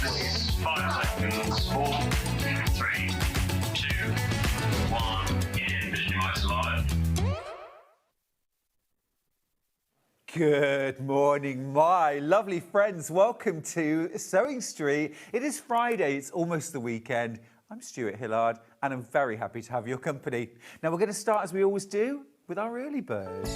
is 5 seconds. 4, 3, 2, 1. In Visualize Live. Good morning, my lovely friends. Welcome to Sewing Street. It is Friday. It's almost the weekend. I'm Stuart Hillard, and I'm very happy to have your company. Now, we're going to start, as we always do, with our early bird.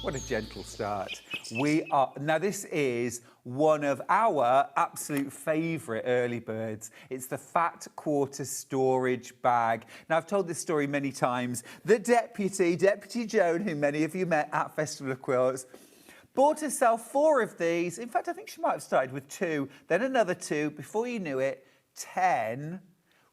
What a gentle start. Now this is one of our absolute favourite early birds. It's the Fat Quarter Storage Bag. Now, I've told this story many times. The Deputy Joan, who many of you met at Festival of Quilts, bought herself 4 of these. In fact, I think she might have started with 2, then another 2. Before you knew it, 10.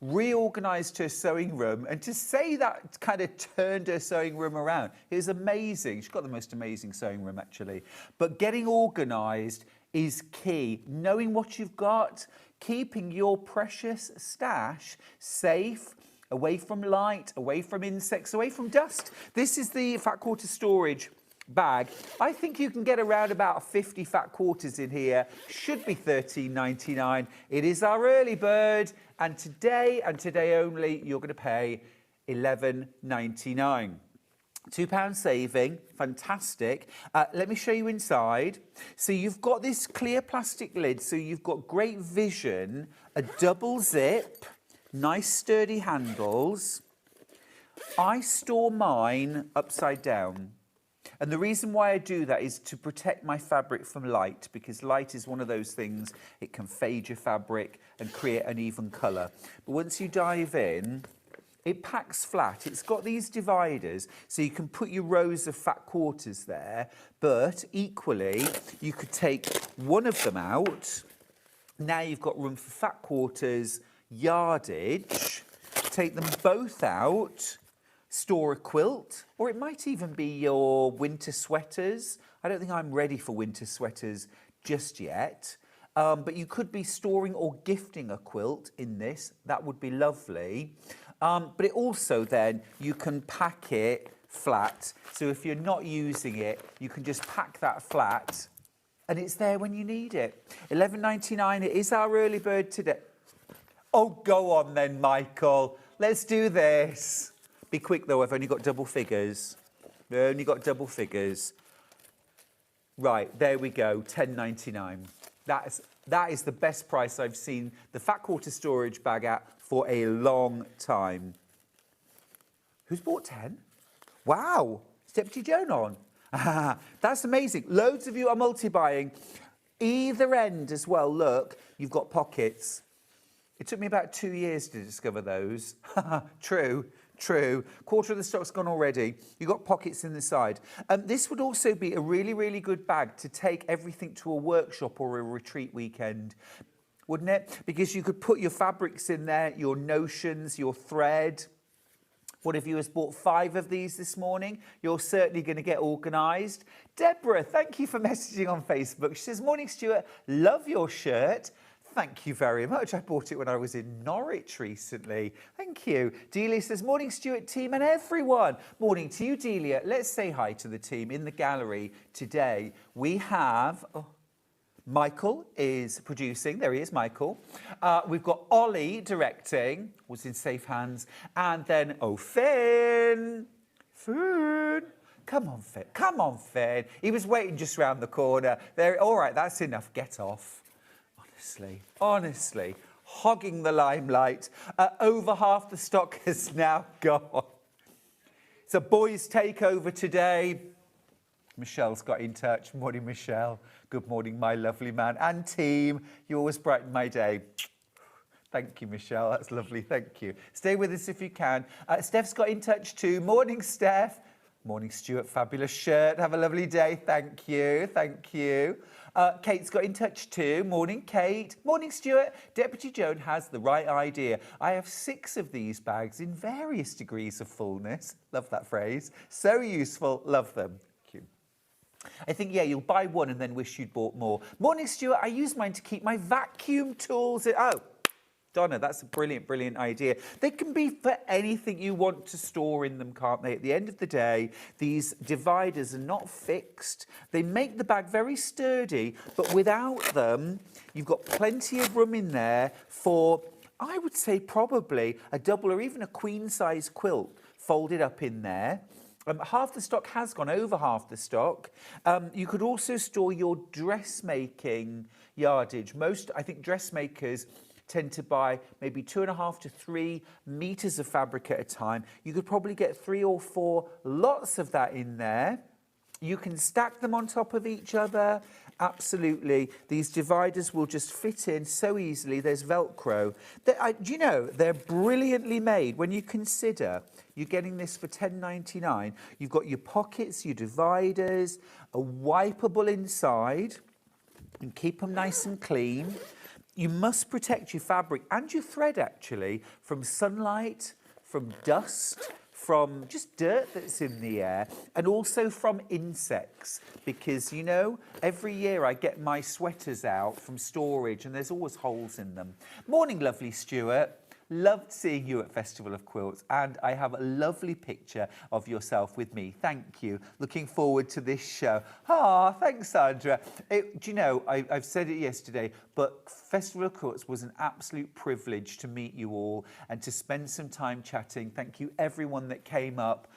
Reorganised her sewing room, and to say that kind of turned her sewing room around, it was amazing. She's got the most amazing sewing room, actually. But getting organised is key. Knowing what you've got, keeping your precious stash safe, away from light, away from insects, away from dust. This is the Fat Quarter Storage Bag. I think you can get around about 50 fat quarters in here. Should be $13.99. It is our early bird, and today only you're going to pay $11.99. £2 saving, fantastic. Let me show you inside. So you've got this clear plastic lid, so you've got great vision, a double zip, nice sturdy handles. I store mine upside down. And the reason why I do that is to protect my fabric from light, because light is one of those things, it can fade your fabric and create uneven colour. But once you dive in, it packs flat. It's got these dividers, so you can put your rows of fat quarters there, but equally, you could take one of them out. Now you've got room for fat quarters, yardage. Take them both out. Store a quilt, or it might even be your winter sweaters. I don't think I'm ready for winter sweaters just yet, but you could be storing or gifting a quilt in this. That would be lovely. But it also then, you can pack it flat. So if you're not using it, you can just pack that flat and it's there when you need it. $11.99, it is our early bird today. Oh, go on then, Michael. Let's do this. Be quick though, I've only got double figures. Right, there we go, $10.99. That is the best price I've seen the Fat Quarter Storage Bag at for a long time. Who's bought 10? Wow, is Deputy Joan on? That's amazing. Loads of you are multi-buying. Either end as well, look, you've got pockets. It took me about 2 years to discover those. True. Quarter of the stock's gone already. You've got pockets in the side. This would also be a really, really good bag to take everything to a workshop or a retreat weekend, wouldn't it? Because you could put your fabrics in there, your notions, your thread. One of you has bought 5 of these this morning. You're certainly going to get organised. Deborah, thank you for messaging on Facebook. She says, morning, Stuart. Love your shirt. Thank you very much. I bought it when I was in Norwich recently. Thank you. Delia says, morning, Stuart team and everyone. Morning to you, Delia. Let's say hi to the team in the gallery today. We have... Michael is producing. There he is, Michael. We've got Ollie directing. Was in safe hands. And then, Finn. Come on, Finn. Come on, Finn. He was waiting just round the corner. There. All right, that's enough. Get off. Honestly, hogging the limelight. Over half the stock has now gone. It's a boys' takeover today. Michelle's got in touch. Morning, Michelle. Good morning, my lovely man and team. You always brighten my day. Thank you, Michelle. That's lovely. Thank you. Stay with us if you can. Steph's got in touch too. Morning, Steph. Morning, Stuart. Fabulous shirt. Have a lovely day. Thank you. Kate's got in touch too. Morning, Kate. Morning, Stuart. Deputy Joan has the right idea. I have 6 of these bags in various degrees of fullness. Love that phrase. So useful. Love them. Thank you. I think, yeah, you'll buy one and then wish you'd bought more. Morning, Stuart. I use mine to keep my vacuum tools in. Oh, Donna, that's a brilliant, brilliant idea. They can be for anything you want to store in them, can't they? At the end of the day, these dividers are not fixed. They make the bag very sturdy, but without them, you've got plenty of room in there for, I would say, probably a double or even a queen-size quilt folded up in there. Half the stock has gone, over half the stock. You could also store your dressmaking yardage. Most, I think, dressmakers tend to buy maybe 2.5 to 3 meters of fabric at a time. You could probably get 3 or 4 lots of that in there. You can stack them on top of each other. Absolutely. These dividers will just fit in so easily. There's Velcro. Do you know, they're brilliantly made. When you consider you're getting this for $10.99, you've got your pockets, your dividers, a wipeable inside, and keep them nice and clean. You must protect your fabric and your thread, actually, from sunlight, from dust, from just dirt that's in the air, and also from insects. Because, you know, every year I get my sweaters out from storage and there's always holes in them. Morning, lovely Stuart. Loved seeing you at Festival of Quilts, and I have a lovely picture of yourself with me. Thank you. Looking forward to this show. Ah, thanks, Sandra. Do you know, I've said it yesterday, but Festival of Quilts was an absolute privilege to meet you all and to spend some time chatting. Thank you, everyone that came up.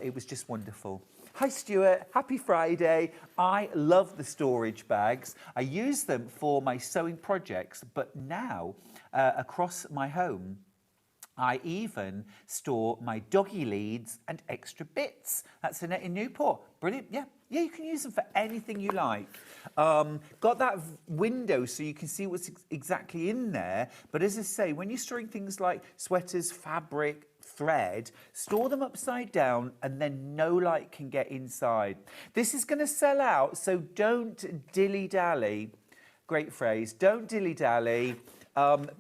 It was just wonderful. Hi Stuart, happy Friday. I love the storage bags. I use them for my sewing projects, but now across my home, I even store my doggy leads and extra bits. That's Annette in Newport. Brilliant, yeah. Yeah, you can use them for anything you like. Got that window so you can see what's exactly in there. But as I say, when you're storing things like sweaters, fabric, thread, store them upside down and then no light can get inside. This is going to sell out, so don't dilly-dally. Great phrase. Don't dilly-dally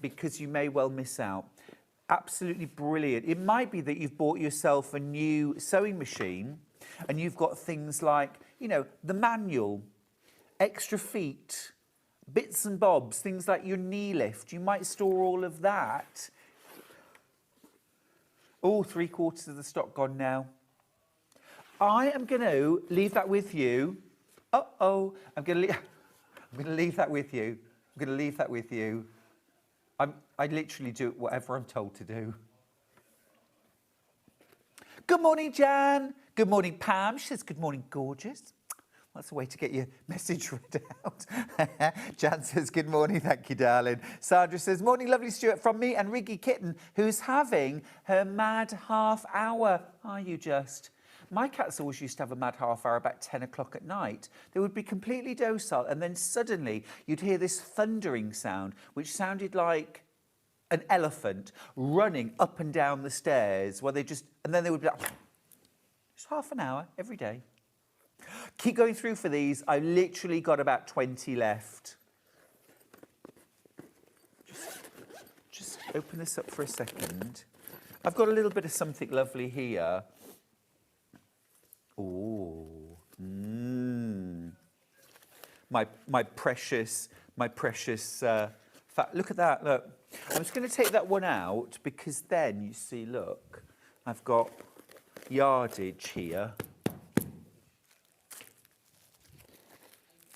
because you may well miss out. Absolutely brilliant. It might be that you've bought yourself a new sewing machine and you've got things like, you know, the manual, extra feet, bits and bobs, things like your knee lift. You might store all of that. Oh, 3/4 of the stock gone now. I am going to leave that with you. Uh-oh. I'm going to leave that with you. I'm going to leave that with you. I literally do whatever I'm told to do. Good morning, Jan. Good morning, Pam. She says, good morning, gorgeous. That's a way to get your message read out. Jan says, good morning, thank you, darling. Sandra says, morning, lovely Stuart, from me and Riggy Kitten, who's having her mad half hour. Are you just? My cats always used to have a mad half hour about 10 o'clock at night. They would be completely docile, and then suddenly you'd hear this thundering sound, which sounded like an elephant running up and down the stairs, and then they would be like, it's half an hour every day. Keep going through for these. I've literally got about 20 left. Just open this up for a second. I've got a little bit of something lovely here. Oh, my precious. Look at that. Look, I'm just going to take that one out because then you see. Look, I've got yardage here.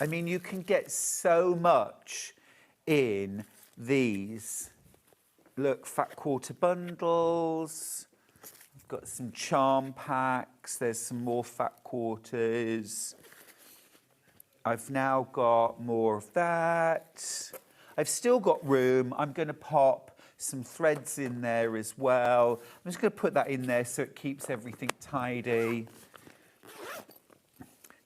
I mean, you can get so much in these. Look, fat quarter bundles. I've got some charm packs. There's some more fat quarters. I've now got more of that. I've still got room. I'm going to pop some threads in there as well. I'm just going to put that in there so it keeps everything tidy.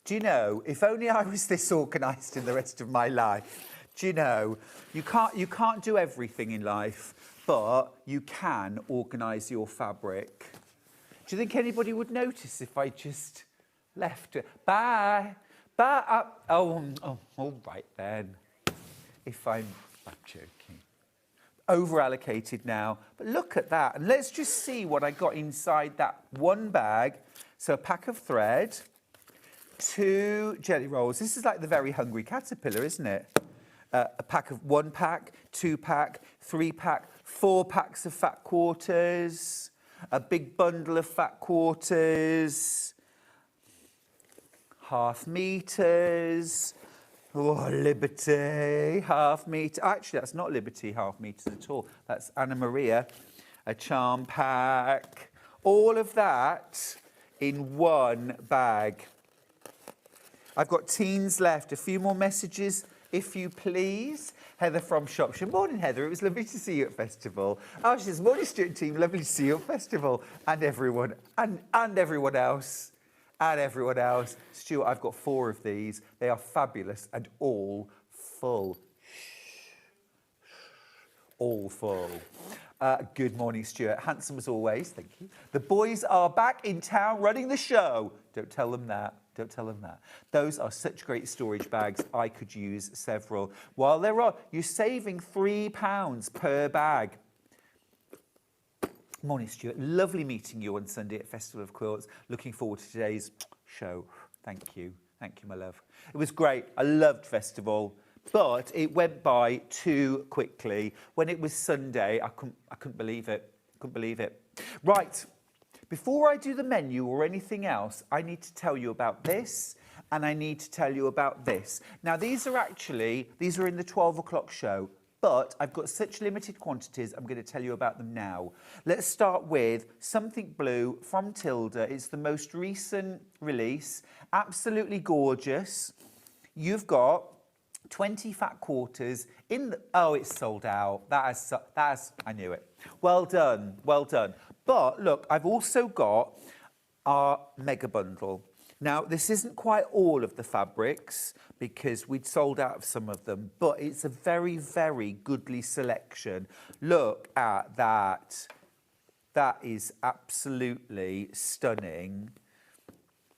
Do you know, if only I was this organised in the rest of my life. Do you know, you can't do everything in life, but you can organise your fabric. Do you think anybody would notice if I just left it? Bye. Bye. Oh, all right then. I'm joking. Over-allocated now. But look at that. And let's just see what I got inside that one bag. So a pack of thread. 2 jelly rolls. This is like the Very Hungry Caterpillar, isn't it? a pack of 1 pack, 2 pack, 3 pack, 4 packs of fat quarters, a big bundle of fat quarters, half meters. Oh, Liberty, half meter. Actually, that's not Liberty half meters at all. That's Anna Maria, a charm pack. All of that in one bag. I've got teens left. A few more messages, if you please. Heather from Shropshire. Morning, Heather. It was lovely to see you at festival. Oh, she says, morning, Stuart team. Lovely to see you at festival. And everyone, and everyone else. And everyone else. Stuart, I've got 4 of these. They are fabulous and all full. All full. Good morning, Stuart. Handsome as always. Thank you. The boys are back in town running the show. Don't tell them that. Don't tell them that. Those are such great storage bags. I could use several. While they're on, you're saving £3 per bag. Morning, Stuart. Lovely meeting you on Sunday at Festival of Quilts. Looking forward to today's show. Thank you. Thank you, my love. It was great. I loved Festival, but it went by too quickly. When it was Sunday, I couldn't believe it. Couldn't believe it. Right. Before I do the menu or anything else, I need to tell you about this, and I need to tell you about this. Now, these are in the 12 o'clock show. But I've got such limited quantities, I'm going to tell you about them now. Let's start with Something Blue from Tilda. It's the most recent release. Absolutely gorgeous. You've got 20 fat quarters in the... Oh, it's sold out. I knew it. Well done, well done. But look, I've also got our mega bundle. Now, this isn't quite all of the fabrics because we'd sold out of some of them, but it's a very, very goodly selection. Look at that. That is absolutely stunning.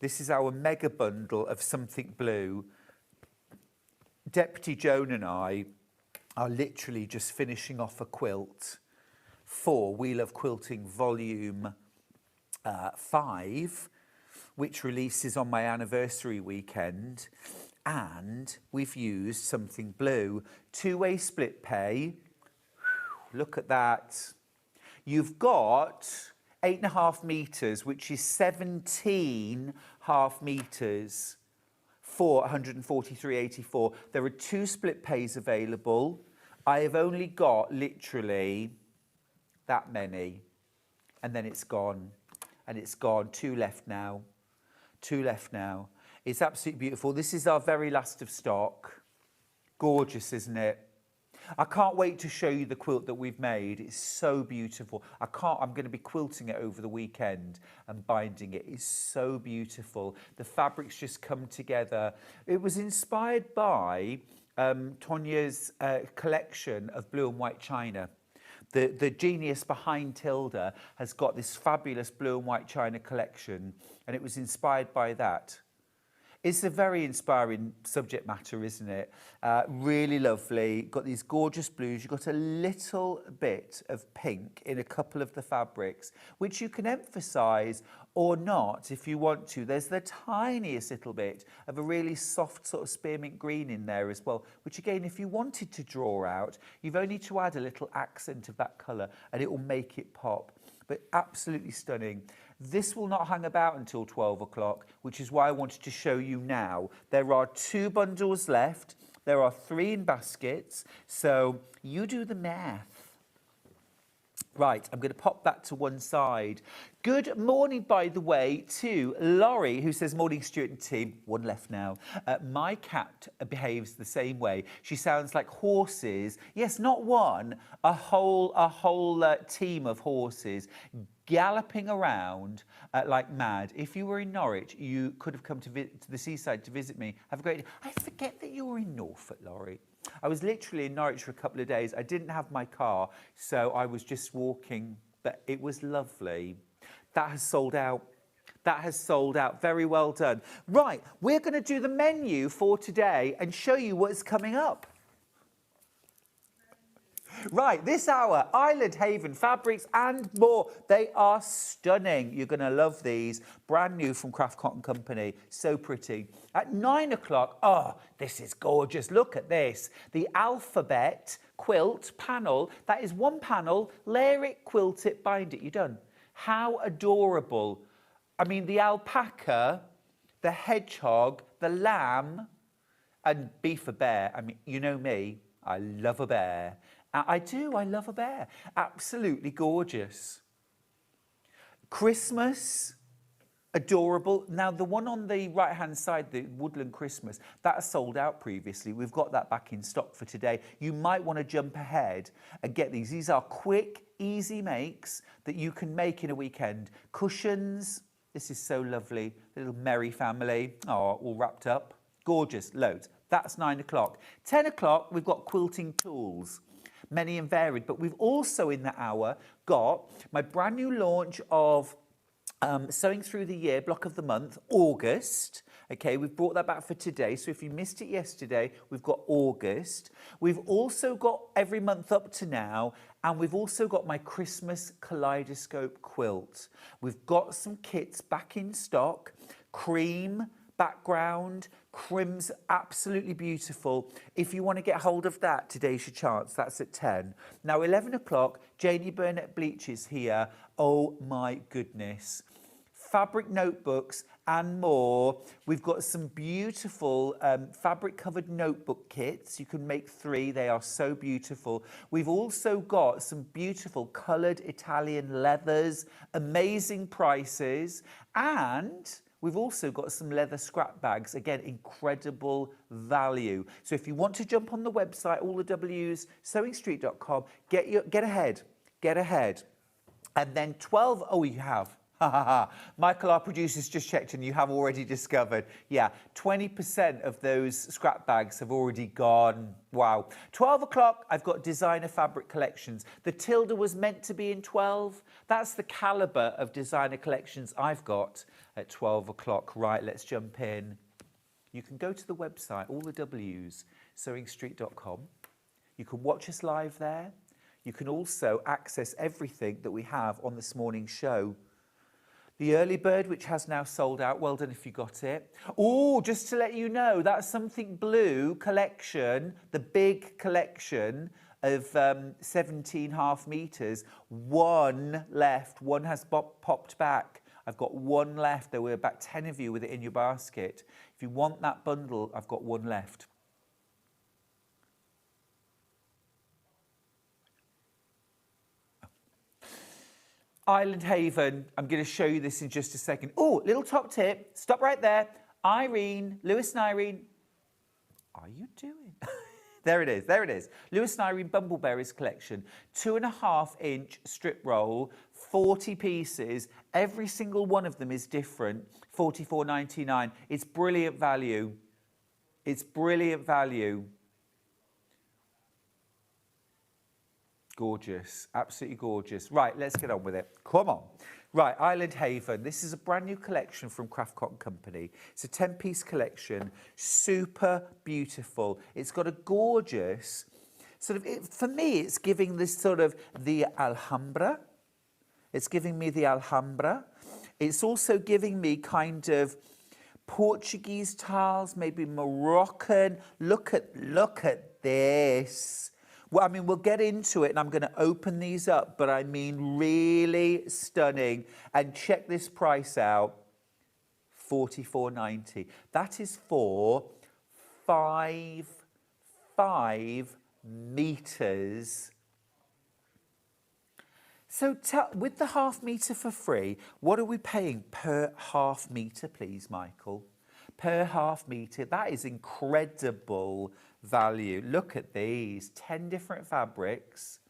This is our mega bundle of Something Blue. Deputy Joan and I are literally just finishing off a quilt for We Love Quilting Volume 5, which releases on my anniversary weekend, and we've used Something Blue. 2-way split pay. Look at that. You've got 8.5 meters, which is 17 half meters for 143.84. There are 2 split pays available. I have only got literally that many, and then it's gone, and it's gone. 2 left now. 2 left now. It's absolutely beautiful. This is our very last of stock. Gorgeous, isn't it? I can't wait to show you the quilt that we've made. It's so beautiful. I'm going to be quilting it over the weekend and binding it. It's so beautiful. The fabrics just come together. It was inspired by Tonya's collection of blue and white china. The genius behind Tilda has got this fabulous blue and white china collection, and it was inspired by that. It's a very inspiring subject matter, isn't it? Really lovely. Got these gorgeous blues. You've got a little bit of pink in a couple of the fabrics, which you can emphasise or not if you want to. There's the tiniest little bit of a really soft sort of spearmint green in there as well, which again, if you wanted to draw out, you've only to add a little accent of that colour and it will make it pop. But absolutely stunning. This will not hang about until 12 o'clock, which is why I wanted to show you now. There are 2 bundles left. There are 3 in baskets. So you do the math. Right, I'm going to pop that to one side. Good morning, by the way, to Laurie, who says, morning, Stuart and team. 1 left now. My cat behaves the same way. She sounds like horses. Yes, not one, a whole team of horses galloping around like mad. If you were in Norwich, you could have come to the seaside to visit me. Have a great day. I forget that you're in Norfolk, Laurie. I was literally in Norwich for a couple of days. I didn't have my car, so I was just walking, but it was lovely. That has sold out. That has sold out. Very well done. Right, we're going to do the menu for today and show you what's coming up. Right, this hour, Island Haven fabrics and more. They are stunning. You're going to love these. Brand new from Craft Cotton Company. So pretty. At 9 o'clock, oh, this is gorgeous. Look at this. The alphabet quilt panel. That is one panel. Layer it, quilt it, bind it. You're done. How adorable. I mean, the alpaca, the hedgehog, the lamb, and beef a bear. I mean, you know me. I love a bear. I do, I love a bear. Absolutely gorgeous. Christmas, adorable. Now, the one on the right-hand side, the Woodland Christmas, that sold out previously. We've got that back in stock for today. You might want to jump ahead and get these. These are quick, easy makes that you can make in a weekend. Cushions, this is so lovely. Little merry family, oh, all wrapped up. Gorgeous, loads. That's 9 o'clock. 10 o'clock, we've got quilting tools, many and varied. But we've also in the hour got my brand new launch of Sewing Through the Year, block of the month, August. Okay, we've brought that back for today. So if you missed it yesterday, we've got August. We've also got every month up to now. And we've also got my Christmas kaleidoscope quilt. We've got some kits back in stock. Cream background, crim's absolutely beautiful. If you want to get hold of that, today's your chance. That's at 10. Now, 11 o'clock, Janie Burnett Bleaches here. Oh my goodness. Fabric notebooks and more. We've got some beautiful fabric-covered notebook kits. You can make 3. They are so beautiful. We've also got some beautiful coloured Italian leathers, amazing prices, and we've also got some leather scrap bags. Again, incredible value. So if you want to jump on the website, all the W's, sewingstreet.com, get ahead. And then 12, oh, you have. Michael, our producer's just checked and you have already discovered. Yeah, 20% of those scrap bags have already gone. Wow. 12 o'clock, I've got designer fabric collections. The Tilda was meant to be in 12. That's the calibre of designer collections I've got at 12 o'clock. Right, let's jump in. You can go to the website, all the W's, sewingstreet.com. You can watch us live there. You can also access everything that we have on this morning's show. The early bird, which has now sold out. Well done if you got it. Oh, just to let you know, that's Something Blue collection, the big collection of 17 half meters. One left. One has popped back. I've got one left. There were about 10 of you with it in your basket. If you want that bundle, I've got one left. Island Haven, I'm going to show you this in just a second. Oh, little top tip, stop right there. Irene, Lewis and Irene, are you doing? There it is. Lewis and Irene Bumbleberries collection, 2.5-inch strip roll, 40 pieces. Every single one of them is different, $44.99. It's brilliant value. Gorgeous, absolutely gorgeous. Right, let's get on with it. Come on. Right, Island Haven. This is a brand new collection from Craft Cotton Company. It's a 10-piece collection, super beautiful. It's got a gorgeous sort of, for me, it's giving this sort of the Alhambra. It's giving me the Alhambra. It's also giving me kind of Portuguese tiles, maybe Moroccan. Look at this. Well, I mean, we'll get into it, and I'm going to open these up, but I mean, really stunning. And check this price out, $44.90. That is for 5 meters. So with the half meter for free, what are we paying per half meter, please, Michael? Per half meter, that is incredible value. Look at these, 10 different fabrics.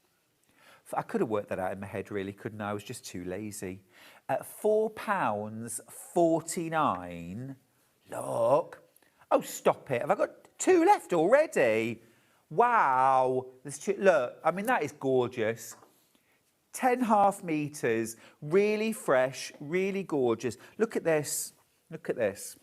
I could have worked that out in my head, really, couldn't I? I was just too lazy. At £4.49. Look. Oh, stop it. Have I got 2 left already? Wow. There's 2. Look, I mean, that is gorgeous. 10 half meters, really fresh, really gorgeous. Look at this. Look at this.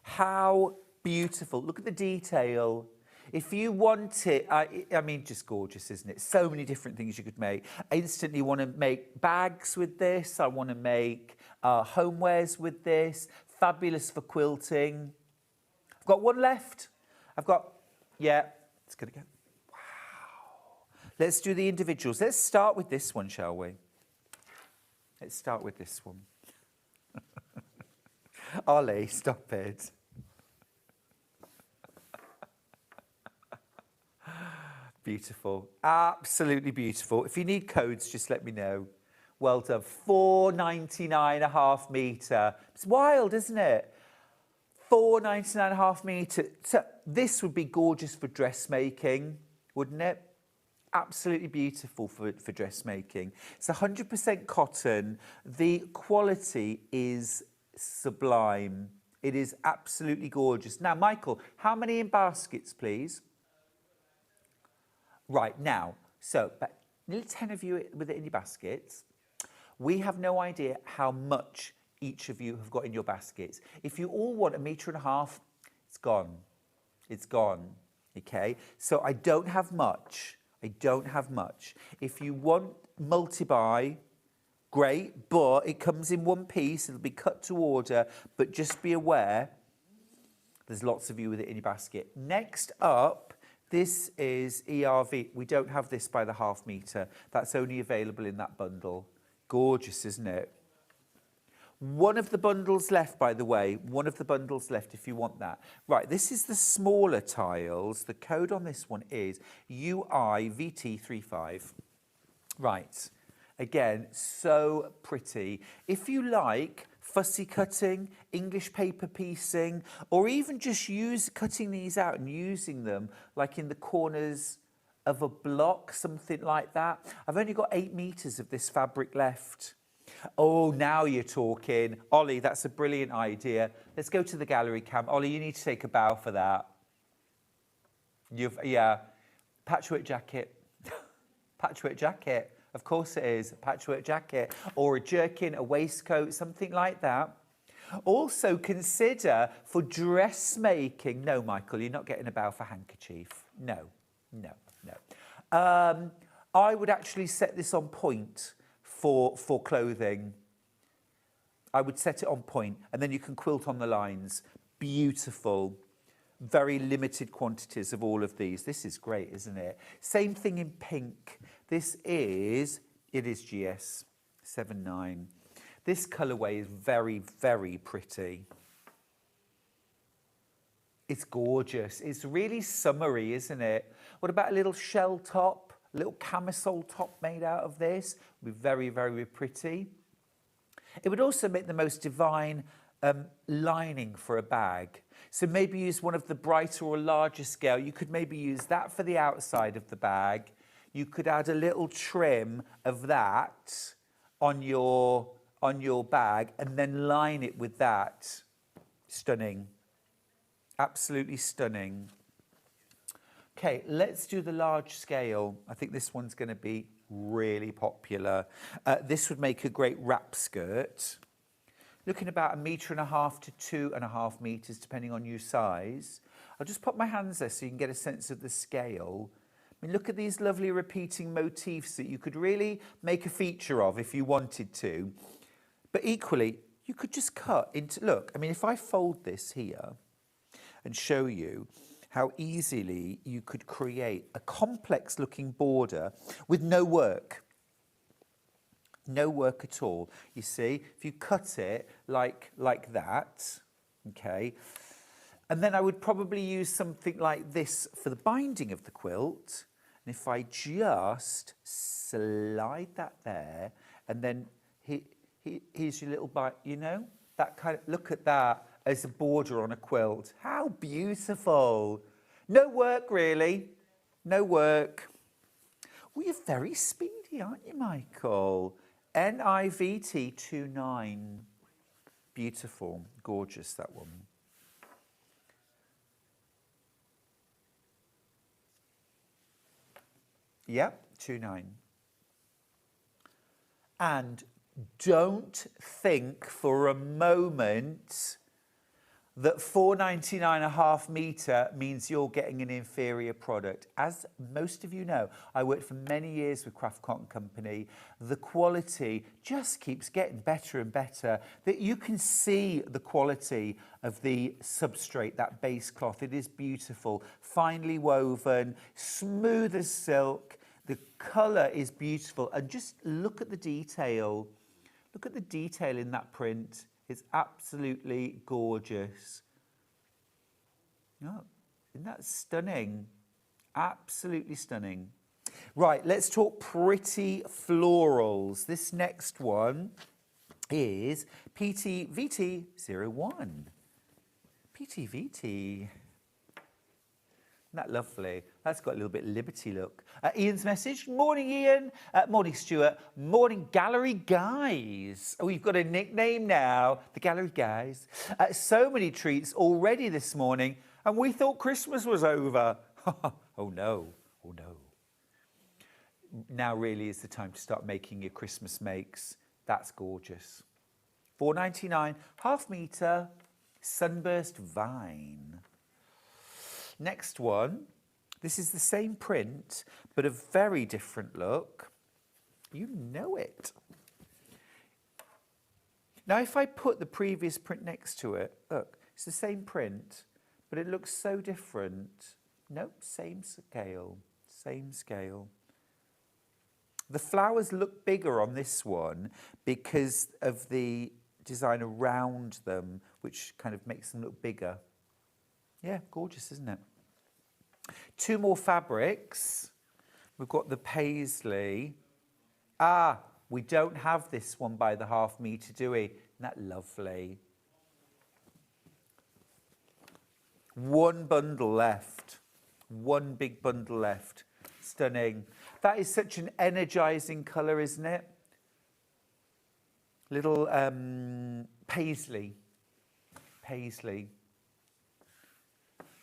How beautiful. Look at the detail. If you want it, I mean, just gorgeous, isn't it? So many different things you could make. I instantly want to make bags with this. I want to make homewares with this. Fabulous for quilting. I've got one left. Yeah, it's going to go. Wow. Let's do the individuals. Let's start with this one, shall we? Let's start with this one. Ollie, stop it. Beautiful. Absolutely beautiful. If you need codes, just let me know. Well done. 4.99 a half metre. It's wild, isn't it? 4.99 a half metre. So this would be gorgeous for dressmaking, wouldn't it? Absolutely beautiful for dressmaking. It's 100% cotton. The quality is sublime. It is absolutely gorgeous. Now, Michael, how many in baskets, please? Right, now, so nearly 10 of you with it in your baskets. We have no idea how much each of you have got in your baskets. If you all want 1.5 meters, it's gone. It's gone, okay? So I don't have much. I don't have much. If you want multi-buy, great, but it comes in one piece. It'll be cut to order, but just be aware, there's lots of you with it in your basket. Next up, this is ERV. We don't have this by the half metre. That's only available in that bundle. Gorgeous, isn't it? One of the bundles left, by the way. One of the bundles left if you want that. Right, this is the smaller tiles. The code on this one is UIVT35. Right. Again, so pretty. If you like fussy cutting, English paper piecing, or even just cutting these out and using them like in the corners of a block, something like that. I've only got 8 meters of this fabric left. Oh, now you're talking. Ollie, that's a brilliant idea. Let's go to the gallery cam. Ollie, you need to take a bow for that. Yeah, patchwork jacket. Patchwork jacket. Of course it is, a patchwork jacket or a jerkin, a waistcoat, something like that. Also consider for dressmaking. No, Michael, you're not getting a bow for handkerchief. No, no, no. I would actually set this on point for clothing. I would set it on point and then you can quilt on the lines. Beautiful. Very limited quantities of all of these. This is great, isn't it? Same thing in pink. It is GS 79. This colourway is very, very pretty. It's gorgeous. It's really summery, isn't it? What about a little shell top, a little camisole top made out of this? It would be very, very pretty. It would also make the most divine lining for a bag. So maybe use one of the brighter or larger scale. You could maybe use that for the outside of the bag. You could add a little trim of that on your bag and then line it with that. Stunning. Absolutely stunning. Okay, let's do the large scale. I think this one's going to be really popular. This would make a great wrap skirt. Looking about 1.5 meters to 2.5 meters, depending on your size. I'll just put my hands there so you can get a sense of the scale. I mean, look at these lovely repeating motifs that you could really make a feature of if you wanted to. But equally, you could just cut into, look, I mean, if I fold this here and show you how easily you could create a complex looking border with no work. No work at all. You see, if you cut it like that, okay, and then I would probably use something like this for the binding of the quilt. And if I just slide that there, and then here's your little bite, you know, that kind of, look at that as a border on a quilt. How beautiful. No work, really. No work. Well, you're very speedy, aren't you, Michael? NIVT 29. Beautiful. Gorgeous, that one. Yep, 29. And don't think for a moment, that 4.99 a half metre means you're getting an inferior product. As most of you know, I worked for many years with Craft Cotton Company. The quality just keeps getting better and better. That you can see the quality of the substrate, that base cloth. It is beautiful, finely woven, smooth as silk. The colour is beautiful, and just look at the detail. Look at the detail in that print. It's absolutely gorgeous. Oh, isn't that stunning? Absolutely stunning. Right, let's talk pretty florals. This next one is PTVT01. PTVT. Isn't that lovely? That's got a little bit Liberty look. Ian's message. Morning, Ian. Morning, Stuart. Morning, Gallery Guys. Oh, you've got a nickname now. The Gallery Guys. So many treats already this morning, and we thought Christmas was over. Oh, no. Oh, no. Now really is the time to start making your Christmas makes. That's gorgeous. $4.99, half metre, sunburst vine. Next one, this is the same print, but a very different look. You know it. Now, if I put the previous print next to it, look, it's the same print, but it looks so different. Nope, same scale, same scale. The flowers look bigger on this one because of the design around them, which kind of makes them look bigger. Yeah, gorgeous, isn't it? Two more fabrics. We've got the paisley. Ah, we don't have this one by the half metre, do we? Isn't that lovely? One bundle left. One big bundle left. Stunning. That is such an energising colour, isn't it? Little paisley. Paisley.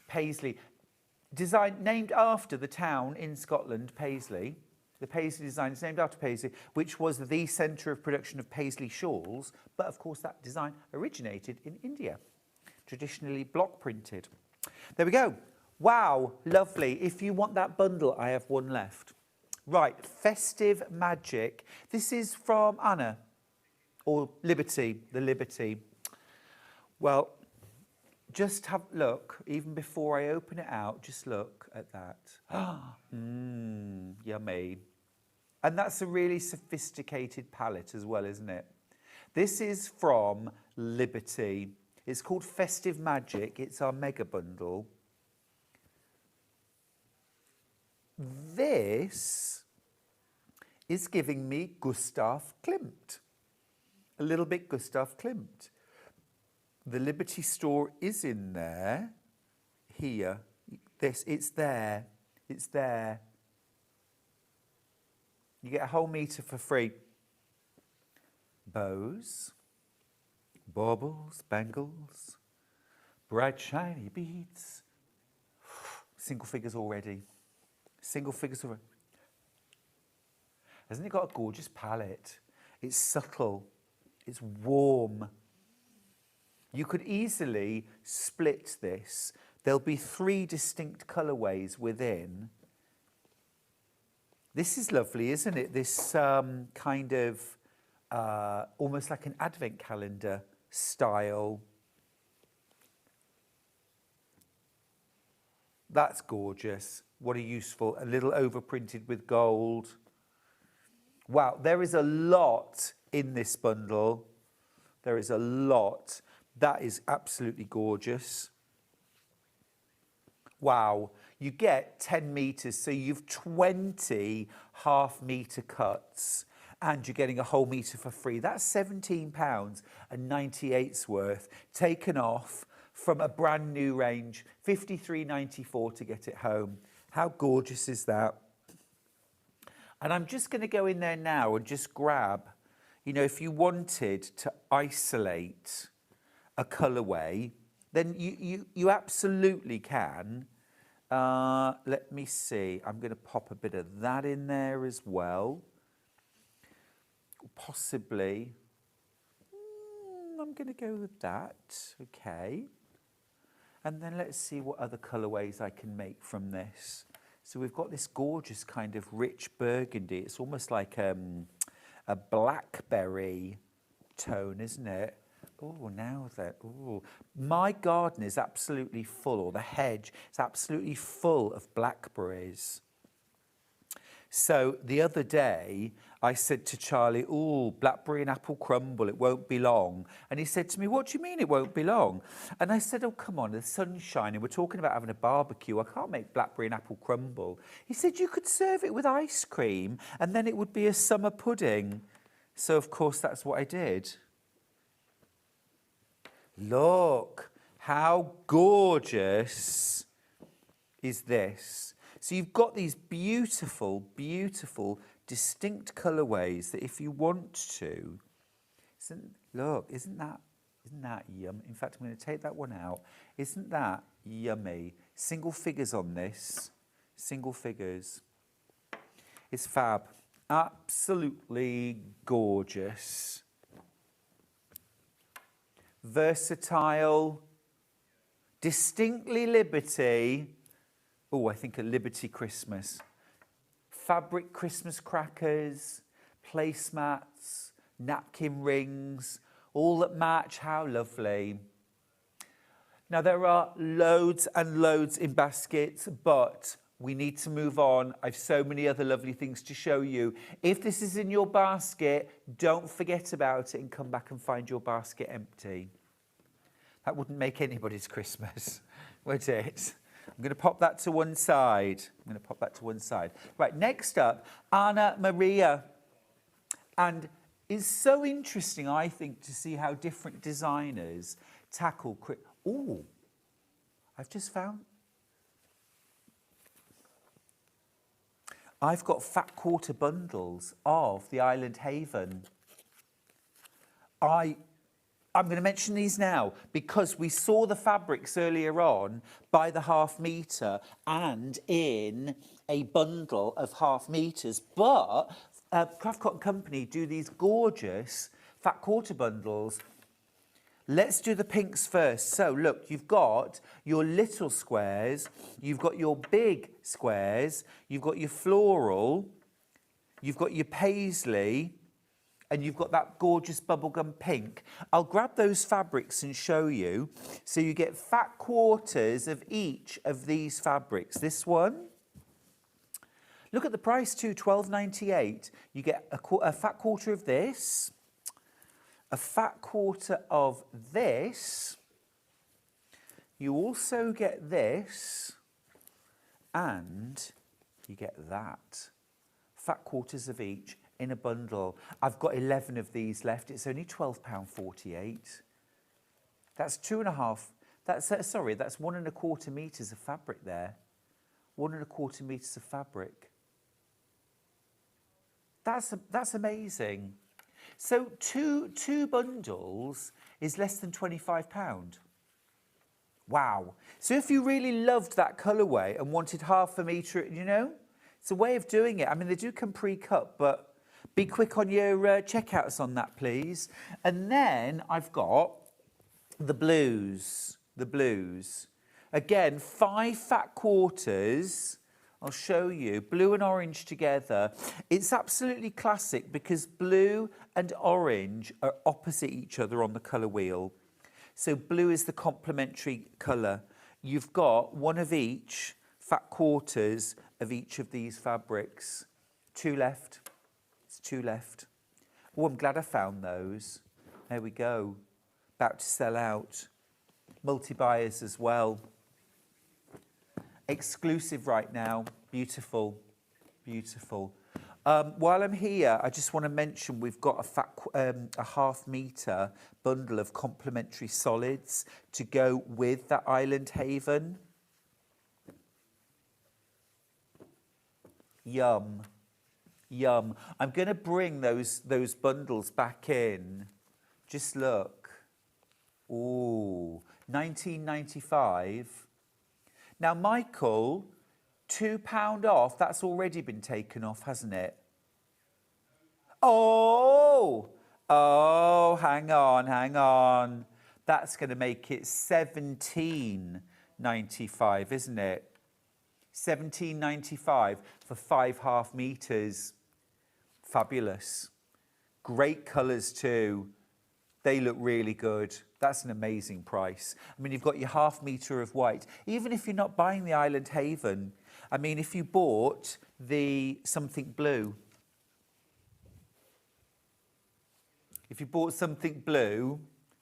Paisley, designed, named after the town in Scotland, Paisley. The Paisley design is named after Paisley, which was the centre of production of Paisley shawls. But of course, that design originated in India, traditionally block printed. There we go. Wow, lovely. If you want that bundle, I have one left. Right, Festive Magic. This is from Anna, or Liberty, the Liberty. Well, just have a look, even before I open it out, just look at that. Yummy. And that's a really sophisticated palette as well, isn't it? This is from Liberty. It's called Festive Magic. It's our mega bundle. This is giving me Gustav Klimt. A little bit Gustav Klimt. The Liberty store is in there. Here. It's there. It's there. You get a whole metre for free. Bows, baubles, bangles, bright shiny beads. Single figures already. Single figures already. Hasn't it got a gorgeous palette? It's subtle. It's warm. You could easily split this. There'll be 3 distinct colourways within. This is lovely, isn't it? This kind of almost like an advent calendar style. That's gorgeous. What a useful, a little overprinted with gold. Wow, there is a lot in this bundle. There is a lot. That is absolutely gorgeous. Wow, you get 10 metres, so you've 20 half-metre cuts, and you're getting a whole metre for free. That's £17.98 worth, taken off from a brand new range, $53.94 to get it home. How gorgeous is that? And I'm just going to go in there now and just grab, you know, if you wanted to isolate a colourway, then you absolutely can. Let me see. I'm going to pop a bit of that in there as well. Possibly. I'm going to go with that. Okay. And then let's see what other colourways I can make from this. So we've got this gorgeous kind of rich burgundy. It's almost like a blackberry tone, isn't it? Oh, now that, oh. My garden is absolutely full, or the hedge is absolutely full of blackberries. So the other day, I said to Charlie, oh, blackberry and apple crumble, it won't be long. And he said to me, what do you mean it won't be long? And I said, oh, come on, the sun's shining. We're talking about having a barbecue. I can't make blackberry and apple crumble. He said, you could serve it with ice cream, and then it would be a summer pudding. So, of course, that's what I did. Look, how gorgeous is this? So you've got these beautiful, beautiful, distinct colourways that if you want to, isn't that yum? In fact, I'm going to take that one out. Isn't that yummy? Single figures on this, single figures. It's fab, absolutely gorgeous. Versatile, distinctly Liberty. Oh, I think a Liberty Christmas. Fabric Christmas crackers, placemats, napkin rings, all that match. How lovely. Now, there are loads and loads in baskets, but we need to move on. I've so many other lovely things to show you. If this is in your basket, don't forget about it and come back and find your basket empty. That wouldn't make anybody's Christmas, would it? I'm going to pop that to one side. Right, next up, Anna Maria. And it's so interesting, I think, to see how different designers tackle... Oh, I've just found... I've got fat quarter bundles of the Island Haven. I'm going to mention these now because we saw the fabrics earlier on by the half metre and in a bundle of half metres. But Craft Cotton Company do these gorgeous fat quarter bundles. Let's do the pinks first. So look, you've got your little squares, you've got your big squares, you've got your floral, you've got your paisley, and you've got that gorgeous bubblegum pink. I'll grab those fabrics and show you. So you get fat quarters of each of these fabrics. This one, look at the price too, $12.98. You get a fat quarter of this, a fat quarter of this. You also get this, and you get that. Fat quarters of each in a bundle. I've got 11 of these left. It's only £12.48. That's 2.5. That's 1.25 metres of fabric there. 1.25 metres of fabric. That's amazing. So two bundles is less than £25. Wow. So if you really loved that colourway and wanted half a metre, you know, it's a way of doing it. I mean, they do come pre-cut, but be quick on your checkouts on that, please. And then I've got the blues. Again, 5 fat quarters. I'll show you. Blue and orange together. It's absolutely classic because blue and orange are opposite each other on the colour wheel. So blue is the complementary colour. You've got one of each, fat quarters of each of these fabrics. 2 left. It's 2 left. Oh, I'm glad I found those. There we go. About to sell out. Multi-buyers as well. Exclusive right now. Beautiful. Beautiful. While I'm here, I just want to mention we've got a half metre bundle of complementary solids to go with that Island Haven. Yum. Yum. I'm going to bring those bundles back in. Just look. Ooh, $19.95. Now, Michael, £2 off. That's already been taken off, hasn't it? Oh, hang on. That's going to make it 17. £17.95, isn't it? £17.95 for 5.5 meters. Fabulous. Great colours too. They look really good. That's an amazing price. I mean, you've got your 1/2 metre of white. Even if you're not buying the Island Haven, I mean, if you bought the something blue,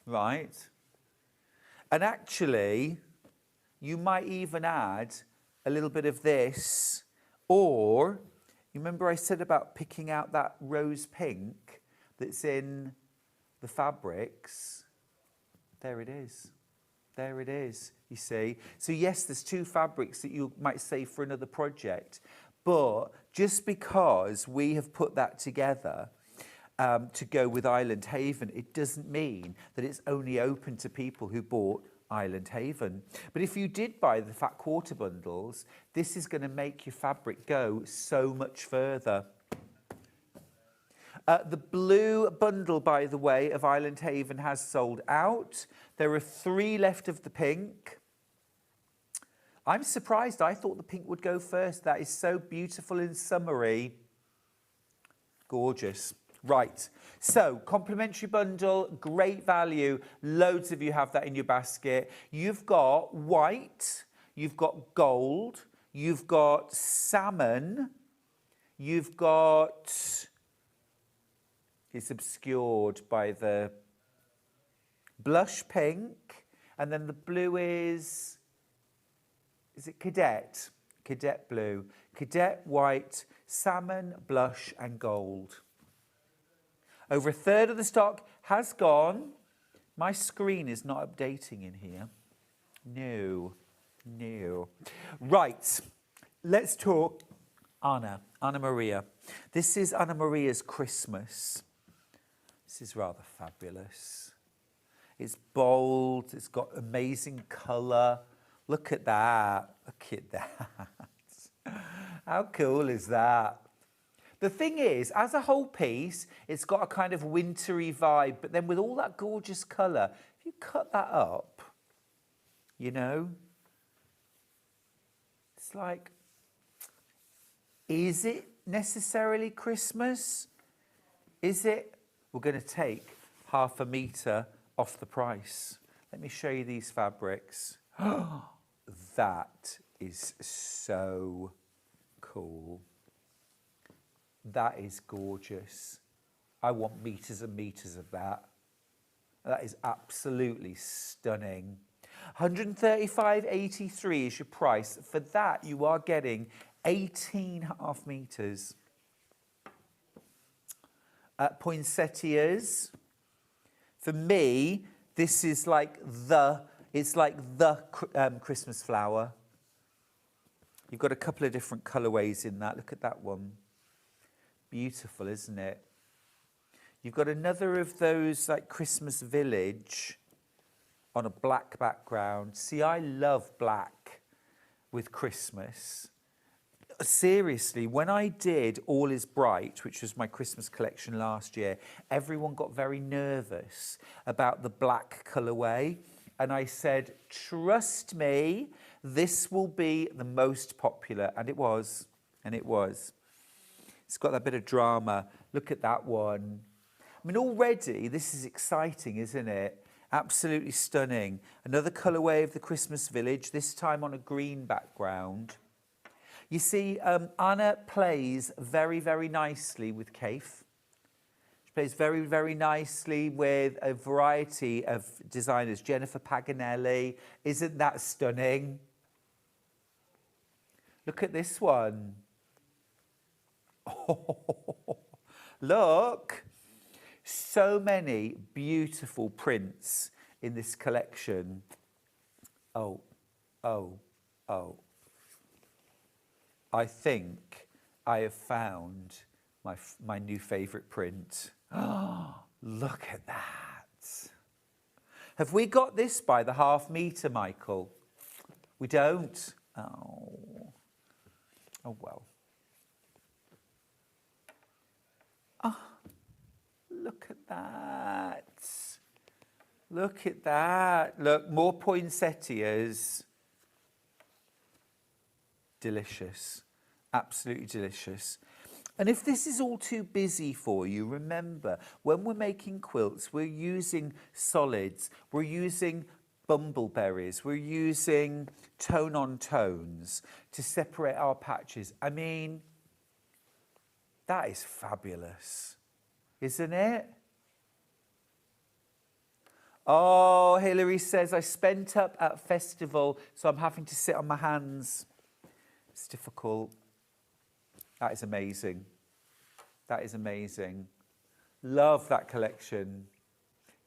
right, and actually, you might even add a little bit of this, or, you remember I said about picking out that rose pink that's in the fabrics? There it is. There it is, you see. So yes, there's 2 fabrics that you might save for another project, but just because we have put that together to go with Island Haven, it doesn't mean that it's only open to people who bought Island Haven. But if you did buy the fat quarter bundles, this is going to make your fabric go so much further. The blue bundle, by the way, of Island Haven has sold out. There are 3 left of the pink. I'm surprised. I thought the pink would go first. That is so beautiful and summery. Gorgeous. Right. So, complimentary bundle, great value. Loads of you have that in your basket. You've got white, you've got gold, you've got salmon, you've got... It's obscured by the blush pink, and then the blue is it cadet? Cadet blue, cadet white, salmon, blush, and gold. Over 1/3 of the stock has gone. My screen is not updating in here. No. Right, let's talk Anna Maria. This is Anna Maria's Christmas. This is rather fabulous. It's bold, it's got amazing colour. Look at that, How cool is that? The thing is, as a whole piece, it's got a kind of wintry vibe, but then with all that gorgeous colour, if you cut that up, you know, it's like, is it necessarily Christmas? Is it? We're going to take 1/2 metre off the price. Let me show you these fabrics. That is so cool. That is gorgeous. I want meters and meters of that. That is absolutely stunning. 135.83 is your price. For that, you are getting 18.5 meters. Poinsettias. For me, this is like the Christmas flower. You've got a couple of different colourways in that. Look at that one. Beautiful, isn't it? You've got another of those like Christmas village on a black background. See, I love black with Christmas. Seriously, when I did All Is Bright, which was my Christmas collection last year, everyone got very nervous about the black colourway. And I said, trust me, this will be the most popular. And it was. And it was. It's got that bit of drama. Look at that one. I mean, already, this is exciting, isn't it? Absolutely stunning. Another colourway of the Christmas village, this time on a green background. You see, Anna plays very, very nicely with Kaif. She plays very, very nicely with a variety of designers. Jennifer Paganelli. Isn't that stunning? Look at this one. Oh, look. So many beautiful prints in this collection. Oh. I think I have found my new favourite print. Oh, look at that. Have we got this by the 1/2 metre, Michael? We don't. Oh well. Oh, look at that. Look at that. Look, more poinsettias. delicious, absolutely delicious. And if this is all too busy for you, remember, when we're making quilts, we're using solids, we're using bumbleberries, we're using tone-on tones to separate our patches. I mean, that is fabulous, isn't it? Oh, Hilary says, I spent up at festival, so I'm having to sit on my hands. It's difficult. That is amazing. That is amazing. Love that collection.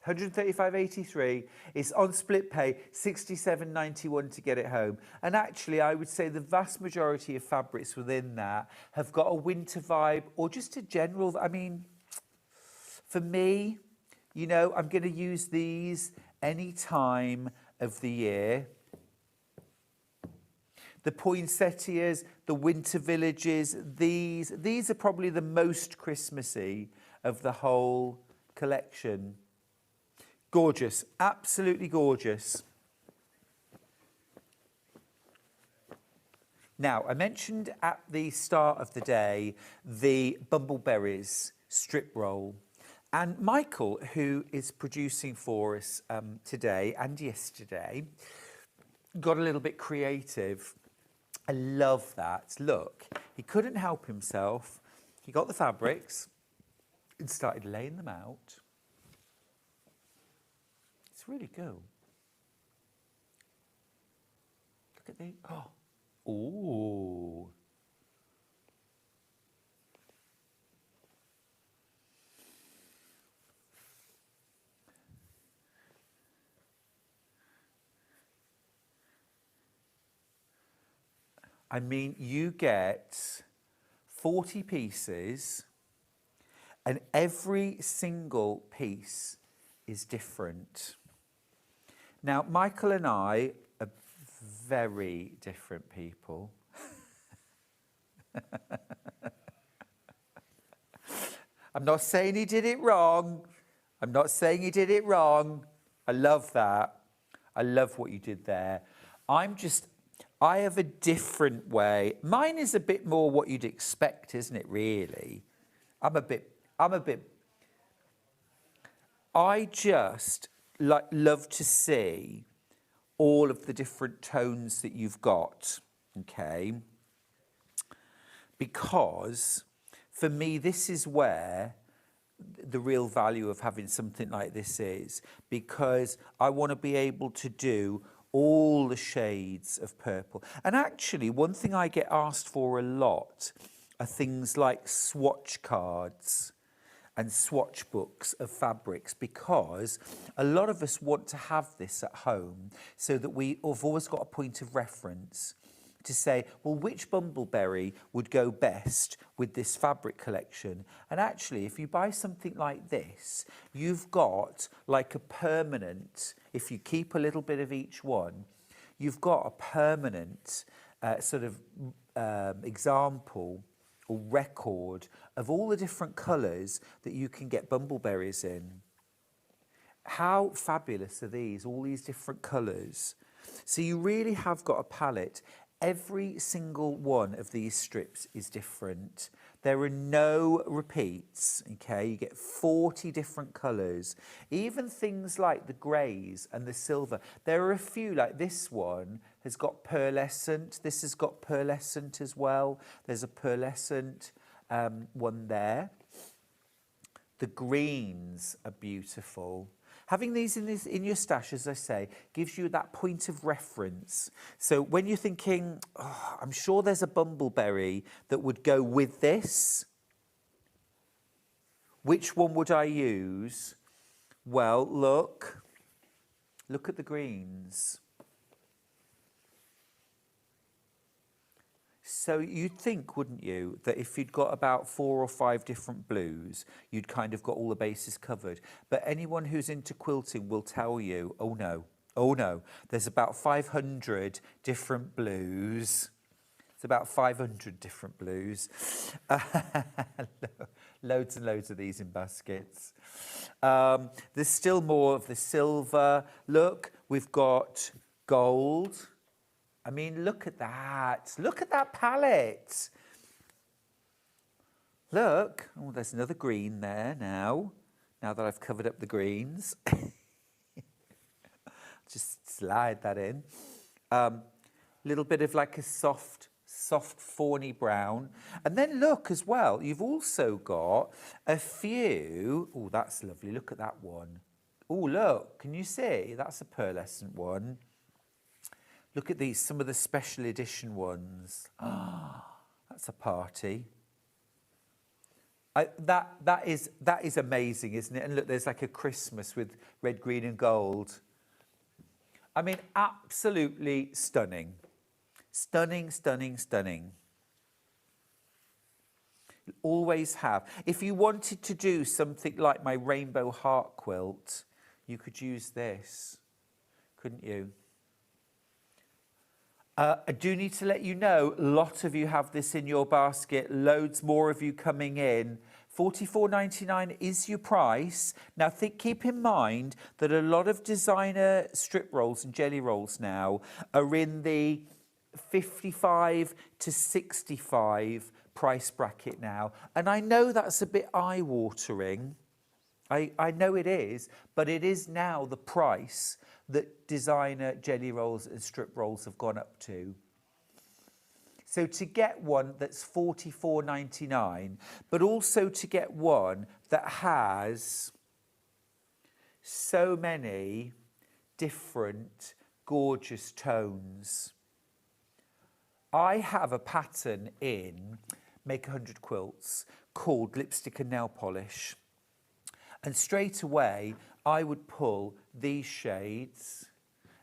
135.83. It's on split pay, 67.91 to get it home. And actually, I would say the vast majority of fabrics within that have got a winter vibe or just a general. I mean, for me, you know, I'm going to use these any time of the year. The poinsettias, the winter villages, these are probably the most Christmassy of the whole collection. Gorgeous, absolutely gorgeous. Now, I mentioned at the start of the day the bumbleberries strip roll. And Michael, who is producing for us today and yesterday, got a little bit creative. I love that. Look, he couldn't help himself. He got the fabrics and started laying them out. It's really cool. Look at the, oh, ooh. I mean, you get 40 pieces and every single piece is different. Now, Michael and I are very different people. I'm not saying he did it wrong. I'm not saying he did it wrong. I love that. I love what you did there. I have a different way. Mine is a bit more what you'd expect, isn't it, really? I just love to see all of the different tones that you've got, okay? Because for me, this is where the real value of having something like this is, because I want to be able to do all the shades of purple. And actually, one thing I get asked for a lot are things like swatch cards and swatch books of fabrics, because a lot of us want to have this at home so that we've always got a point of reference to say, well, which bumbleberry would go best with this fabric collection? And actually, if you buy something like this, you've got like a permanent, if you keep a little bit of each one, you've got a permanent example or record of all the different colours that you can get bumbleberries in. How fabulous are these, all these different colours? So you really have got a palette. Every single one of these strips is different. There are no repeats, okay? You get 40 different colours. Even things like the greys and the silver. There are a few, like this one has got pearlescent. This has got pearlescent as well. There's a pearlescent one there. The greens are beautiful. Having these in your stash, as I say, gives you that point of reference. So when you're thinking, oh, I'm sure there's a bumbleberry that would go with this, which one would I use? Well, look at the greens. So you'd think, wouldn't you, that if you'd got about 4 or 5 different blues, you'd kind of got all the bases covered. But anyone who's into quilting will tell you, oh no, there's about 500 different blues. It's about 500 different blues. Loads and loads of these in baskets. There's still more of the silver. Look, we've got gold. I mean, look at that. Look at that palette. Look. Oh, there's another green there now. Now that I've covered up the greens. Just slide that in. Little bit of like a soft fawny brown. And then look as well, you've also got a few. Oh, that's lovely. Look at that one. Oh, look, can you see? That's a pearlescent one. Look at these, some of the special edition ones. Ah, that's a party. That is amazing, isn't it? And look, there's like a Christmas with red, green and gold. I mean, absolutely stunning. Stunning, stunning, stunning. Always have. If you wanted to do something like my rainbow heart quilt, you could use this, couldn't you? I do need to let you know, a lot of you have this in your basket, loads more of you coming in. $44.99 is your price. Now, keep in mind that a lot of designer strip rolls and jelly rolls now are in the 55 to 65 price bracket now. And I know that's a bit eye-watering. I know it is, but it is now the price that designer jelly rolls and strip rolls have gone up to. So to get one that's $44.99, but also to get one that has so many different gorgeous tones. I have a pattern in Make 100 Quilts called Lipstick and Nail Polish. And straight away, I would pull these shades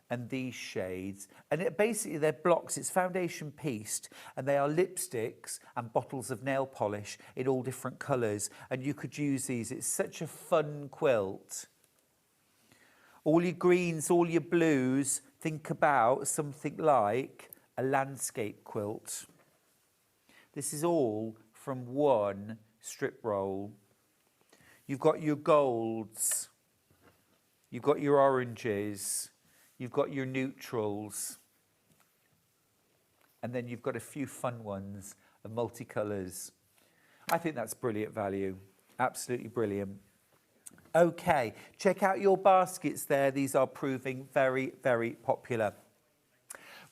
and these shades. And basically, they're blocks. It's foundation pieced. And they are lipsticks and bottles of nail polish in all different colours. And you could use these. It's such a fun quilt. All your greens, all your blues, think about something like a landscape quilt. This is all from one strip roll. You've got your golds, you've got your oranges, you've got your neutrals, and then you've got a few fun ones of multicolours. I think that's brilliant value, absolutely brilliant. Okay, check out your baskets there. These are proving very, very popular.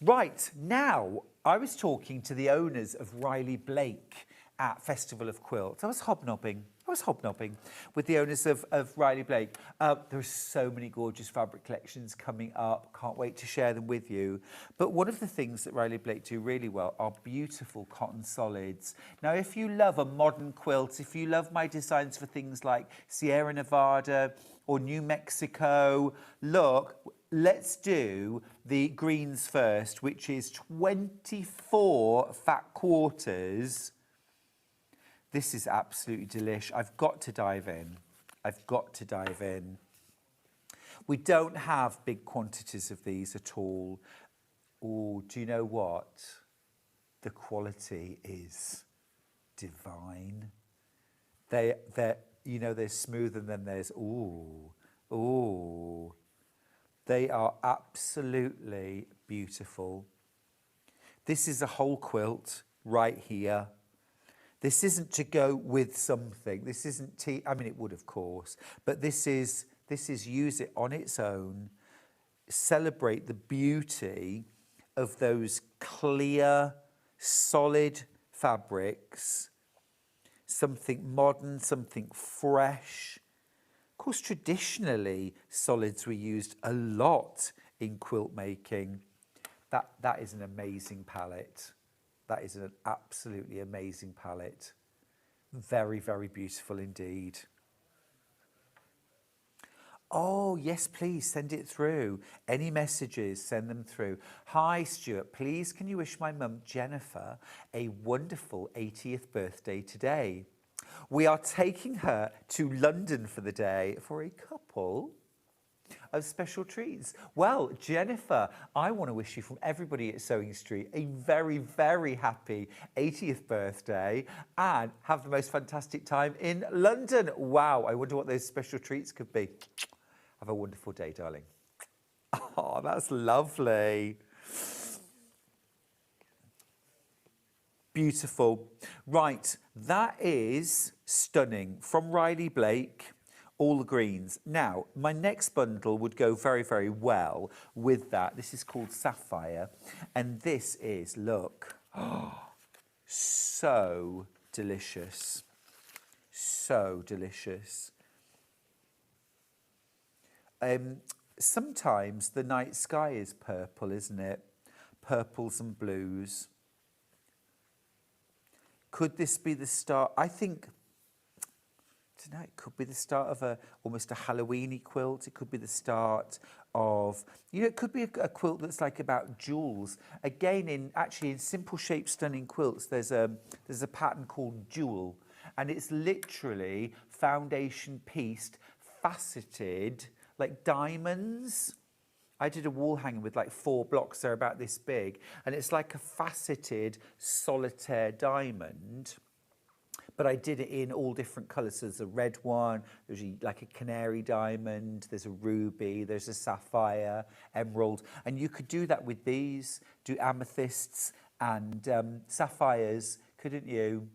Right, now, I was talking to the owners of Riley Blake at Festival of Quilts. I was hobnobbing with the owners of Riley Blake. There are so many gorgeous fabric collections coming up. Can't wait to share them with you. But one of the things that Riley Blake do really well are beautiful cotton solids. Now, if you love a modern quilt, if you love my designs for things like Sierra Nevada or New Mexico, look, let's do the greens first, which is 24 fat quarters. This is absolutely delish. I've got to dive in. We don't have big quantities of these at all. Oh, do you know what? The quality is divine. They're smooth, and then there's, ooh. They are absolutely beautiful. This is a whole quilt right here. This isn't to go with something. This isn't I mean, it would, of course, but this is use it on its own. Celebrate the beauty of those clear, solid fabrics. Something modern, something fresh. Of course, traditionally, solids were used a lot in quilt making. That is an amazing palette. That is an absolutely amazing palette. Very, very beautiful indeed. Oh, yes, please send it through. Any messages, send them through. Hi, Stuart. Please, can you wish my mum, Jennifer, a wonderful 80th birthday today? We are taking her to London for the day for a couple of special treats. Well, Jennifer, I want to wish you from everybody at Sewing Street a very, very happy 80th birthday and have the most fantastic time in London. Wow, I wonder what those special treats could be. Have a wonderful day, darling. Oh, that's lovely. Beautiful. Right, that is stunning. From Riley Blake, all the greens. Now, my next bundle would go very, very well with that. This is called Sapphire. And this is, look, so delicious. So delicious. Sometimes the night sky is purple, isn't it? Purples and blues. Could this be the start? I think, I don't know, it could be the start of almost a Halloween-y quilt. It could be the start of, it could be a quilt that's like about jewels. Again, actually in simple shape, stunning quilts, there's a pattern called Jewel, and it's literally foundation pieced, faceted, like diamonds. I did a wall hanging with like 4 blocks, they're about this big, and it's like a faceted solitaire diamond, but I did it in all different colours. So there's a red one, there's like a canary diamond, there's a ruby, there's a sapphire, emerald, and you could do that with these, do amethysts and sapphires, couldn't you?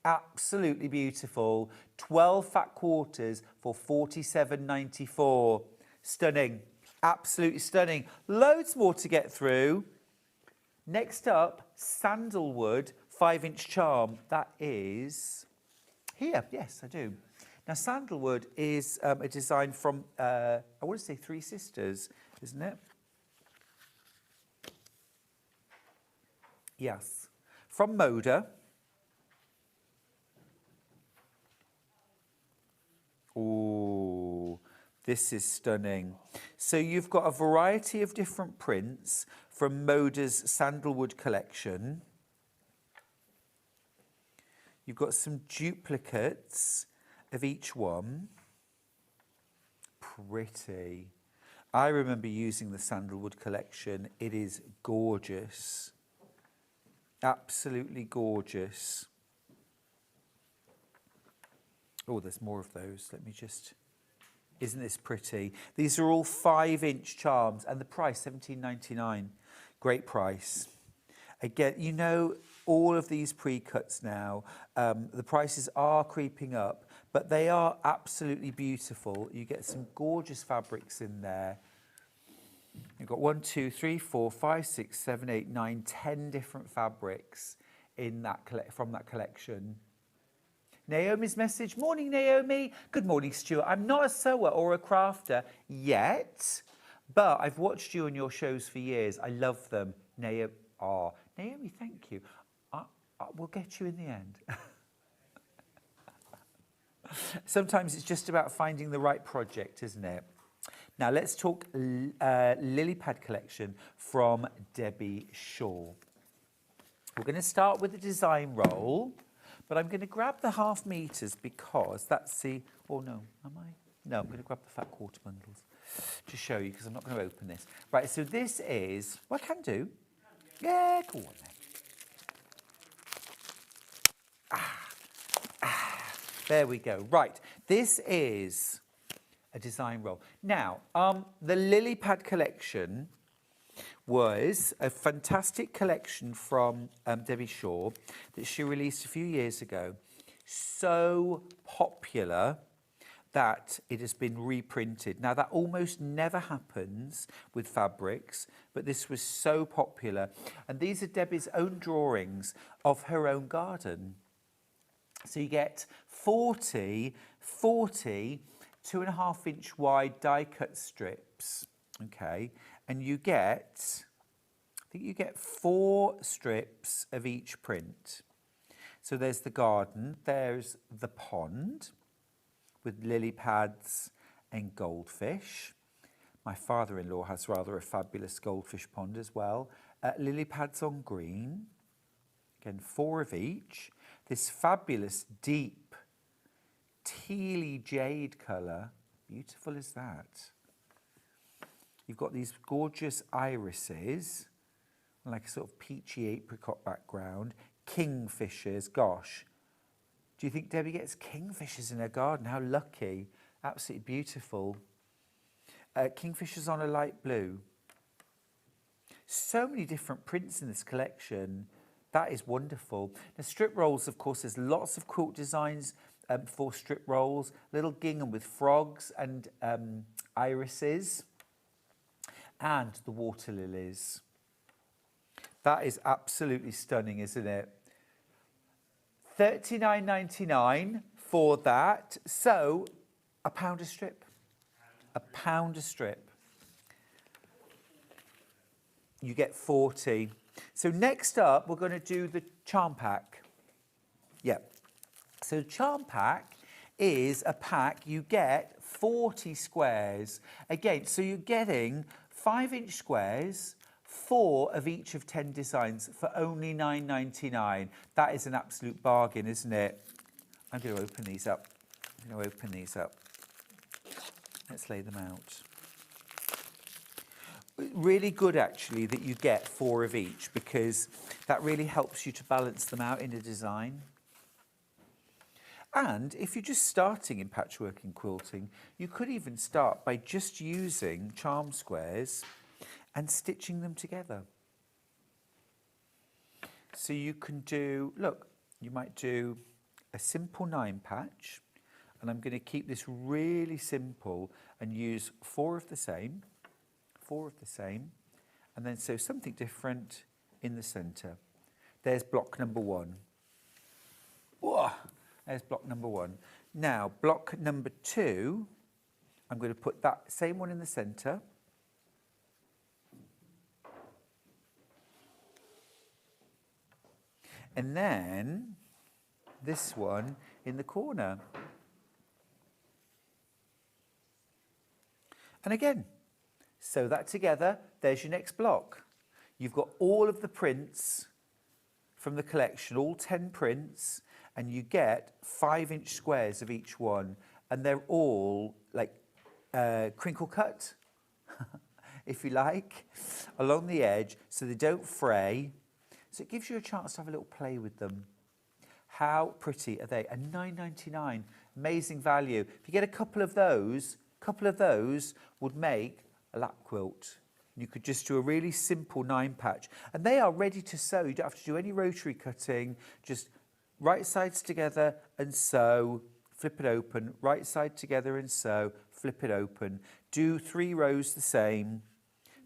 Absolutely beautiful. 12 fat quarters for £47.94. Stunning. Absolutely stunning. Loads more to get through. Next up, sandalwood 5-inch charm. That is here. Yes, I do. Now, sandalwood is a design from, I want to say 3 Sisters, isn't it? Yes. From Moda. Ooh. This is stunning. So you've got a variety of different prints from Moda's Sandalwood collection. You've got some duplicates of each one. Pretty. I remember using the Sandalwood collection. It is gorgeous. Absolutely gorgeous. Oh, there's more of those. Let me just... Isn't this pretty? These are all 5-inch charms, and the price, £17.99. Great price. Again, all of these pre-cuts now, the prices are creeping up, but they are absolutely beautiful. You get some gorgeous fabrics in there. You've got 1, 2, 3, 4, 5, 6, 7, 8, 9, 10 different fabrics in that from that collection. Naomi's message. Morning, Naomi. Good morning, Stuart. I'm not a sewer or a crafter yet, but I've watched you on your shows for years. I love them. Naomi, thank you. We'll get you in the end. Sometimes it's just about finding the right project, isn't it? Now, let's talk lily pad collection from Debbie Shaw. We're going to start with the design roll. But I'm going to grab the half meters because that's the... Oh, no, am I? No, I'm going to grab the fat quarter bundles to show you because I'm not going to open this. Right, so this is... Well, I can do. Yeah, go on then. There we go. Right, this is a design roll. Now, the lily pad collection was a fantastic collection from Debbie Shaw that she released a few years ago. So popular that it has been reprinted. Now, that almost never happens with fabrics, but this was so popular. And these are Debbie's own drawings of her own garden. So you get 40 2.5-inch wide die-cut strips, okay? And you get, I think you get 4 strips of each print. So there's the garden, there's the pond with lily pads and goldfish. My father-in-law has rather a fabulous goldfish pond as well. Lily pads on green, again 4 of each. This fabulous deep tealy jade colour, beautiful as that. You've got these gorgeous irises, like a sort of peachy apricot background. Kingfishers, gosh. Do you think Debbie gets kingfishers in her garden? How lucky. Absolutely beautiful. Kingfishers on a light blue. So many different prints in this collection. That is wonderful. Now, strip rolls, of course, there's lots of quilt designs for strip rolls. Little gingham with frogs and irises, and the water lilies. That is absolutely stunning, isn't it? $39.99 for that. So, £1 a strip. £1 a strip. You get 40. So next up, we're going to do the charm pack. Yeah. So charm pack is a pack, you get 40 squares. Again, so you're getting 5-inch squares, 4 of each of 10 designs for only $9.99. That is an absolute bargain, isn't it? I'm going to open these up. Let's lay them out. Really good, actually, that you get 4 of each, because that really helps you to balance them out in a design. And if you're just starting in patchwork and quilting, you could even start by just using charm squares and stitching them together. So you can do, look, you might do a simple 9 patch, and I'm going to keep this really simple and use 4 of the same, and then sew something different in the centre. There's block number 1. Whoa, there's block number 1. Now, block number 2, I'm going to put that same one in the centre. And then this one in the corner. And again, sew that together. There's your next block. You've got all of the prints from the collection, all 10 prints, and you get 5-inch squares of each one. And they're all like crinkle cut, if you like, along the edge, so they don't fray. So it gives you a chance to have a little play with them. How pretty are they? And $9.99, amazing value. If you get a couple of those would make a lap quilt. You could just do a really simple 9 patch. And they are ready to sew. You don't have to do any rotary cutting. Just right sides together and sew, flip it open, right side together and sew, flip it open. Do 3 rows the same.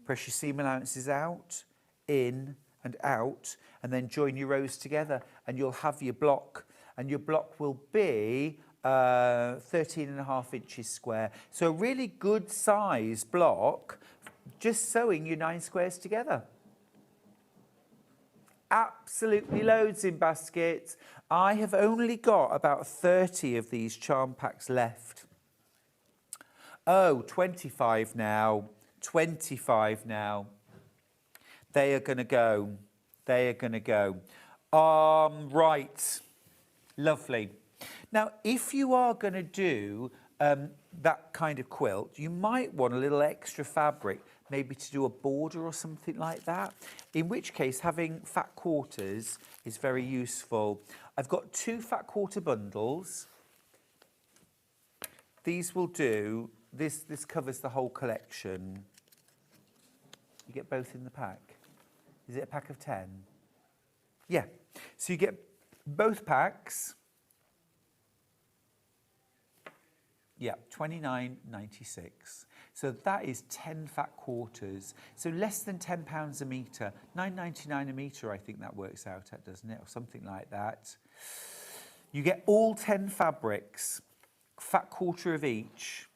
Press your seam allowances out, in and out, and then join your rows together, and you'll have your block. And your block will be 13.5 inches square. So a really good size block, just sewing your 9 squares together. Absolutely loads in baskets. I have only got about 30 of these charm packs left. Oh, 25 now. 25 now. They are going to go. Right. Lovely. Now, if you are going to do that kind of quilt, you might want a little extra fabric, maybe to do a border or something like that, in which case having fat quarters is very useful. I've got 2 fat quarter bundles. These will do, this covers the whole collection. You get both in the pack. Is it a pack of 10? Yeah. So you get both packs. Yeah, $29.96. So that is 10 fat quarters. So less than £10 a metre. $9.99 a metre, I think that works out at, doesn't it? Or something like that. You get all 10 fabrics, fat quarter of each.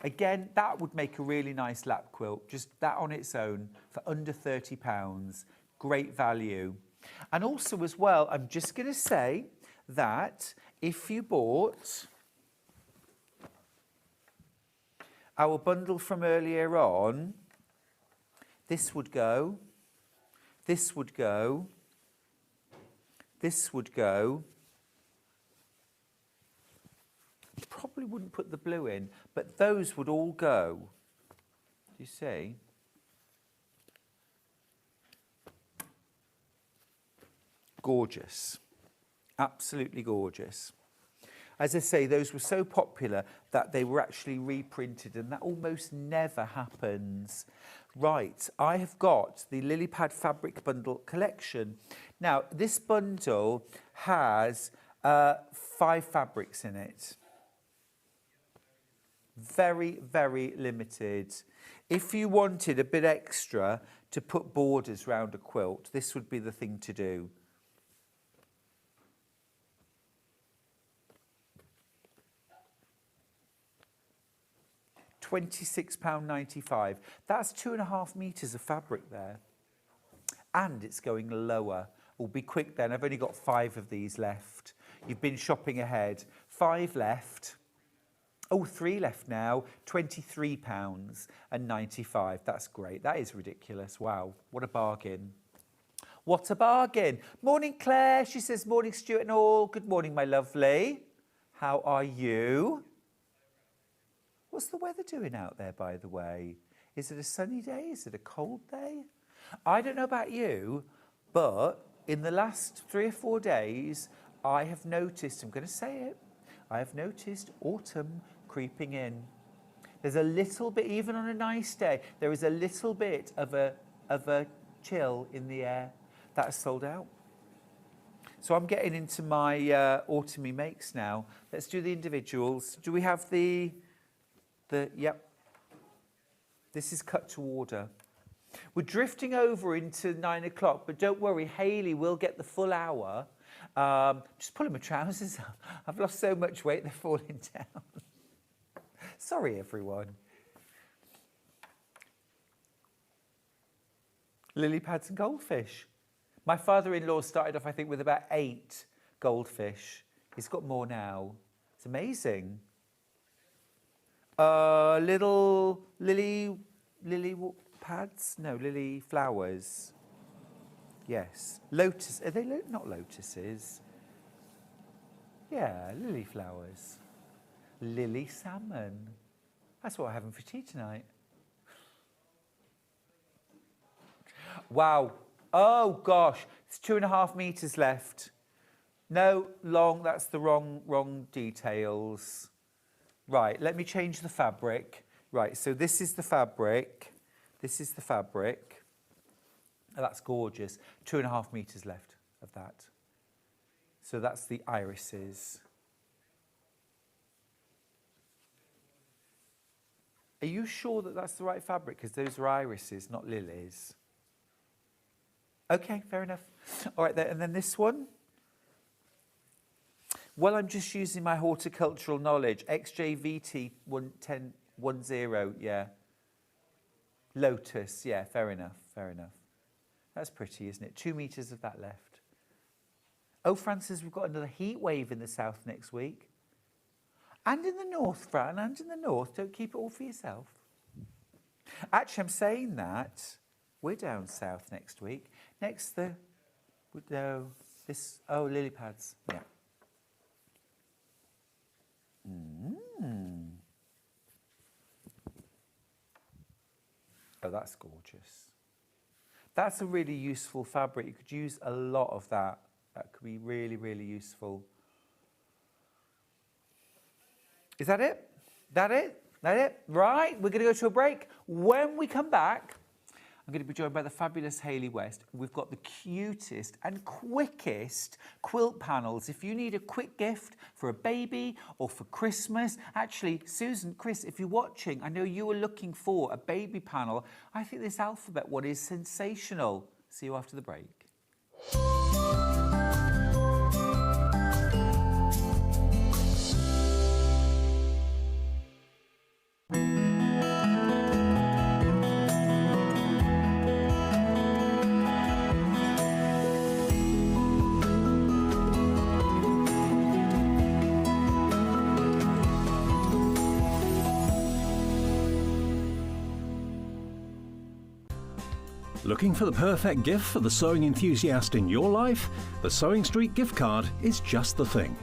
Again, that would make a really nice lap quilt, just that on its own, for under £30. Great value. And also as well, I'm just going to say that if you bought our bundle from earlier on, this would go, this would go, this would go. Probably wouldn't put the blue in, but those would all go. Do you see? Gorgeous. Absolutely gorgeous. As I say, those were so popular that they were actually reprinted, and that almost never happens. Right, I have got the Lily Pad Fabric Bundle collection. Now, this bundle has 5 fabrics in it. Very, very limited. If you wanted a bit extra to put borders round a quilt, this would be the thing to do. £26.95. That's 2.5 metres of fabric there. And it's going lower. We'll be quick then. I've only got 5 of these left. You've been shopping ahead. 5 left. Oh, 3 left now. £23.95. That's great. That is ridiculous. Wow. What a bargain. What a bargain. Morning, Claire. She says, morning, Stuart and all. Good morning, my lovely. How are you? What's the weather doing out there, by the way? Is it a sunny day? Is it a cold day? I don't know about you, but in the last 3 or 4 days, I have noticed, I'm going to say it, I have noticed autumn creeping in. There's a little bit, even on a nice day, there is a little bit of a chill in the air. That's sold out. So I'm getting into my autumny makes now. Let's do the individuals. Do we have yep. This is cut to order. We're drifting over into 9 o'clock, but don't worry, Hayley will get the full hour. Just pulling my trousers up. I've lost so much weight, they're falling down. Sorry, everyone. Lily pads and goldfish. My father-in-law started off, I think, with about 8 goldfish. He's got more now. It's amazing. Little lily pads? No, lily flowers. Yes. Lotus. Are they not lotuses? Yeah, lily flowers. Lily salmon. That's what I'm having for tea tonight. Wow. Oh, gosh. It's 2.5 metres left. No, long. That's the wrong details. Right, let me change the fabric. Right, so this is the fabric. This is the fabric. Oh, that's gorgeous. 2.5 metres left of that. So that's the irises. Are you sure that that's the right fabric? Because those are irises, not lilies. Okay, fair enough. All right, and then this one. Well, I'm just using my horticultural knowledge. XJVT 1010, yeah. Lotus, yeah, fair enough, fair enough. That's pretty, isn't it? 2 metres of that left. Oh, Francis, we've got another heat wave in the south next week. And in the north, Fran, and in the north. Don't keep it all for yourself. Actually, I'm saying that. We're down south next week. Lily pads, yeah. Oh, that's gorgeous. That's a really useful fabric. You could use a lot of that. That could be really, really useful. Is that it? That it? Right, we're going to go to a break. When we come back, I'm going to be joined by the fabulous Hayley West. We've got the cutest and quickest quilt panels. If you need a quick gift for a baby or for Christmas, actually, Susan, Chris, if you're watching, I know you were looking for a baby panel. I think this alphabet one is sensational. See you after the break. Looking for the perfect gift for the sewing enthusiast in your life? The Sewing Street gift card is just the thing.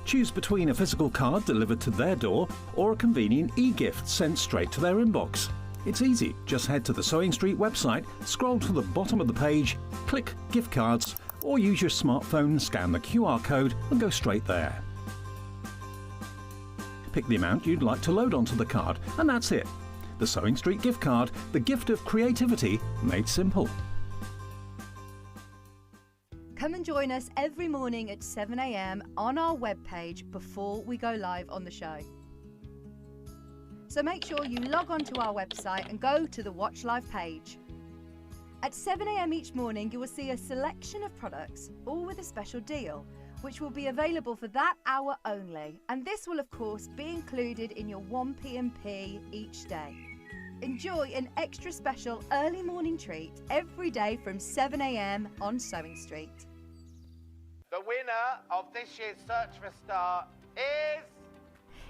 Choose between a physical card delivered to their door or a convenient e-gift sent straight to their inbox. It's easy. Just head to the Sewing Street website, scroll to the bottom of the page, click Gift Cards, or use your smartphone, scan the QR code and go straight there. Pick the amount you'd like to load onto the card, and that's it. The Sewing Street gift card, the gift of creativity made simple. Come and join us every morning at 7 a.m. on our webpage before we go live on the show. So make sure you log on to our website and go to the Watch Live page. At 7 a.m. each morning, you will see a selection of products, all with a special deal, which will be available for that hour only. And this will, of course, be included in your 1p&p each day. Enjoy an extra special early morning treat every day from 7 a.m. on Sewing Street. The winner of this year's Search for a Star is...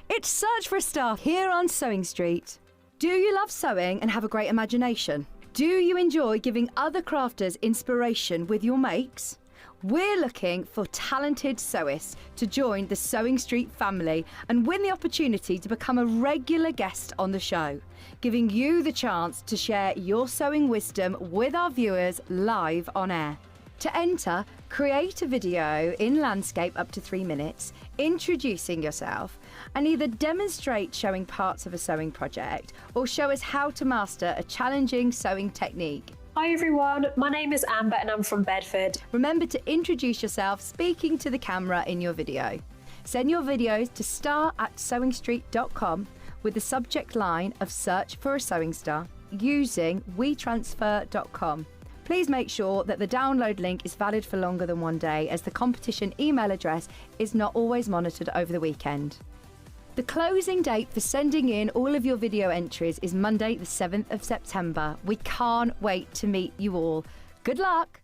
It's Search for a Star here on Sewing Street. Do you love sewing and have a great imagination? Do you enjoy giving other crafters inspiration with your makes? We're looking for talented sewists to join the Sewing Street family and win the opportunity to become a regular guest on the show, giving you the chance to share your sewing wisdom with our viewers live on air. To enter, create a video in landscape up to 3 minutes, introducing yourself, and either demonstrate showing parts of a sewing project or show us how to master a challenging sewing technique. Hi everyone, my name is Amber and I'm from Bedford. Remember to introduce yourself speaking to the camera in your video. Send your videos to star@sewingstreet.com with the subject line of Search for a Sewing Star using wetransfer.com. Please make sure that the download link is valid for longer than 1 day, as the competition email address is not always monitored over the weekend. The closing date for sending in all of your video entries is Monday, the 7th of September. We can't wait to meet you all. Good luck!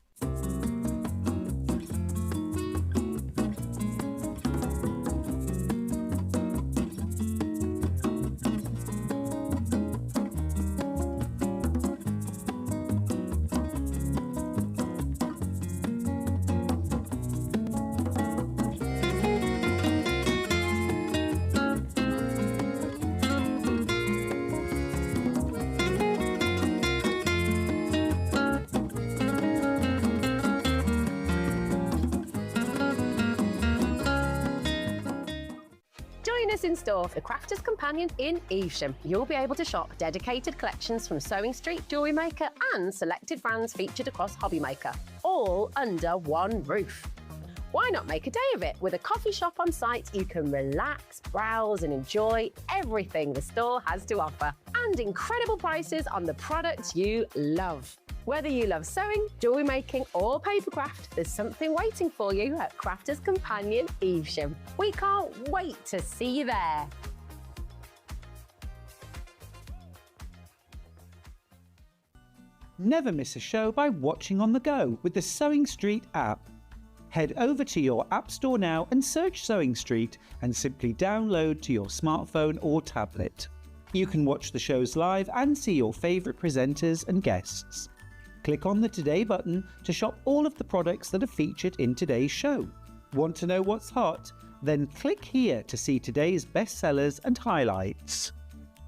Join us in store for the Crafter's Companion in Evesham. You'll be able to shop dedicated collections from Sewing Street, Jewellery Maker and selected brands featured across Hobby Maker, all under one roof. Why not make a day of it? With a coffee shop on site, you can relax, browse and enjoy everything the store has to offer, and incredible prices on the products you love. Whether you love sewing, jewellery making or papercraft, there's something waiting for you at Crafter's Companion Evesham. We can't wait to see you there. Never miss a show by watching on the go with the Sewing Street app. Head over to your App Store now and search Sewing Street and simply download to your smartphone or tablet. You can watch the shows live and see your favourite presenters and guests. Click on the Today button to shop all of the products that are featured in today's show. Want to know what's hot? Then click here to see today's bestsellers and highlights.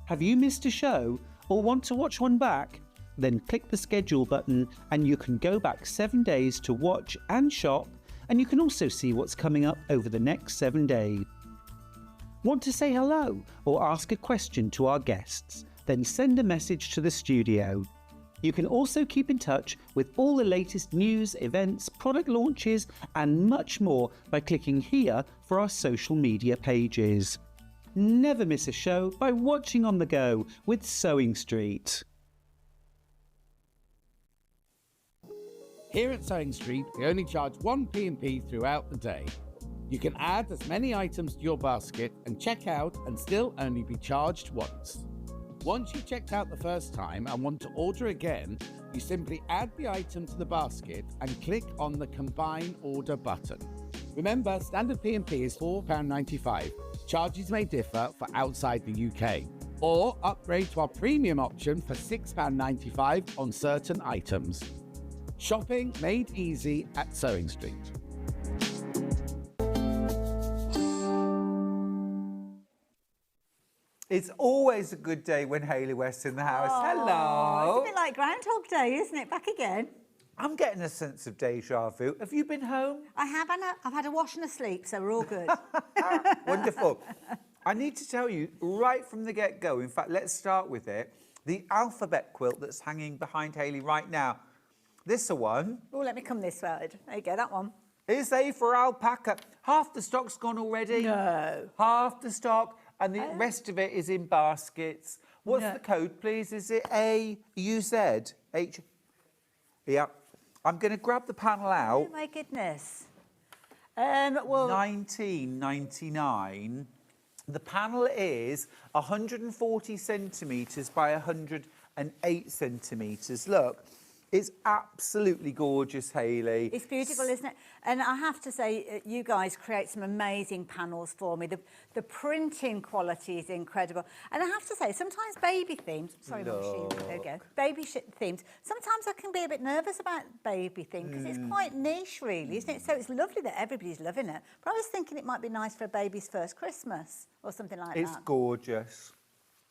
Have you missed a show or want to watch one back? Then click the schedule button and you can go back 7 days to watch and shop, and you can also see what's coming up over the next 7 days. Want to say hello or ask a question to our guests? Then send a message to the studio. You can also keep in touch with all the latest news, events, product launches and much more by clicking here for our social media pages. Never miss a show by watching on the go with Sewing Street. Here at Sewing Street, we only charge 1p&p throughout the day. You can add as many items to your basket and check out and still only be charged once. Once you've checked out the first time and want to order again, you simply add the item to the basket and click on the Combine Order button. Remember, standard P&P is £4.95. Charges may differ for outside the UK. Or upgrade to our premium option for £6.95 on certain items. Shopping made easy at Sewing Street. It's always a good day when Hayley West's in the house. Oh, Hello. it's a bit like Groundhog Day, isn't it? Back again. I'm getting a sense of deja vu. Have you been home? I have, and I've had a wash and a sleep, so we're all good. Wonderful. I need to tell you right from the get-go, in fact, let's start with it. The alphabet quilt that's hanging behind Hayley right now. This one Oh, let me come this side. There you go, that one. is A for alpaca. Half the stock's gone already. No. Half the stock, and the rest of it is in baskets. What's No. the code, please? Is it AUZ? H? Yeah. I'm going to grab the panel out. Oh, my goodness. Well, 1999. The panel is 140 centimetres by 108 centimetres. Look, it's absolutely gorgeous, Hayley. it's beautiful, isn't it? And I have to say, you guys create some amazing panels for me. The printing quality is incredible. And I have to say, sometimes baby themes, sorry, Mum, there we go. Baby themes, sometimes I can be a bit nervous about baby theme because it's quite niche, really, isn't it? So it's lovely that everybody's loving it. But I was thinking it might be nice for a baby's first Christmas or something like It's that. gorgeous.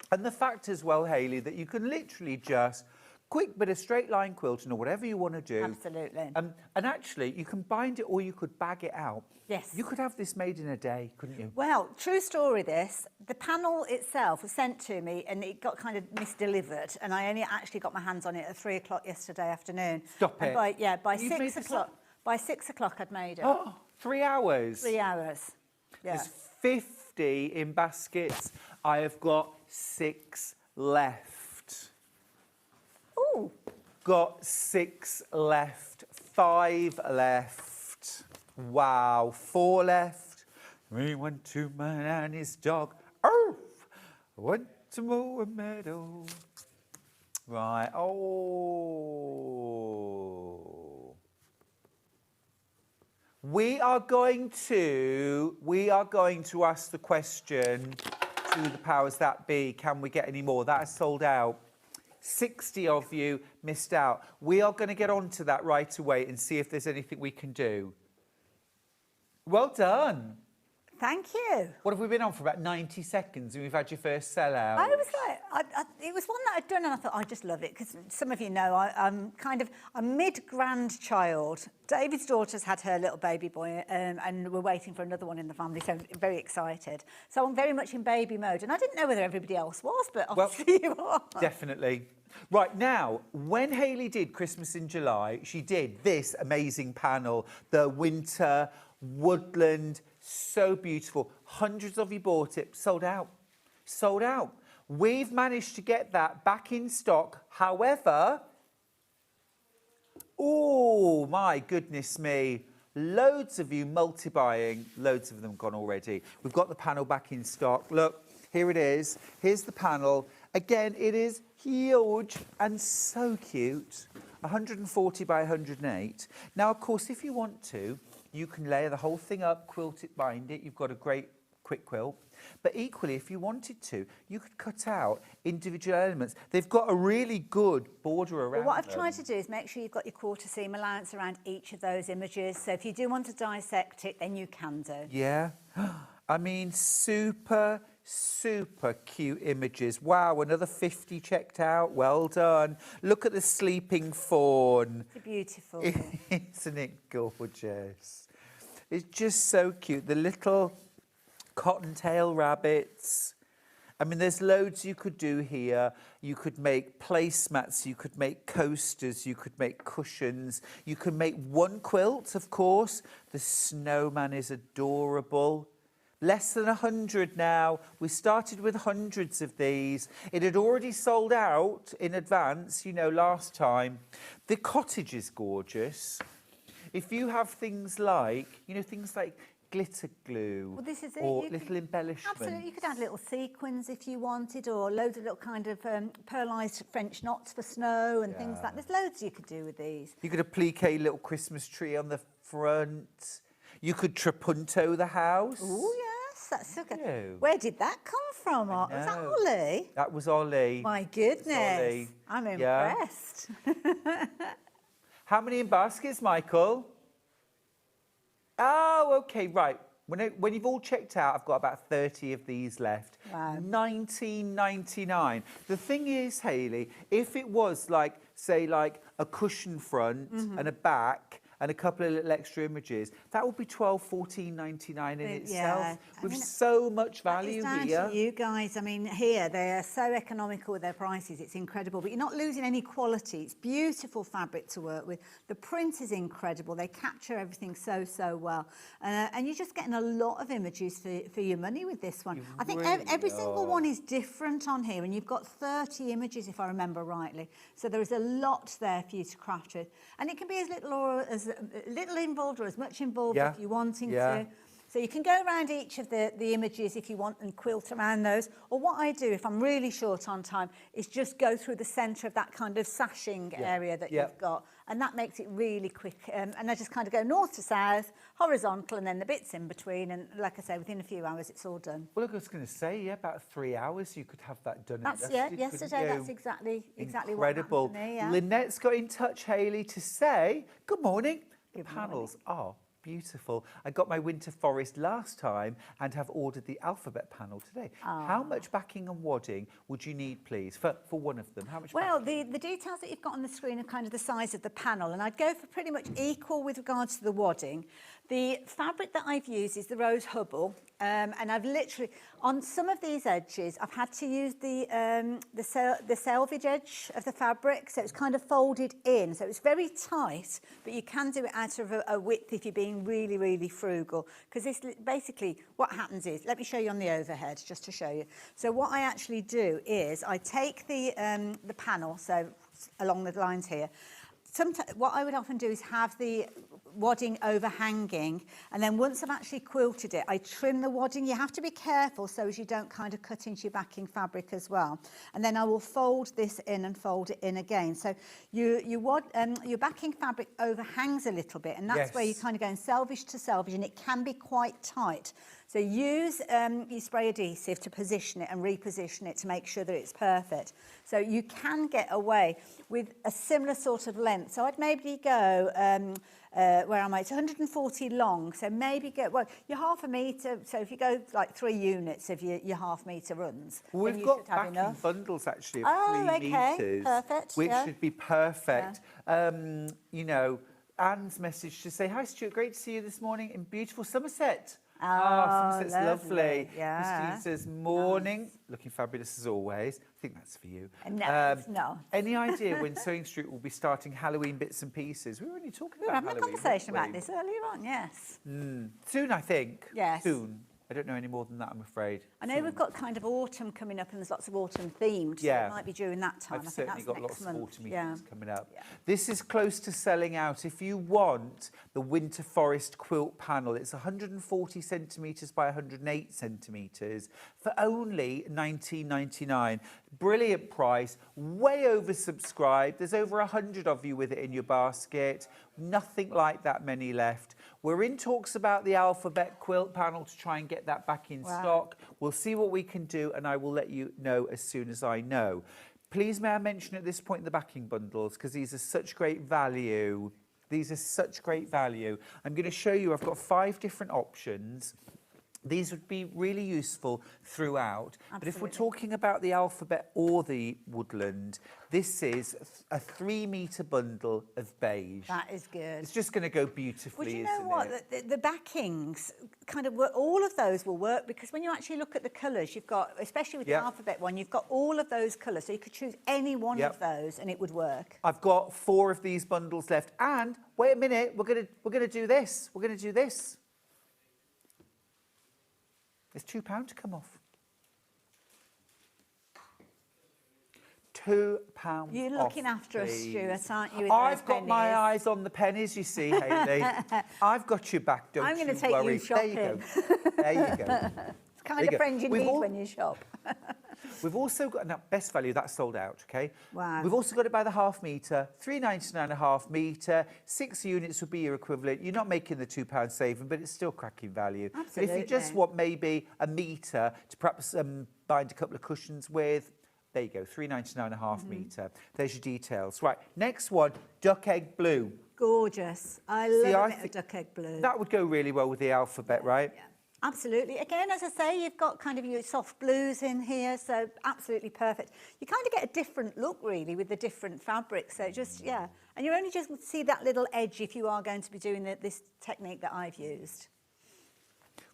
And the fact as well, Hayley, that you can literally just quick bit of straight line quilting or whatever you want to do. Absolutely. And actually, you can bind it or you could bag it out. Yes. You could have this made in a day, couldn't you? Well, true story this. The panel itself was sent to me and it got kind of misdelivered and I only actually got my hands on it at 3 o'clock yesterday afternoon. Stop And it. by You've made 6 this o'clock. By 6 o'clock I'd made it. Oh, 3 hours. 3 hours. Yeah. There's 50 in baskets. I have got 6 left. Ooh. Got 6 left, 5 left. Wow, 4 left. We went to man and his dog. Oh, went to mow a meadow. Right. Oh. We are going to ask the question to the powers that be. Can we get any more? That is sold out. 60 of you missed out. We are going to get on to that right away and see if there's anything we can do. Well done. Thank you. What have we been on for about 90 seconds and we've had your first sellout? I was like, it was one that I'd done and I thought, I just love it because some of you know I'm kind of a mid-grandchild. David's daughter's had her little baby boy and we're waiting for another one in the family, so I'm very excited. So I'm very much in baby mode and I didn't know whether everybody else was, but obviously you are. Definitely. Right, now, when Hayley did Christmas in July, she did this amazing panel, the winter woodland, so beautiful. Hundreds of you bought it, sold out. Sold out. We've managed to get that back in stock. However, oh my goodness me, loads of you multi-buying, loads of them gone already. We've got the panel back in stock. Look, here it is. Here's the panel. Again, it is huge and so cute. 140 by 108. Now, of course, if you want to, you can layer the whole thing up, quilt it, bind it. You've got a great quick quilt. But equally, if you wanted to, you could cut out individual elements. They've got a really good border around Well, what I've them. tried to do is make sure you've got your quarter seam allowance around each of those images. So if you do want to dissect it, then you can do. Yeah. I mean, super cute images. Wow, another 50 checked out. Well done. Look at the sleeping fawn. It's beautiful. Isn't it gorgeous? It's just so cute. The little cottontail rabbits. I mean, there's loads you could do here. You could make placemats, you could make coasters, you could make cushions. You could make one quilt, of course. The snowman is adorable. Less than 100 now. We started with hundreds of these. It had already sold out in advance, you know, last time. The cottage is gorgeous. If you have things like, you know, things like glitter glue Well, this is it. or You little could- embellishments. Absolutely. You could add little sequins if you wanted, or loads of little kind of pearlised French knots for snow and things like that. There's loads you could do with these. You could applique a little Christmas tree on the front. You could trapunto the house. Oh, yes. That's so good. know. Where did that come from? Was that know. Ollie? That was Ollie. My goodness. Ollie. I'm Yeah. impressed. How many in baskets, Michael? Oh, okay, right. When you've all checked out, I've got about 30 of these left. Wow. $19.99. The thing is, Hayley, if it was like, say, like a cushion front and a back and a couple of little extra images, that would be $12, $14.99 in itself. With so much value it's down here. to you guys. I mean, here they are so economical with their prices. It's incredible, but you're not losing any quality. It's beautiful fabric to work with. The print is incredible. They capture everything so well, and you're just getting a lot of images for your money with this one. I think every single one is different on here, and you've got 30 images if I remember rightly. So there is a lot there for you to craft with, and it can be as little involved or as much involved if you're wanting to. So you can go around each of the images if you want and quilt around those. Or what I do, if I'm really short on time, is just go through the centre of that kind of sashing area that you've got. And that makes it really quick. And I just kind of go north to south, horizontal, and then the bits in between. And like I say, within a few hours, it's all done. Well, look, I was going to say, about 3 hours, you could have that done. Yesterday, that's exactly Incredible. what happened to me, Lynette's got in touch, Hayley, to say, good morning. The panels are beautiful. I got my winter forest last time and have ordered the alphabet panel today. How much backing and wadding would you need, please, for one of them? How much? Well, the details that you've got on the screen are kind of the size of the panel, and I'd go for pretty much equal with regards to the wadding. The fabric that I've used is the Rose Hubble, and I've literally, on some of these edges, I've had to use the selvage edge of the fabric, so it's kind of folded in, so it's very tight, but you can do it out of a width if you're being really frugal, because this basically what happens is, let me show you on the overhead just to show you. So what I actually do is I take the panel, so along the lines here. What I would often do is have the wadding overhanging, and then once I've actually quilted it, I trim the wadding. You have to be careful so as you don't kind of cut into your backing fabric as well. And then I will fold this in and fold it in again. So your backing fabric overhangs a little bit, and that's where you're kind of going selvage to selvage, and it can be quite tight. So use your spray adhesive to position it and reposition it to make sure that it's perfect. So you can get away with a similar sort of length. So I'd maybe go, where am I? It's 140 long. So maybe go, well, you're half a metre. So if you go like 3 units of your half metre runs, we've then you got should have backing enough. bundles actually of 3 metres, perfect, which should be perfect. You know, Anne's message to say, hi Stuart, great to see you this morning in beautiful Somerset. Somerset's lovely. Christine says, morning. Looking fabulous as always. I think that's for you. No. Any idea when Sewing Street will be starting Halloween bits and pieces? We were only talking We were about having Halloween. a conversation about this earlier on, yes. Soon, I think. Yes. Soon. I don't know any more than that, I'm afraid. I know we've got kind of autumn coming up, and there's lots of autumn themed. So it might be during that time. I've I think certainly that's got next lots month. of autumn meetings coming up. This is close to selling out. If you want the Winter Forest quilt panel, it's 140 centimetres by 108 centimetres for only $19.99. Brilliant price, way oversubscribed. There's over 100 of you with it in your basket. Nothing like that many left. We're in talks about the alphabet quilt panel to try and get that back in stock. We'll see what we can do, and I will let you know as soon as I know. Please may I mention at this point the backing bundles, because these are such great value. These are such great value. I'm going to show you, I've got 5 different options. These would be really useful throughout. Absolutely. But if we're talking about the alphabet or the woodland, this is a 3-metre bundle of beige. That is good. It's just going to go beautifully, Well, you know isn't what? it? The backings kind of work, all of those will work, because when you actually look at the colours, you've got, especially with the alphabet one, you've got all of those colours. So you could choose any one of those and it would work. I've got 4 of these bundles left. And wait a minute, we're gonna do this. We're gonna do this. It's £2 to come off. £2 You're looking after us, Stuart, aren't you? I've got my eyes on the pennies, you see, Hayley. I've got your back, don't you worry. I'm going to take you shopping. There you go. There you go. It's the kind of friend you need when you shop. We've also got, now, best value, that's sold out, OK? Wow. We've also got it by the half metre, £3.99 a half metre, 6 units would be your equivalent. You're not making the £2 saving, but it's still cracking value. Absolutely. But if you just want maybe a metre to perhaps bind a couple of cushions with, there you go, £3.99 a half metre. There's your details. Right, next one, duck egg blue. Gorgeous. I love a bit of duck egg blue. That would go really well with the alphabet, right? Yeah. Absolutely. Again, as I say, you've got kind of your soft blues in here, so absolutely perfect. You kind of get a different look, really, with the different fabrics. So just, And you only just see that little edge if you are going to be doing this technique that I've used.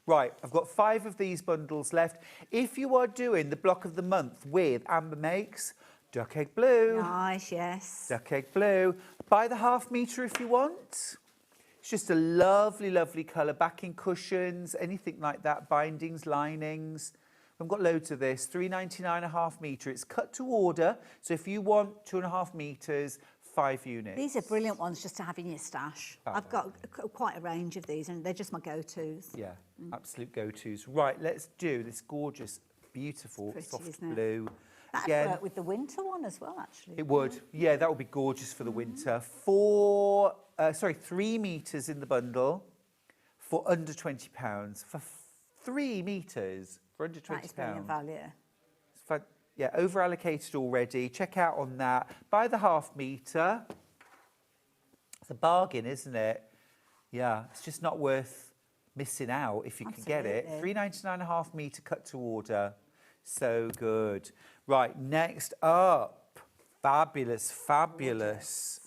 Right, I've got 5 of these bundles left. If you are doing the block of the month with Amber Makes, duck egg blue. Nice, yes. Duck egg blue. Buy the ½ metre if you want. It's just a lovely, lovely colour. Backing cushions, anything like that. Bindings, linings. I've got loads of this. £3.99 a ½ metre. It's cut to order. So if you want 2.5 metres, 5 units. These are brilliant ones just to have in your stash. I've got quite a range of these and they're just my go-tos. Yeah, absolute go-tos. Right, let's do this gorgeous, beautiful, Pretty, soft isn't it? blue. That'd work with the winter one as well, actually. It would. Yeah, that would be gorgeous for the winter. 3 metres in the bundle for under £20. For 3 metres for under £20. That is brilliant value. Yeah, over allocated already. Check out on that. Buy the ½ metre. It's a bargain, isn't it? Yeah, it's just not worth missing out if you can get it. £3.99 a ½ metre cut to order. So good. Right, next up. Fabulous, fabulous.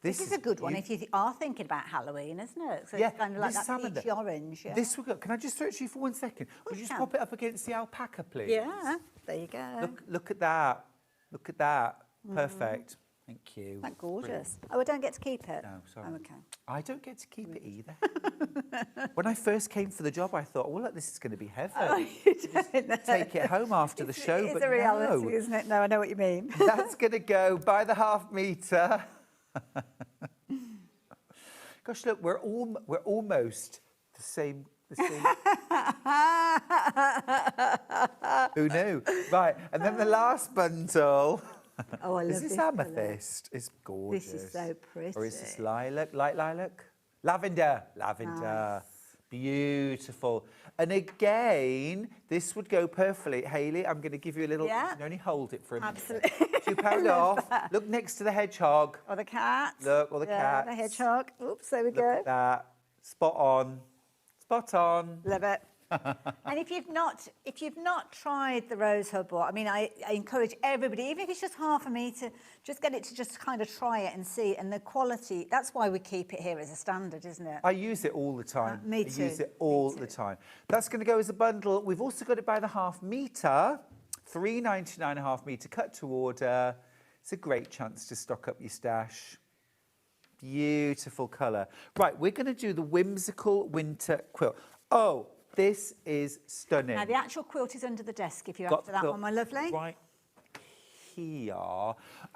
This is a good one if you are thinking about Halloween, isn't it? So Yeah, it's kind of like this that salmon peachy orange. Yeah. This will go. Can I just throw it to you for 1 second? Would you just pop it up against the alpaca, please? Yeah, there you go. Look at that. Look at that. Perfect. Thank you. Isn't that gorgeous? Oh, I don't get to keep it? No, sorry. Oh, okay. I don't get to keep it either. When I first came for the job, I thought, well, look, this is going to be heaven. Oh, you don't. Take it home after the show, It's but a reality, no. isn't it? No, I know what you mean. That's going to go. Buy the ½ metre. Gosh, look, we're almost the same. Who knew? Right, and then the last bundle. Oh, I love Is this colour. amethyst? It's gorgeous. This is so pretty. Or is this lilac? Light lilac? Lavender. Lavender. Beautiful. And again, this would go perfectly. Hayley, I'm going to give you a little. Yeah. You can only hold it for a minute. Absolutely. £2 off. Look next to the hedgehog. Or the cat. Look, or the yeah, cat. the hedgehog. Oops, there we Look go. at that. Spot on. Spot on. Love it. And if you've not tried the rose hub ball, I mean, I encourage everybody, even if it's just ½ metre, just get it to just kind of try it and see. And the quality, that's why we keep it here as a standard, isn't it? I use it all the time. Me too. I use it all the time. That's going to go as a bundle. We've also got it by the ½ metre. £3.99 a ½ metre cut to order. It's a great chance to stock up your stash. Beautiful colour. Right, we're going to do the whimsical winter quilt. Oh, this is stunning. Now, the actual quilt is under the desk if you're Got after that the one, my lovely. Right here.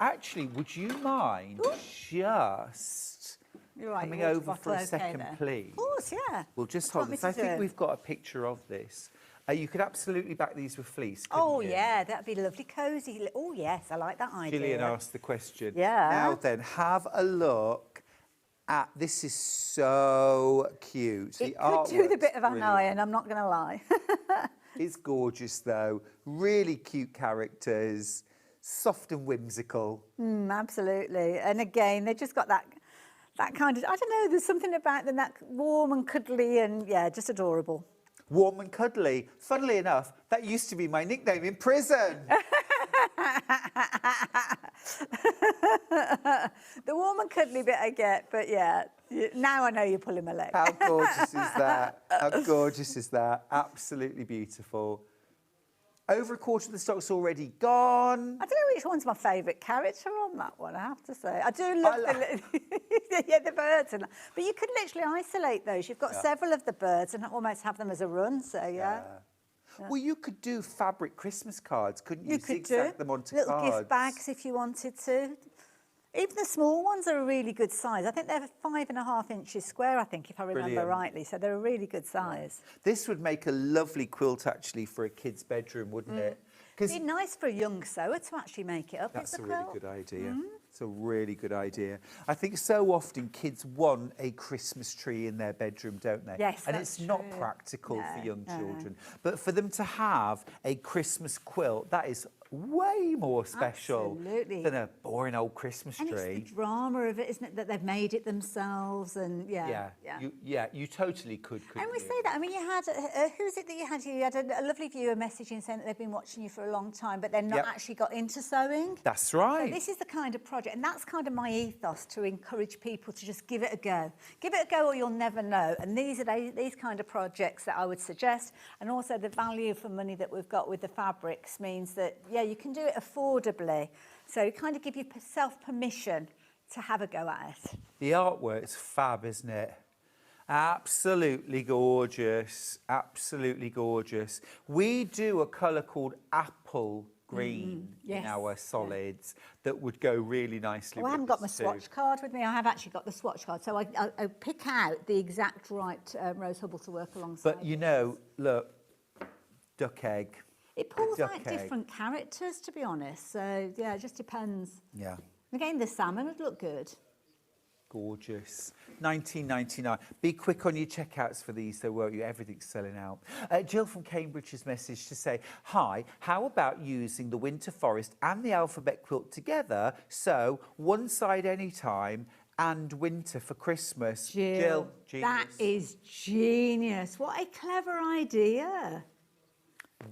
Actually, would you mind just You're right, coming your water over for bottle a okay second, there? please? Of course, yeah. We'll just What hold do you this. want I me to think do? we've got a picture of this. You could absolutely back these with fleece, couldn't Oh, you? yeah, that'd be lovely, cosy. Oh, yes, I like that idea. Gillian asked the question. Yeah. Now then, have a look at, this is so cute. It could do the bit of an brilliant. iron, I'm not going to lie. It's gorgeous though. Really cute characters. Soft and whimsical. Absolutely. And again, they just got that kind of, I don't know, there's something about them that warm and cuddly and, yeah, just adorable. Warm and cuddly. Funnily enough, that used to be my nickname in prison. The warm and cuddly bit I get, but yeah, now I know you're pulling my leg. How gorgeous is that? How gorgeous is that? Absolutely beautiful. Over a quarter of the stock's already gone. I don't know which one's my favourite character on that one, I have to say. I do love the birds. But you could literally isolate those. You've got several of the birds and almost have them as a run, so yeah. Well, you could do fabric Christmas cards, couldn't you? You could Zigzag do them onto little cards. gift bags if you wanted to. Even the small ones are a really good size. I think they're 5.5 inches square, I think, if I remember Brilliant. rightly. So they're a really good size. This would make a lovely quilt, actually, for a kid's bedroom, wouldn't it? It'd be nice for a young sewer to actually make it up. That's as a a really quilt. good idea. It's a really good idea. I think so often kids want a Christmas tree in their bedroom, don't they? Yes, and that's it's not true. practical for No, young no. children. But for them to have a Christmas quilt, that is way more special Absolutely. than a boring old Christmas And tree. it's the drama of it, isn't it? That they've made it themselves, and You totally could. And we you? say that. I mean, you had who was it that you had? You had a lovely viewer messaging saying that they've been watching you for a long time, but they're not Yep. actually got into sewing. That's So right. this is the kind of project, and that's kind of my ethos, to encourage people to just give it a go. Give it a go, or you'll never know. And these are these kind of projects that I would suggest. And also the value for money that we've got with the fabrics means that you can do it affordably. So kind of give yourself permission to have a go at it. The artwork's fab, isn't it? Absolutely gorgeous. Absolutely gorgeous. We do a colour called apple green in yes, our solids that would go really nicely Well, I with haven't got my this too. swatch card with me. I have actually got the swatch card. So I pick out the exact right rose hubble to work alongside. But you know, look, duck egg. It pulls duck out egg. different characters, to be honest. So, yeah, it just depends. Yeah. Again, the salmon would look good. Gorgeous. 19.99. Be quick on your checkouts for these, though, won't you? Everything's selling out. Jill from Cambridge has messaged to say, hi, how about using the Winter Forest and the alphabet quilt together? So, one side anytime and winter for Christmas. Jill, that genius. is genius. What a clever idea.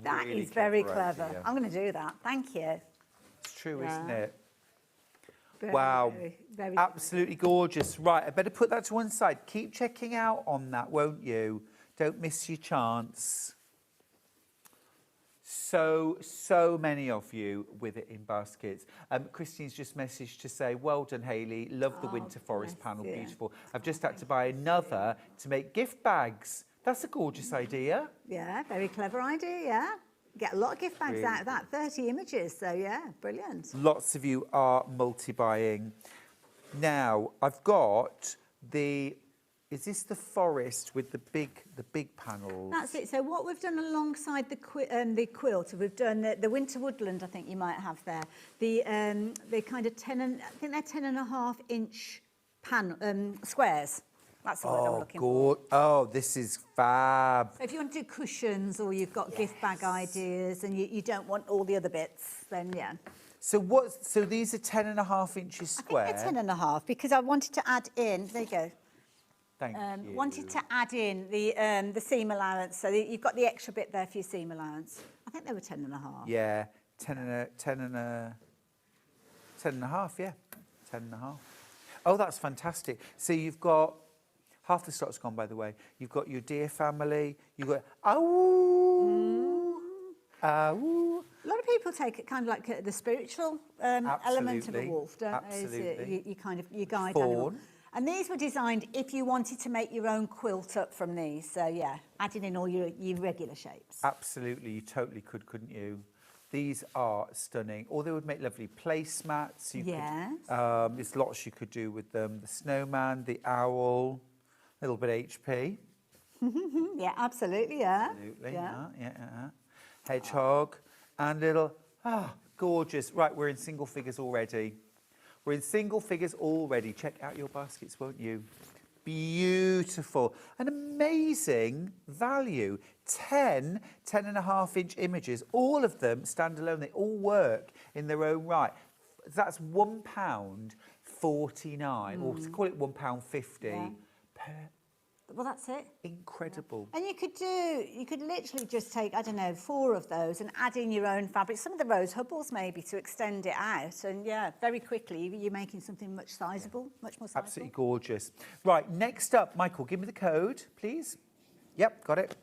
That Really is very clever clever. idea. I'm going to do that. Thank you. It's true, Yeah. isn't it? Very, Wow. very Absolutely gorgeous. Right, I better put that to one side. Keep checking out on that, won't you? Don't miss your chance. So many of you with it in baskets. Christine's just messaged to say, well done, Hayley. Love the Winter Forest bless panel. you. Beautiful. I've just had to buy another to make gift bags. That's a gorgeous idea. Yeah, very clever idea, yeah. Get a lot of gift bags Really out of that, 30 images, so yeah, brilliant. Lots of you are multi-buying. Now, I've got the, is this the forest with the big panels? That's it. So what we've done alongside the quilt, we've done the winter woodland. I think you might have there. The kind of I think they're 10.5-inch squares. That's the word I'm looking for. Oh, this is fab. So if you want to do cushions, or you've got gift bag ideas, and you don't want all the other bits, then yeah. So these are 10.5 inches square. I think they're 10.5 because I wanted to add in. There you go. Thank you. Wanted to add in the seam allowance, so you've got the extra bit there for your seam allowance. I think they were 10.5. Yeah, 10.5, yeah, 10.5. Oh, that's fantastic. So you've got, half the stock's gone, by the way. You've got your dear family, you've got, ow, ow. A lot of people take it kind of like the spiritual element of a wolf, don't Absolutely. they? You guide Fawn. animal. And these were designed if you wanted to make your own quilt up from these. So yeah, adding in all your regular shapes. Absolutely, you totally could, couldn't you? These are stunning. Or they would make lovely placemats. Yes. There's lots you could do with them. The snowman, the owl, a little bit HP. Yeah, absolutely, yeah. Absolutely, yeah. Hedgehog and little, gorgeous. Right, we're in single figures already. We're in single figures already. Check out your baskets, won't you? Beautiful. An amazing value. 10.5-inch images. All of them stand alone. They all work in their own right. That's £1.49, or to call it £1.50 per. Well, that's it. Incredible. And you could literally just take, I don't know, 4 of those and add in your own fabric, some of the rose hubbles maybe to extend it out. And yeah, very quickly, you're making something much sizable, much more sizable. Absolutely gorgeous. Right, next up, Michael, give me the code, please. Yep, got it.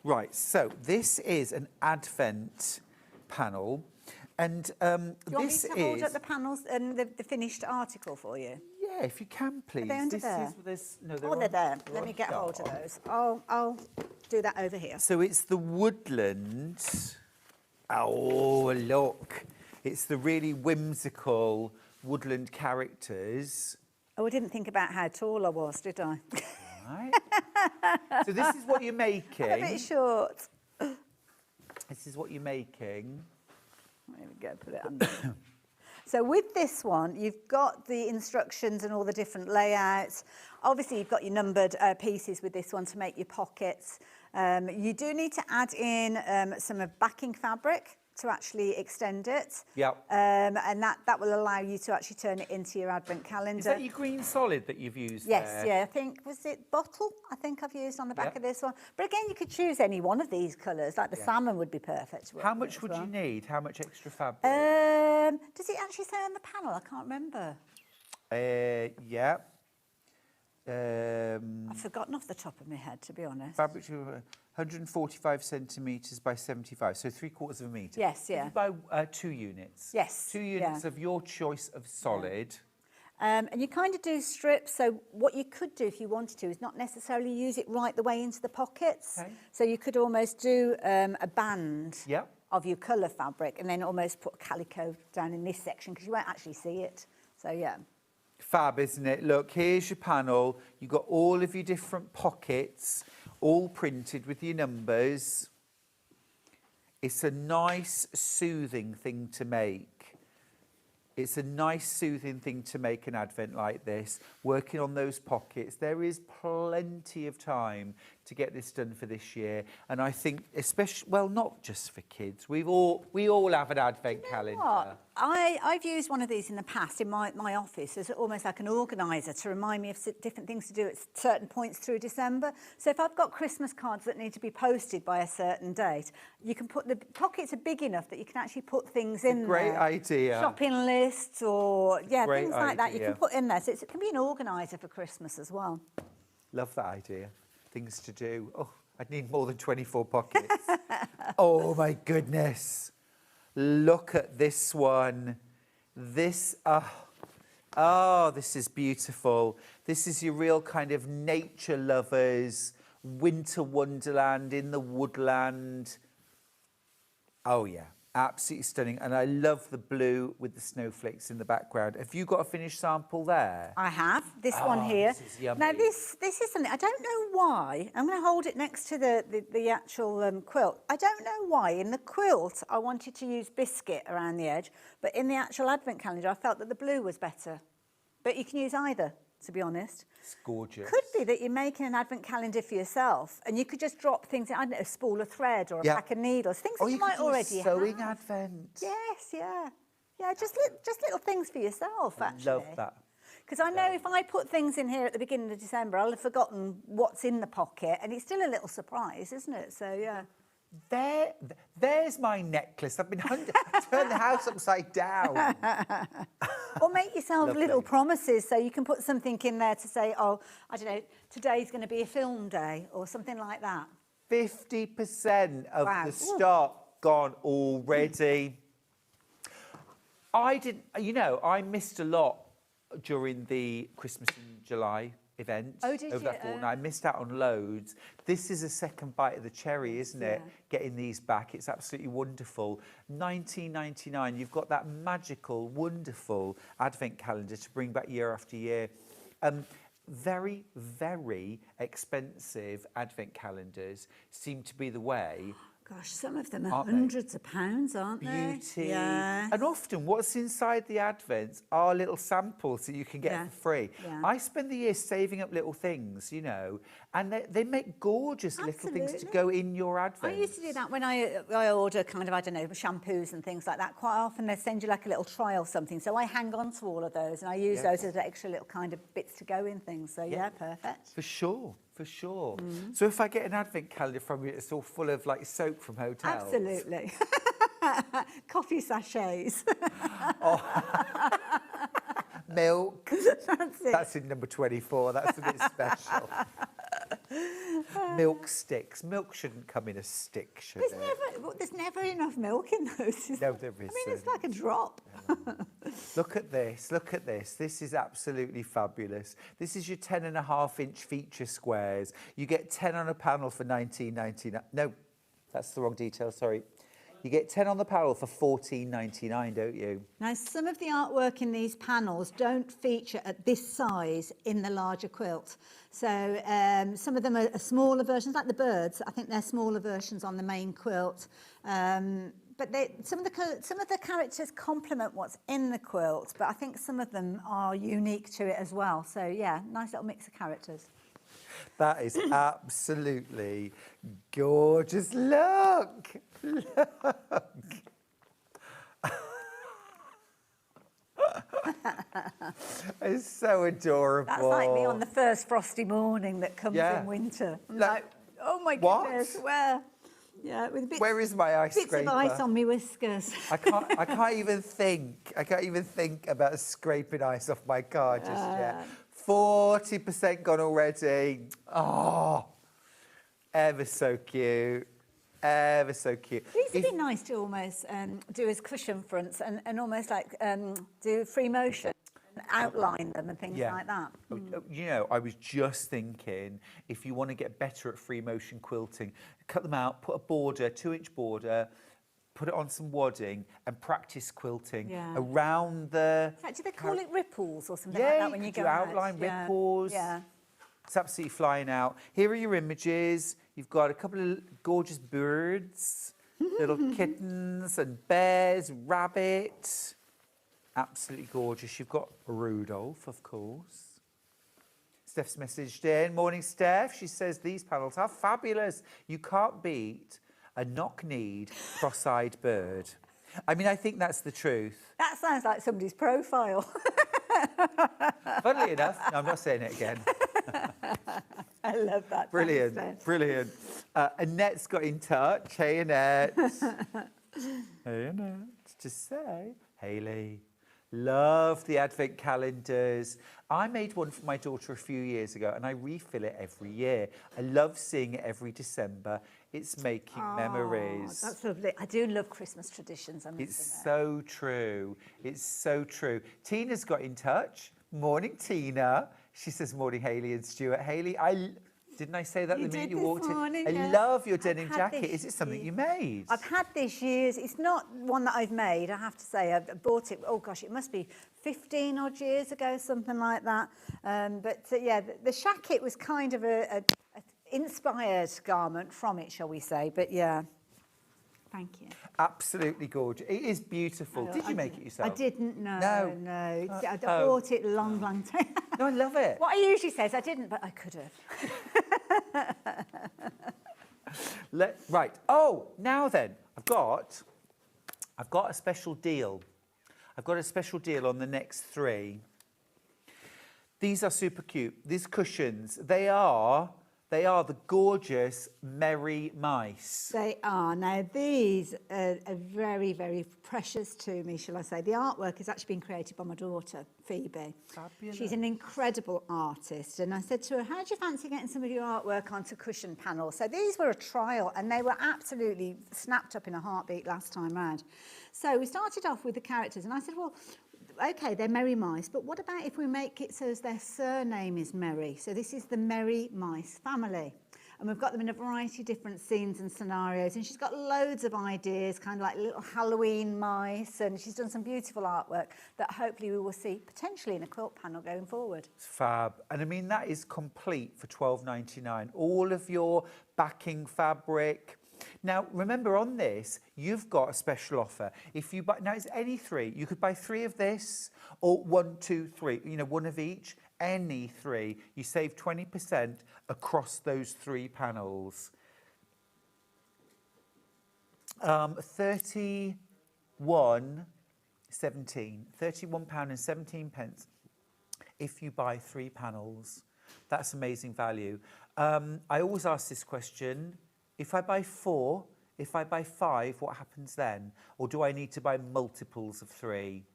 Right, so this is an Advent panel. And Do you want this me to hold is... up the panels and the finished article for you? Yeah, if you can, please. Are they under This there? no, Oh, they're there. they're Let on me get hold of top. those. I'll do that over here. So it's the woodland. Oh, look. It's the really whimsical woodland characters. Oh, I didn't think about how tall I was, did I? Right. So this is what you're making. A bit short. This is what you're making. There we go, put it under. So with this one, you've got the instructions and all the different layouts. Obviously, you've got your numbered pieces with this one to make your pockets. You do need to add in some of backing fabric. to actually extend it. Yep. And that will allow you to actually turn it into your advent calendar. Is that your green solid that you've used Yes, there? yeah, I think, was it bottle? I think I've used on the back Yep. of this one. But again, you could choose any one of these colours, like the salmon would be perfect. to work How with much as would well. you need? How much extra fabric? Does it actually say on the panel? I can't remember. Yeah. I've forgotten off the top of my head, to be honest. Fabric 145 centimetres by 75, so 3/4 of a metre. Yes, yeah. If you buy 2 units. Yes, 2 units yeah. of your choice of solid. And you kind of do strips, so what you could do if you wanted to is not necessarily use it right the way into the pockets. Okay. So you could almost do a band Yep. of your colour fabric and then almost put calico down in this section because you won't actually see it. So, yeah. Fab, isn't it? Look, here's your panel. You've got all of your different pockets, all printed with your numbers. It's a nice, soothing thing to make. It's a nice, soothing thing to make an advent like this, working on those pockets. There is plenty of time to get this done for this year. And I think, especially, well, not just for kids. We all have an advent calendar. What? I've used one of these in the past in my office as almost like an organiser to remind me of different things to do at certain points through December. So if I've got Christmas cards that need to be posted by a certain date, you can put the pockets are big enough that you can actually put things in there. Great idea. Shopping lists or Great things like that you idea. can put in there. So it can be an organiser for Christmas as well. Love that idea. Things to do. Oh, I'd need more than 24 pockets. Oh, my goodness. Look at this one. This, this is beautiful. This is your real kind of nature lovers, winter wonderland in the woodland. Oh, yeah. Absolutely stunning. And I love the blue with the snowflakes in the background. Have you got a finished sample there? I have this one here. This is yummy. Now this is something I don't know why. I'm going to hold it next to the actual quilt. I don't know why in the quilt I wanted to use biscuit around the edge, but in the actual advent calendar I felt that the blue was better. But you can use either, to be honest. It's gorgeous. Could be that you're making an advent calendar for yourself and you could just drop things in, I don't know, a spool of thread or a pack of needles, things that you might already have. Sewing advent. Yes, yeah. Yeah, just little things for yourself, actually. Love that. Because I know if I put things in here at the beginning of December, I'll have forgotten what's in the pocket, and it's still a little surprise, isn't it? So, yeah. There's my necklace. I've been turned the house upside down. Or make yourself Lovely. little promises so you can put something in there to say, oh, I don't know, today's going to be a film day or something like that. 50% of Wow. the stock gone already. I missed a lot during the Christmas in July event. Oh, did over you? that fortnight. I missed out on loads. This is a second bite of the cherry, isn't it? Yeah. Getting these back. It's absolutely wonderful. $19.99. You've got that magical, wonderful advent calendar to bring back year after year. Very, very expensive advent calendars seem to be the way. Gosh, some of them are Aren't they? hundreds of pounds, aren't they? Beauty. Yeah. And often what's inside the advents are little samples that you can get Yeah. for free. Yeah. I spend the year saving up little things, and they make gorgeous little things to Absolutely. go in your I advent. used to do that when I order kind of, I don't know, shampoos and things like that. Quite often they send you like a little trial something. So I hang on to all of those and I use those as extra little kind of bits to go in things. So yeah, perfect. For sure, for sure. Mm-hmm. So if I get an advent calendar from you, it's all full of like soap from hotels. Absolutely. Coffee sachets. Milk. That's it. That's in number 24. That's a bit special. Milk sticks. Milk shouldn't come in a stick, should it? There's never enough milk in those. No, there I mean, it's isn't. like a drop. Look at this, look at this. This is absolutely fabulous. This is your 10.5-inch feature squares. You get 10 on a panel for $19.99. No, that's the wrong detail, sorry. You get 10 on the panel for $14.99, don't you? Now, some of the artwork in these panels don't feature at this size in the larger quilt. So some of them are smaller versions, like the birds. I think they're smaller versions on the main quilt. But some of the characters complement what's in the quilt, but I think some of them are unique to it as well. So, yeah, nice little mix of characters. That is absolutely gorgeous. Look, look. It's so adorable. That's like me on the first frosty morning that comes Yeah. in winter. I'm Like, like, oh my what? goodness, where? Yeah, with bits, Where is my ice bits scraper? of ice on me whiskers. I can't even think. I can't even think about scraping ice off my car just yet. 40% gone already. Oh, ever so cute. Ever so cute. These would be nice to almost do as cushion fronts and almost like do free motion and outline them and things like that. You know, I was just thinking, if you want to get better at free motion quilting, cut them out, put a border, 2-inch border, put it on some wadding and practice quilting around the... In fact, do they call it ripples or something Yeah, like that when you could go do outline out? ripples. Yeah. It's absolutely flying out. Here are your images. You've got a couple of gorgeous birds, little kittens and bears, rabbit. Absolutely gorgeous. You've got Rudolph, of course. Steph's messaged in. Morning, Steph. She says, these panels are fabulous. You can't beat a knock-kneed, cross-eyed bird. I mean, I think that's the truth. That sounds like somebody's profile. Funnily enough, no, I'm not saying it again. I love that. Brilliant, Thanks, Steph. brilliant. Annette's got in touch. Hey, Annette. Hey, Annette. To say, Hayley, love the advent calendars. I made one for my daughter a few years ago and I refill it every year. I love seeing it every December. It's making memories. That's lovely. I do love Christmas traditions. I must It's admit. so true. It's so true. Tina's got in touch. Morning, Tina. She says, morning, Hayley and Stuart. Hayley, didn't I say that You the minute did you this walked morning, in? I yeah. love your I've denim had jacket. this Is it something year. you made? I've had this years. It's not one that I've made, I have to say. I bought it, oh gosh, it must be 15 odd years ago, something like that. Yeah, the shacket was kind of a inspired garment from it, shall we say. But yeah, thank you. Absolutely gorgeous. It is beautiful. Did you make it yourself? I didn't, no. No. I bought it a long time. No, I love it. What I usually say is I didn't, but I could have. Right. Oh, now then, I've got a special deal. I've got a special deal on the next 3. These are super cute. These cushions, they are the gorgeous Merry Mice. They are. Now, these are very, very precious to me, shall I say. The artwork has actually been created by my daughter, Phoebe. Fabulous. She's an incredible artist. And I said to her, how do you fancy getting some of your artwork onto cushion panels? So these were a trial, and they were absolutely snapped up in a heartbeat last time round. So we started off with the characters, and I said, well, OK, they're Merry Mice, but what about if we make it so as their surname is Merry? So this is the Merry Mice family. And we've got them in a variety of different scenes and scenarios. And she's got loads of ideas, kind of like little Halloween mice. And she's done some beautiful artwork that hopefully we will see potentially in a quilt panel going forward. It's fab. And I mean, that is complete for $12.99. All of your backing fabric. Now, remember on this, you've got a special offer. If you buy, now it's any 3. You could buy 3 of this or 1, 2, 3, you know, 1 of each, any 3. You save 20% across those 3 panels. £31.17. £31.17 if you buy 3 panels. That's amazing value. I always ask this question. If I buy 4, if I buy 5, what happens then? Or do I need to buy multiples of 3?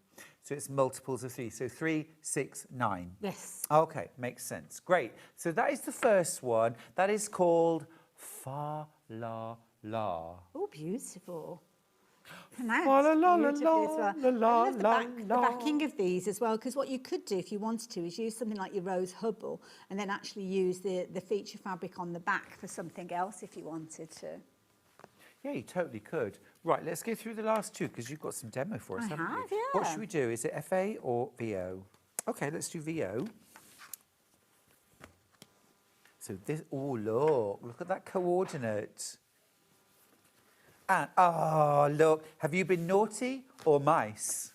So it's multiples of 3. So 3, 6, 9. Yes. Okay, makes sense. Great. So that is the first one. That is called Fa La La. Oh, beautiful. Pronounced La la la la beautifully as well. la la I love la the la. backing of these as well, because what you could do if you wanted to is use something like your rose hubble and then actually use the feature fabric on the back for something else if you wanted to. Yeah, you totally could. Right, let's go through the last 2 because you've got some demo for us, I haven't have, you? What yeah. should we do? Is it FA or VO? Okay, let's do VO. So this, oh, look at that coordinate. And, oh, look, have you been naughty or mice?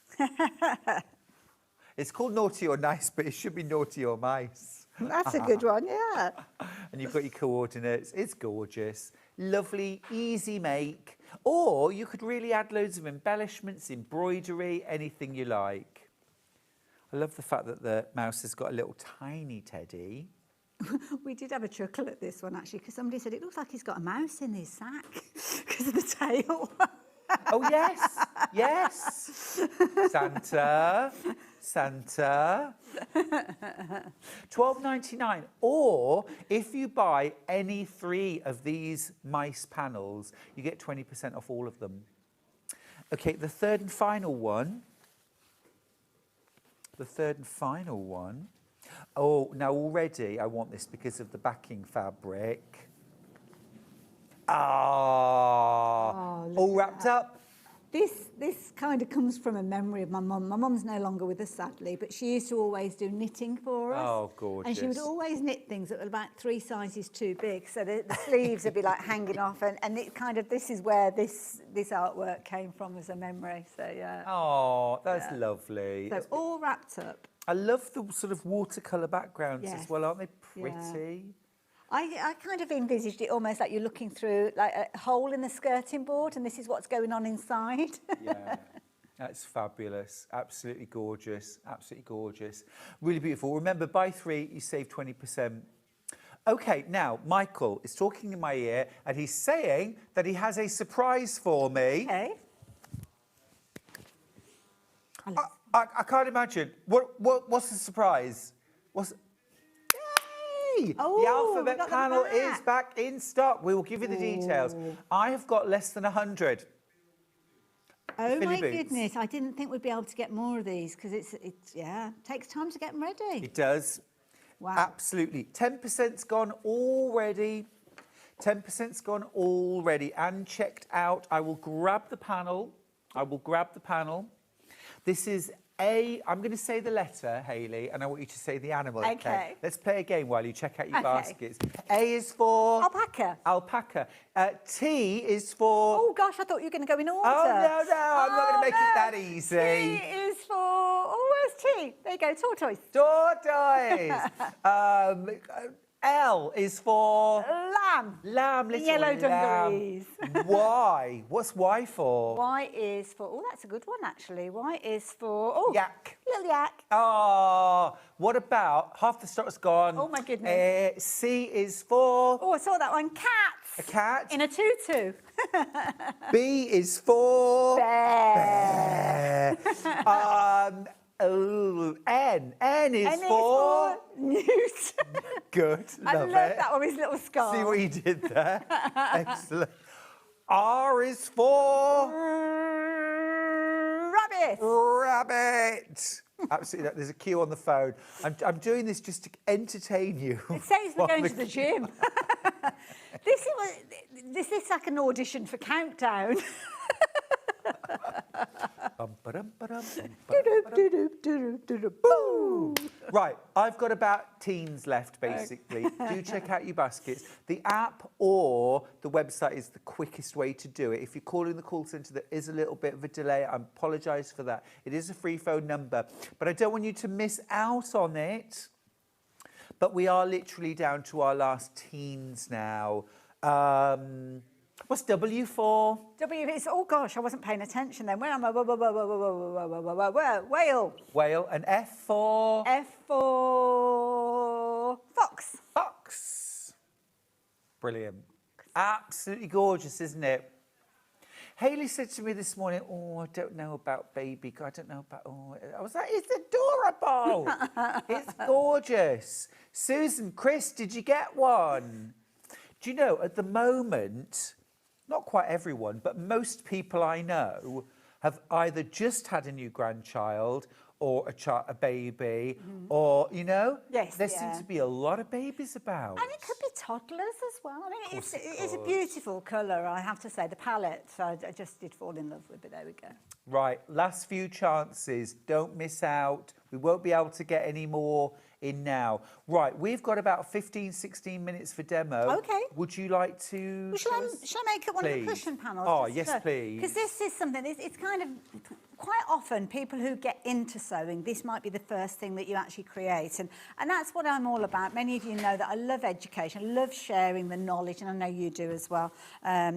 It's called naughty or nice, but it should be naughty or mice. That's a good one, yeah. And you've got your coordinates. It's gorgeous. Lovely, easy make. Or you could really add loads of embellishments, embroidery, anything you like. I love the fact that the mouse has got a little tiny teddy. We did have a chuckle at this one, actually, because somebody said it looks like he's got a mouse in his sack because of the tail. Oh, yes, yes. Santa. $12.99. Or if you buy any 3 of these mice panels, you get 20% off all of them. Okay, the third and final one. Oh, now already I want this because of the backing fabric. All wrapped up. This kind of comes from a memory of my mum. My mum's no longer with us, sadly, but she used to always do knitting for us. Oh, gorgeous. And she would always knit things that were about 3 sizes too big, so the sleeves would be like hanging off, and it kind of, this is where this artwork came from as a memory. So yeah. Oh, that's lovely. So all wrapped up. I love the sort of watercolour backgrounds Yes. as well, aren't they pretty? I kind of envisaged it almost like you're looking through like a hole in the skirting board, and this is what's going on inside. Yeah, that's fabulous. Absolutely gorgeous. Absolutely gorgeous. Really beautiful. Remember, buy 3, you save 20%. Okay, now, Michael is talking in my ear, and he's saying that he has a surprise for me. Okay. I can't imagine. What's the surprise? Yay! Oh, the alphabet we got them panel back. is back in stock. We will give you the details. I have got less than 100. Oh Philly my boots. goodness, I didn't think we'd be able to get more of these because it takes time to get them ready. It does. Wow. Absolutely. 10%'s gone already. 10%'s gone already and checked out. I will grab the panel. This is I'm going to say the letter, Hayley, and I want you to say the animal. Okay. Let's play a game while you check out your Okay. baskets. A is for... Alpaca. Alpaca. T is for... Oh gosh, I thought you were going to go in order. Oh, no, I'm not going to make it that easy. T is for... Oh, where's T? There you go, tortoise. Tortoise. L is for... Lamb. Lamb, little Yellow lamb. dungarees. Y. What's Y for? Y is for... Oh, that's a good one, actually. Y is for... Oh, Yak. little yak. Oh, what about... Half the stock's gone. Oh, my goodness. C is for... Oh, I saw that one. Cats. A cat. In a tutu. B is for... Bear. N. N is N for... newt. Good. I Love love it. that one with his little scarf. See what you did there? Excellent. R is for... Rabbit. Rabbit. Absolutely. There's a queue on the phone. I'm doing this just to entertain you. It says we're while going to the gym. This is like an audition for Countdown. Right, I've got about teens left, basically. Do check out your baskets. The app or the website is the quickest way to do it. If you're calling the call centre, there is a little bit of a delay. I apologise for that. It is a free phone number, but I don't want you to miss out on it. But we are literally down to our last teens now. What's W for? W is, oh gosh, I wasn't paying attention then. Where am I? Whale. Whale. And F for? F for fox. Fox. Brilliant. Absolutely gorgeous, isn't it? Hayley said to me this morning, oh, I don't know about baby. I don't know about, oh. I was like, it's adorable. It's gorgeous. Susan, Chris, did you get one? Do you know, at the moment, not quite everyone, but most people I know have either just had a new grandchild or a baby, or, you know, Yes, there yeah. seems to be a lot of babies about. And it could be toddlers as well. I mean, course it it's a could. beautiful colour, I have to say. The palette, I just did fall in love with it. There we go. Right, last few chances. Don't miss out. We won't be able to get any more in now. Right, we've got about 15, 16 minutes for demo. Okay. Would you like to... Well, shall I make up one of the Please. cushion panels? Oh, yes, please. Because this is something, it's kind of, quite often people who get into sewing, this might be the first thing that you actually create. And that's what I'm all about. Many of you know that I love education, I love sharing the knowledge, and I know you do as well,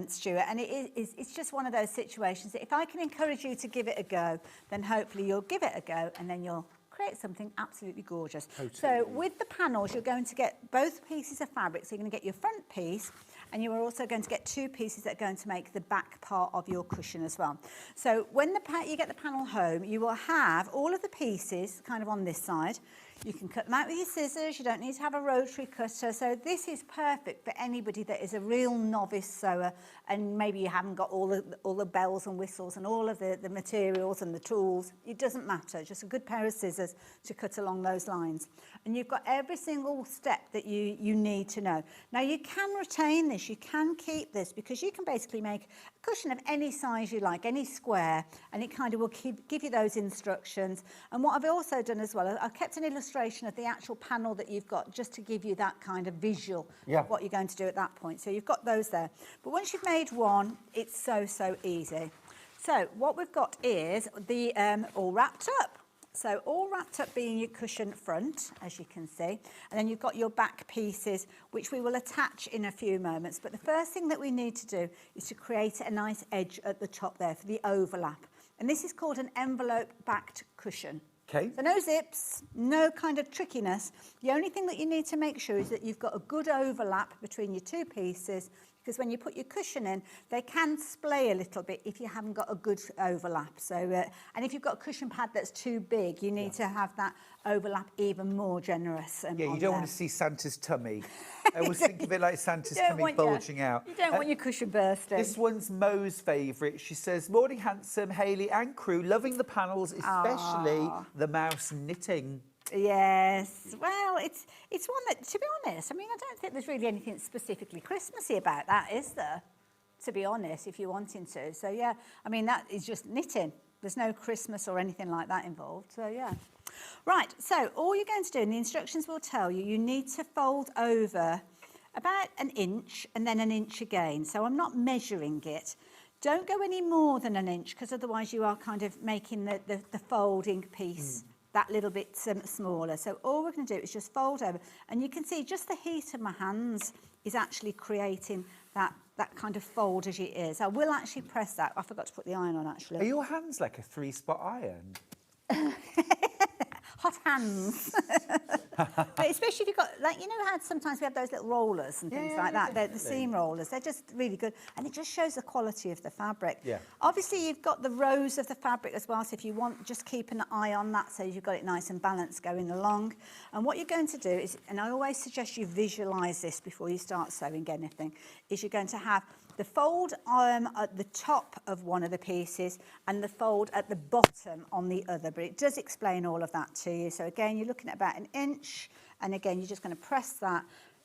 Stuart. And it's just one of those situations that if I can encourage you to give it a go, then hopefully you'll give it a go and then you'll create something absolutely gorgeous. Totally. So with the panels, you're going to get both pieces of fabric. So you're going to get your front piece, and you are also going to get two pieces that are going to make the back part of your cushion as well. So when you get the panel home, you will have all of the pieces kind of on this side. You can cut them out with your scissors. You don't need to have a rotary cutter. So this is perfect for anybody that is a real novice sewer, and maybe you haven't got all the bells and whistles and all of the materials and the tools. It doesn't matter. Just a good pair of scissors to cut along those lines. And you've got every single step that you need to know. Now you can retain this. You can keep this, because you can basically make a cushion of any size you like, any square, and it kind of will give you those instructions. And what I've also done as well, I've kept an illustration of the actual panel that you've got, just to give you that kind of visual of what you're going to do at that point. So you've got those there. But once you've made one, it's so easy. So what we've got is the all wrapped up. So all wrapped up being your cushion front, as you can see, and then you've got your back pieces, which we will attach in a few moments. But the first thing that we need to do is to create a nice edge at the top there for the overlap. And this is called an envelope backed cushion. Okay. So no zips, no kind of trickiness. The only thing that you need to make sure is that you've got a good overlap between your two pieces, because when you put your cushion in, they can splay a little bit if you haven't got a good overlap. So, and if you've got a cushion pad that's too big, you need to have that overlap even more generous. Yeah, you don't want to see Santa's tummy. I always think of it like Santa's tummy bulging out. You don't want your cushion bursting. This one's Mo's favourite. She says, morning handsome, Hayley and crew, loving the panels, especially the mouse knitting. Yes, well, it's one that, to be honest, I mean, I don't think there's really anything specifically Christmassy about that, is there? To be honest, if you're wanting to. So, yeah, I mean, that is just knitting. There's no Christmas or anything like that involved. So, yeah. Right, so all you're going to do, and the instructions will tell you, you need to fold over about an inch and then an inch again. So I'm not measuring it. Don't go any more than an inch, because otherwise you are kind of making the folding piece that little bit smaller. So all we're going to do is just fold over, and you can see just the heat of my hands is actually creating that kind of fold as it is. I will actually press that. I forgot to put the iron on, actually. Are your hands like a 3-spot iron? Hot hands. But especially if you've got, like, you know how sometimes we have those little rollers and things like that. They're the seam rollers. They're just really good. And it just shows the quality of the fabric. Yeah. Obviously, you've got the rows of the fabric as well. So if you want, just keep an eye on that so you've got it nice and balanced going along. And what you're going to do is, and I always suggest you visualise this before you start sewing anything, is you're going to have the fold at the top of one of the pieces and the fold at the bottom on the other, but it does explain all of that to you. So again, you're looking at about an inch, and again, you're just going to press that,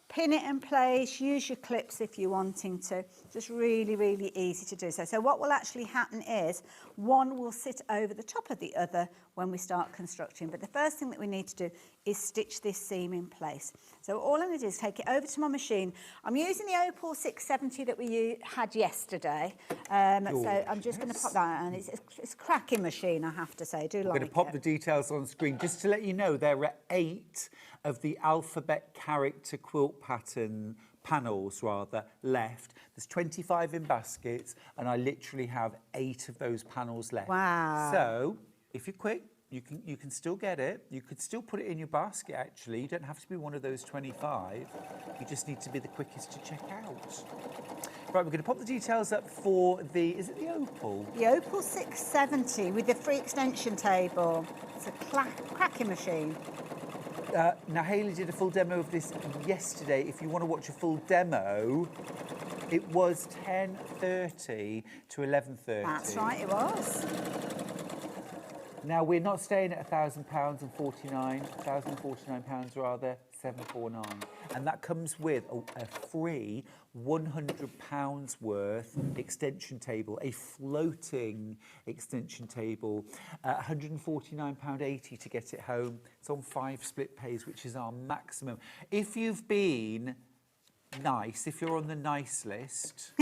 pin it in place, use your clips if you're wanting to. Just really, really easy to do so. So what will actually happen is one will sit over the top of the other when we start constructing. But the first thing that we need to do is stitch this seam in place. So all I'm going to do is take it over to my machine. I'm using the Opal 670 that we had yesterday. So I'm just going to pop that on. It's a cracking machine, I have to say. I do like it. I'm going to pop the details on screen. Just to let you know, there are 8 of the alphabet character quilt pattern panels left. There's 25 in baskets, and I literally have 8 of those panels left. Wow. So if you're quick, you can still get it. You could still put it in your basket, actually. You don't have to be one of those 25. You just need to be the quickest to check out. Right, we're going to pop the details up for is it the Opal? The Opal 670 with the free extension table. It's a cracking machine. Now, Hayley did a full demo of this yesterday. If you want to watch a full demo, it was 10:30 to 11:30. That's right, it was. Now, we're not staying at £1,000 and £1,049 rather, 749. And that comes with a free £100 worth extension table, a floating extension table, £149.80 to get it home. It's on 5 split pays, which is our maximum. If you've been nice, if you're on the nice list,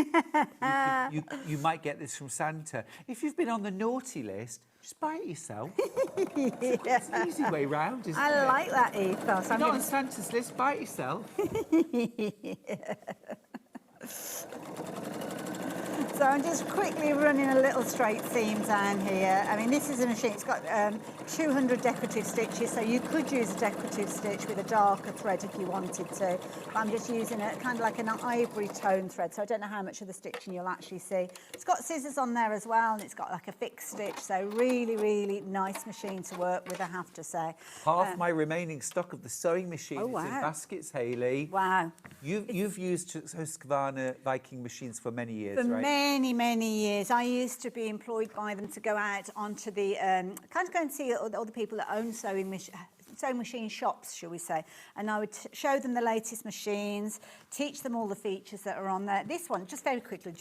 you might get this from Santa. If you've been on the naughty list, just buy it yourself. It's an easy way round, isn't it? I like that ethos. Not on Santa's list, buy it yourself. So I'm just quickly running a little straight seam down here. I mean, this is a machine, it's got 200 decorative stitches, so you could use a decorative stitch with a darker thread if you wanted to. But I'm just using it kind of like an ivory tone thread, so I don't know how much of the stitching you'll actually see. It's got scissors on there as well, and it's got like a fixed stitch, so really, really nice machine to work with, I have to say. Half my remaining stock of the sewing machine is in baskets, Hayley. Wow. You've used Husqvarna Viking machines for many years, For right? many, many years. I used to be employed by them to go out onto the, kind of go and see all the people that own sewing machine shops, shall we say. And I would show them the latest machines, teach them all the features that are on there. This one, just very quickly,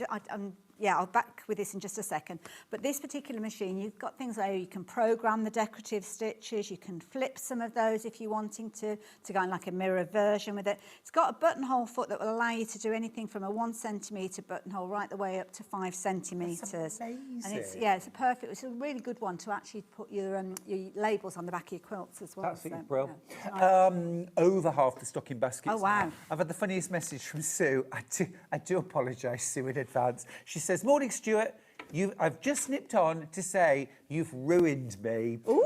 I'll back with this in just a second. But this particular machine, you've got things where you can program the decorative stitches, you can flip some of those if you're wanting to go in like a mirror version with it. It's got a buttonhole foot that will allow you to do anything from a 1 centimetre buttonhole right the way up to 5 centimetres. That's amazing. And it's a really good one to actually put your labels on the back of your quilts as well. Absolutely brilliant. Over half the stocking baskets. Oh, wow. Now. I've had the funniest message from Sue. I do apologise, Sue, in advance. She says, "Morning, Stuart. I've just nipped on to say you've ruined me. Ooh,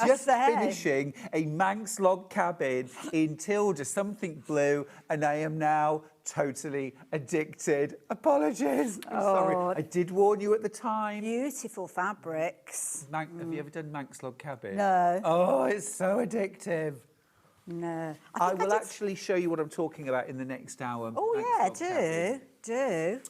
just finishing a Manx log cabin in Tilda, something blue, and I am now totally addicted. Apologies. I'm sorry. I did warn you at the time." Beautiful fabrics. Have you ever done Manx log cabin? No. Oh, it's so addictive. No. I will actually show you what I'm talking about in the next hour. Oh, Manx yeah, log cabin. do.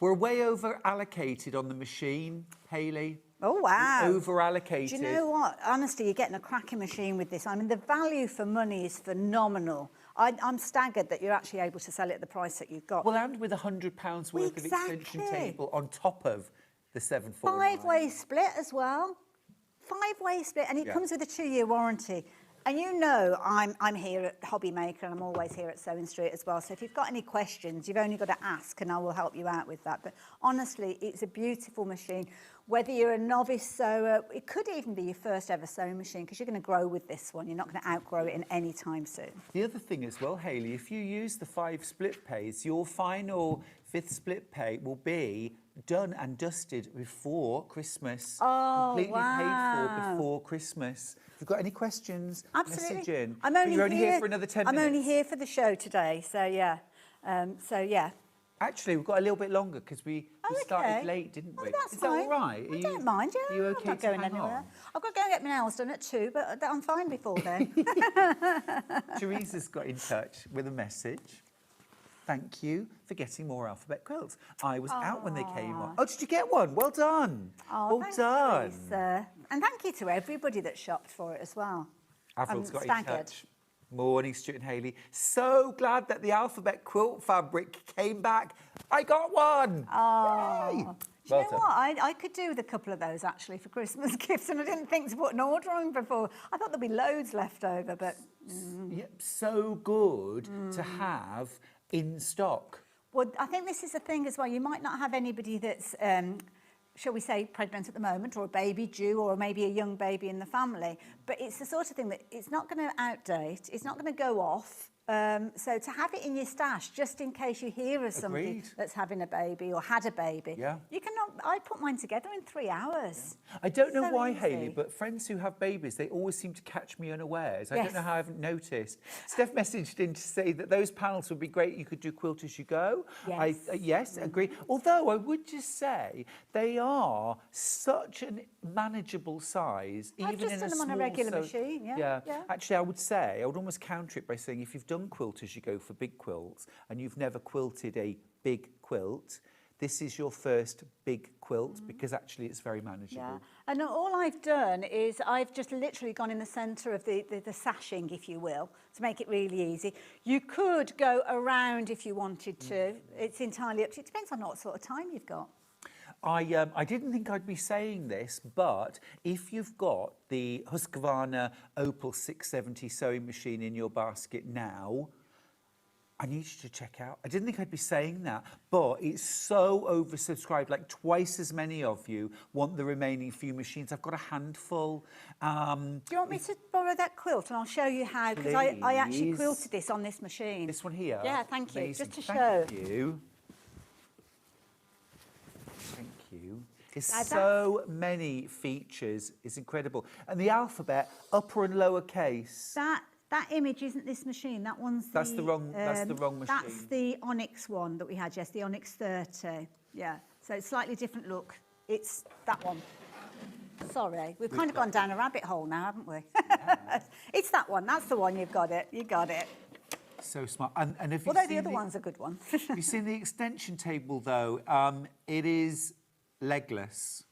We're way over allocated on the machine, Hayley. Oh, wow. Over allocated. Do you know what? Honestly, you're getting a cracking machine with this. I mean, the value for money is phenomenal. I'm staggered that you're actually able to sell it at the price that you've got. Well, and with £100 worth of extension table on top of the 749. 5-way split as well. 5-way split, and it comes with a 2-year warranty. And you know I'm here at Hobby Maker, and I'm always here at Sewing Street as well. So if you've got any questions, you've only got to ask, and I will help you out with that. But honestly, it's a beautiful machine. Whether you're a novice sewer, it could even be your first ever sewing machine, because you're going to grow with this one. You're not going to outgrow it in any time soon. The other thing as well, Hayley, if you use the 5 split pays, your final 5th split pay will be done and dusted before Christmas. Oh, completely wow. paid for before Christmas. If you've got any questions, Absolutely. message in. You're only here for another 10 minutes. I'm only here for the show today, so yeah. Actually, we've got a little bit longer because we started late, didn't we? Oh, that's Is fine. that all right? I don't mind, yeah. Are you okay I'm not to going hang anywhere. on? I've got to go and get my nails done at 2, but I'm fine before then. Teresa's got in touch with a message. Thank you for getting more alphabet quilts. I was out when they came on. Oh, did you get one? Well done. Oh, well done. Teresa. And thank you to everybody that shopped for it as well. Avril's got in staggered. touch. Morning, Stuart and Hayley. So glad that the alphabet quilt fabric came back. I got one. Oh. Yay. Do you Well know done. what? I could do with a couple of those actually for Christmas gifts, and I didn't think to put an order on before. I thought there'd be loads left over, but Yep, so good to have in stock. well, I think this is the thing as well. You might not have anybody that's, shall we say, pregnant at the moment, or a baby due, or maybe a young baby in the family. But it's the sort of thing that it's not going to outdate. It's not going to go off. So to have it in your stash, just in case you hear of somebody Agreed. that's having a baby or had a baby, you can. I put mine together in 3 hours. I don't know So why, easy. Hayley, but friends who have babies, they always seem to catch me unawares. I Yes. don't know how I haven't noticed. Steph messaged in to say that those panels would be great. You could do quilt as you go. Yes. Yes, agree. Although I would just say they are such a manageable size, I've even just in done a them on a small regular sew- machine, yeah. Actually, I would almost counter it by saying if you've done quilt as you go for big quilts and you've never quilted a big quilt, this is your first big quilt because actually it's very manageable. Yeah, and all I've done is I've just literally gone in the centre of the sashing, if you will, to make it really easy. You could go around if you wanted to. It's entirely up to you. It depends on what sort of time you've got. I didn't think I'd be saying this, but if you've got the Husqvarna Opal 670 sewing machine in your basket now, I need you to check out. I didn't think I'd be saying that, but it's so oversubscribed. Like twice as many of you want the remaining few machines. I've got a handful. Do you want me to borrow that quilt and I'll show you how? Because I actually Please. quilted this on this machine. This one here? Yeah, thank you. Amazing. Just to show. Thank you. you. There's Now so many features. It's incredible. And the alphabet, upper and lower case. That image isn't this machine. That one's That's the wrong machine. That's the Onyx one that we had, yes, the Onyx 30. Yeah, so it's slightly different look. It's that one. Sorry, we've kind of gone down a rabbit hole now, haven't we? Yeah. It's that one. That's the one. You've got it. You got it. So smart. And if you Although the other one's a good one. You've seen the extension table, though. It is legless.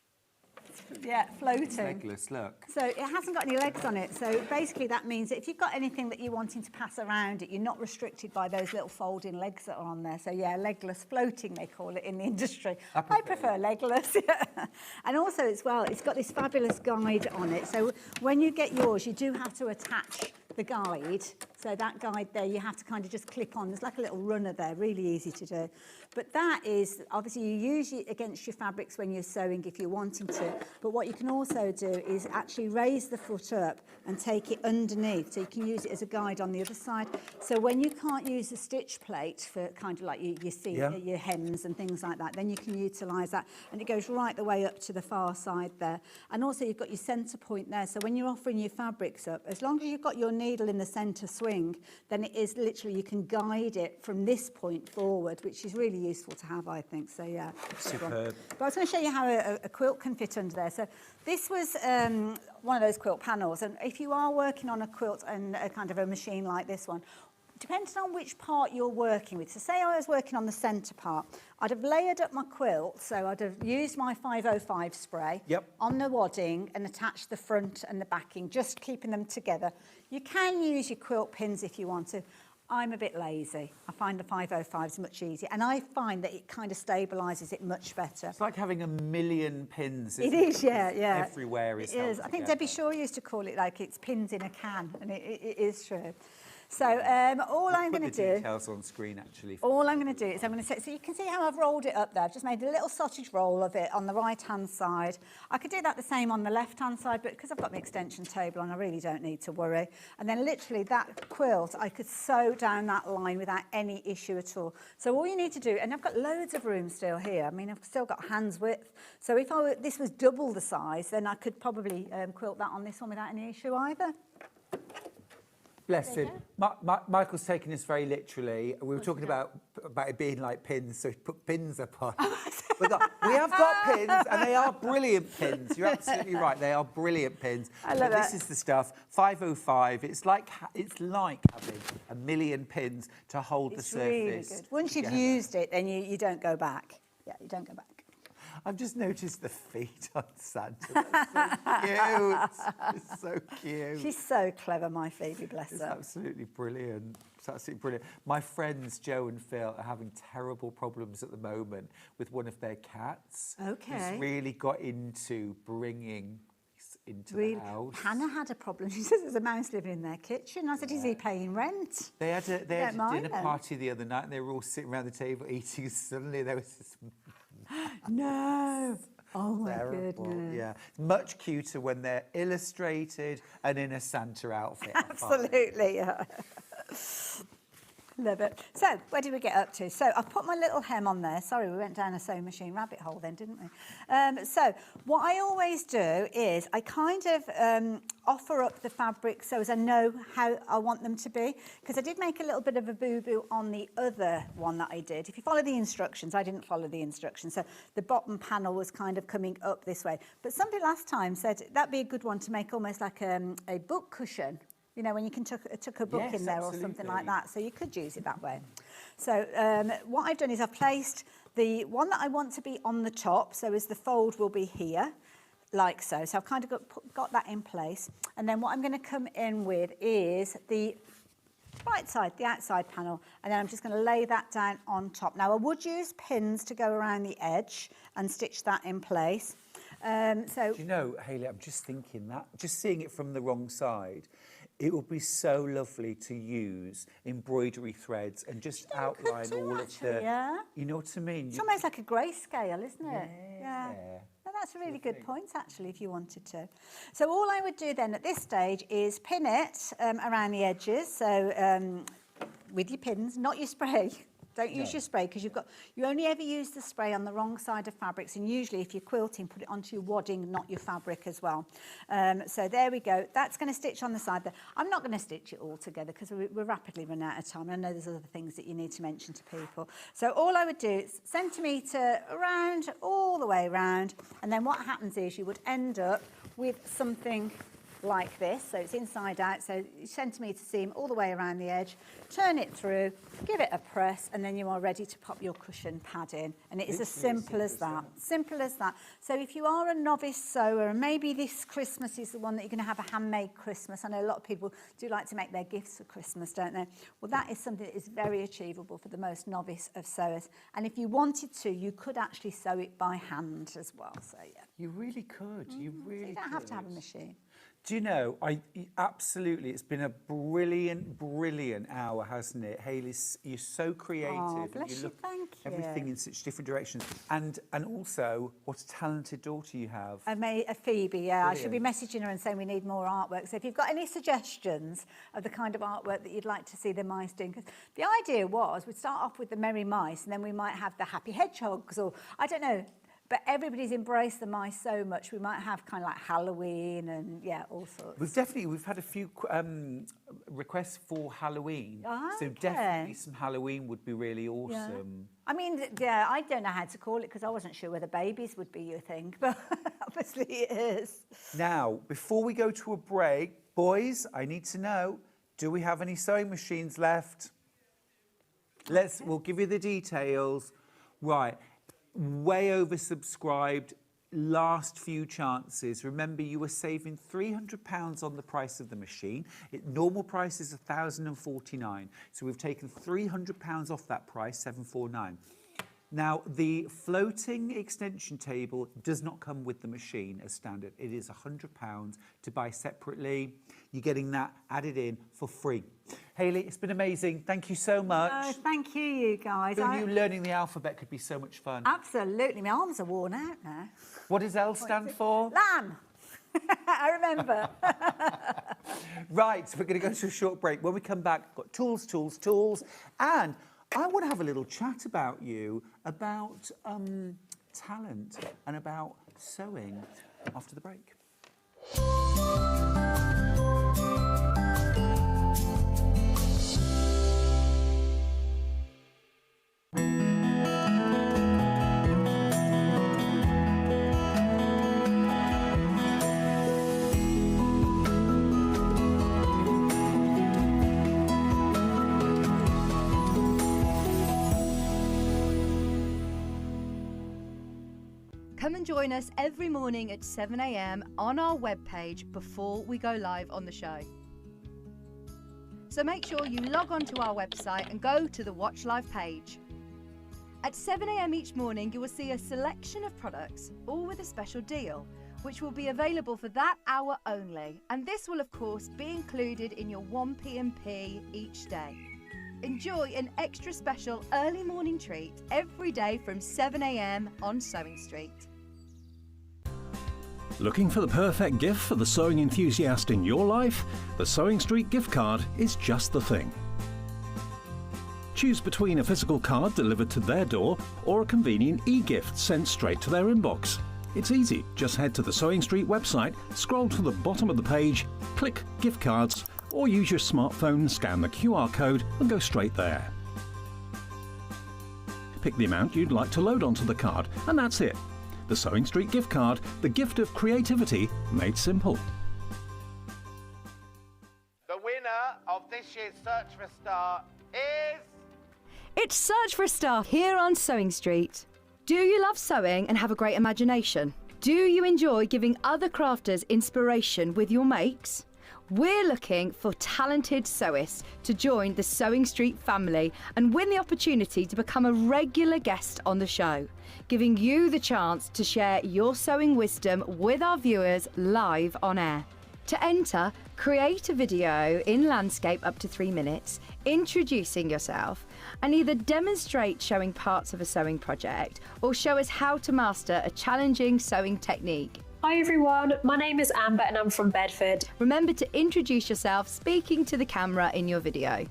Yeah, floating. Legless, look. So it hasn't got any legs on it. So basically that means that if you've got anything that you're wanting to pass around it, you're not restricted by those little folding legs that are on there. So yeah, legless floating, they call it in the industry. I prefer legless. Yeah. And also as well, it's got this fabulous guide on it. So when you get yours, you do have to attach the guide. So that guide there, you have to kind of just click on. There's like a little runner there, really easy to do. But that is, obviously you use it against your fabrics when you're sewing if you're wanting to. But what you can also do is actually raise the foot up and take it underneath. So you can use it as a guide on the other side. So when you can't use the stitch plate for kind of like you see your hems and things like that, then you can utilise that. And it goes right the way up to the far side there. And also you've got your centre point there. So when you're offering your fabrics up, as long as you've got your needle in the centre swing, then it is literally, you can guide it from this point forward, which is really useful to have, I think. So yeah, superb. But I was going to show you how a quilt can fit under there. So this was one of those quilt panels, and if you are working on a quilt and a kind of a machine like this one, depending on which part you're working with. So say I was working on the centre part, I'd have layered up my quilt, so I'd have used my 505 spray on the wadding and attached the front and the backing, just keeping them together. You can use your quilt pins if you want to. I'm a bit lazy. I find the 505 is much easier, and I find that it kind of stabilises it much better. It's like having a million pins. It is, yeah. Everywhere is. It is. I think Debbie Shaw used to call it like it's pins in a can, and it is true. So all I'm going to do... details on screen, actually. All I'm going to do is I'm going to say... So you can see how I've rolled it up there. I've just made a little sausage roll of it on the right-hand side. I could do that the same on the left-hand side, but because I've got my extension table on, I really don't need to worry. And then literally that quilt, I could sew down that line without any issue at all. So all you need to do... And I've got loads of room still here. I mean, I've still got hand's width. So if this was double the size, then I could probably quilt that on this one without any issue either. Bless him. Michael's taking this very literally. We were talking about it being like pins, so he put pins upon. We have got pins, and they are brilliant pins. You're absolutely right. They are brilliant pins. I love that. This is the stuff. 505. It's like having a million pins to hold the surface. It's really good. Once you've used it, then you don't go back. Yeah, you don't go back. I've just noticed the feet on Santa. That's so cute. It's so cute. She's so clever, my Phoebe, bless her. It's absolutely brilliant. It's absolutely brilliant. My friends Jo and Phil are having terrible problems at the moment with one of their cats. Okay. Who's really got into bringing into the house. Hannah had a problem. She says there's a mouse living in their kitchen. I said, is he paying rent? They had a dinner party the other night, and they were all sitting around the table eating, and suddenly there was this... No. Oh, my Terrible. goodness. Yeah. Much cuter when they're illustrated and in a Santa outfit. Absolutely, yeah. Love it. So, where did we get up to? So, I've put my little hem on there. Sorry, we went down a sewing machine rabbit hole then, didn't we? So, what I always do is I kind of offer up the fabric so as I know how I want them to be. Because I did make a little bit of a boo-boo on the other one that I did. If you follow the instructions, I didn't follow the instructions. So, the bottom panel was kind of coming up this way. But somebody last time said that'd be a good one to make almost like a book cushion. You know, when you can tuck a book in there or something like that. So you could use it that way. So what I've done is I've placed the one that I want to be on the top, so as the fold will be here, like so. So I've kind of got that in place. And then what I'm going to come in with is the right side, the outside panel, and then I'm just going to lay that down on top. Now, I would use pins to go around the edge and stitch that in place. Do you know, Hayley, I'm just thinking that, just seeing it from the wrong side, it would be so lovely to use embroidery threads and just outline all of the... Yeah. You know what I mean? It's almost like a grayscale, isn't it? Yeah. No, that's a really good point, actually, if you wanted to. So all I would do then at this stage is pin it around the edges, so with your pins, not your spray. Don't use your spray because you only ever use the spray on the wrong side of fabrics, and usually if you're quilting, put it onto your wadding, not your fabric as well. So there we go. That's going to stitch on the side there. I'm not going to stitch it all together because we're rapidly running out of time. I know there's other things that you need to mention to people. So all I would do is centimetre around, all the way around, and then what happens is you would end up with something like this, so it's inside out, so centimetre seam all the way around the edge, turn it through, give it a press, and then you are ready to pop your cushion pad in. And it is as simple as that. Simple as that. So if you are a novice sewer, and maybe this Christmas is the one that you're going to have a handmade Christmas. I know a lot of people do like to make their gifts for Christmas, don't they? Well, that is something that is very achievable for the most novice of sewers. And if you wanted to, you could actually sew it by hand as well. So yeah. You really could. You really So you don't have to have a machine. Do you know, absolutely, it's been a brilliant, brilliant hour, hasn't it? Hayley, you're so creative. Oh, bless and you, look thank you. everything in such different directions. And also, what a talented daughter you have. A Phoebe, yeah. Brilliant. I should be messaging her and saying we need more artwork. So if you've got any suggestions of the kind of artwork that you'd like to see the mice doing, because the idea was we'd start off with the merry mice and then we might have the happy hedgehogs, or I don't know. But everybody's embraced the mice so much, we might have kind of like Halloween and, yeah, all sorts. We've had a few requests for Halloween. Oh, so okay. definitely some Halloween would be really awesome. I mean, yeah, I don't know how to call it because I wasn't sure whether babies would be your thing, but obviously it is. Now, before we go to a break, boys, I need to know, do we have any sewing machines left? We'll give you the details. Right. Way oversubscribed, last few chances. Remember, you were saving £300 on the price of the machine. Normal price is £1,049. So we've taken £300 off that price, £749. Now, the floating extension table does not come with the machine as standard. It is £100 to buy separately. You're getting that added in for free. Hayley, it's been amazing. Thank you so much. Oh, thank you guys. You learning the alphabet could be so much fun. Absolutely. My arms are worn out now. What does L stand for? Lamb. I remember. Right, so we're going to go to a short break. When we come back, got tools, tools, tools. And I want to have a little chat about you, about talent and about sewing after the break. Come and join us every morning at 7 a.m. on our webpage before we go live on the show. So make sure you log on to our website and go to the Watch Live page. At 7 a.m. each morning, you will see a selection of products, all with a special deal, which will be available for that hour only. And this will, of course, be included in your 1p&p each day. Enjoy an extra special early morning treat every day from 7 a.m. on Sewing Street. Looking for the perfect gift for the sewing enthusiast in your life? The Sewing Street gift card is just the thing. Choose between a physical card delivered to their door or a convenient e-gift sent straight to their inbox. It's easy. Just head to the Sewing Street website, scroll to the bottom of the page, click Gift Cards, or use your smartphone, scan the QR code and go straight there. Pick the amount you'd like to load onto the card, and that's it. The Sewing Street gift card, the gift of creativity made simple. The winner of this year's Search for a Star is... It's Search for a Star here on Sewing Street. Do you love sewing and have a great imagination? Do you enjoy giving other crafters inspiration with your makes? We're looking for talented sewists to join the Sewing Street family and win the opportunity to become a regular guest on the show, giving you the chance to share your sewing wisdom with our viewers live on air. To enter, create a video in landscape up to 3 minutes, introducing yourself, and either demonstrate showing parts of a sewing project or show us how to master a challenging sewing technique. Hi everyone, my name is Amber and I'm from Bedford. Remember to introduce yourself speaking to the camera in your video.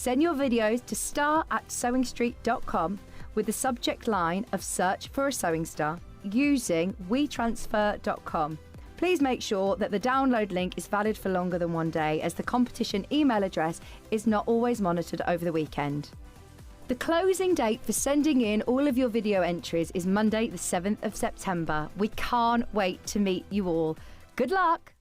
Send your videos to star@sewingstreet.com with the subject line of search for a sewing star using wetransfer.com. Please make sure that the download link is valid for longer than 1 day, as the competition email address is not always monitored over the weekend. The closing date for sending in all of your video entries is Monday the 7th of September. We can't wait to meet you all. Good luck!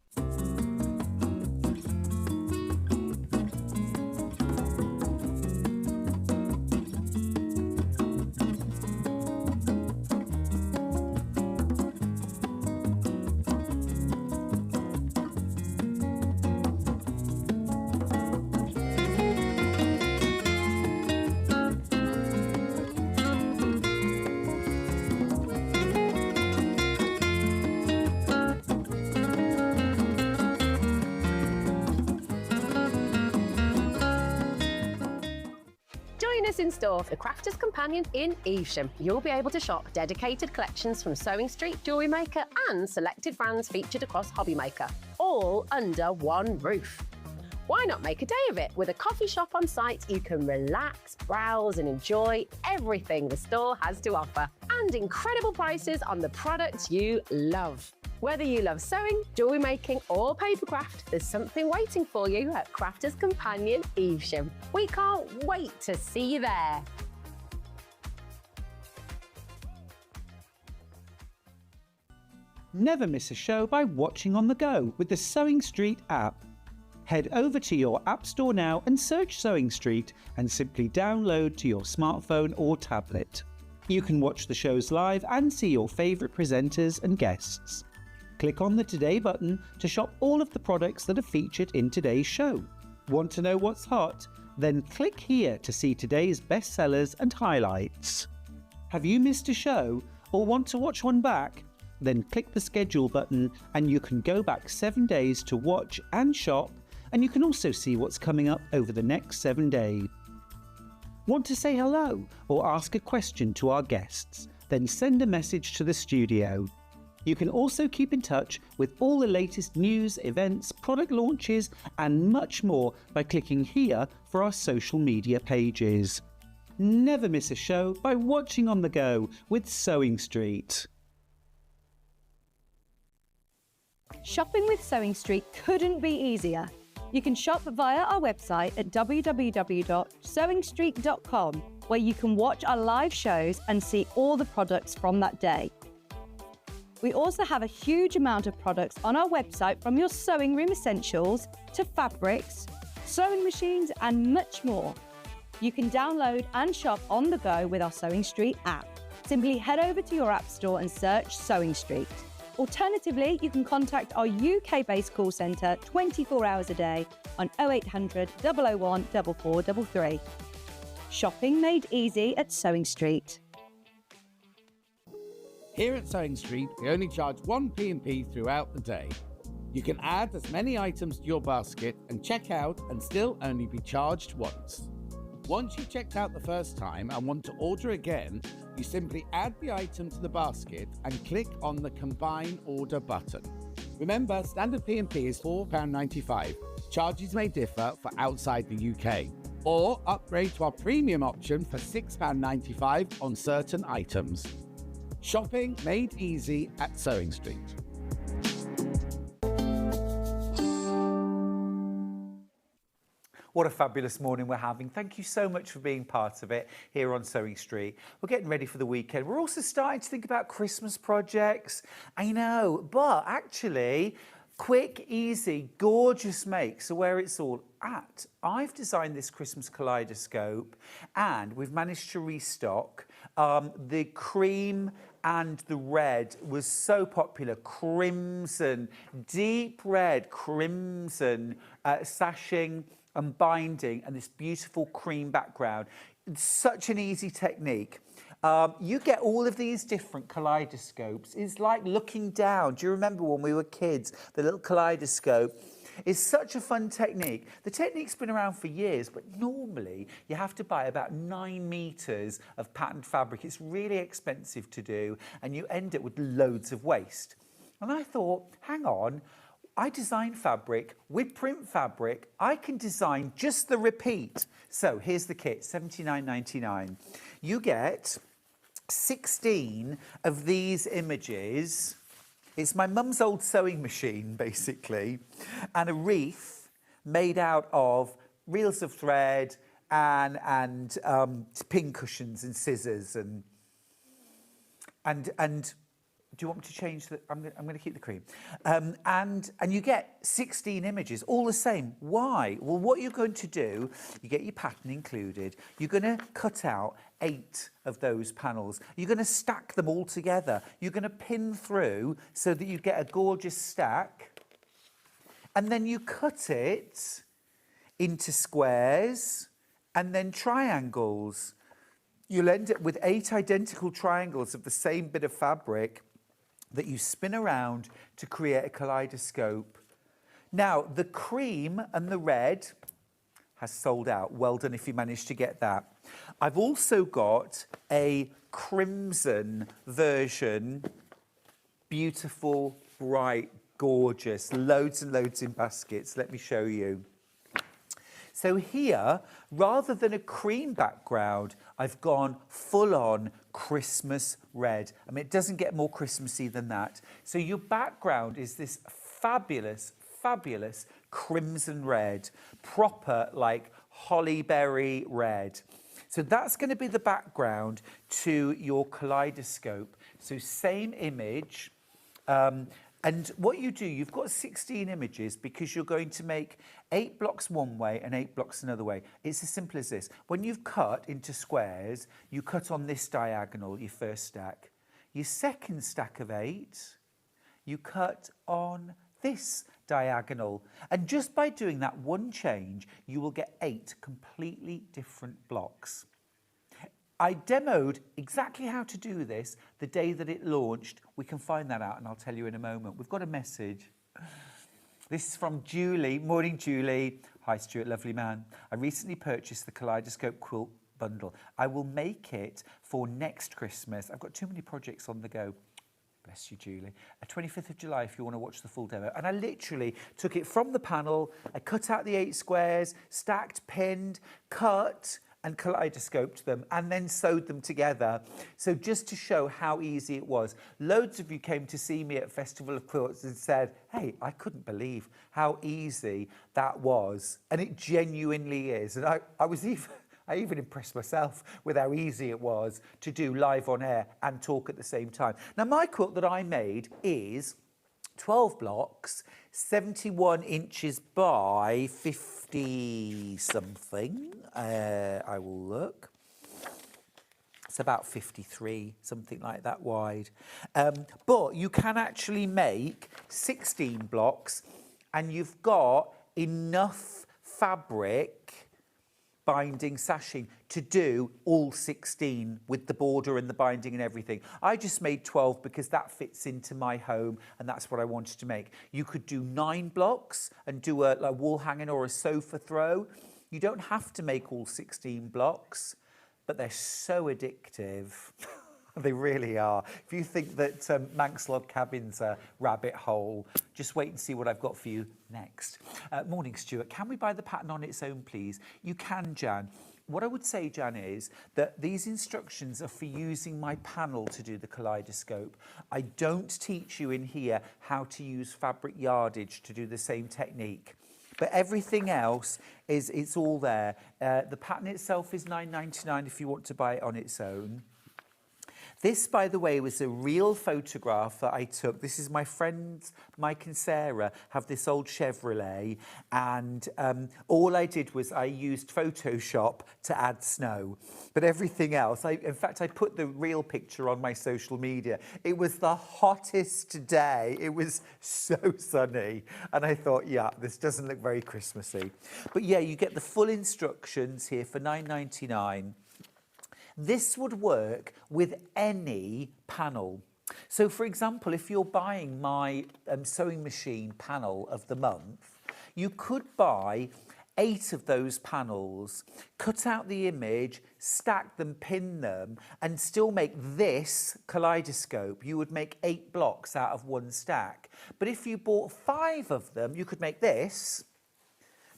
Join us in store for the Crafter's Companion in Evesham. You'll be able to shop dedicated collections from Sewing Street, Jewellery Maker and selected brands featured across Hobby Maker, all under one roof. Why not make a day of it? With a coffee shop on site, you can relax, browse and enjoy everything the store has to offer, and incredible prices on the products you love. Whether you love sewing, jewellery making or papercraft, there's something waiting for you at Crafter's Companion Evesham. We can't wait to see you there. Never miss a show by watching on the go with the Sewing Street app. Head over to your App Store now and search Sewing Street and simply download to your smartphone or tablet. You can watch the shows live and see your favourite presenters and guests. Click on the Today button to shop all of the products that are featured in today's show. Want to know what's hot? Then click here to see today's bestsellers and highlights. Have you missed a show or want to watch one back? Then click the schedule button and you can go back 7 days to watch and shop, and you can also see what's coming up over the next 7 days. Want to say hello or ask a question to our guests? Then send a message to the studio. You can also keep in touch with all the latest news, events, product launches and much more by clicking here for our social media pages. Never miss a show by watching on the go with Sewing Street. Shopping with Sewing Street couldn't be easier. You can shop via our website at www.sewingstreet.com, where you can watch our live shows and see all the products from that day. We also have a huge amount of products on our website, from your sewing room essentials to fabrics, sewing machines and much more. You can download and shop on the go with our Sewing Street app. Simply head over to your app store and search Sewing Street. Alternatively, you can contact our UK-based call centre 24 hours a day on 0800 001 4433. Shopping made easy at Sewing Street. Here at Sewing Street, we only charge 1 P&P throughout the day. You can add as many items to your basket and check out and still only be charged once. Once you've checked out the first time and want to order again, you simply add the item to the basket and click on the Combine Order button. Remember, standard P&P is £4.95. Charges may differ for outside the UK. Or upgrade to our premium option for £6.95 on certain items. Shopping made easy at Sewing Street. What a fabulous morning we're having. Thank you so much for being part of it here on Sewing Street. We're getting ready for the weekend. We're also starting to think about Christmas projects. I know, but actually, quick, easy, gorgeous makes are where it's all at. I've designed this Christmas kaleidoscope and we've managed to restock. The cream and the red was so popular. Crimson, deep red, crimson, sashing and binding, and this beautiful cream background. It's such an easy technique. You get all of these different kaleidoscopes. It's like looking down. Do you remember when we were kids, the little kaleidoscope? It's such a fun technique. The technique's been around for years, but normally you have to buy about 9 meters of patterned fabric. It's really expensive to do, and you end up with loads of waste. And I thought, hang on, I design fabric with print fabric. I can design just the repeat. So here's the kit, $79.99. You get 16 of these images. It's my mum's old sewing machine, basically, and a wreath made out of reels of thread and pin cushions and scissors and do you want me to change the? I'm going to keep the cream. And you get 16 images, all the same. Why? Well, what you're going to do, you get your pattern included. You're going to cut out 8 of those panels. You're going to stack them all together. You're going to pin through so that you get a gorgeous stack. And then you cut it into squares and then triangles. You'll end up with 8 identical triangles of the same bit of fabric that you spin around to create a kaleidoscope. Now, the cream and the red has sold out. Well done if you managed to get that. I've also got a crimson version. Beautiful, bright, gorgeous, loads and loads in baskets. Let me show you. So here, rather than a cream background, I've gone full-on Christmas red. I mean, it doesn't get more Christmassy than that. So your background is this fabulous, fabulous crimson red, proper like hollyberry red. So that's going to be the background to your kaleidoscope. So same image. And what you do, you've got 16 images because you're going to make 8 blocks one way and 8 blocks another way. It's as simple as this. When you've cut into squares, you cut on this diagonal, your first stack. Your second stack of 8, you cut on this diagonal. And just by doing that one change, you will get 8 completely different blocks. I demoed exactly how to do this the day that it launched. We can find that out and I'll tell you in a moment. We've got a message. This is from Julie. Morning, Julie. Hi, Stuart, lovely man. I recently purchased the Kaleidoscope quilt bundle. I will make it for next Christmas. I've got too many projects on the go. Bless you, Julie. 25th of July if you want to watch the full demo. And I literally took it from the panel. I cut out the 8 squares, stacked, pinned, cut, and kaleidoscoped them and then sewed them together. So just to show how easy it was. Loads of you came to see me at Festival of Quilts and said, hey, I couldn't believe how easy that was. And it genuinely is. And I even impressed myself with how easy it was to do live on air and talk at the same time. Now, my quilt that I made is 12 blocks, 71 inches by 50 something. I will look. It's about 53, something like that wide. But you can actually make 16 blocks and you've got enough fabric binding, sashing, to do all 16 with the border and the binding and everything. I just made 12 because that fits into my home and that's what I wanted to make. You could do 9 blocks and do a wall hanging or a sofa throw. You don't have to make all 16 blocks, but they're so addictive. They really are. If you think that Manx Log Cabin's a rabbit hole, just wait and see what I've got for you next. Morning, Stuart. Can we buy the pattern on its own, please? You can, Jan. What I would say, Jan, is that these instructions are for using my panel to do the kaleidoscope. I don't teach you in here how to use fabric yardage to do the same technique. But everything else it's all there. The pattern itself is $9.99 if you want to buy it on its own. This, by the way, was a real photograph that I took. This is my friends, Mike and Sarah, have this old Chevrolet, and all I did was I used Photoshop to add snow. But everything else, in fact, I put the real picture on my social media. It was the hottest day. It was so sunny. And I thought, yeah, this doesn't look very Christmassy. But yeah, you get the full instructions here for $9.99. This would work with any panel. So, for example, if you're buying my sewing machine panel of the month, you could buy 8 of those panels, cut out the image, stack them, pin them, and still make this kaleidoscope. You would make 8 blocks out of one stack. But if you bought 5 of them, you could make this.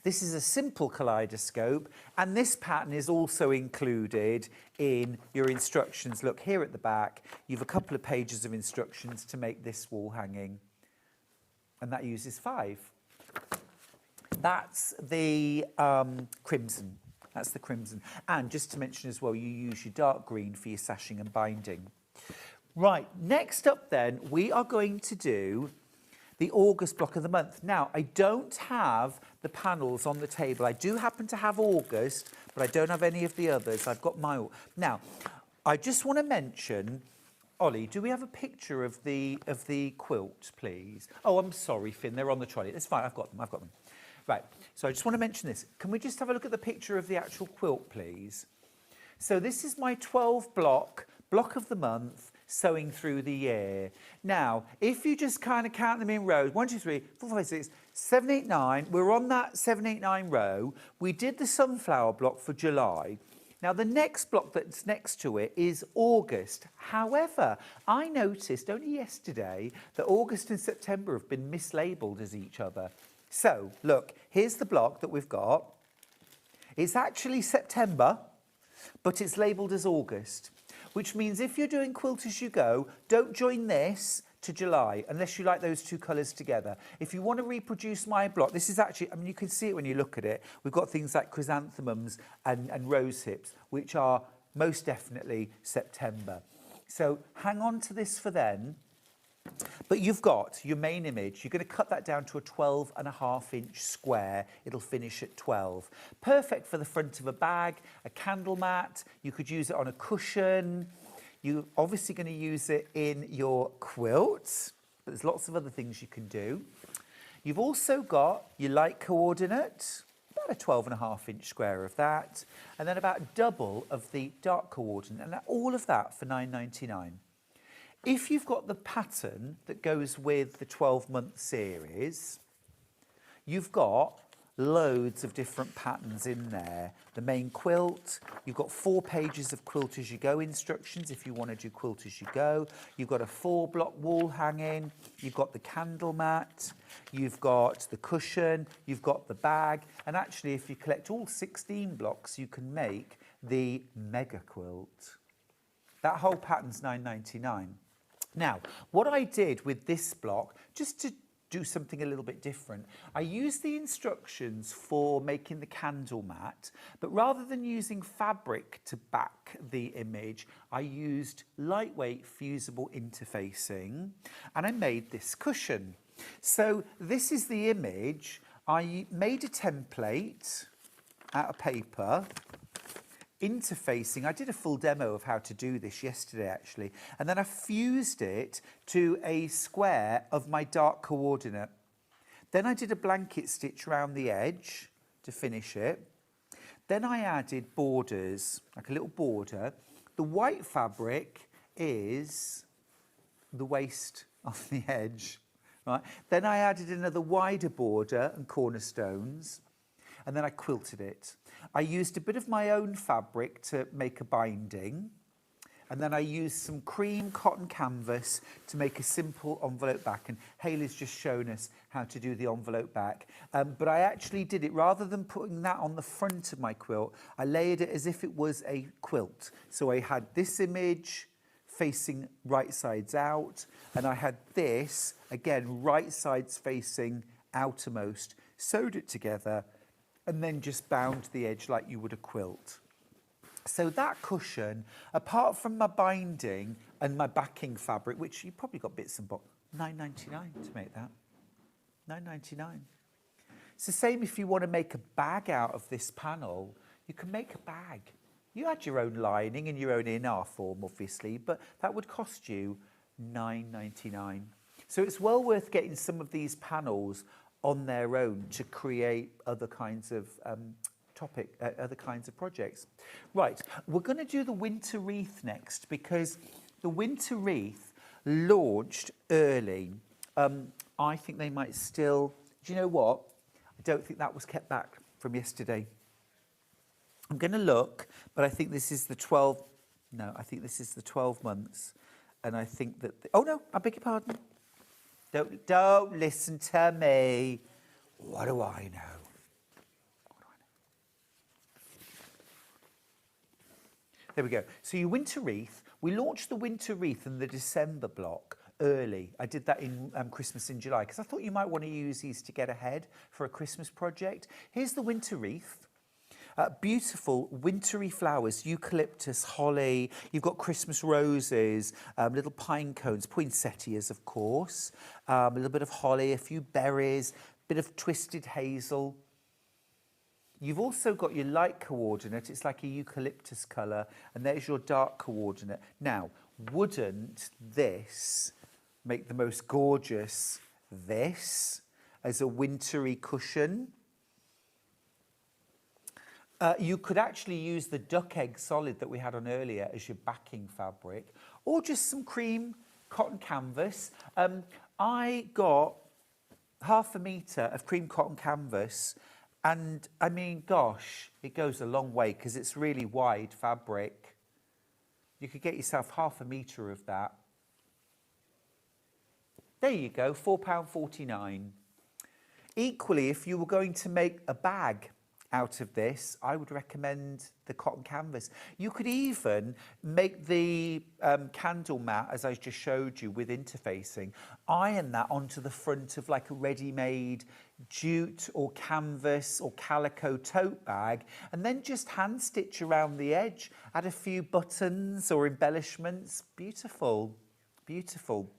This is a simple kaleidoscope, and this pattern is also included in your instructions. Look, here at the back, you've a couple of pages of instructions to make this wall hanging, and that uses 5. That's the crimson. That's the crimson. And just to mention as well, you use your dark green for your sashing and binding. Right, next up then, we are going to do the August block of the month. Now, I don't have the panels on the table. I do happen to have August, but I don't have any of the others. I've got my... Now, I just want to mention, Ollie, do we have a picture of the quilt, please? Oh, I'm sorry, Finn, they're on the trolley. That's fine, I've got them. Right, so I just want to mention this. Can we just have a look at the picture of the actual quilt, please? So this is my 12 block of the month, sewing through the year. Now, if you just kind of count them in rows, 1, 2, 3, 4, 5, 6, 7, 8, 9, we're on that 7, 8, 9 row. We did the sunflower block for July. Now, the next block that's next to it is August. However, I noticed only yesterday that August and September have been mislabeled as each other. So, look, here's the block that we've got. It's actually September, but it's labelled as August, which means if you're doing Quilt As You Go, don't join this to July, unless you like those two colours together. If you want to reproduce my block, this is actually, I mean, you can see it when you look at it. We've got things like chrysanthemums and rose hips, which are most definitely September. So hang on to this for then. But you've got your main image. You're going to cut that down to a 12.5-inch square. It'll finish at 12. Perfect for the front of a bag, a candle mat. You could use it on a cushion. You're obviously going to use it in your quilt, but there's lots of other things you can do. You've also got your light coordinate, about a 12.5-inch square of that, and then about double of the dark coordinate, and all of that for £9.99. If you've got the pattern that goes with the 12-month series, you've got loads of different patterns in there. The main quilt, you've got 4 pages of Quilt As You Go instructions if you want to do Quilt As You Go. You've got a 4-block wall hanging. You've got the candle mat. You've got the cushion. You've got the bag. And actually, if you collect all 16 blocks, you can make the mega quilt. That whole pattern's £9.99. Now, what I did with this block, just to do something a little bit different, I used the instructions for making the candle mat, but rather than using fabric to back the image, I used lightweight fusible interfacing, and I made this cushion. So this is the image. I made a template out of paper, interfacing. I did a full demo of how to do this yesterday, actually, and then I fused it to a square of my dark coordinate. Then I did a blanket stitch around the edge to finish it. Then I added borders, like a little border. The white fabric is the waist of the edge, right? Then I added another wider border and cornerstones, and then I quilted it. I used a bit of my own fabric to make a binding, and then I used some cream cotton canvas to make a simple envelope back, and Hayley's just shown us how to do the envelope back. But I actually did it, rather than putting that on the front of my quilt, I layered it as if it was a quilt. So I had this image facing right sides out, and I had this, again, right sides facing outermost, sewed it together, and then just bound the edge like you would a quilt. So that cushion, apart from my binding and my backing fabric, which you probably got bits and bobs, £9.99 to make that. £9.99. It's the same if you want to make a bag out of this panel. You can make a bag. You add your own lining and your own inner form, obviously, but that would cost you £9.99. So it's well worth getting some of these panels on their own to create other kinds of other kinds of projects. Right, we're going to do the winter wreath next, because the winter wreath launched early. I think they might still, do you know what? I don't think that was kept back. from yesterday. I'm going to look, but I think this is the 12, no, I think this is the 12 months. And I think that, oh no, I beg your pardon. Don't listen to me. What do I know? There we go. So your winter wreath, we launched the winter wreath in the December block early. I did that in Christmas in July because I thought you might want to use these to get ahead for a Christmas project. Here's the winter wreath. Beautiful wintry flowers, eucalyptus, holly, you've got Christmas roses, little pine cones, poinsettias of course, a little bit of holly, a few berries, bit of twisted hazel. You've also got your light coordinate, it's like a eucalyptus colour, and there's your dark coordinate. Now, wouldn't this make the most gorgeous this as a wintry cushion? You could actually use the duck egg solid that we had on earlier as your backing fabric, or just some cream cotton canvas. I got 1/2 metre of cream cotton canvas, and I mean, gosh, it goes a long way because it's really wide fabric. You could get yourself 1/2 metre of that. There you go, £4.49. Equally, if you were going to make a bag out of this, I would recommend the cotton canvas. You could even make the candle mat, as I just showed you, with interfacing, iron that onto the front of like a ready-made jute or canvas or calico tote bag, and then just hand stitch around the edge, add a few buttons or embellishments. Beautiful, beautiful.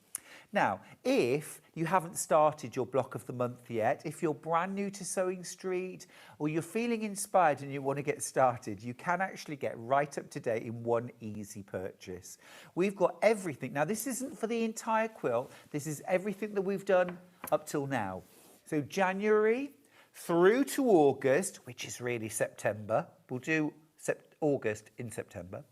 Now, if you haven't started your block of the month yet, if you're brand new to Sewing Street, or you're feeling inspired and you want to get started, you can actually get right up to date in one easy purchase. We've got everything. Now, this isn't for the entire quilt. This is everything that we've done up till now. So January through to August, which is really September. We'll do August in September.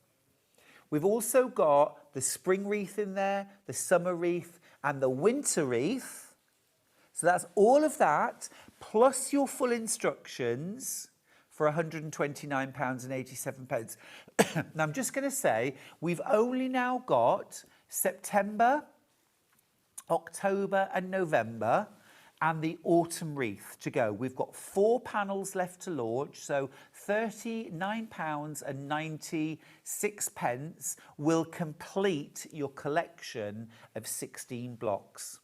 We've also got the spring wreath in there, the summer wreath, and the winter wreath. So that's all of that, plus your full instructions for £129.87. Now, I'm just going to say, we've only now got September, October and November, and the autumn wreath to go. We've got 4 panels left to launch, so £39.96 will complete your collection of 16 blocks.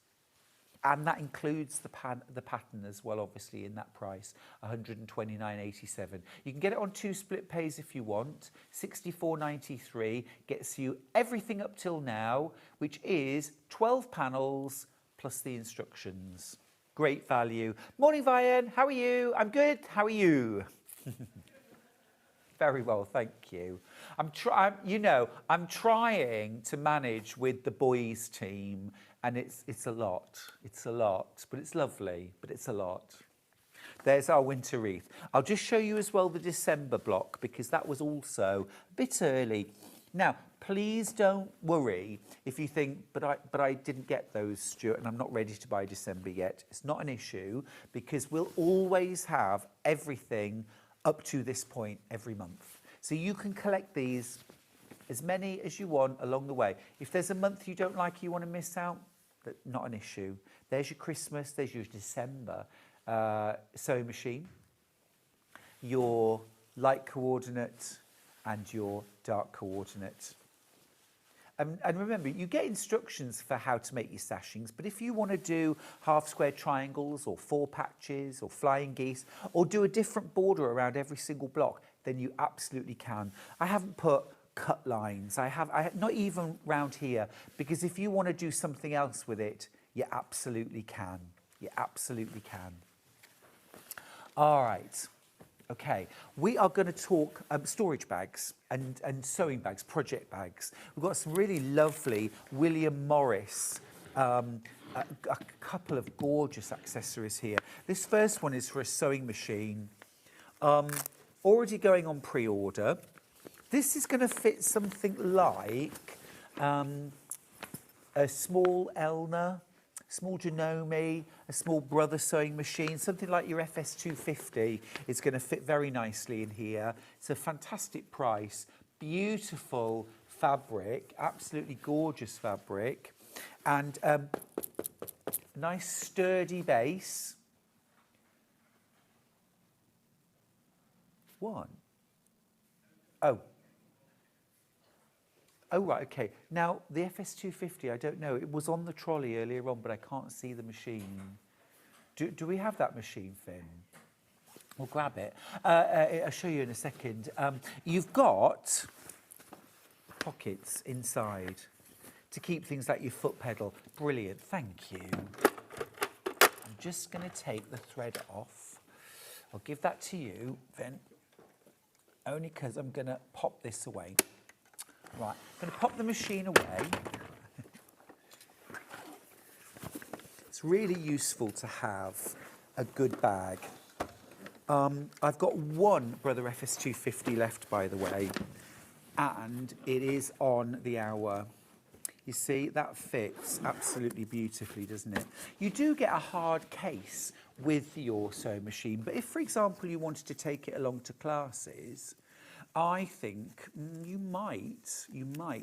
And that includes the pattern as well, obviously, in that price, £129.87. You can get it on 2 split pays if you want. £64.93 gets you everything up till now, which is 12 panels plus the instructions. Great value. Morning, Vian. How are you? I'm good. How are you? Very well, thank you. I'm trying to manage with the boys' team, and it's a lot. It's a lot, but it's lovely. But it's a lot. There's our winter wreath. I'll just show you as well the December block because that was also a bit early. Now, please don't worry if you think, but I didn't get those, Stuart, and I'm not ready to buy December yet. It's not an issue because we'll always have everything up to this point every month. So you can collect these, as many as you want along the way. If there's a month you don't like, you want to miss out, not an issue. There's your Christmas, there's your December sewing machine, your light coordinate, and your dark coordinate. And remember, you get instructions for how to make your sashings, but if you want to do half square triangles or 4 patches or flying geese, or do a different border around every single block, then you absolutely can. I haven't put cut lines. I have not even round here, because if you want to do something else with it, you absolutely can. You absolutely can. All right. Okay, we are going to talk storage bags and sewing bags, project bags. We've got some really lovely William Morris, a couple of gorgeous accessories here. This first one is for a sewing machine, already going on pre-order. This is going to fit something like a small Elna small Janome, a small brother sewing machine, something like your FS250 is going to fit very nicely in here. It's a fantastic price, beautiful fabric, absolutely gorgeous fabric, and nice sturdy base. One. Oh, right, okay. Now, the FS250, I don't know. It was on the trolley earlier on, but I can't see the machine. Do we have that machine, Finn? We'll grab it. I'll show you in a second. You've got pockets inside to keep things like your foot pedal. Brilliant, thank you. I'm just going to take the thread off. I'll give that to you, then, only because I'm going to pop this away. Right, I'm going to pop the machine away. It's really useful to have a good bag. I've got one Brother FS250 left, by the way, and it is on the hour. You see, that fits absolutely beautifully, doesn't it? You do get a hard case with your sewing machine, but if, for example, you wanted to take it along to classes, I think you might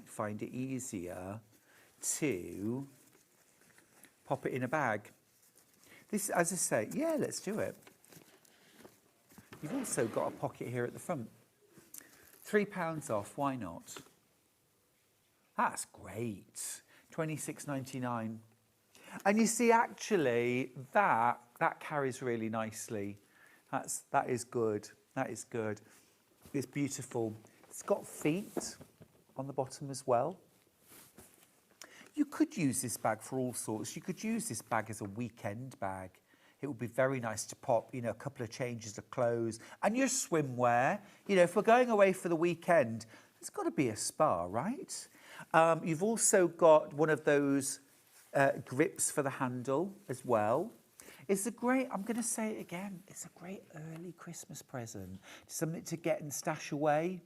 find it easier to pop it in a bag. This, as I say, yeah, let's do it. You've also got a pocket here at the front. £3 off, why not? That's great. £26.99. And you see, actually, that carries really nicely. That is good. That is good. It's beautiful. It's got feet on the bottom as well. You could use this bag for all sorts. You could use this bag as a weekend bag. It would be very nice to pop, you know, a couple of changes of clothes and your swimwear. You know, if we're going away for the weekend, there's got to be a spa, right? You've also got one of those grips for the handle as well. It's a great, I'm going to say it again, it's a great early Christmas present. Something to get and stash away.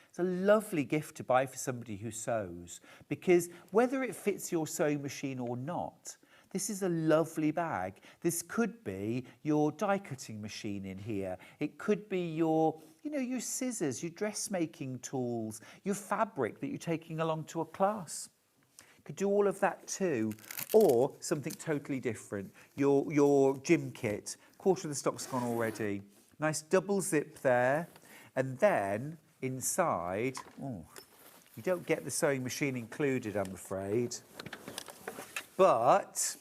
It's a lovely gift to buy for somebody who sews, because whether it fits your sewing machine or not, this is a lovely bag. This could be your die cutting machine in here. It could be your, you know, your scissors, your dressmaking tools, your fabric that you're taking along to a class. Could do all of that too, or something totally different. Your gym kit, quarter of the stock's gone already. Nice double zip there, and then inside, oh, you don't get the sewing machine included, I'm afraid. But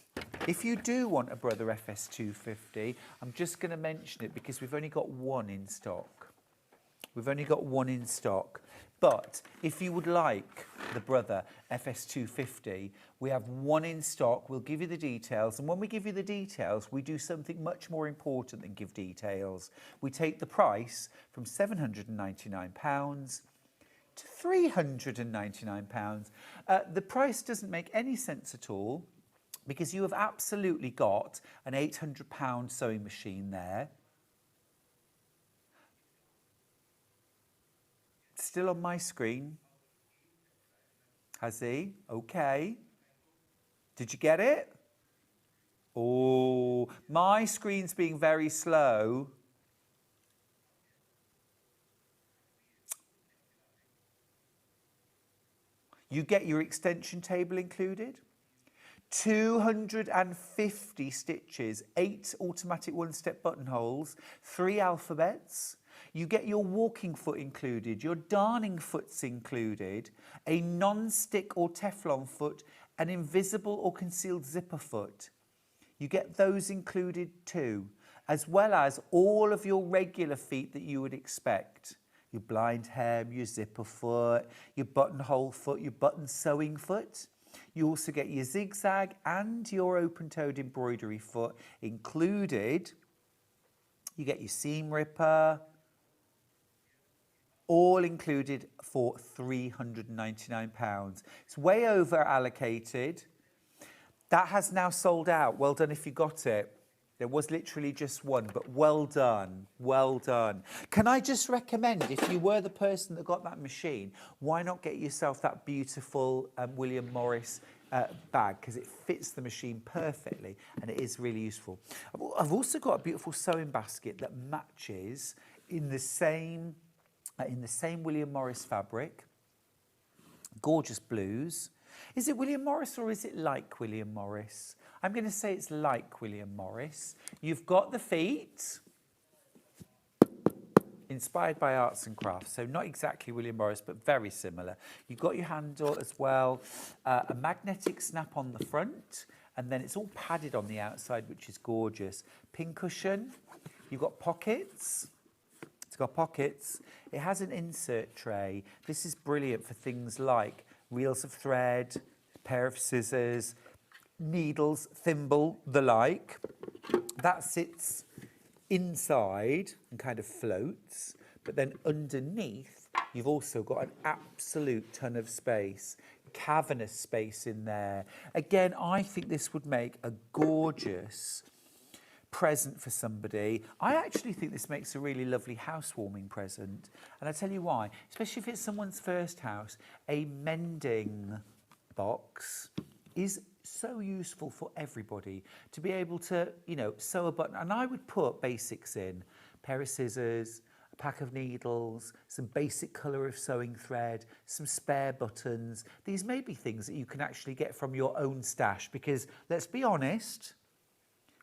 if you do want a Brother FS250, I'm just going to mention it because we've only got one in stock. We've only got one in stock. But if you would like the Brother FS250, we have one in stock. We'll give you the details. And when we give you the details, we do something much more important than give details. We take the price from £799 to £399. The price doesn't make any sense at all, because you have absolutely got an £800 sewing machine there. Still on my screen. Has he? Okay. Did you get it? Oh, my screen's being very slow. You get your extension table included. 250 stitches, 8 automatic one-step buttonholes, 3 alphabets. You get your walking foot included, your darning foot's included, a non-stick or Teflon foot, an invisible or concealed zipper foot. You get those included too, as well as all of your regular feet that you would expect. Your blind hem, your zipper foot, your buttonhole foot, your button sewing foot. You also get your zigzag and your open-toed embroidery foot included. You get your seam ripper, all included for £399. It's way over allocated. That has now sold out. Well done if you got it. There was literally just one, but well done, well done. Can I just recommend, if you were the person that got that machine, why not get yourself that beautiful William Morris bag because it fits the machine perfectly and it is really useful. I've also got a beautiful sewing basket that matches in the same William Morris fabric. Gorgeous blues. Is it William Morris or is it like William Morris? I'm going to say it's like William Morris. You've got the feet, inspired by arts and crafts, so not exactly William Morris, but very similar. You've got your handle as well, a magnetic snap on the front, and then it's all padded on the outside, which is gorgeous. Pincushion, you've got pockets. It's got pockets. It has an insert tray. This is brilliant for things like reels of thread, pair of scissors, needles, thimble, the like. That sits inside and kind of floats, but then underneath you've also got an absolute ton of space, cavernous space in there. Again, I think this would make a gorgeous present for somebody. I actually think this makes a really lovely housewarming present, and I tell you why, especially if it's someone's first house. A mending box is so useful for everybody to be able to, you know, sew a button. And I would put basics in: a pair of scissors, a pack of needles, some basic colour of sewing thread, some spare buttons. These may be things that you can actually get from your own stash, because let's be honest,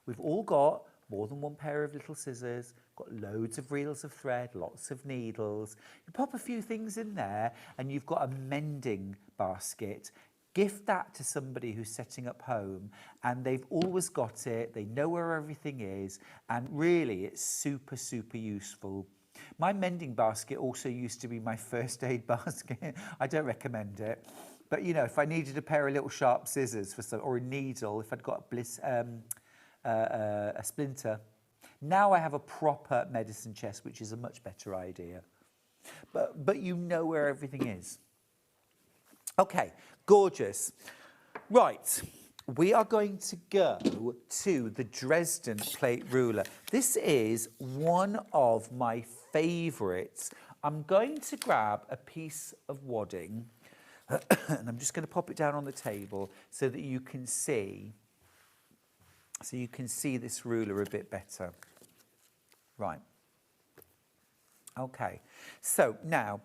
we've all got more than one pair of little scissors, got loads of reels of thread, lots of needles. You pop a few things in there and you've got a mending basket. Gift that to somebody who's setting up home and they've always got it, they know where everything is, and really it's super, super useful. My mending basket also used to be my first aid basket. I don't recommend it. But, you know, if I needed a pair of little sharp scissors for some, or a needle, if I'd got a splinter. Now I have a proper medicine chest, which is a much better idea. But you know where everything is. Okay, gorgeous. Right, we are going to go to the Dresden plate ruler. This is one of my favourites. I'm going to grab a piece of wadding and I'm just going to pop it down on the table so that you can see. So you can see this ruler a bit better. Right. Okay, so now,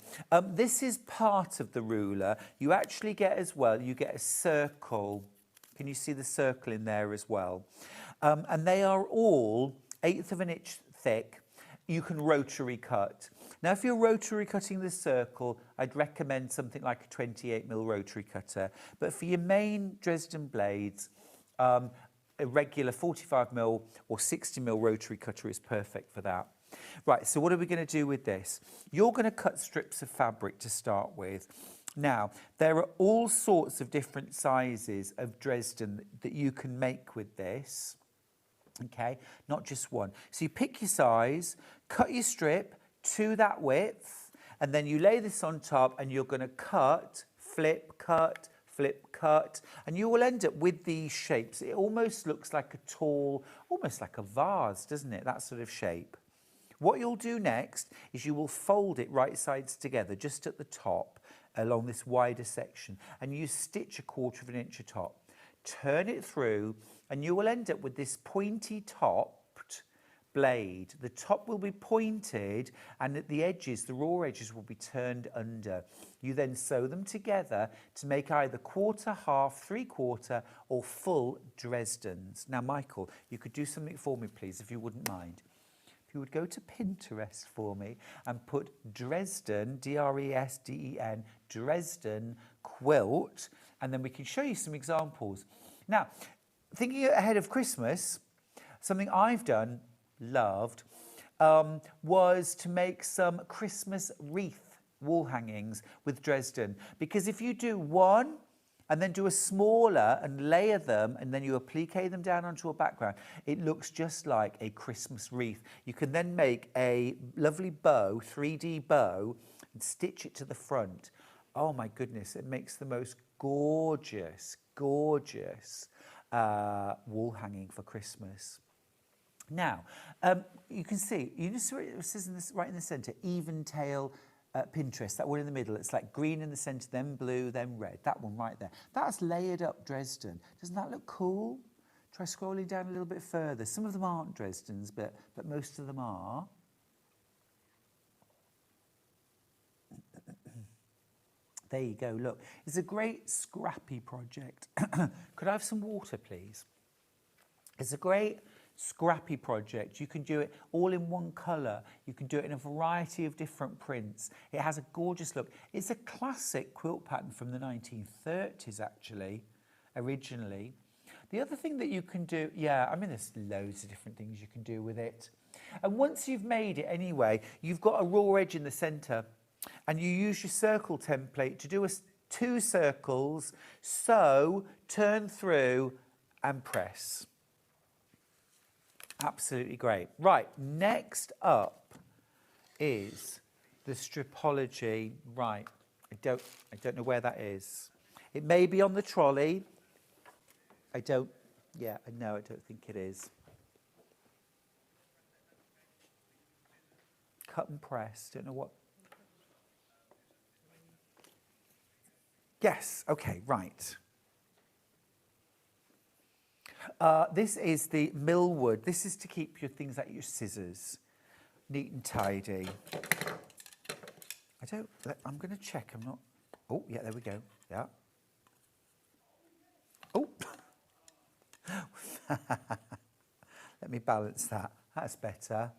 this is part of the ruler. You actually get as well, you get a circle. Can you see the circle in there as well? And they are all 1/8 of an inch thick. You can rotary cut. Now, if you're rotary cutting the circle, I'd recommend something like a 28mm rotary cutter. But for your main Dresden blades, a regular 45mm or 60mm rotary cutter is perfect for that. Right, so what are we going to do with this? You're going to cut strips of fabric to start with. Now, there are all sorts of different sizes of Dresden that you can make with this, okay? Not just one. So you pick your size, cut your strip to that width, and then you lay this on top and you're going to cut, flip, cut, and you will end up with these shapes. It almost looks like a tall, almost like a vase, doesn't it? That sort of shape. What you'll do next is you will fold it right sides together, just at the top, along this wider section, and you stitch 1/4 of an inch atop. Turn it through, and you will end up with this pointy topped blade. The top will be pointed, and at the edges, the raw edges will be turned under. You then sew them together to make either 1/4, 1/2, 3/4, or full Dresdens. Now, Michael, you could do something for me, please, if you wouldn't mind. If you would go to Pinterest for me and put Dresden, D-R-E-S-D-E-N, Dresden quilt, and then we can show you some examples. Now, thinking ahead of Christmas, something I've done, loved, was to make some Christmas wreath wall hangings with Dresden. Because if you do one and then do a smaller and layer them, and then you applique them down onto a background, it looks just like a Christmas wreath. You can then make a lovely bow, 3D bow, and stitch it to the front. Oh my goodness, it makes the most gorgeous, gorgeous wall hanging for Christmas. Now, you can see, you just see it says right in the centre, even tail Pinterest, that one in the middle. It's like green in the centre, then blue, then red. That one right there. That's layered up Dresden. Doesn't that look cool? Try scrolling down a little bit further. Some of them aren't Dresdens, but most of them are. There you go, look. It's a great scrappy project. Could I have some water, please? It's a great scrappy project. You can do it all in one colour. You can do it in a variety of different prints. It has a gorgeous look. It's a classic quilt pattern from the 1930s, actually, originally. The other thing that you can do, yeah, I mean, there's loads of different things you can do with it. And once you've made it anyway, you've got a raw edge in the centre, and you use your circle template to do 2 circles, sew, turn through, and press. Absolutely great. Right, next up is the Stripology. Right, I don't know where that is. It may be on the trolley. I don't think it is. Cut and press, don't know what. Yes, okay, right. This is the millwood. This is to keep your things like your scissors neat and tidy. I'm going to check. I'm not. Oh, yeah, there we go. Yeah. Oh. Let me balance that. That's better.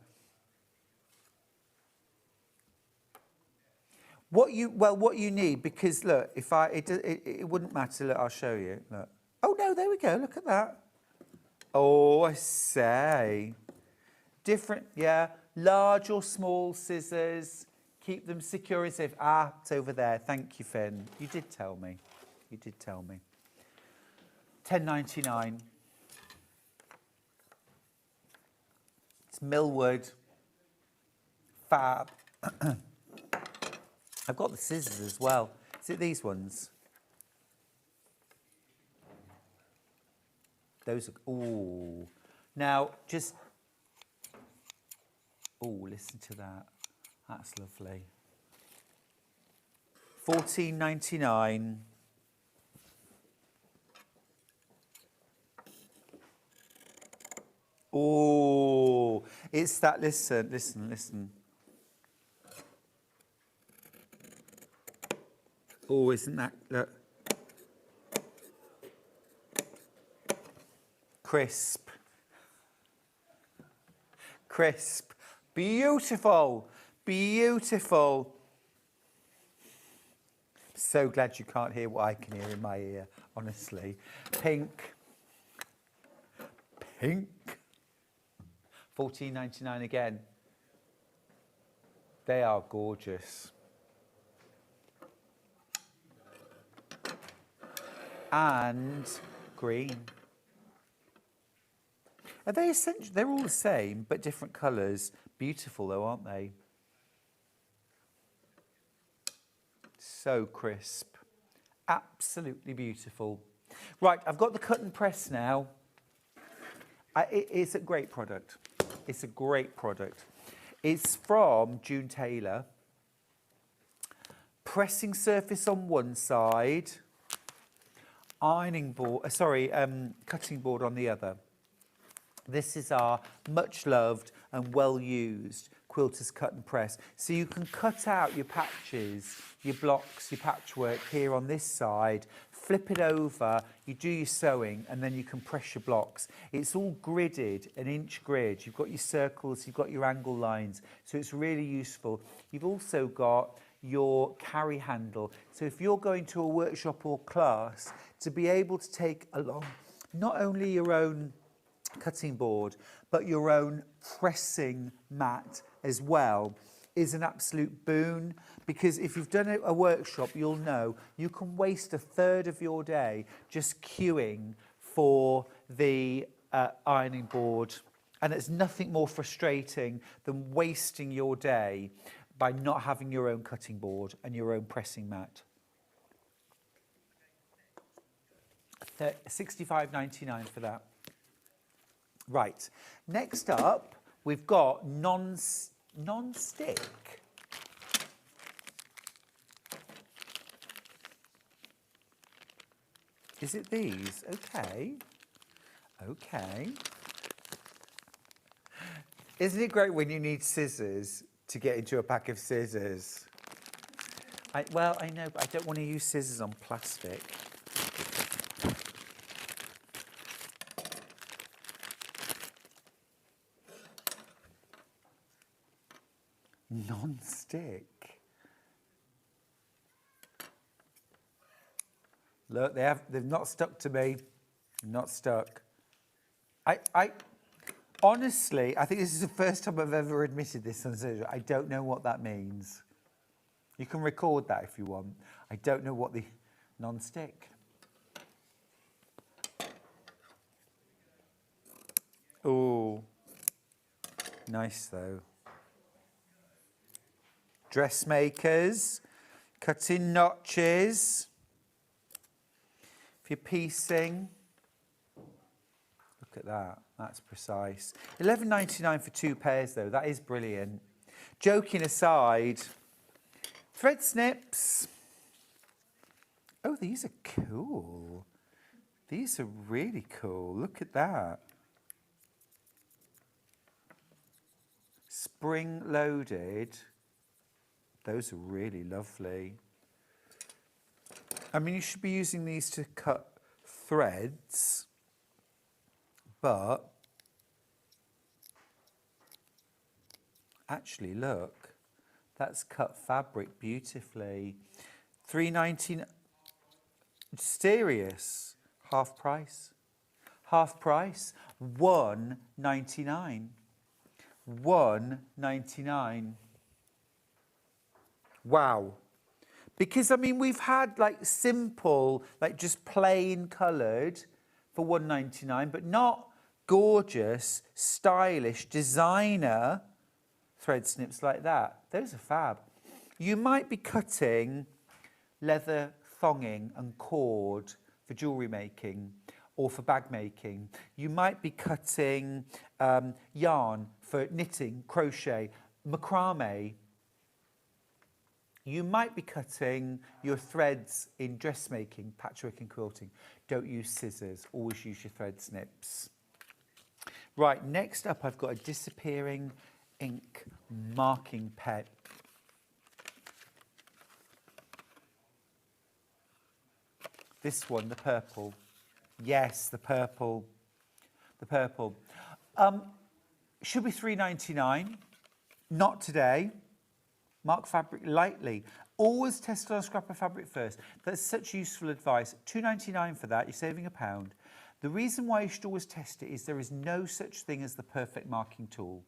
What you need, because look, if it wouldn't matter. Look, I'll show you. Look. Oh no, there we go. Look at that. Oh, I say. Different, yeah. Large or small scissors. Keep them secure and safe. Ah, it's over there. Thank you, Finn. You did tell me. You did tell me. £10.99. It's millwood. Fab. I've got the scissors as well. Is it these ones? Those are, ooh. Now, just, ooh, listen to that. That's lovely. £14.99. Oh, it's that, listen. Oh, isn't that, look. Crisp. Beautiful. So glad you can't hear what I can hear in my ear, honestly. Pink. £14.99 again. They are gorgeous. And green. Are they essential? They're all the same, but different colours. Beautiful though, aren't they? So crisp. Absolutely beautiful. Right, I've got the cut and press now. It's a great product. It's a great product. It's from June Taylor. Pressing surface on one side. Cutting board on the other. This is our much loved and well used quilters cut and press. So you can cut out your patches, your blocks, your patchwork here on this side, flip it over, you do your sewing, and then you can press your blocks. It's all gridded, an inch grid. You've got your circles, you've got your angle lines, so it's really useful. You've also got your carry handle. So if you're going to a workshop or class, to be able to take along not only your own cutting board, but your own pressing mat as well is an absolute boon, because if you've done a workshop, you'll know you can waste a third of your day just queuing for the ironing board, and it's nothing more frustrating than wasting your day by not having your own cutting board and your own pressing mat. £65.99 for that. Right, next up, we've got non-stick. Is it these? Okay. Okay. Isn't it great when you need scissors to get into a pack of scissors? Well, I know, but I don't want to use scissors on plastic. Non-stick. Look, they've not stuck to me. Not stuck. Honestly, I think this is the first time I've ever admitted this on social. I don't know what that means. You can record that if you want. I don't know what the non-stick. Oh, nice though. Dressmakers, cutting notches. If you're piecing, look at that. That's precise. $11.99 for 2 pairs though. That is brilliant. Joking aside, thread snips. Oh, these are cool. These are really cool. Look at that. Spring loaded. Those are really lovely. I mean, you should be using these to cut threads, but actually, look, that's cut fabric beautifully. $3.99. Serious. Half price. Half price. $1.99. $1.99. Wow. Because, I mean, we've had, like, simple, like, just plain coloured for $1.99, but not gorgeous, stylish, designer thread snips like that. Those are fab. You might be cutting leather thonging and cord for jewellery making or for bag making. You might be cutting yarn for knitting, crochet, macrame. You might be cutting your threads in dressmaking, patchwork and quilting. Don't use scissors, always use your thread snips. Right, next up I've got a disappearing ink marking pen. This one, the purple. Yes, the purple. The purple. Should be $3.99. Not today. Mark fabric lightly. Always test on a scrap of fabric first. That's such useful advice. $2.99 for that. You're saving £1. The reason why you should always test it is there is no such thing as the perfect marking tool.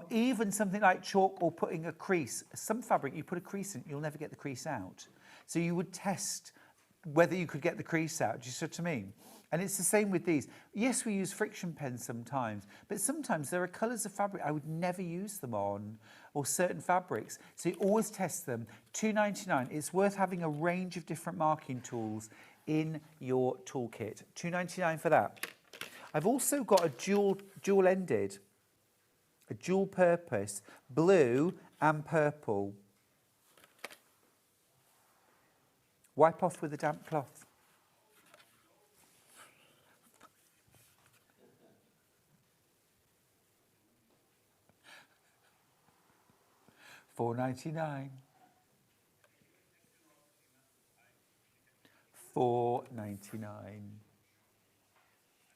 Even something like chalk or putting a crease. Some fabric, you put a crease in, you'll never get the crease out. So you would test whether you could get the crease out. Do you see what I mean? And it's the same with these. Yes, we use friction pens sometimes, but sometimes there are colours of fabric I would never use them on, or certain fabrics. So you always test them. $2.99. It's worth having a range of different marking tools in your toolkit. $2.99 for that. I've also got a dual-ended, a dual-purpose, blue and purple. Wipe off with a damp cloth. $4.99. $4.99.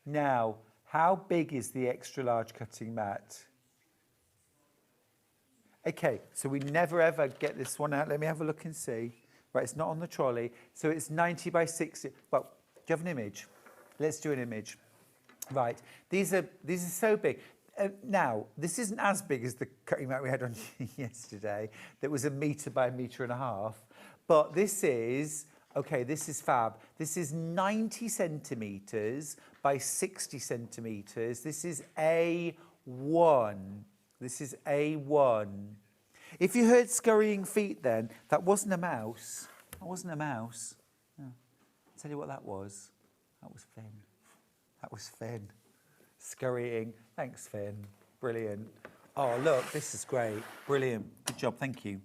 Now, how big is the extra large cutting mat? Okay, so we never ever get this one out. Let me have a look and see. Right, it's not on the trolley. So it's 90 by 60. Well, do you have an image? Let's do an image. Right, these are so big. Now, this isn't as big as the cutting mat we had on yesterday that was 1 metre by 1.5 metres. But this is, okay, this is fab. This is 90 centimetres by 60 centimetres. This is A1. This is A1. If you heard scurrying feet then, that wasn't a mouse. That wasn't a mouse. No. I'll tell you what that was. That was Finn. That was Finn. Scurrying. Thanks, Finn. Brilliant. Oh, look, this is great. Brilliant. Good job. Thank you.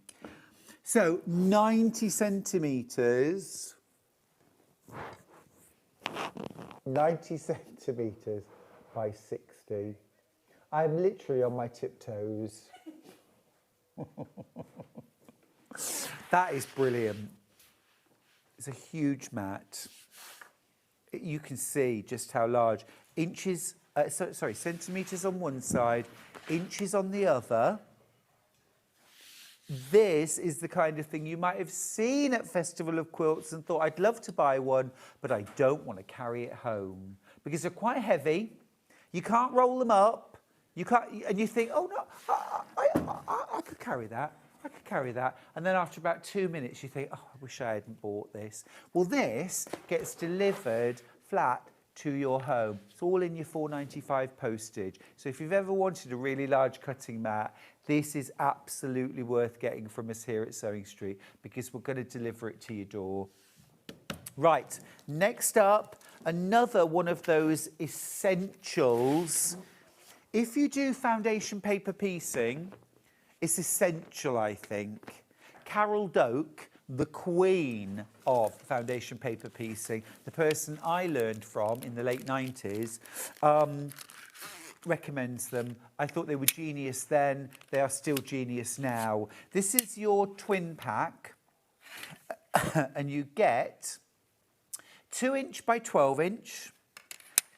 So, 90 centimetres 90 centimetres by 60. I'm literally on my tiptoes. That is brilliant. It's a huge mat. You can see just how large. Inches, centimetres on one side, inches on the other. This is the kind of thing you might have seen at Festival of Quilts and thought, I'd love to buy one, but I don't want to carry it home because they're quite heavy. You can't roll them up. You can't, and you think, oh no, I could carry that. I could carry that. And then after about 2 minutes, you think, oh, I wish I hadn't bought this. Well, this gets delivered flat to your home. It's all in your £4.95 postage. So if you've ever wanted a really large cutting mat, this is absolutely worth getting from us here at Sewing Street because we're going to deliver it to your door. Right, next up, another one of those essentials. If you do foundation paper piecing, it's essential, I think. Carol Doak, the queen of foundation paper piecing, the person I learned from in the late 90s, recommends them. I thought they were genius then. They are still genius now. This is your twin pack, and you get 2-inch by 12-inch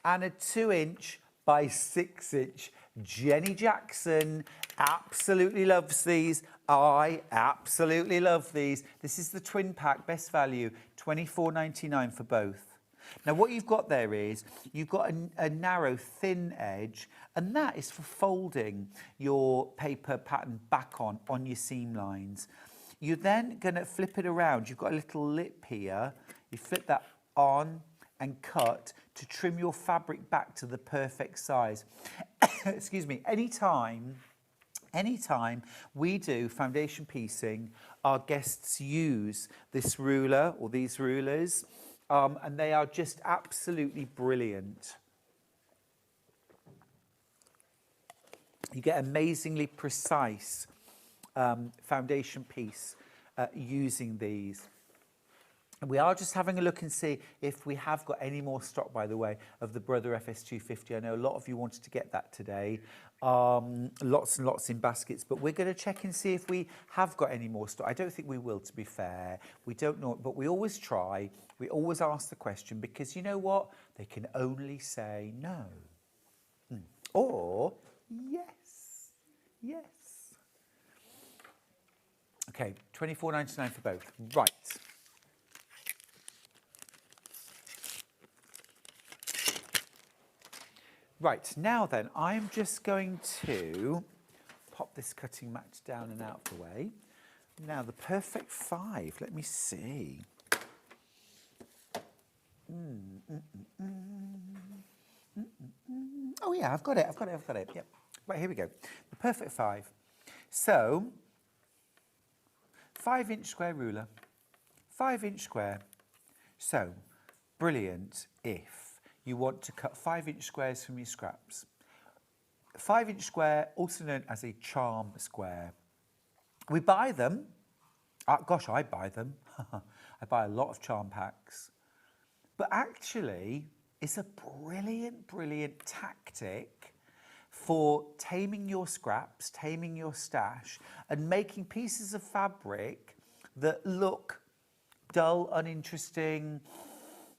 and a 2-inch by 6-inch. Jenny Jackson absolutely loves these. I absolutely love these. This is the twin pack, best value, £24.99 for both. Now what you've got there is, you've got a narrow, thin edge, and that is for folding your paper pattern back on your seam lines. You're then going to flip it around. You've got a little lip here. You flip that on and cut to trim your fabric back to the perfect size. Excuse me, anytime we do foundation piecing, our guests use this ruler or these rulers, and they are just absolutely brilliant. You get amazingly precise foundation piece using these. And we are just having a look and see if we have got any more stock, by the way, of the Brother FS250. I know a lot of you wanted to get that today. Lots and lots in baskets, but we're going to check and see if we have got any more stock. I don't think we will, to be fair. We don't know, but we always try. We always ask the question because you know what? They can only say no. Or yes. Yes. Okay, £24.99 for both. Right. Right, now then, I'm just going to pop this cutting mat down and out of the way. Now, the perfect 5, let me see. Oh yeah, I've got it. Yep. Right, here we go. The perfect 5. So, 5-inch square ruler, 5-inch square. So, brilliant if you want to cut 5-inch squares from your scraps. 5-inch square, also known as a charm square. We buy them. Gosh, I buy them. I buy a lot of charm packs. But actually, it's a brilliant, brilliant tactic for taming your scraps, taming your stash, and making pieces of fabric that look dull, uninteresting,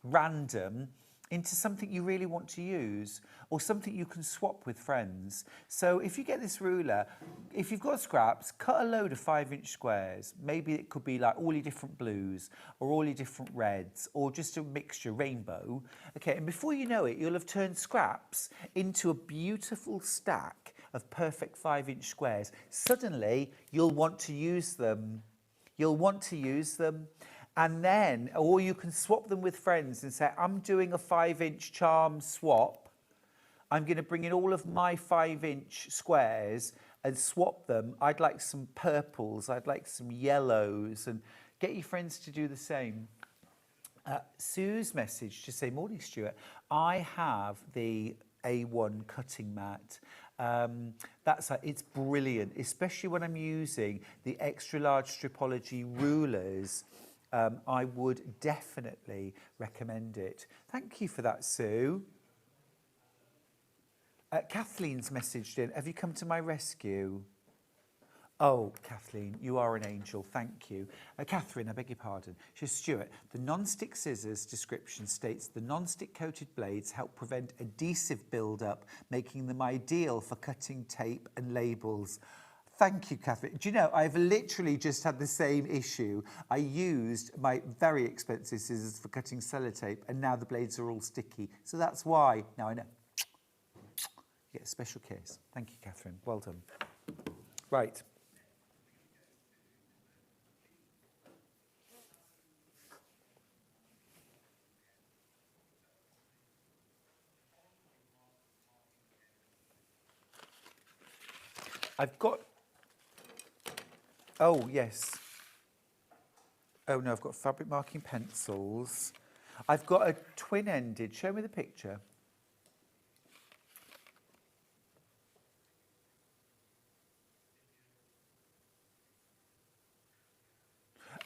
random, into something you really want to use or something you can swap with friends. So if you get this ruler, if you've got scraps, cut a load of 5-inch squares. Maybe it could be like all your different blues or all your different reds or just a mixture, rainbow. Okay, and before you know it, you'll have turned scraps into a beautiful stack of perfect 5-inch squares. Suddenly, you'll want to use them. And then, or you can swap them with friends and say, I'm doing a 5-inch charm swap. I'm going to bring in all of my 5-inch squares and swap them. I'd like some purples, I'd like some yellows, and get your friends to do the same. Sue's message to say, morning, Stuart. I have the A1 cutting mat. It's brilliant, especially when I'm using the extra large Stripology rulers. I would definitely recommend it. Thank you for that, Sue. Kathleen's messaged in, have you come to my rescue? Oh, Kathleen, you are an angel, thank you. Catherine, I beg your pardon. She's Stuart. The non-stick scissors description states the non-stick coated blades help prevent adhesive build-up, making them ideal for cutting tape and labels. Thank you, Catherine. Do you know, I've literally just had the same issue. I used my very expensive scissors for cutting sellotape, and now the blades are all sticky. So that's why. Now I know. You get a special case. Thank you, Catherine. Well done. Right. I've got, oh yes. Oh no, I've got fabric marking pencils. I've got a twin-ended, show me the picture.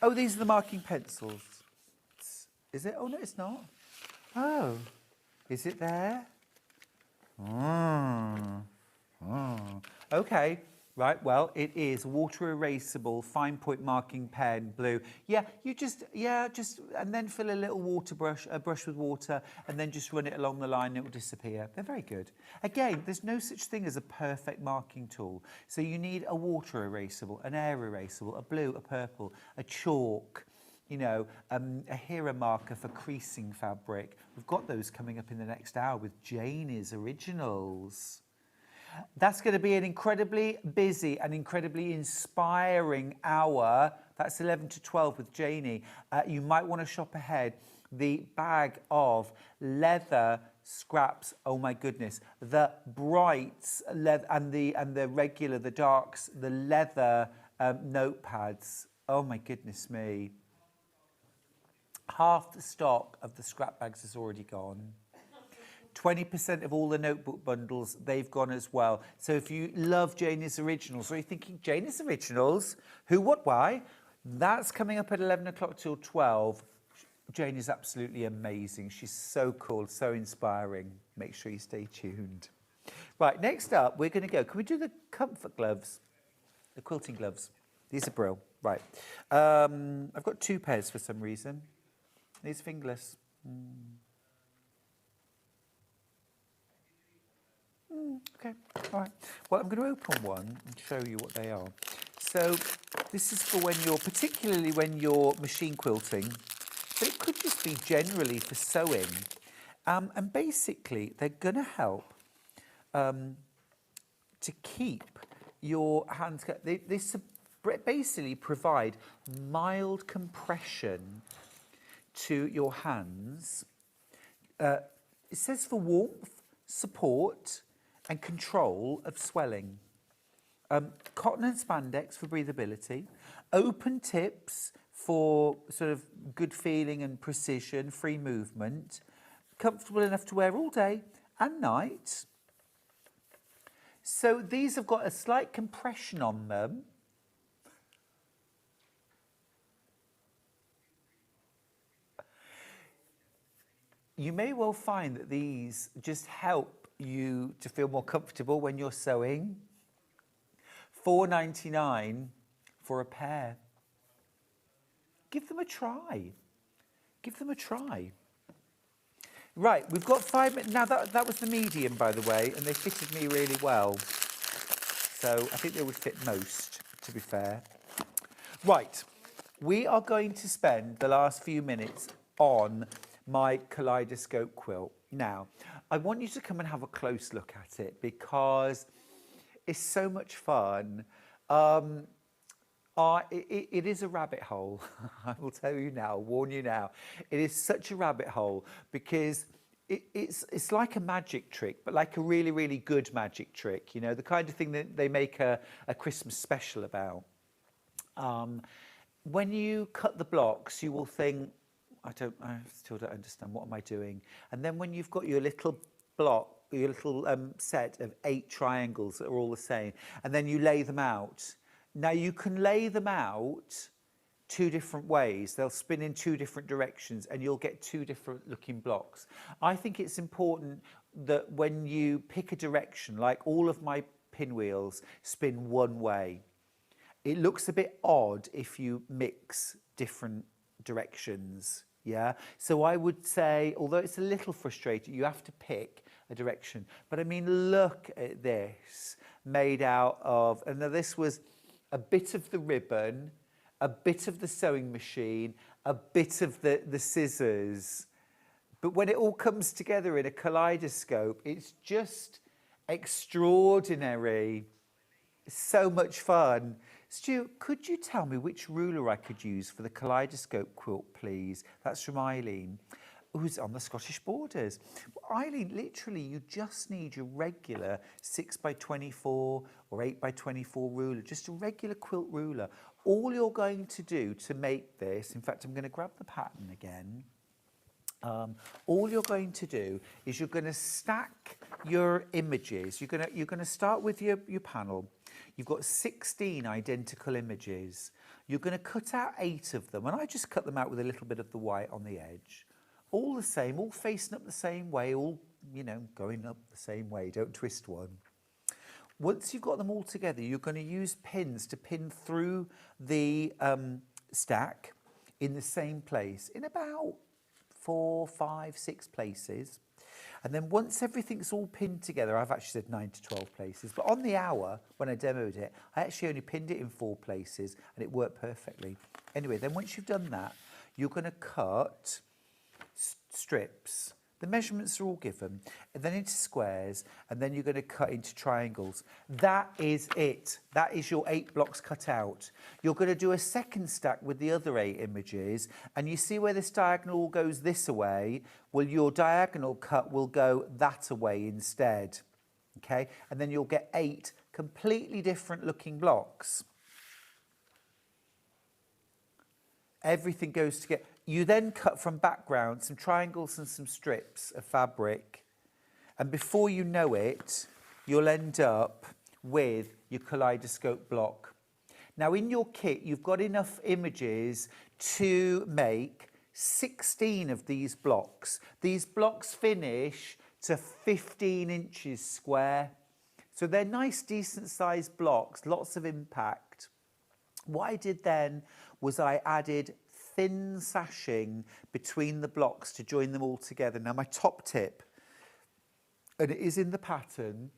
Oh, these are the marking pencils. Is it? Oh no, it's not. Oh, is it there? Okay, right, well, it is water erasable, fine point marking pen, blue. Yeah, and then fill a little water brush, a brush with water, and then just run it along the line and it will disappear. They're very good. Again, there's no such thing as a perfect marking tool. So you need a water erasable, an air erasable, a blue, a purple, a chalk, you know, a hero marker for creasing fabric. We've got those coming up in the next hour with Janie's Originals. That's going to be an incredibly busy and incredibly inspiring hour. That's 11 to 12 with Janie. You might want to shop ahead. The bag of leather scraps, oh my goodness. The brights leather and the regular, the darks, the leather notepads. Oh my goodness me. Half the stock of the scrap bags is already gone. 20% of all the notebook bundles, they've gone as well. So if you love Janie's Originals, or you're thinking, Janie's Originals, who, what, why? That's coming up at 11 o'clock till 12. Janie's absolutely amazing. She's so cool, so inspiring. Make sure you stay tuned. Right, next up, we're going to go. Can we do the comfort gloves? The quilting gloves. These are brill. Right. I've got two pairs for some reason. These fingerless. Okay, all right. Well, I'm going to open one and show you what they are. So this is for when you're, particularly when you're machine quilting, but it could just be generally for sewing. And basically, they're going to help to keep your hands. They basically provide mild compression to your hands. It says for warmth, support, and control of swelling. Cotton and spandex for breathability. Open tips for sort of good feeling and precision, free movement. Comfortable enough to wear all day and night. So these have got a slight compression on them. You may well find that these just help you to feel more comfortable when you're sewing. $4.99 for a pair. Give them a try. Give them a try. Right, we've got 5 minutes. Now, that was the medium, by the way, and they fitted me really well. So I think they would fit most, to be fair. Right, we are going to spend the last few minutes on my kaleidoscope quilt. Now, I want you to come and have a close look at it because it's so much fun. It is a rabbit hole. I will tell you now, warn you now. It is such a rabbit hole because it's like a magic trick, but like a really, really good magic trick, you know, the kind of thing that they make a Christmas special about. When you cut the blocks, you will think, I still don't understand, what am I doing? And then when you've got your little block, your little set of 8 triangles that are all the same, and then you lay them out. Now you can lay them out two different ways. They'll spin in two different directions and you'll get two different looking blocks. I think it's important that when you pick a direction, like all of my pinwheels spin one way, it looks a bit odd if you mix different directions. Yeah, so I would say, although it's a little frustrating, you have to pick a direction. But I mean, look at this, made out of, and now this was a bit of the ribbon, a bit of the sewing machine, a bit of the scissors. But when it all comes together in a kaleidoscope, it's just extraordinary. It's so much fun. Stu, could you tell me which ruler I could use for the kaleidoscope quilt, please? That's from Eileen, who's on the Scottish borders. Well, Eileen, literally, you just need your regular 6x24 or 8x24 ruler, just a regular quilt ruler. All you're going to do to make this, in fact, I'm going to grab the pattern again. All you're going to do is you're going to stack your images. You're going to start with your panel. You've got 16 identical images. You're going to cut out 8 of them, and I just cut them out with a little bit of the white on the edge. All the same, all facing up the same way, all, you know, going up the same way. Don't twist one. Once you've got them all together, you're going to use pins to pin through the stack in the same place, in about 4, 5, 6 places. And then once everything's all pinned together, I've actually said 9 to 12 places, but on the hour, when I demoed it, I actually only pinned it in 4 places and it worked perfectly. Anyway, then once you've done that, you're going to cut strips. The measurements are all given, and then into squares, and then you're going to cut into triangles. That is it. That is your 8 blocks cut out. You're going to do a second stack with the other 8 images, and you see where this diagonal goes this way? Well, your diagonal cut will go that way instead. Okay? And then you'll get 8 completely different looking blocks. Everything goes together. You then cut from background some triangles and some strips of fabric, and before you know it, you'll end up with your kaleidoscope block. Now in your kit, you've got enough images to make 16 of these blocks. These blocks finish to 15 inches square. So they're nice, decent sized blocks, lots of impact. What I did then was I added thin sashing between the blocks to join them all together. Now my top tip, and it is in the pattern,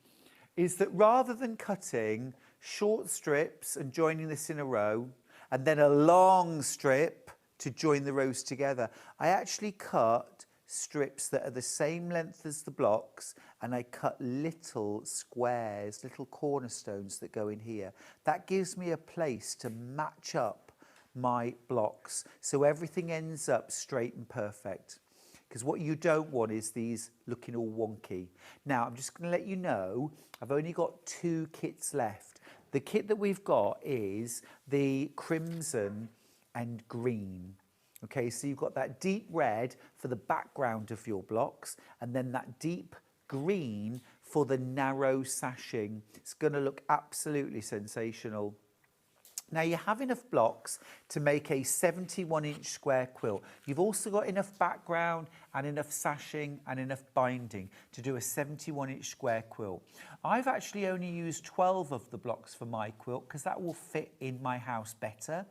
is that rather than cutting short strips and joining this in a row, and then a long strip to join the rows together, I actually cut strips that are the same length as the blocks, and I cut little squares, little cornerstones that go in here. That gives me a place to match up my blocks, so everything ends up straight and perfect. Because what you don't want is these looking all wonky. Now, I'm just going to let you know, I've only got 2 kits left. The kit that we've got is the crimson and green. Okay, so you've got that deep red for the background of your blocks, and then that deep green for the narrow sashing. It's going to look absolutely sensational. Now you have enough blocks to make a 71-inch square quilt. You've also got enough background and enough sashing and enough binding to do a 71-inch square quilt. I've actually only used 12 of the blocks for my quilt because that will fit in my house better.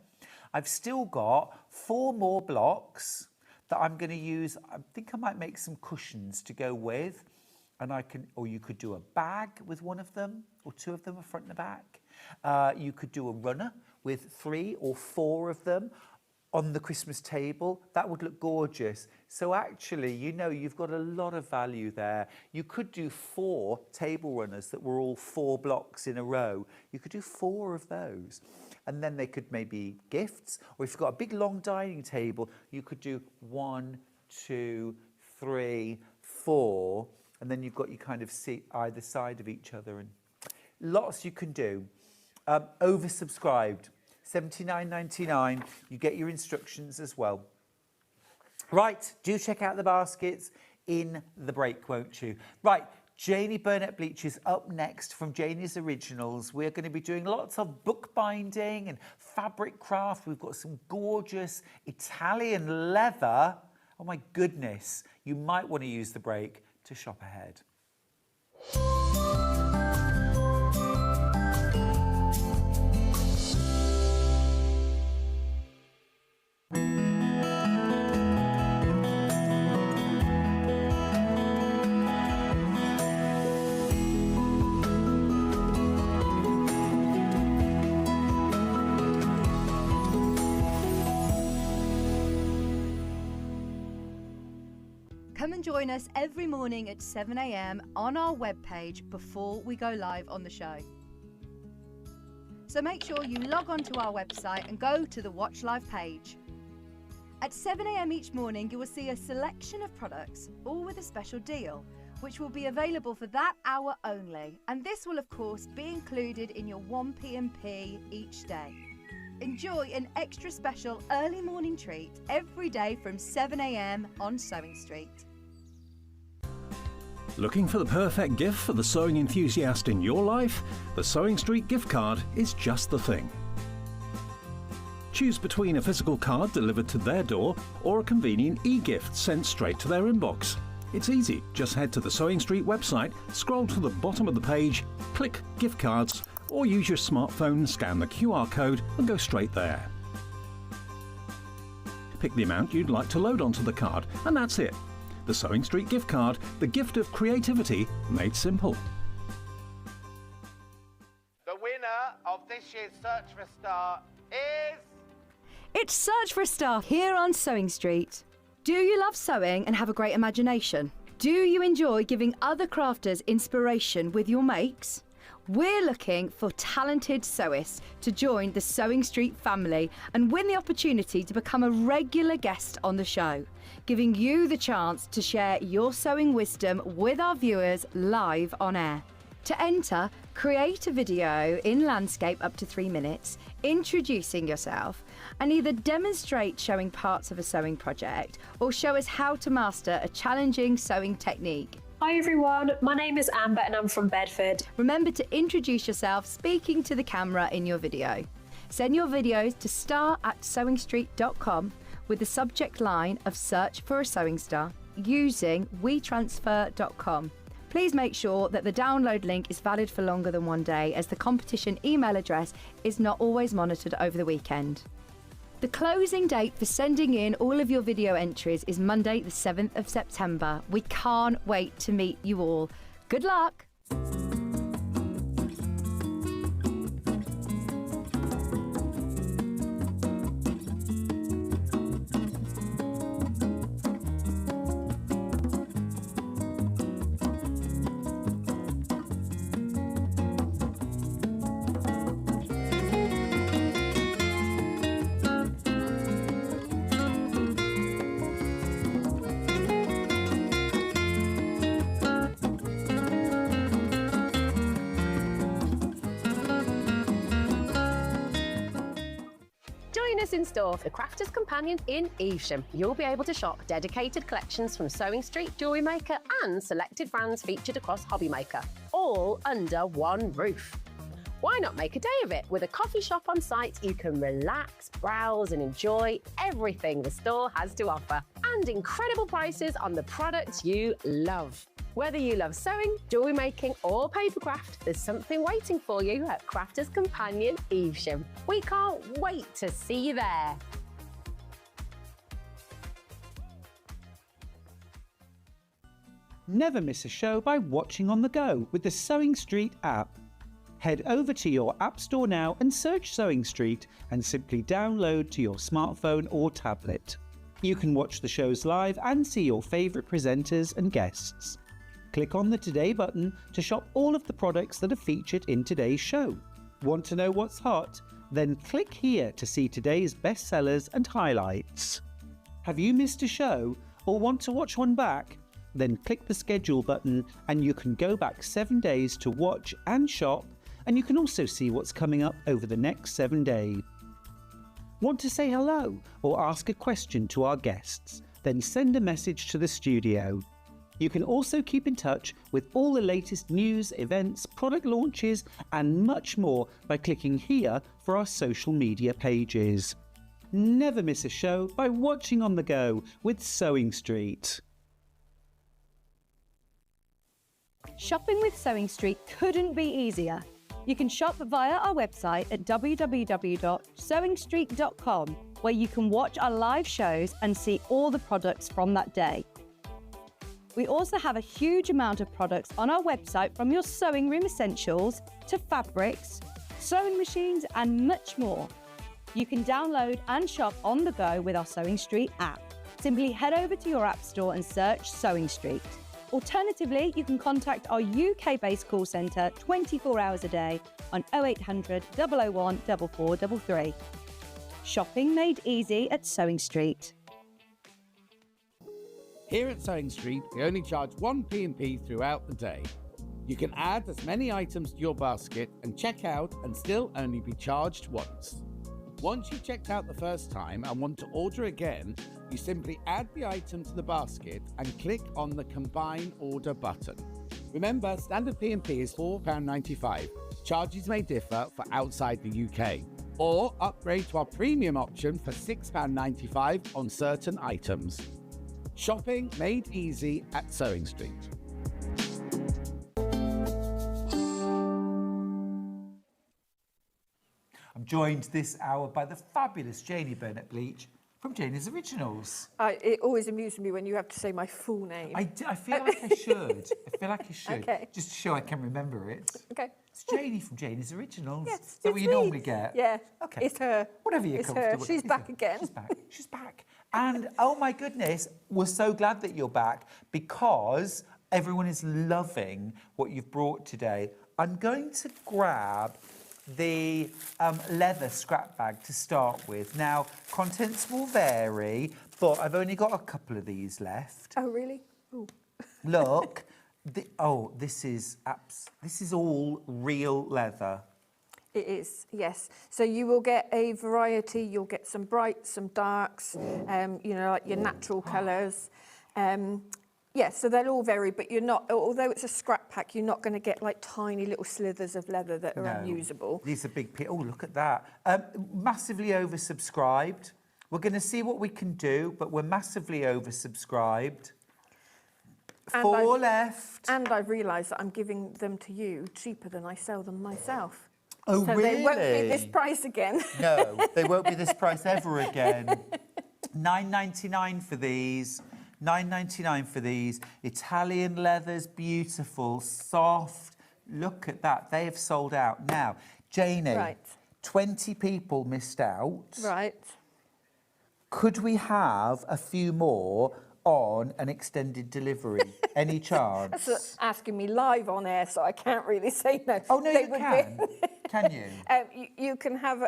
I've still got 4 more blocks that I'm going to use. I think I might make some cushions to go with, and I can, or you could do a bag with one of them, or 2 of them, a front and a back. You could do a runner with 3 or 4 of them on the Christmas table. That would look gorgeous. So actually, you know, you've got a lot of value there. You could do 4 table runners that were all 4 blocks in a row. You could do 4 of those. And then they could maybe gifts, or if you've got a big long dining table, you could do 1, 2, 3, 4, and then you've got your kind of seat either side of each other, and lots you can do. Oversubscribed, $79.99. You get your instructions as well. Right, do check out the baskets in the break, won't you? Right, Janie Burnett Bleach is up next from Janie's Originals. We're going to be doing lots of bookbinding and fabric craft. We've got some gorgeous Italian leather. Oh my goodness, you might want to use the break to shop ahead. Come and join us every morning at 7 a.m. on our webpage before we go live on the show. So make sure you log on to our website and go to the Watch Live page. At 7 a.m. each morning, you will see a selection of products, all with a special deal, which will be available for that hour only. And this will, of course, be included in your 1p&p each day. Enjoy an extra special early morning treat every day from 7 a.m. on Sewing Street. Looking for the perfect gift for the sewing enthusiast in your life? The Sewing Street gift card is just the thing. Choose between a physical card delivered to their door or a convenient e-gift sent straight to their inbox. It's easy, just head to the Sewing Street website, scroll to the bottom of the page, click Gift Cards, or use your smartphone, scan the QR code and go straight there. Pick the amount you'd like to load onto the card, and that's it. The Sewing Street gift card, the gift of creativity made simple. The winner of this year's Search for a Star is... It's Search for a Star here on Sewing Street. Do you love sewing and have a great imagination? Do you enjoy giving other crafters inspiration with your makes? We're looking for talented sewists to join the Sewing Street family and win the opportunity to become a regular guest on the show, giving you the chance to share your sewing wisdom with our viewers live on air. To enter, create a video in landscape up to 3 minutes, introducing yourself, and either demonstrate showing parts of a sewing project or show us how to master a challenging sewing technique. Hi everyone, my name is Amber and I'm from Bedford. Remember to introduce yourself speaking to the camera in your video. Send your videos to star@sewingstreet.com with the subject line of Search for a Sewing Star using wetransfer.com. Please make sure that the download link is valid for longer than 1 day, as the competition email address is not always monitored over the weekend. The closing date for sending in all of your video entries is Monday the 7th of September. We can't wait to meet you all. Good luck! Join us in store for Crafter's Companion in Evesham. You'll be able to shop dedicated collections from Sewing Street, Jewellery Maker and selected brands featured across Hobby Maker, all under one roof. Why not make a day of it? With a coffee shop on site, you can relax, browse and enjoy everything the store has to offer, and incredible prices on the products you love. Whether you love sewing, jewellery making or papercraft, there's something waiting for you at Crafter's Companion Evesham. We can't wait to see you there. Never miss a show by watching on the go with the Sewing Street app. Head over to your App Store now and search Sewing Street and simply download to your smartphone or tablet. You can watch the shows live and see your favourite presenters and guests. Click on the Today button to shop all of the products that are featured in today's show. Want to know what's hot? Then click here to see today's bestsellers and highlights. Have you missed a show or want to watch one back? Then click the schedule button and you can go back 7 days to watch and shop, and you can also see what's coming up over the next 7 days. Want to say hello or ask a question to our guests? Then send a message to the studio. You can also keep in touch with all the latest news, events, product launches, and much more by clicking here for our social media pages. Never miss a show by watching on the go with Sewing Street. Shopping with Sewing Street couldn't be easier. You can shop via our website at www.sewingstreet.com, where you can watch our live shows and see all the products from that day. We also have a huge amount of products on our website, from your sewing room essentials to fabrics, sewing machines, and much more. You can download and shop on the go with our Sewing Street app. Simply head over to your app store and search Sewing Street. Alternatively, you can contact our UK-based call centre 24 hours a day on 0800 001 4433. Shopping made easy at Sewing Street. Here at Sewing Street, we only charge 1 P&P throughout the day. You can add as many items to your basket and check out and still only be charged once. Once you've checked out the first time and want to order again, you simply add the item to the basket and click on the Combine Order button. Remember, standard P&P is £4.95. Charges may differ for outside the UK. Or upgrade to our premium option for £6.95 on certain items. Shopping made easy at Sewing Street. I'm joined this hour by the fabulous Janie Burnett-Bleach from Janie's Originals. It always amuses me when you have to say my full name. I feel like I should. Okay. Just to show I can remember it. Okay. It's Janie from Janie's Originals. Yes, Is that what you me. normally get? Yeah. Okay. It's her. Whatever you're It's her. comfortable. She's It's back her. again. She's back. She's back. And oh my goodness, we're so glad that you're back because everyone is loving what you've brought today. I'm going to grab the leather scrap bag to start with. Now, contents will vary, but I've only got a couple of these left. Oh, really? Ooh. Look, this is all real leather. It is, yes. So you will get a variety. You'll get some brights, some darks, like your natural colours. Yeah, so they'll all vary, but you're not, although it's a scrap pack, you're not going to get like tiny little slithers of leather that are unusable. These are big, oh, look at that. Massively oversubscribed. We're going to see what we can do, but we're massively oversubscribed. And 4 left. And I've realised that I'm giving them to you cheaper than I sell them myself. Oh, so really? They won't be this price again. No, they won't be this price ever again. £9.99 for these. £9.99 for these. Italian leathers, beautiful, soft. Look at that. They have sold out. Now, Janie, Right. 20 people missed out. Right. Could we have a few more on an extended delivery? Any chance? That's asking me live on air, so I can't really say no. Oh, no, They you would can. be- Can you? You can have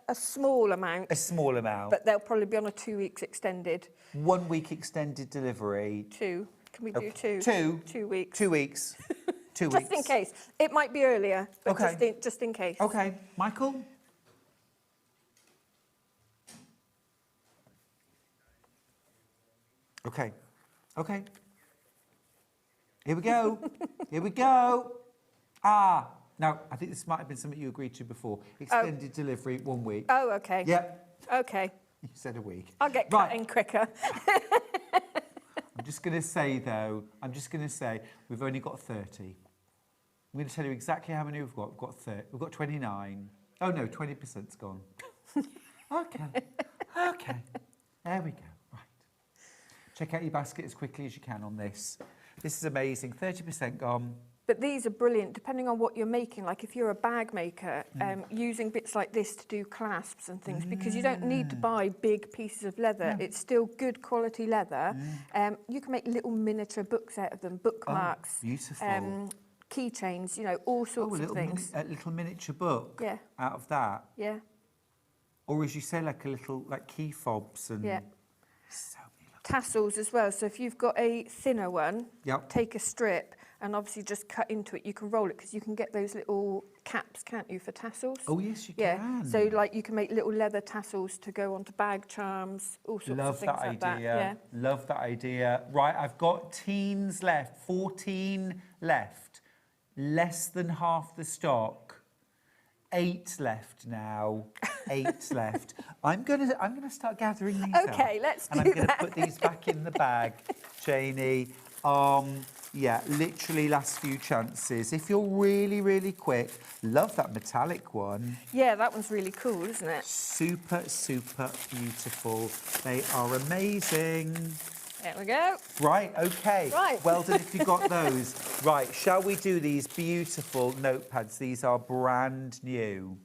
a small amount, A small amount. but they'll probably be on a 2 weeks extended. 1 week extended delivery. 2. Can we do 2? 2. 2 weeks. 2 weeks. 2 weeks. Just in case. It might be earlier, but Okay. just in case. Okay, Michael? Okay. Okay. Here we go. Here we go. Now, I think this might have been something you agreed to before. Extended delivery, 1 week. Oh, okay. Yep. Okay. You said a week. I'll get Right. cut in quicker. I'm just going to say, though, we've only got 30. I'm going to tell you exactly how many we've got. We've got 30. We've got 29. Oh, no, 20%'s gone. Okay. Okay. There we go. Right. Check out your basket as quickly as you can on this. This is amazing. 30% gone. But these are brilliant, depending on what you're making. Like if you're a bag maker, using bits like this to do clasps and things, because you don't need to buy big pieces of leather. It's still good quality leather. You can make little miniature books out of them, bookmarks. Oh, beautiful. Keychains, all sorts of things. A little miniature book Yeah. out of that. Yeah, Or as you say, like a little, like key fobs and... yeah. So many lovely- Tassels as well. So if you've got a thinner one, Yep. take a strip and obviously just cut into it. You can roll it because you can get those little caps, can't you, for tassels? Oh, yes, you Yeah, can. so like you can make little leather tassels to go onto bag charms, all sorts Love of things that like idea. that. Yeah. Love that idea. Right, I've got teens left, 14 left. Less than half the stock. 8 left now. 8 left. I'm gonna start gathering these up. Okay, let's and do I'm gonna that. put these back in the bag, Janie. Yeah, literally last few chances. If you're really, really quick, love that metallic one. Yeah, that one's really cool, isn't it? Super, super beautiful. They are amazing. There we go. Right, okay. Right. Well done if you got those. Right, shall we do these beautiful notepads? These are brand new.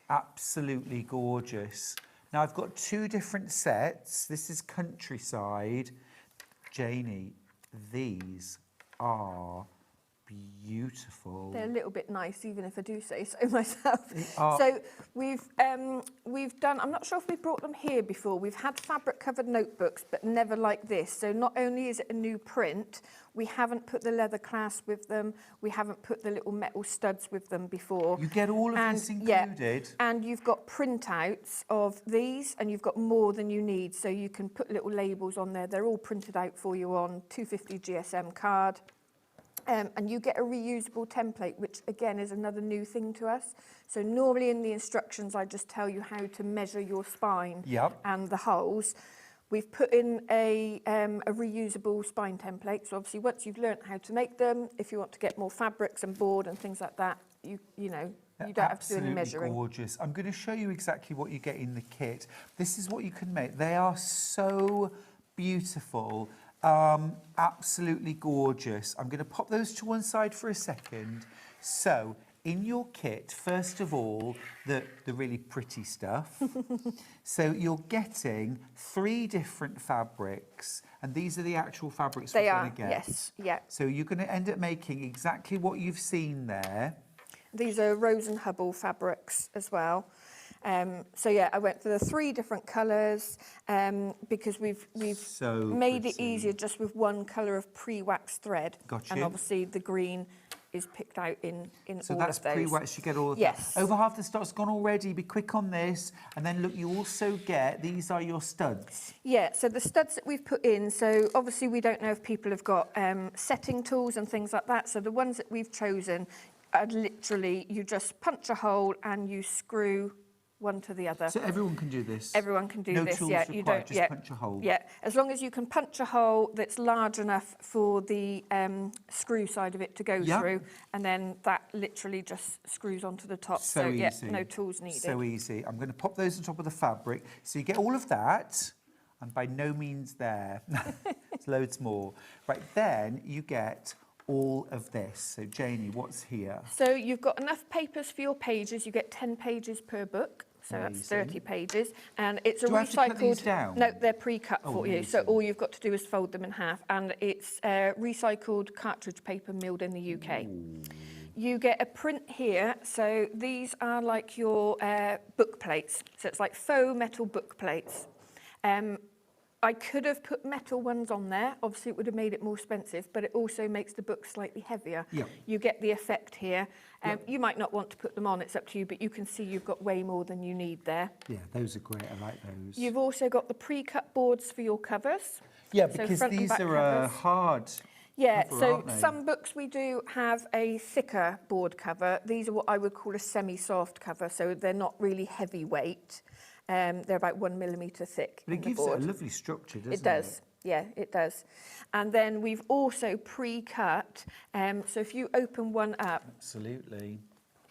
Absolutely gorgeous. Now, I've got 2 different sets. This is Countryside. Janie, these are beautiful. They're a little bit nice, even if I do say so myself. are- So we've done, I'm not sure if we brought them here before, we've had fabric covered notebooks, but never like this. So not only is it a new print, we haven't put the leather clasp with them, we haven't put the little metal studs with them before. You get all of this included. Yeah, and you've got printouts of these, and you've got more than you need. So you can put little labels on there. They're all printed out for you on 250 GSM card. And you get a reusable template, which again is another new thing to us. So normally in the instructions, I just tell you how to measure your spine and the holes. We've put in a reusable spine template. So obviously once you've learnt how to make them, if you want to get more fabrics and board and things like that, you don't have to do any measuring. Gorgeous. I'm going to show you exactly what you get in the kit. This is what you can make. They are so beautiful. Absolutely gorgeous. I'm going to pop those to one side for a second. So, in your kit, first of all, the really pretty stuff. So you're getting 3 different fabrics, and these are the actual fabrics we're going to get. Yes, yeah. So you're going to end up making exactly what you've seen there. These are Rose and Hubble fabrics as well. So yeah, I went for the 3 different colours because we've So made it pretty. easier just with one colour of pre-waxed thread. Got And you. obviously the green is picked out in So all that's of those. pre-waxed, you get all of Yes. that. Over half the stock's gone already, be quick on this. And then look, you also get, these are your studs. Yeah, so the studs that we've put in, so obviously we don't know if people have got setting tools and things like that. So the ones that we've chosen are literally, you just punch a hole and you screw one to the other. So everyone can do this? Everyone can do no this, tools yeah. required, You don't, just yeah, punch a hole. Yeah, as long as you can punch a hole that's large enough for the screw side of it to go through, and then that literally just screws onty the top. So yeah, easy. no tools needed. So easy. I'm going to pop those on top of the fabric. So you get all of that, and by no means there. There's loads more. Right, then you get all of this. So Janie, what's here? So you've got enough papers for your pages. You get 10 pages per book. So that's Amazing. 30 pages, and it's a Do I have to cut these recycled. down? No, they're pre-cut Oh, for you. So amazing. all you've got to do is fold them in half, and it's recycled cartridge paper milled in the UK. You get a print here. So these are like your book plates. So it's like faux metal book plates. I could have put metal ones on there. Obviously, it would have made it more expensive, but it also makes the book slightly heavier. Yeah. You get the effect here. You might not want to put them on, it's up to you, but you can see you've got way more than you need there. Yeah, those are great. I like those. You've also got the pre-cut boards for your covers. Yeah, So because front and these back are covers. hard. Yeah, cover, so aren't they? some books we do have a thicker board cover. These are what I would call a semi-soft cover, so they're not really heavyweight. They're about 1 millimetre thick. But it in the gives it board. a lovely structure, doesn't it? It does, yeah, it does. And then we've also pre-cut, so if you open one up, Absolutely.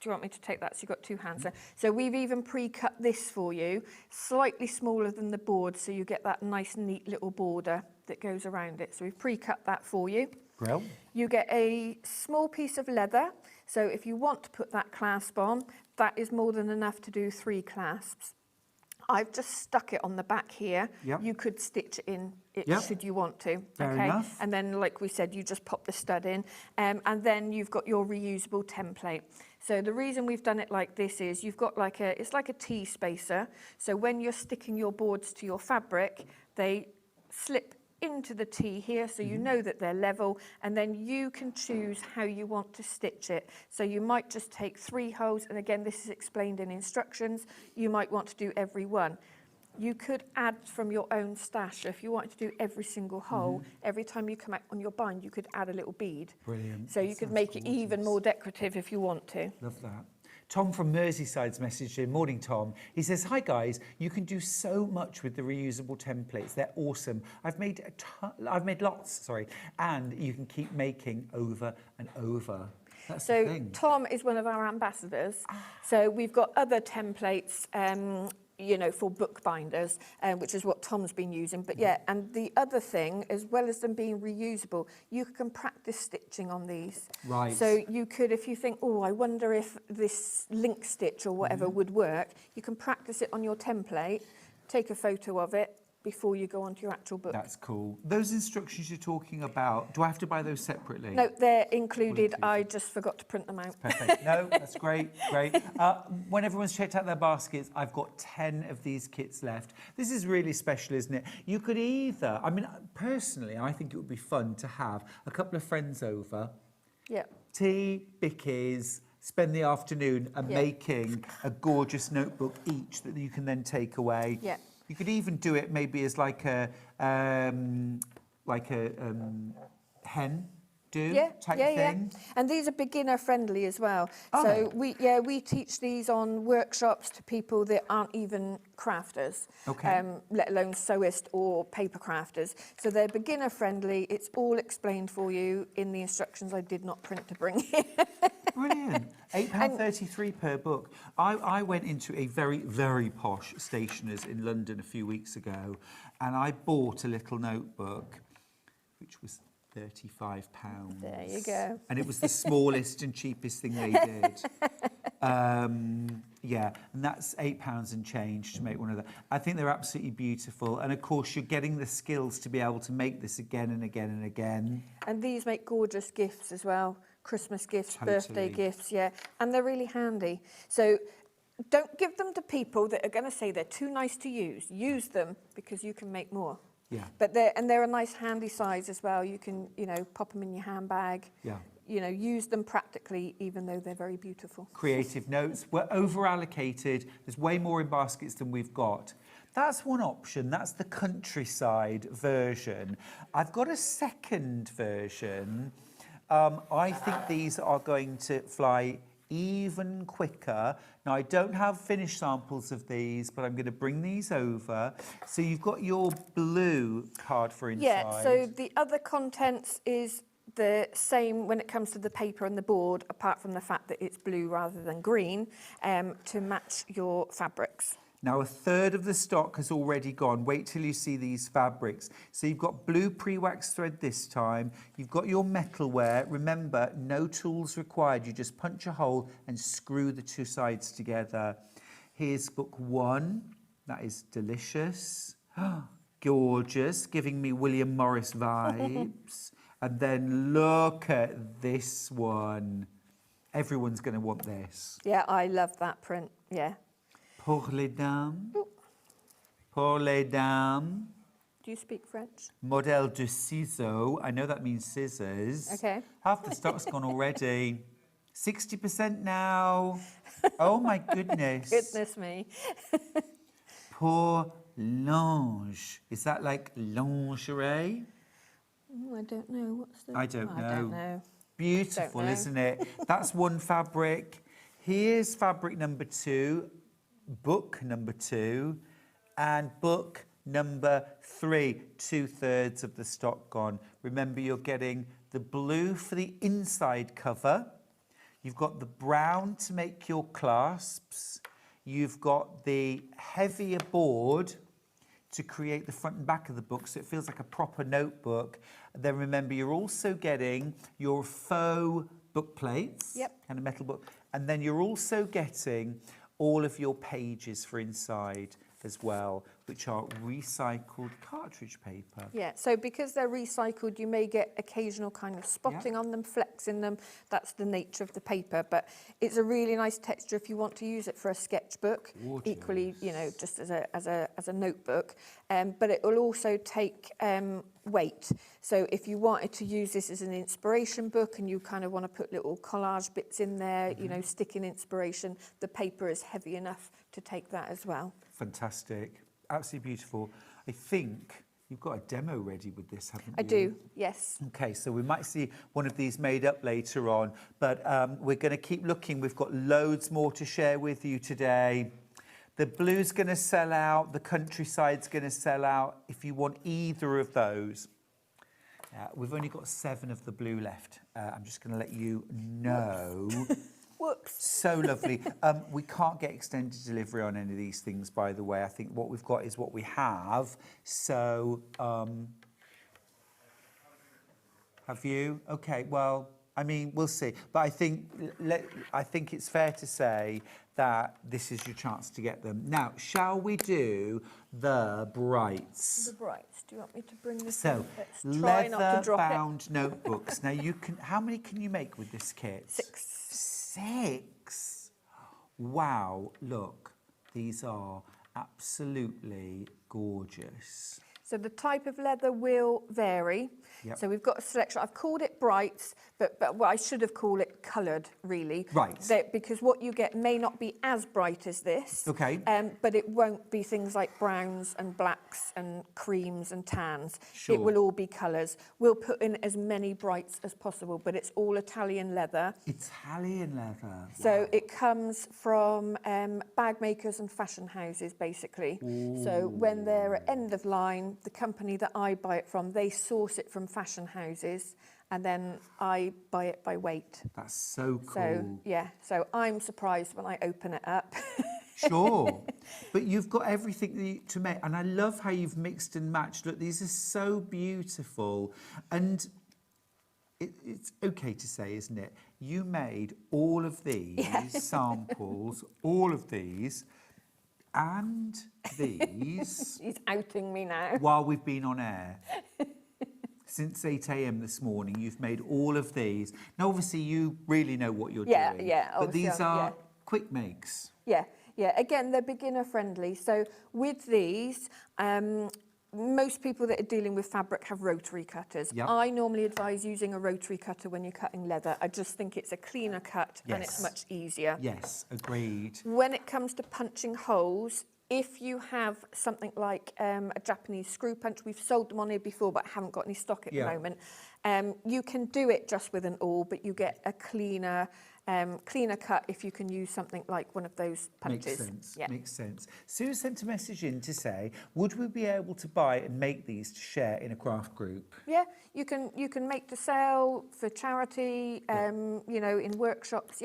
do you want me to take that? So you've got 2 hands there. So we've even pre-cut this for you, slightly smaller than the board, so you get that nice, neat little border that goes around it. So we've pre-cut that for you. Brill. You get a small piece of leather, so if you want to put that clasp on, that is more than enough to do 3 clasps. I've just stuck it on the back here. Yep. You could stitch it in Yep. should you want to. Fair okay. enough. And then, like we said, you just pop the stud in, and then you've got your reusable template. So the reason we've done it like this is you've got it's like a T-spacer. So when you're sticking your boards to your fabric, they slip into the T here, so you know that they're level, and then you can choose how you want to stitch it. So you might just take 3 holes, and again, this is explained in instructions. You might want to do every one. You could add from your own stash. So if you wanted to do every single hole, every time you come out on your bind, you could add a little bead. Brilliant. So you could make it even more decorative if you want to. Love that. Tom from Merseyside's messaged in. Morning, Tom. He says, hi, guys. You can do so much with the reusable templates. They're awesome. I've made lots, and you can keep making over and over. That's the So thing. Tom is one of our ambassadors. So we've got other templates, you know, for bookbinders, which is what Tom's been using. But yeah, and the other thing, as well as them being reusable, you can practice stitching on these. Right. So you could, if you think, oh, I wonder if this link stitch or whatever would work, you can practice it on your template, take a photo of it before you go onto your actual book. That's cool. Those instructions you're talking about, do I have to buy those separately? No, they're included. I just forgot to print them out. Perfect. No, that's great, great. When everyone's checked out their baskets, I've got 10 of these kits left. This is really special, isn't it? You could either, I mean, personally, I think it would be fun to have a couple of friends over, Yeah. tea, bickies, spend the afternoon and Yeah. making a gorgeous notebook each that you can then take away. Yeah. You could even do it maybe as like a hen type thing. And these are beginner friendly as well. Oh. So we teach these on workshops to people that aren't even crafters, Okay. let alone sewists or paper crafters. So they're beginner friendly. It's all explained for you in the instructions I did not print to bring here. Brilliant. £8.33 per book. I went into a very, very posh stationer's in London a few weeks ago, and I bought a little notebook, which was £35. There you go. And it was the smallest and cheapest thing they did. Yeah, and that's £8 and change to make one of them. I think they're absolutely beautiful. And of course, you're getting the skills to be able to make this again and again and again. And these make gorgeous gifts as well. Christmas gifts, Totally. birthday gifts, yeah. And they're really handy. So don't give them to people that are going to say they're too nice to use. Use them because you can make more. Yeah. But they're a nice handy size as well. You can, you know, pop them in your handbag. Yeah. You know, use them practically, even though they're very beautiful. Creative notes. We're over allocated. There's way more in baskets than we've got. That's one option. That's the countryside version. I've got a second version. I think these are going to fly even quicker. Now, I don't have finished samples of these, but I'm going to bring these over. So you've got your blue card for inside. Yeah, so the other contents is the same when it comes to the paper and the board, apart from the fact that it's blue rather than green, to match your fabrics. Now, a third of the stock has already gone. Wait till you see these fabrics. So you've got blue pre-waxed thread this time. You've got your metalware. Remember, no tools required. You just punch a hole and screw the two sides together. Here's book 1. That is delicious. Gorgeous, giving me William Morris vibes. And then look at this one. Everyone's going to want this. Yeah, I love that print, yeah. Pour les dames. Pour les dames. Do you speak French? Modèle de ciseaux. I know that means scissors. Okay. Half the stock's gone already. 60% now. Oh my goodness. Goodness me. Pour linge. Is that like lingerie? I don't know. What's the... I don't know. I don't know. Beautiful, Don't know. isn't it? That's one fabric. Here's fabric number 2, book number 2, and book number 3. 2/3 of the stock gone. Remember, you're getting the blue for the inside cover. You've got the brown to make your clasps. You've got the heavier board to create the front and back of the book so it feels like a proper notebook. And then remember, you're also getting your faux book plates. Yep. And a metal book. And then you're also getting all of your pages for inside as well, which are recycled cartridge paper. Yeah, so because they're recycled, you may get occasional kind of spotting on them, flecks in them. That's the nature of the paper, but it's a really nice texture if you want to use it for a sketchbook. Gorgeous. Equally, you know, just as a notebook. But it will also take weight. So if you wanted to use this as an inspiration book and you kind of want to put little collage bits in there, you know, stick in inspiration, the paper is heavy enough to take that as well. Fantastic. Absolutely beautiful. I think you've got a demo ready with this, haven't you? I do, yes. Okay, so we might see one of these made up later on, but we're going to keep looking. We've got loads more to share with you today. The blue's going to sell out. The countryside's going to sell out. If you want either of those, we've only got 7 of the blue left. I'm just going to let you know. Whoops. So lovely. We can't get extended delivery on any of these things, by the way. I think what we've got is what we have. So, have you? Okay, well, I mean, we'll see. But I think it's fair to say that this is your chance to get them. Now, shall we do the brights? The brights. Do you want me to bring this So, in? Let's try not to drop it. leather-bound notebooks. Now, you can. How many can you make with this kit? 6. 6. Wow, look, these are absolutely gorgeous. So the type of leather will vary. Yep. So we've got a selection. I've called it brights, but well, I should have called it coloured, really. Right. Because what you get may not be as bright as this. Okay. But it won't be things like browns and blacks and creams and tans. Sure. It will all be colours. We'll put in as many brights as possible, but it's all Italian leather. Italian leather. So it comes from bag makers and fashion houses, basically. Ooh. So when they're at end of line, the company that I buy it from, they source it from fashion houses, and then I buy it by weight. That's so cool. So, yeah, so I'm surprised when I open it up. Sure. But you've got everything to make. And I love how you've mixed and matched. Look, these are so beautiful. And it's okay to say, isn't it? You made all of these samples, all of these, and these. He's outing me now. While we've been on air. Since 8 a.m. this morning, you've made all of these. Now, obviously, you really know what you're doing. Yeah. But these are quick makes. Yeah. Again, they're beginner friendly. So with these, most people that are dealing with fabric have rotary cutters. Yep. I normally advise using a rotary cutter when you're cutting leather. I just think it's a cleaner cut and it's much easier. Yes, agreed. When it comes to punching holes, if you have something like a Japanese screw punch, we've sold them on here before, but haven't got any stock at the moment. You can do it just with an awl, but you get a cleaner cut if you can use something like one of those punches. Makes sense. Makes sense. Sue sent a message in to say, would we be able to buy and make these to share in a craft group? Yeah, you can make to sell for charity. You know, in workshops.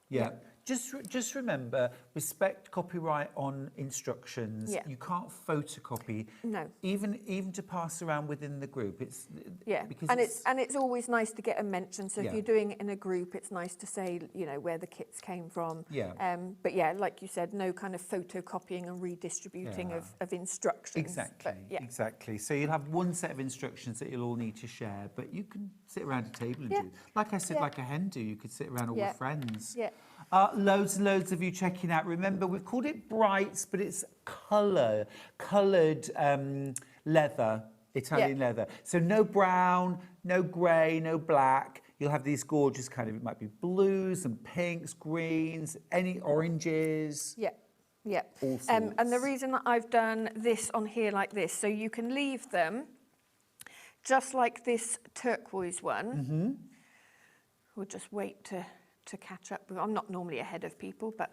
Yeah. Just remember, respect copyright on instructions. Yeah. You can't photocopy. No. Even to pass around within the group. It's because it's always nice to get a mention. So if you're doing it in a group, it's nice to say, you know, where the kits came from. Yeah. But yeah, like you said, no kind of photocopying and redistributing of instructions. Exactly. Exactly. So you'll have one set of instructions that you'll all need to share, but you can sit around a table and do. Like I said, like a hen do. You could sit around all with friends. Yeah. Loads and loads of you checking out. Remember, we've called it brights, but it's coloured leather, Italian leather. So no brown, no grey, no black. You'll have these gorgeous kind of, it might be blues and pinks, greens, any oranges. Yeah. All sorts. And the reason that I've done this on here like this, so you can leave them just like this turquoise one. Mm-hmm. We'll just wait to catch up. I'm not normally ahead of people, but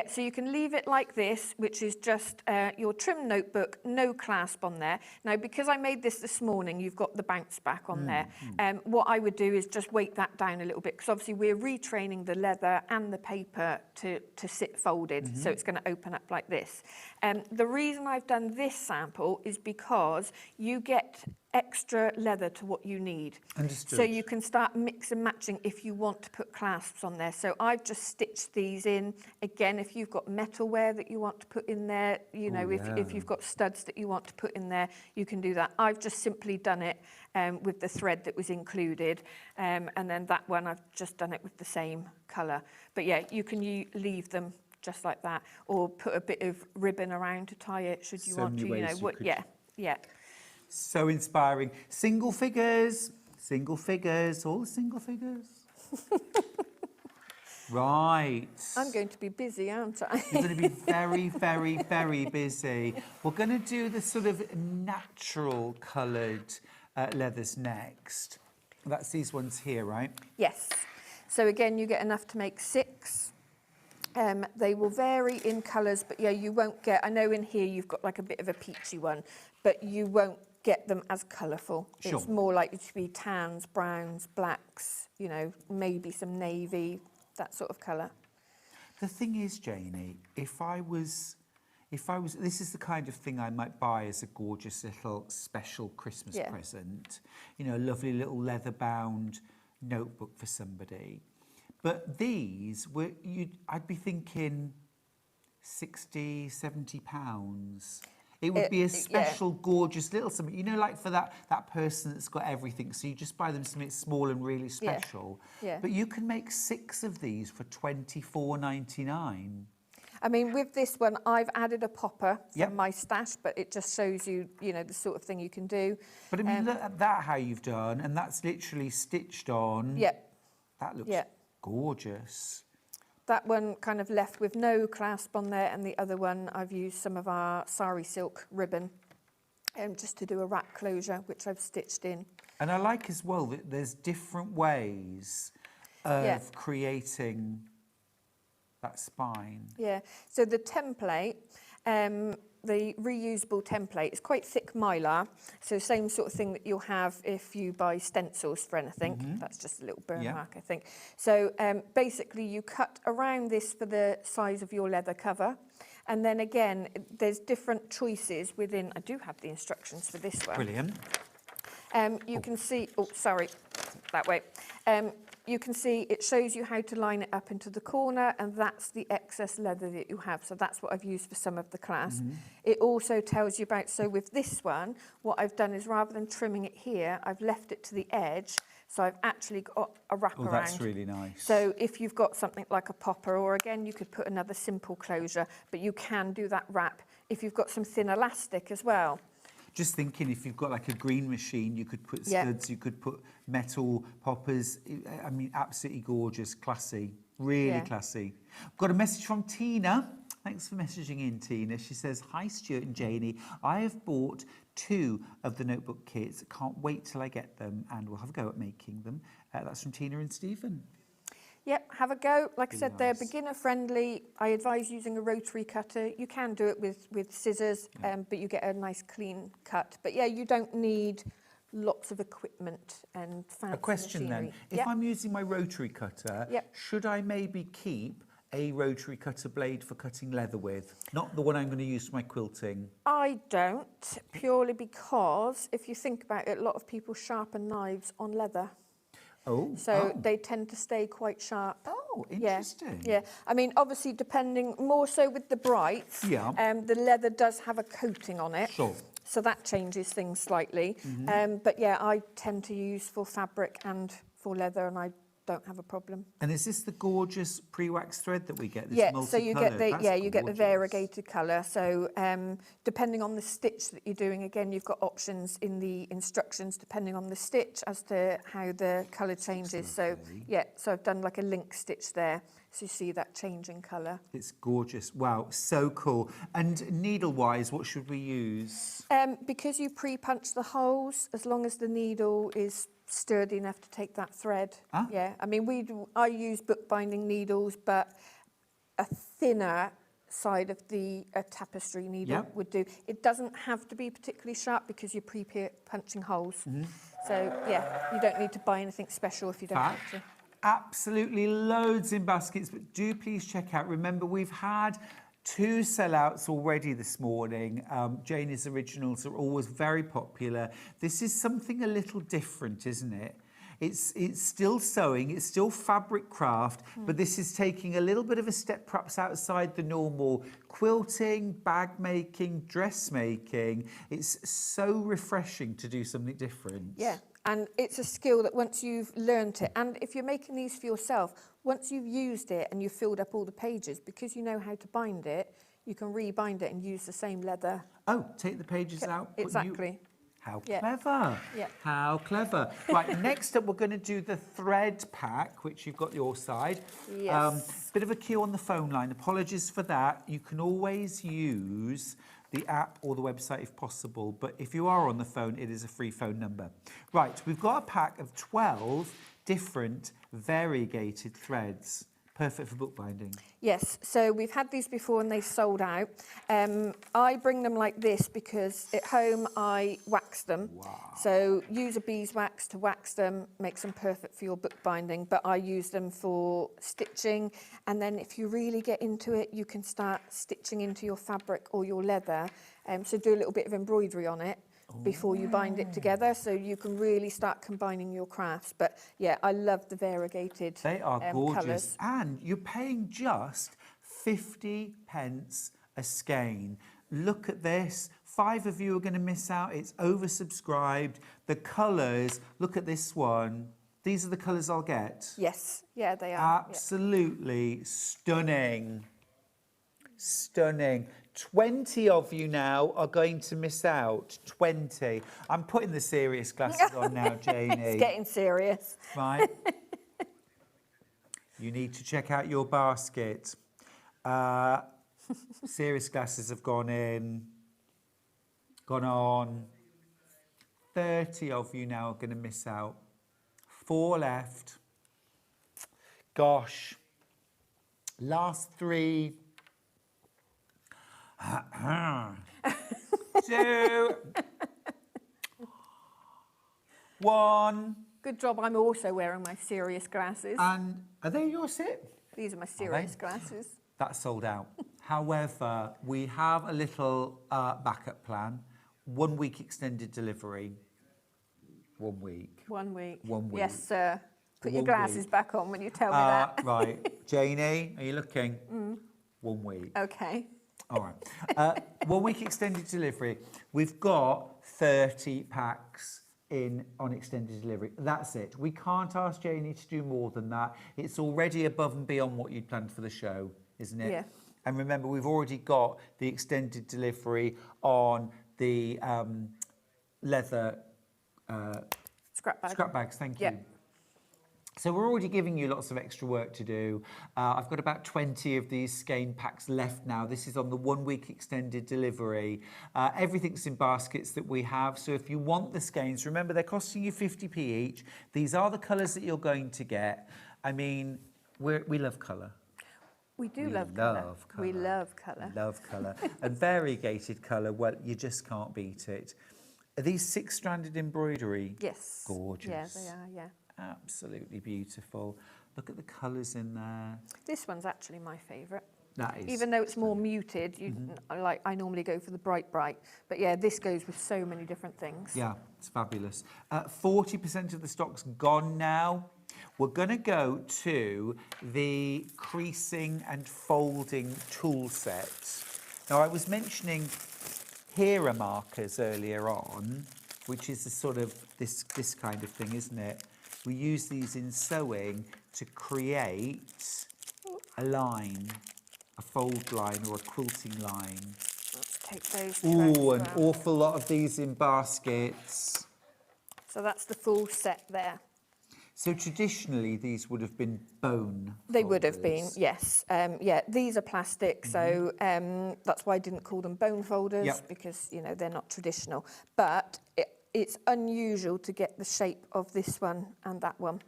so you can leave it like this, which is just your trim notebook, no clasp on there. Now, because I made this morning, you've got the bounce back on there. What I would do is just weight that down a little bit, because obviously we're retraining the leather and the paper to sit folded, so it's going to open up like this. The reason I've done this sample is because you get extra leather to what you need. Understood. So you can start mix and matching if you want to put clasps on there. So I've just stitched these in. Again, if you've got metalware that you want to put in there, you know, if you've got studs that you want to put in there, you can do that. I've just simply done it with the thread that was included. And then that one, I've just done it with the same colour. But yeah, you can leave them just like that, or put a bit of ribbon around to tie it should you want to, you know. What? Yeah, yeah. So inspiring. Single figures, all the single figures. Right. I'm going to be busy, aren't I? You're going to be very, very, very busy. We're going to do the sort of natural coloured leathers next. That's these ones here, right? Yes. So again, you get enough to make 6. They will vary in colours, but yeah, you won't get, I know in here you've got like a bit of a peachy one, but you won't get them as colourful. Sure. It's more likely to be tans, browns, blacks, you know, maybe some navy, that sort of colour. The thing is, Janie, if I was, this is the kind of thing I might buy as a gorgeous little special Christmas present. You know, a lovely little leather-bound notebook for somebody. But these were, I'd be thinking 60, 70 pounds. It would be a special, gorgeous little something, you know, like for that person that's got everything. So you just buy them something small and really special. Yeah. But you can make 6 of these for £24.99. I mean, with this one, I've added a popper from my stash, but it just shows you, you know, the sort of thing you can do. But I mean, look at that, how you've done, and that's literally stitched on. Yep. That looks gorgeous. That one kind of left with no clasp on there, and the other one I've used some of our sari silk ribbon just to do a wrap closure, which I've stitched in. And I like as well that there's different ways of creating that spine. Yeah, so the template, the reusable template is quite thick mylar, so same sort of thing that you'll have if you buy stencils for anything. That's just a little burn mark, I think. So basically you cut around this for the size of your leather cover, and then again there's different choices within. I do have the instructions for this one. Brilliant. You can see, oh sorry, that way. You can see it shows you how to line it up into the corner, and that's the excess leather that you have. So that's what I've used for some of the clasp. It also tells you about, so with this one, what I've done is rather than trimming it here, I've left it to the edge. So I've actually got a wrap around. Oh, that's really nice. So if you've got something like a popper, or again, you could put another simple closure, but you can do that wrap if you've got some thin elastic as well. Just thinking, if you've got like a green machine, you could put studs, you could put metal poppers. I mean, absolutely gorgeous, classy, really classy. I've got a message from Tina. Thanks for messaging in, Tina. She says, hi, Stuart and Janie. I have bought 2 of the notebook kits. Can't wait till I get them, and we'll have a go at making them. That's from Tina and Stephen. Yep, have a go. Like I said, they're beginner friendly. I advise using a rotary cutter. You can do it with scissors, but you get a nice clean cut. But yeah, you don't need lots of equipment and fancy A question machinery. then. If I'm using my rotary cutter, should I maybe keep a rotary cutter blade for cutting leather with? Not the one I'm going to use for my quilting. I don't, purely because if you think about it, a lot of people sharpen knives on leather. So they tend to stay quite sharp. Oh, interesting. Yeah. I mean, obviously, depending more so with the brights, the leather does have a coating on it. Sure. So that changes things slightly. But yeah, I tend to use for fabric and for leather, and I don't have a problem. And is this the gorgeous pre-wax thread that we get? This So you get the you get the variegated colour. So depending on the stitch that you're doing, again, you've got options in the instructions depending on the stitch as to how the colour changes. So so I've done like a link stitch there, so you see that change in colour. It's gorgeous. Wow, so cool. And needle-wise, what should we use? Because you pre-punch the holes, as long as the needle is sturdy enough to take that thread. Yeah, I mean, I use bookbinding needles, but a thinner side of the tapestry needle would do. It doesn't have to be particularly sharp because you're pre-punching holes. So yeah, you don't need to buy anything special if you don't have to. Absolutely loads in baskets, but do please check out. Remember, we've had 2 sellouts already this morning. Janie's originals are always very popular. This is something a little different, isn't it? It's still sewing, it's still fabric craft, but this is taking a little bit of a step perhaps outside the normal quilting, bag making, dressmaking. It's so refreshing to do something different. Yeah, and it's a skill that once you've learnt it, and if you're making these for yourself, once you've used it and you've filled up all the pages, because you know how to bind it, you can rebind it and use the same leather. Oh, take the pages out. put Exactly. How Yeah. clever. Yeah. How clever. Right, next up we're going to do the thread pack, which you've got your side. Yes. Bit of a queue on the phone line. Apologies for that. You can always use the app or the website if possible, but if you are on the phone, it is a free phone number. Right, we've got a pack of 12 different variegated threads. Perfect for bookbinding. Yes, so we've had these before and they sold out. I bring them like this because at home I wax them. Wow. So use a beeswax to wax them, makes them perfect for your bookbinding, but I use them for stitching. And then if you really get into it, you can start stitching into your fabric or your leather. So do a little bit of embroidery on it before you bind it together, so you can really start combining your crafts. But yeah, I love the variegated They are gorgeous. colours. And you're paying just 50 pence a skein. Look at this. 5 of you are going to miss out. It's oversubscribed. The colours, look at this one. These are the colours I'll get. Yes, yeah, they are. Absolutely stunning. Stunning. 20 of you now are going to miss out. 20. I'm putting the serious glasses on now, Janie. It's getting serious. Right. You need to check out your basket. Serious glasses have gone on. 30 of you now are going to miss out. 4 left. Gosh. Last 3. 2. 1. Good job, I'm also wearing my serious glasses. And are they yours, These are my serious glasses. That's sold out. However, we have a little backup plan. 1 week extended delivery. 1 week. 1 week. 1 week. Yes, sir. Put your 1 glasses week. back on when you tell me that. Right. Janie, are you looking? 1 week. Okay. All right. 1 week extended delivery. We've got 30 packs on extended delivery. That's it. We can't ask Janie to do more than that. It's already above and beyond what you'd planned for the show, isn't it? Yeah. And remember, we've already got the extended delivery on the leather scrap bags. Thank you. Yeah. So we're already giving you lots of extra work to do. I've got about 20 of these skein packs left now. This is on the 1 week extended delivery. Everything's in baskets that we have. So if you want the skeins, remember they're costing you 50p each. These are the colours that you're going to get. I mean, we love colour. We do love colour. We love colour. Love colour. And variegated colour, well, you just can't beat it. Are these 6-stranded embroidery? Yes. Gorgeous. Yeah, they are, yeah. Absolutely beautiful. Look at the colours in there. This one's actually my favourite. That is. Even though it's more muted, I normally go for the bright. But yeah, this goes with so many different things. Yeah, it's fabulous. 40% of the stock's gone now. We're going to go to the creasing and folding tool set. Now, I was mentioning hera markers earlier on, which is a sort of this kind of thing, isn't it? We use these in sewing to create a line, a fold line or a quilting line. Let's take those. Ooh, an awful lot of these in baskets. So that's the full set there. So traditionally, these would have been bone. They would have been, folders. yes. Yeah, these are plastic, so that's why I didn't call them bone folders, Yep. because, you know, they're not traditional. But it's unusual to get the shape of this one and that one.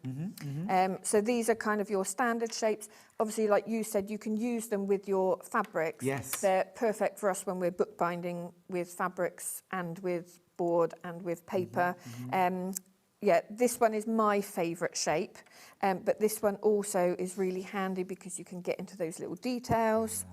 So these are kind of your standard shapes. Obviously, like you said, you can use them with your fabrics. Yes. They're perfect for us when we're bookbinding with fabrics and with board and with paper. Yeah, this one is my favourite shape, but this one also is really handy because you can get into those little details.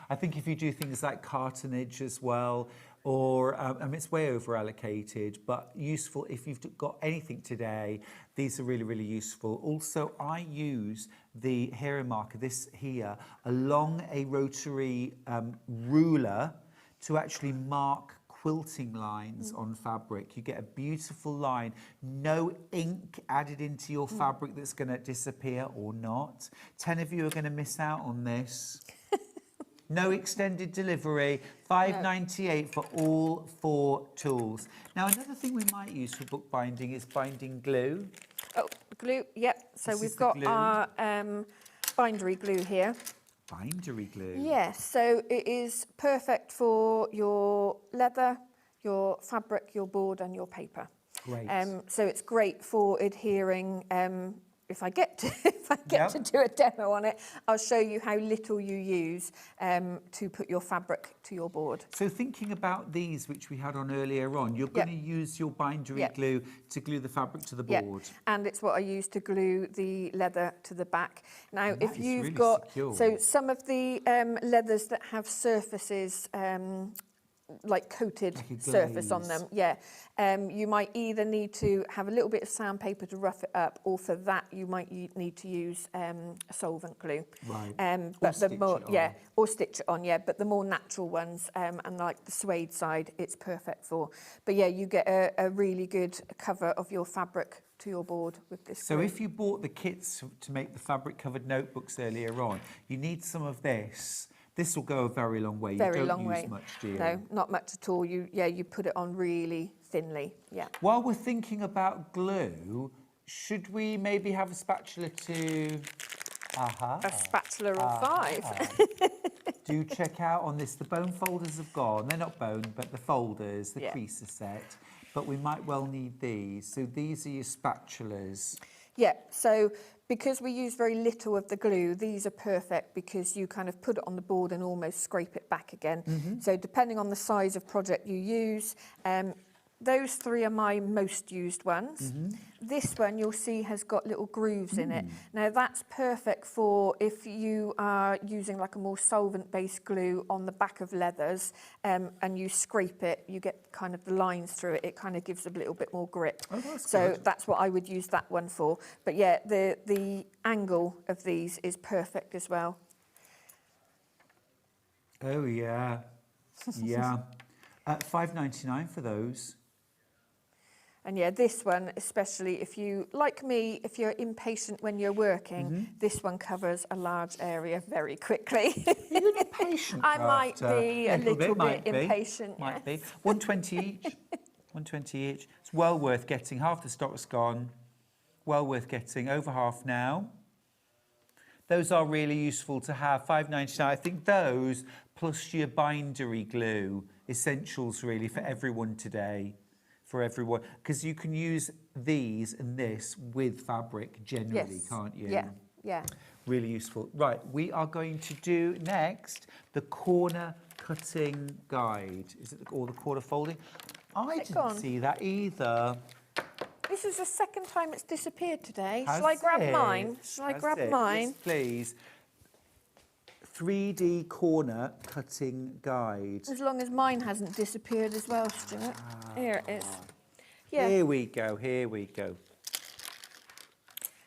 I think if you do things like cartonage as well, or it's way over allocated, but useful if you've got anything today. These are really, really useful. Also, I use the hero marker, this here, along a rotary ruler to actually mark quilting lines on fabric. You get a beautiful line, no ink added into your fabric that's going to disappear or not. 10 of you are going to miss out on this. No extended delivery, $5.98 for all 4 tools. Now, another thing we might use for bookbinding is binding glue. Oh, glue, yep. So This is we've the got glue. our bindery glue here. Bindery glue? Yes, so it is perfect for your leather, your fabric, your board and your paper. Great. So it's great for adhering. If I get to do a demo on it, I'll show you how little you use to put your fabric to your board. So thinking about these, which we had on earlier on, you're going to use your bindery glue to glue the fabric to the board. And it's what I use to glue the leather to the back. Now, And if that is you've really got, secure. so some of the leathers that have surfaces, like coated Like a surface on glaze. them, you might either need to have a little bit of sandpaper to rough it up, or for that you might need to use a solvent glue. Right. But the stitch more, it on. or stitch it on, but the more natural ones, and like the suede side, it's perfect for. But yeah, you get a really good cover of your fabric to your board with this. So glue. if you bought the kits to make the fabric-covered notebooks earlier on, you need some of this. This will go a very long way. Very you don't long use way. much, do you? No, not much at all. You put it on really thinly. Yeah. While we're thinking about glue, should we maybe have a spatula to... A spatula of 5. Do check out on this. The bone folders have gone. They're not bone, but the folders, the Yeah. creaser set. But we might well need these. So these are your spatulas. Yeah, so because we use very little of the glue, these are perfect because you kind of put it on the board and almost scrape it back again. So depending on the size of project you use, those 3 are my most used ones. This one you'll see has got little grooves in it. Now that's perfect for if you are using like a more solvent-based glue on the back of leathers, and you scrape it, you get kind of the lines through it. It kind of gives a little bit more grip. Oh, that's so good. that's what I would use that one for. But yeah, the angle of these is perfect as well. Oh, yeah. Yeah. $5.99 for those. And yeah, this one, especially if you, like me, if you're impatient when you're working, this one covers a large area very quickly. You're an impatient I might crafter. be a little might bit be, impatient, Might yes. be. 120 each. 120 each. It's well worth getting. Half the stock's gone. Well worth getting. Over half now. Those are really useful to have. $5.99. I think those plus your bindery glue, essentials really for everyone today. For everyone, because you can use these and this with fabric generally, can't you? Yeah. Really useful. Right, we are going to do next the corner cutting guide. Is it or the corner folding? I didn't gone? see that either. This is the second time it's disappeared today. Has Shall I grab it? mine? Shall I Has grab it? mine? Yes, please. 3D corner cutting guide. As long as mine hasn't disappeared as well, Stuart. Here it is. Yeah. Here we go, here we go.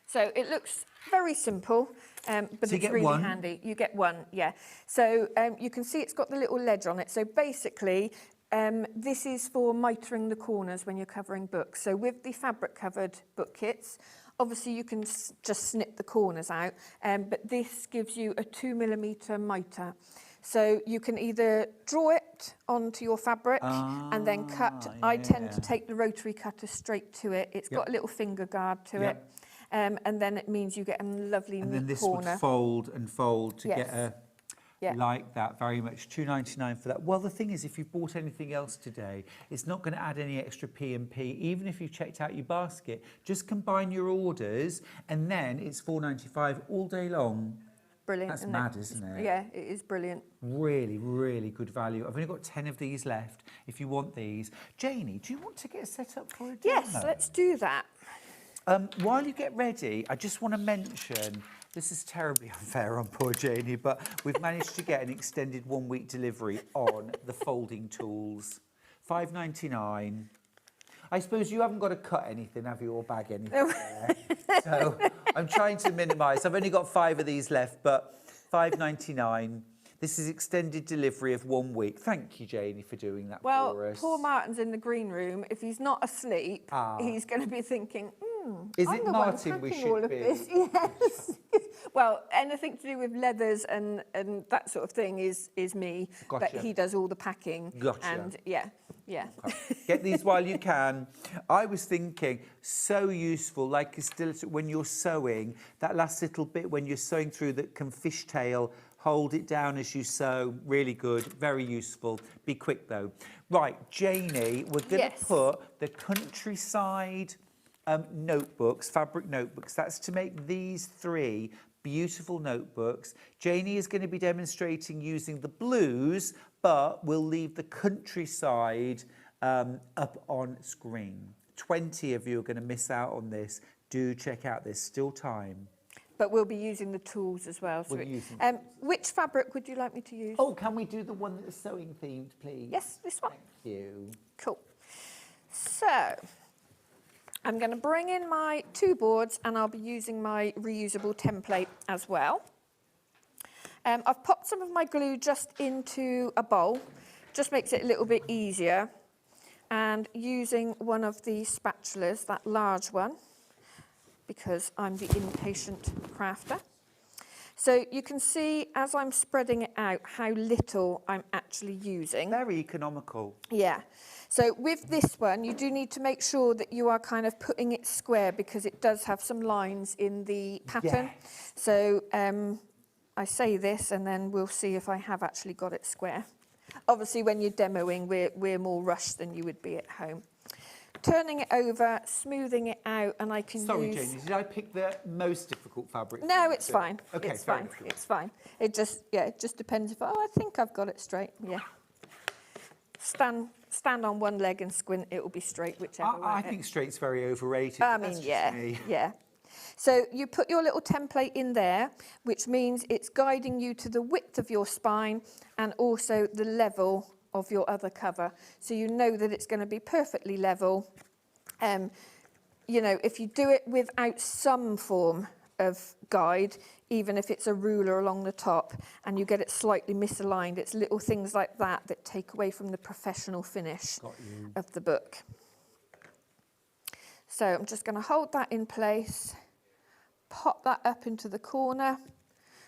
So it looks very simple, but So you it's get really one? handy. You get one, yeah. So you can see it's got the little ledge on it. So basically, this is for mitering the corners when you're covering books. So with the fabric covered book kits, obviously you can just snip the corners out, but this gives you a 2mm miter. So you can either draw it onto your fabric and then cut. I tend to take the rotary cutter straight to it. It's got a little finger guard to it. And then it means you get a lovely And neat then this corner. would fold and fold to get a Yeah. like that, very much. $2.99 for that. Well, the thing is, if you've bought anything else today, it's not going to add any extra P&P. Even if you've checked out your basket, just combine your orders and then it's $4.95 all day long. Brilliant. That's isn't mad, it? isn't it? Yeah, it is brilliant. Really, really good value. I've only got 10 of these left if you want these. Janie, do you want to get set up for a demo? Yes, let's do that. While you get ready, I just want to mention, this is terribly unfair on poor Janie, but we've managed to get an extended 1-week delivery on the folding tools. $5.99. I suppose you haven't got to cut anything, have you, or bag anything there? So I'm trying to minimise. I've only got 5 of these left, but $5.99. This is extended delivery of 1 week. Thank you, Janie, for doing that for us. Poor Martin's in the green room. If he's not asleep, he's going to be thinking, Is I'm it the one Martin we packing all should of be? this. Yes. Well, anything to do with leathers and that sort of thing is me. Gotcha. But he does all the packing. Gotcha. And yeah. Get these while you can. I was thinking, so useful, like still when you're sewing, that last little bit when you're sewing through that can fishtail, hold it down as you sew, really good, very useful. Be quick though. Right, Janie, we're going to put the countryside notebooks, fabric notebooks. That's to make these 3 beautiful notebooks. Janie is going to be demonstrating using the blues, but we'll leave the countryside up on screen. 20 of you are going to miss out on this. Do check out, there's still time. But we'll be using the tools as well. So which fabric would you like me to use? Oh, can we do the one that's sewing themed, please? Yes, this one. Thank you. Cool. So I'm going to bring in my 2 boards and I'll be using my reusable template as well. I've popped some of my glue just into a bowl, just makes it a little bit easier. And using one of the spatulas, that large one, because I'm the impatient crafter. So you can see as I'm spreading it out how little I'm actually using. Very economical. Yeah. So with this one, you do need to make sure that you are kind of putting it square because it does have some lines in the pattern. Yes. So I say this and then we'll see if I have actually got it square. Obviously, when you're demoing, we're more rushed than you would be at home. Turning it over, smoothing it out, and I can Sorry, use... Janie, did I pick the most difficult fabric? No, it's fine. Okay, it's fine. enough. It's fine. It just depends if... Oh, I think I've got it straight. Yeah. Stand on one leg and squint, it will be straight, whichever way. I think straight's very overrated. I mean, yeah. So you put your little template in there, which means it's guiding you to the width of your spine and also the level of your other cover. So you know that it's going to be perfectly level. You know, if you do it without some form of guide, even if it's a ruler along the top and you get it slightly misaligned, it's little things like that that take away from the professional finish of the book. So I'm just going to hold that in place, pop that up into the corner,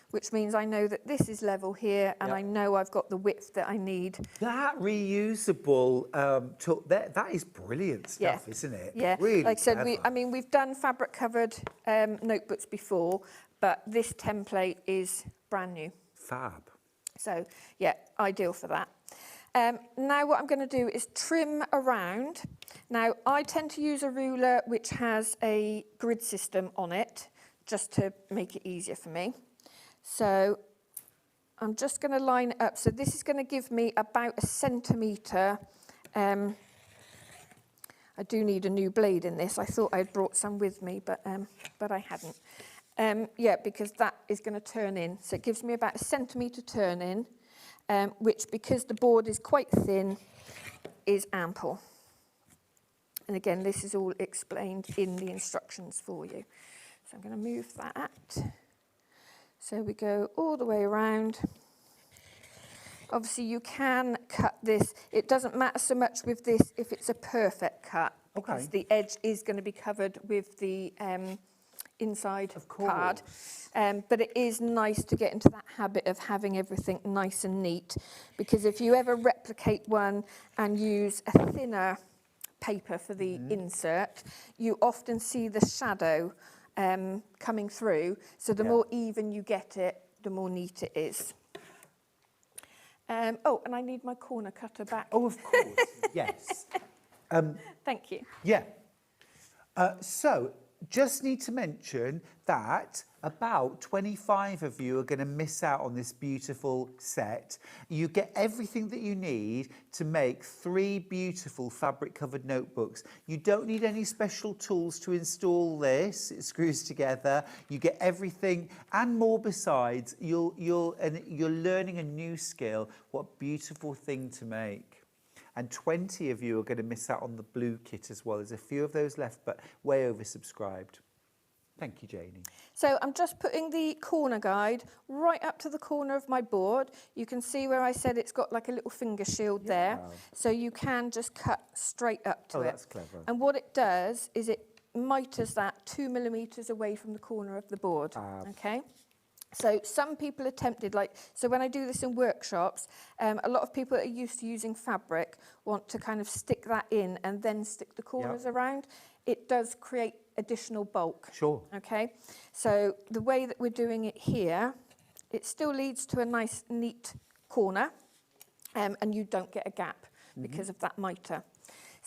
which means I know that this is level here and I know I've got the width that I need. That reusable tool, that is brilliant stuff, isn't it? Yeah, really like I said, we've done fabric covered notebooks before, but this template is brand new. Fab. So yeah, ideal for that. Now what I'm going to do is trim around. Now I tend to use a ruler which has a grid system on it, just to make it easier for me. So I'm just going to line it up. So this is going to give me about 1 centimetre. I do need a new blade in this. I thought I'd brought some with me, but I hadn't. Yeah, because that is going to turn in. So it gives me about 1 centimetre turn in, which, because the board is quite thin, is ample. And again, this is all explained in the instructions for you. So I'm going to move that. So we go all the way around. Obviously, you can cut this. It doesn't matter so much with this if it's a perfect cut, because the edge is going to be covered with the inside card. But it is nice to get into that habit of having everything nice and neat, because if you ever replicate one and use a thinner paper for the insert, you often see the shadow coming through. So the more even you get it, the more neat it is. Oh, and I need my corner cutter back. Oh, of course, yes. Thank you. Yeah. So just need to mention that about 25 of you are going to miss out on this beautiful set. You get everything that you need to make 3 beautiful fabric-covered notebooks. You don't need any special tools to install this. It screws together. You get everything and more besides. You're learning a new skill. What a beautiful thing to make. And 20 of you are going to miss out on the blue kit as well. There's a few of those left, but way oversubscribed. Thank you, Janie. So I'm just putting the corner guide right up to the corner of my board. You can see where I said it's got like a little finger shield there. So you can just cut straight up to it. Oh, that's clever. And what it does is it miters that 2 millimetres away from the corner of the board. Okay. So some people are tempted, so when I do this in workshops, a lot of people that are used to using fabric want to kind of stick that in and then stick the corners around. It does create additional bulk. Sure. Okay, so the way that we're doing it here, it still leads to a nice, neat corner, and you don't get a gap because of that miter.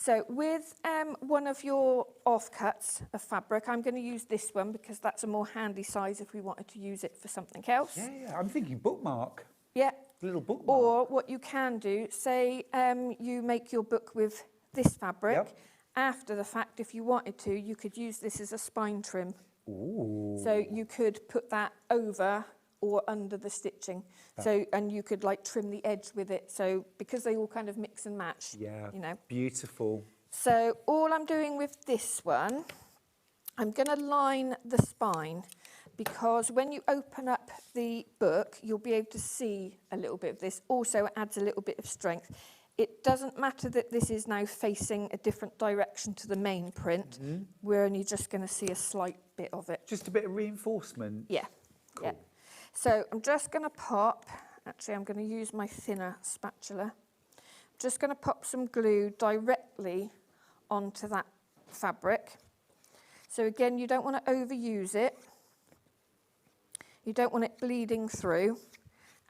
So with one of your offcuts of fabric, I'm going to use this one because that's a more handy size if we wanted to use it for something else. Yeah, I'm thinking bookmark. Yeah. A little bookmark. Or what you can do, say you make your book with this fabric. Yep. After the fact, if you wanted to, you could use this as a spine trim. Ooh. So you could put that over or under the stitching. So, and you could like trim the edge with it. So because they all kind of mix and match, you know. Beautiful. So all I'm doing with this one, I'm going to line the spine because when you open up the book, you'll be able to see a little bit of this. Also, it adds a little bit of strength. It doesn't matter that this is now facing a different direction to the main print. We're only just going to see a slight bit of it. Just a bit of reinforcement. Yeah. Cool. Yeah. So I'm just going to pop, actually I'm going to use my thinner spatula. I'm just going to pop some glue directly onto that fabric. So again, you don't want to overuse it. You don't want it bleeding through,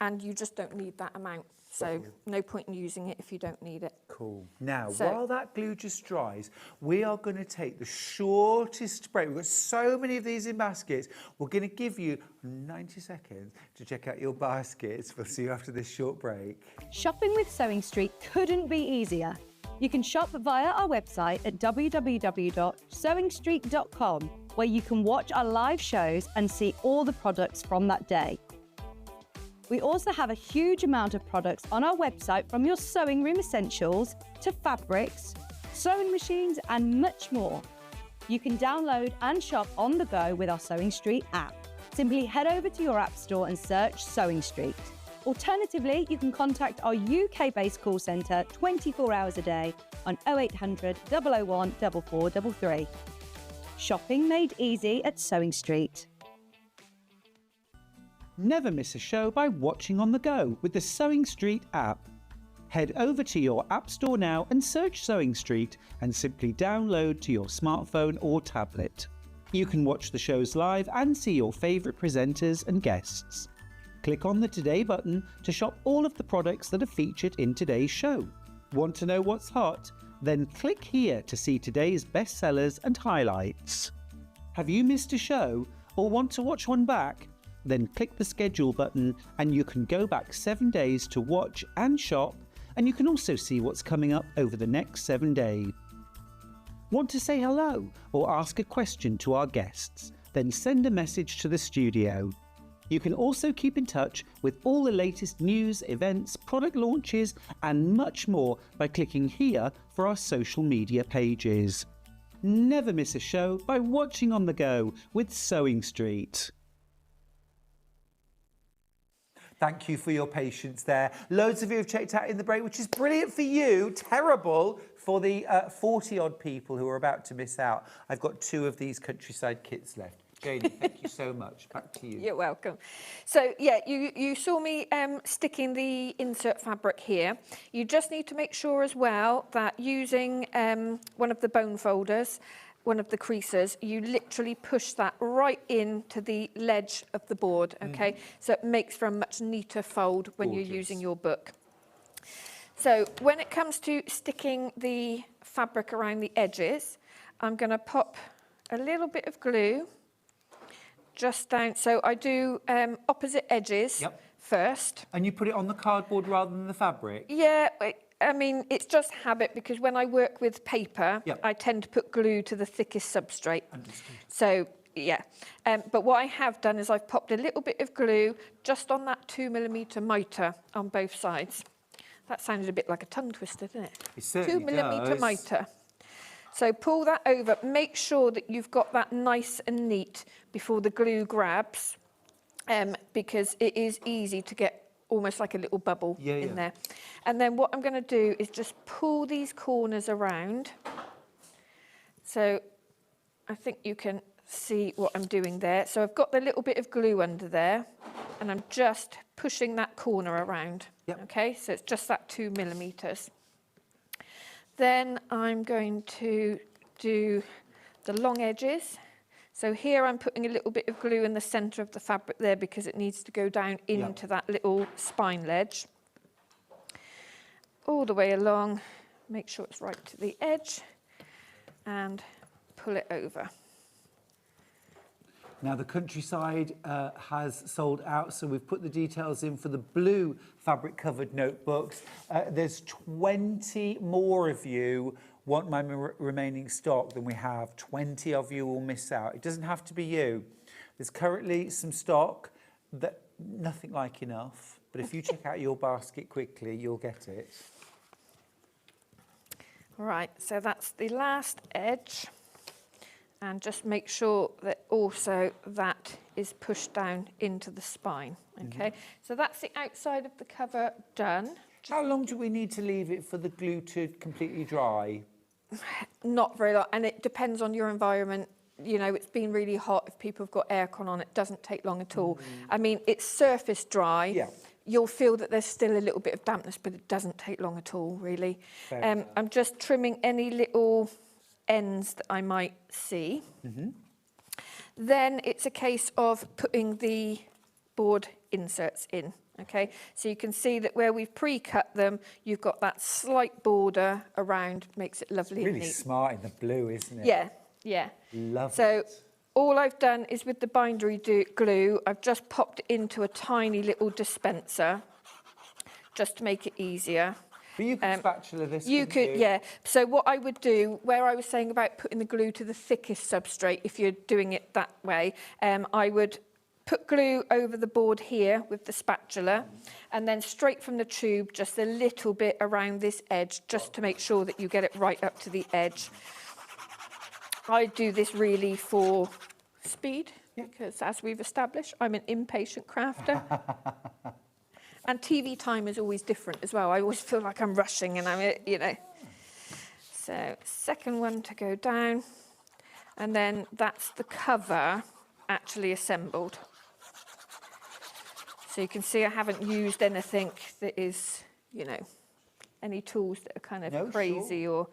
and you just don't need that amount. So no point in using it if you don't need it. Cool. Now, while that glue just dries, we are going to take the shortest break. We've got so many of these in baskets. We're going to give you 90 seconds to check out your baskets. We'll see you after this short break. Shopping with Sewing Street couldn't be easier. You can shop via our website at www.sewingstreet.com, where you can watch our live shows and see all the products from that day. We also have a huge amount of products on our website, from your sewing room essentials to fabrics, sewing machines and much more. You can download and shop on the go with our Sewing Street app. Simply head over to your app store and search Sewing Street. Alternatively, you can contact our UK-based call centre 24 hours a day on 0800 001 4433. Shopping made easy at Sewing Street. Never miss a show by watching on the go with the Sewing Street app. Head over to your app store now and search Sewing Street and simply download to your smartphone or tablet. You can watch the shows live and see your favourite presenters and guests. Click on the Today button to shop all of the products that are featured in today's show. Want to know what's hot? Then click here to see today's bestsellers and highlights. Have you missed a show or want to watch one back? Then click the schedule button and you can go back 7 days to watch and shop, and you can also see what's coming up over the next 7 days. Want to say hello or ask a question to our guests? Then send a message to the studio. You can also keep in touch with all the latest news, events, product launches and much more by clicking here for our social media pages. Never miss a show by watching on the go with Sewing Street. Thank you for your patience there. Loads of you have checked out in the break, which is brilliant for you, terrible for the 40-odd people who are about to miss out. I've got 2 of these countryside kits left. Janie, thank you so much. Back to you. You're welcome. So, yeah, you saw me sticking the insert fabric here. You just need to make sure as well that using one of the bone folders, one of the creases, you literally push that right into the ledge of the board, okay? So it makes for a much neater fold when you're using your book. So when it comes to sticking the fabric around the edges, I'm going to pop a little bit of glue just down. So I do opposite edges first. And you put it on the cardboard rather than the fabric? Yeah, I mean, it's just habit because when I work with paper, I tend to put glue to the thickest substrate. Understood. So, yeah. But what I have done is I've popped a little bit of glue just on that 2mm mitre on both sides. That sounded a bit like a tongue twister, didn't it? It certainly 2mm mitre. So pull that over. Make sure that you've got that nice and neat before the glue grabs, because it is easy to get almost like a little bubble in there. And then what I'm going to do is just pull these corners around. So I think you can see what I'm doing there. So I've got the little bit of glue under there, and I'm just pushing that corner around. Okay, so it's just that 2mm. Then I'm going to do the long edges. So here I'm putting a little bit of glue in the centre of the fabric there because it needs to go down into that little spine ledge. All the way along, make sure it's right to the edge, and pull it over. Now, the Countryside has sold out, so we've put the details in for the blue fabric-covered notebooks. There's 20 more of you want my remaining stock than we have. 20 of you will miss out. It doesn't have to be you. There's currently some stock, that nothing like enough, but if you check out your basket quickly, you'll get it. Right, so that's the last edge. And just make sure that also that is pushed down into the spine, okay? So that's the outside of the cover done. How long do we need to leave it for the glue to completely dry? Not very long, and it depends on your environment. You know, it's been really hot. If people have got aircon on, it doesn't take long at all. I mean, it's surface dry. You'll feel that there's still a little bit of dampness, but it doesn't take long at all, really. I'm just trimming any little ends that I might see. Then it's a case of putting the board inserts in. Okay, so you can see that where we've pre-cut them, you've got that slight border around, makes it lovely and neat. Really smart in the blue, isn't it? Yeah, yeah. Love it. So all I've done is with the bindery glue, I've just popped it into a tiny little dispenser, just to make it easier. But you could spatula this, You couldn't could, you? yeah. So what I would do, where I was saying about putting the glue to the thickest substrate, if you're doing it that way, I would put glue over the board here with the spatula, and then straight from the tube, just a little bit around this edge, just to make sure that you get it right up to the edge. I do this really for speed, because as we've established, I'm an impatient crafter. And TV time is always different as well. I always feel like I'm rushing, and I'm, you know. So second one to go down, and then that's the cover actually assembled. So you can see I haven't used anything that is, you know, any tools that are kind of crazy or...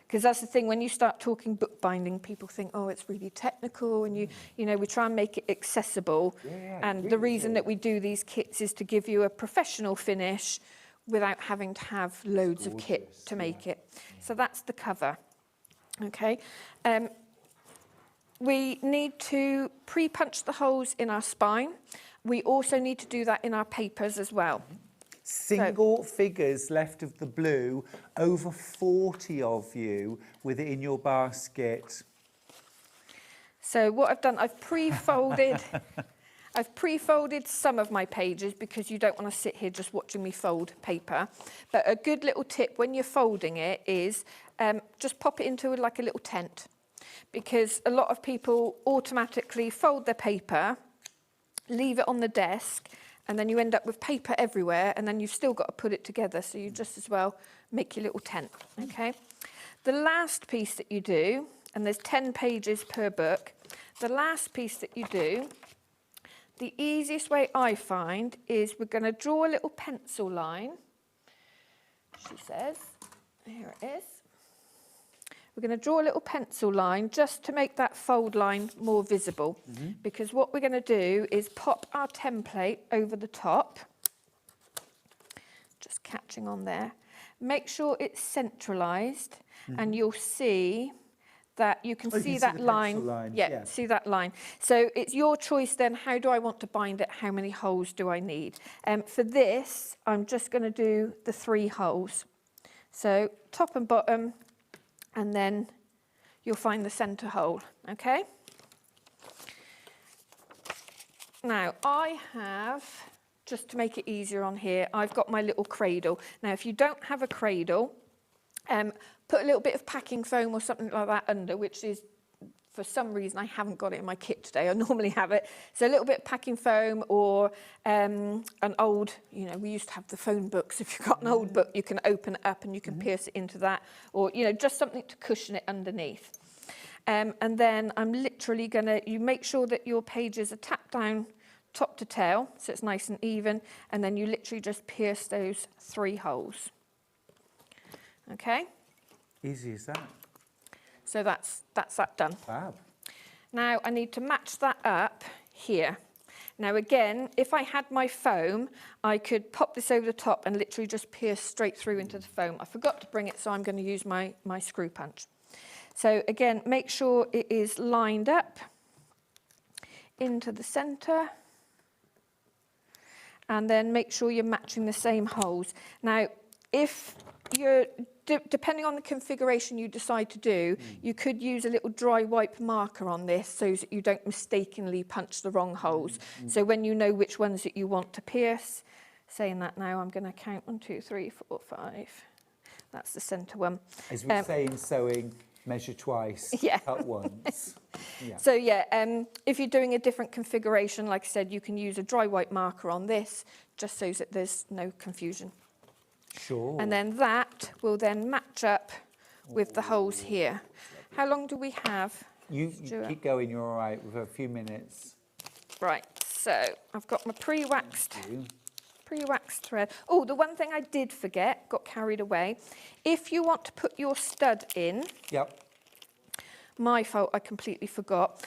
Because that's the thing, when you start talking bookbinding, people think, oh, it's really technical, and you know, we try and make it accessible. And the reason that we do these kits is to give you a professional finish without having to have loads of kit to make it. So that's the cover. Okay. We need to pre-punch the holes in our spine. We also need to do that in our papers as well. Single figures left of the blue, over 40 of you with it in your basket. So what I've done, I've pre-folded I've pre-folded some of my pages because you don't want to sit here just watching me fold paper. But a good little tip when you're folding it is just pop it into like a little tent, because a lot of people automatically fold their paper, leave it on the desk, and then you end up with paper everywhere, and then you've still got to put it together, so you just as well make your little tent, okay? The last piece that you do, and there's 10 pages per book, the last piece that you do, the easiest way I find is we're going to draw a little pencil line, she says, here it is. We're going to draw a little pencil line just to make that fold line more visible, because what we're going to do is pop our template over the top, just catching on there. Make sure it's centralised, and you'll see that you can Oh, you see can see that the line. pencil line, Yeah, yeah. see that line. So it's your choice then, how do I want to bind it? How many holes do I need? For this, I'm just going to do the 3 holes. So top and bottom, and then you'll find the centre hole, okay? Now, I have, just to make it easier on here, I've got my little cradle. Now, if you don't have a cradle, put a little bit of packing foam or something like that under, which is, for some reason, I haven't got it in my kit today. I normally have it. So a little bit of packing foam or an old, you know, we used to have the phone books. If you've got an old book, you can open it up and you can pierce it into that, or, you know, just something to cushion it underneath. And then I'm literally you make sure that your pages are tapped down top to tail, so it's nice and even, and then you literally just pierce those 3 holes. Okay? Easy as that. So that's that done. Wow. Now I need to match that up here. Now again, if I had my foam, I could pop this over the top and literally just pierce straight through into the foam. I forgot to bring it, so I'm going to use my screw punch. So again, make sure it is lined up into the centre, and then make sure you're matching the same holes. Now, if you're, depending on the configuration you decide to do, you could use a little dry wipe marker on this so that you don't mistakenly punch the wrong holes. So when you know which ones that you want to pierce, saying that now, I'm going to count 1, 2, 3, 4, 5. That's the centre one. As we say in sewing, measure twice, cut once. Yeah. So yeah, if you're doing a different configuration, like I said, you can use a dry white marker on this, just so that there's no confusion. Sure. And then that will then match up with the holes here. How long do we have? You keep going, you're all right, with a few minutes. Right, so I've got my pre-waxed thread. Oh, the one thing I did forget, got carried away. If you want to put your stud in, Yep. my fault, I completely forgot.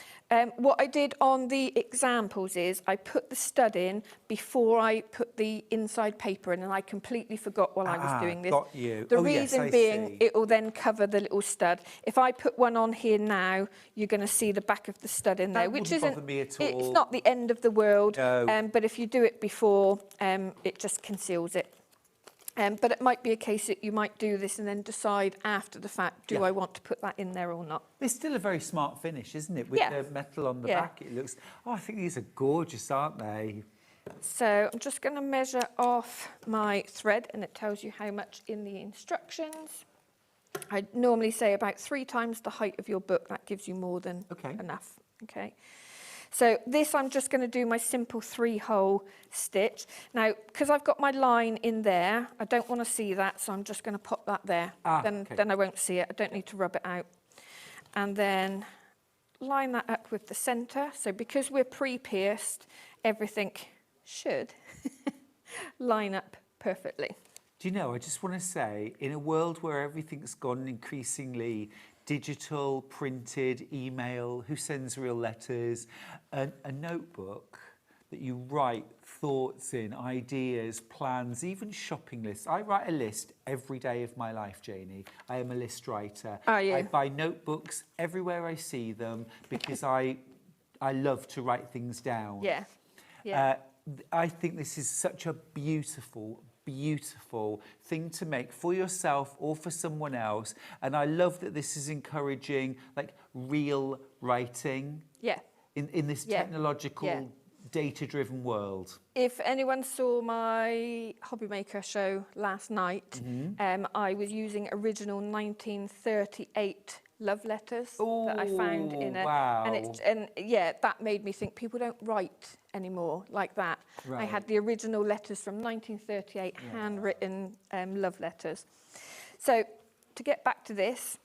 What I did on the examples is I put the stud in before I put the inside paper in, and I completely forgot while I was doing this. Got you. The Oh, yes, reason I being, see. it will then cover the little stud. If I put one on here now, you're going to see the back of the stud in there, That which wouldn't isn't. bother me at It's all. not the end of the world, No. but if you do it before, it just conceals it. But it might be a case that you might do this and then decide after the fact, do I want to put that in there or not? It's still a very smart finish, isn't it? With the metal on the back, it looks... Oh, I think these are gorgeous, aren't they? So I'm just going to measure off my thread, and it tells you how much in the instructions. I normally say about 3 times the height of your book. That gives you more than enough. Okay. So this, I'm just going to do my simple 3-hole stitch. Now, because I've got my line in there, I don't want to see that, so I'm just going to pop that there. Then I won't see it. I don't need to rub it out. And then line that up with the centre. So because we're pre-pierced, everything should line up perfectly. Do you know, I just want to say, in a world where everything's gone increasingly digital, printed, email, who sends real letters, a notebook that you write thoughts in, ideas, plans, even shopping lists. I write a list every day of my life, Janie. I am a list writer. Are you? I buy notebooks everywhere I see them because I love to write things down. Yeah. Yeah. I think this is such a beautiful thing to make for yourself or for someone else, and I love that this is encouraging like real writing in this technological data-driven world. If anyone saw my Hobby Maker show last night, I was using original 1938 love letters that I found in it. Wow. And that made me think people don't write anymore like that. Right. I had the original letters from 1938, handwritten love letters. So to get back to this,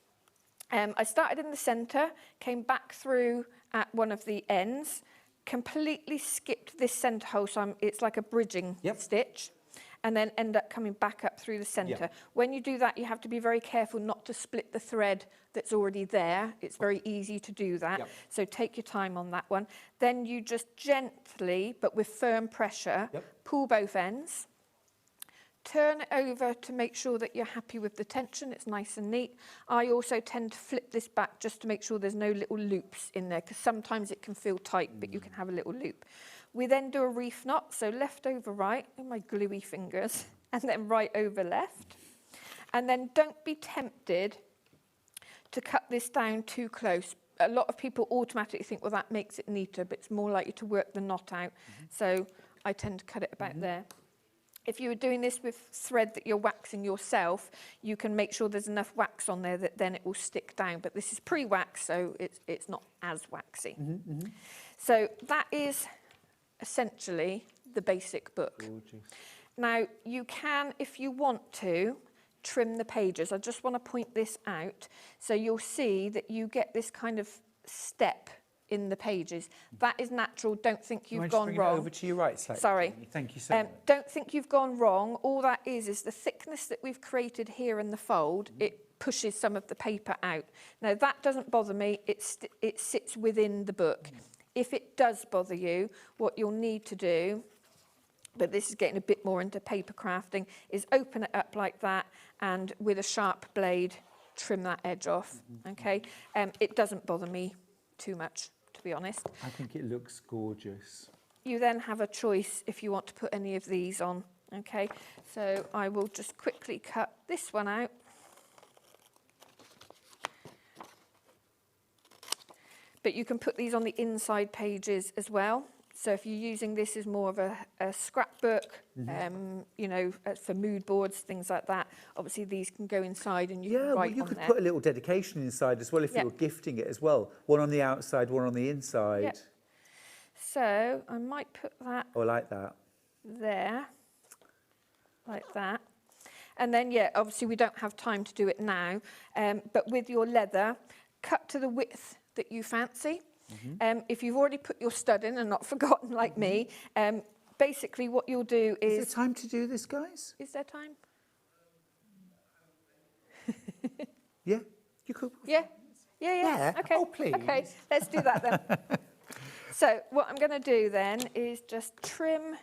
I started in the centre, came back through at one of the ends, completely skipped this centre hole, so it's like a bridging stitch, and then end up coming back up through the centre. When you do that, you have to be very careful not to split the thread that's already there. It's very easy to do that, so take your time on that one. Then you just gently, but with firm pressure, pull both ends, turn it over to make sure that you're happy with the tension. It's nice and neat. I also tend to flip this back just to make sure there's no little loops in there, because sometimes it can feel tight, but you can have a little loop. We then do a reef knot, so left over right, in my gluey fingers, and then right over left. And then don't be tempted to cut this down too close. A lot of people automatically think, well, that makes it neater, but it's more likely to work the knot out. So I tend to cut it about there. If you were doing this with thread that you're waxing yourself, you can make sure there's enough wax on there that then it will stick down. But this is pre-waxed, so it's not as waxy. So that is essentially the basic book. Gorgeous. Now, you can, if you want to, trim the pages. I just want to point this out. So you'll see that you get this kind of step in the pages. That is natural. Don't think you've gone wrong. It over to your right side. Sorry. Thank you so much. Don't think you've gone wrong. All that is the thickness that we've created here in the fold. It pushes some of the paper out. Now, that doesn't bother me. It sits within the book. If it does bother you, what you'll need to do, but this is getting a bit more into paper crafting, is open it up like that and with a sharp blade, trim that edge off, okay? It doesn't bother me too much, to be honest. I think it looks gorgeous. You then have a choice if you want to put any of these on, okay? So I will just quickly cut this one out. But you can put these on the inside pages as well. So if you're using this as more of a scrapbook, you know, for mood boards, things like that, obviously these can go inside and you can write you on could there. put a little dedication inside as well if you were gifting it as well. One on the outside, one on the inside. Yep. So I might put that Oh, I like that. there, like that. And then, obviously we don't have time to do it now, but with your leather, cut to the width that you fancy. If you've already put your stud in and not forgotten like me, basically what you'll do is... Is there time to do this, guys? Is there time? Yeah, you could. Yeah. Okay. Oh, please. Okay, let's do that then. So what I'm going to do then is just trim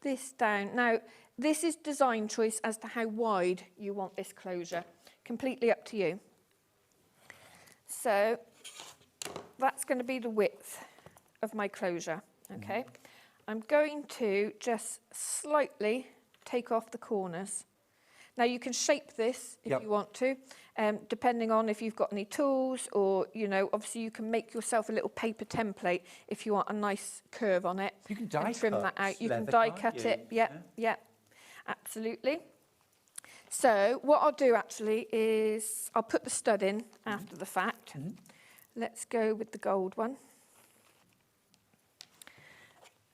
this down. Now, this is design choice as to how wide you want this closure. Completely up to you. So that's going to be the width of my closure, okay? I'm going to just slightly take off the corners. Now you can shape this if you want to, depending on if you've got any tools or, you know, obviously you can make yourself a little paper template if you want a nice curve on it. You can die and trim cut that out. You can leather, die can't cut you? it, yeah, absolutely. So what I'll do actually is I'll put the stud in after the fact. Let's go with the gold one.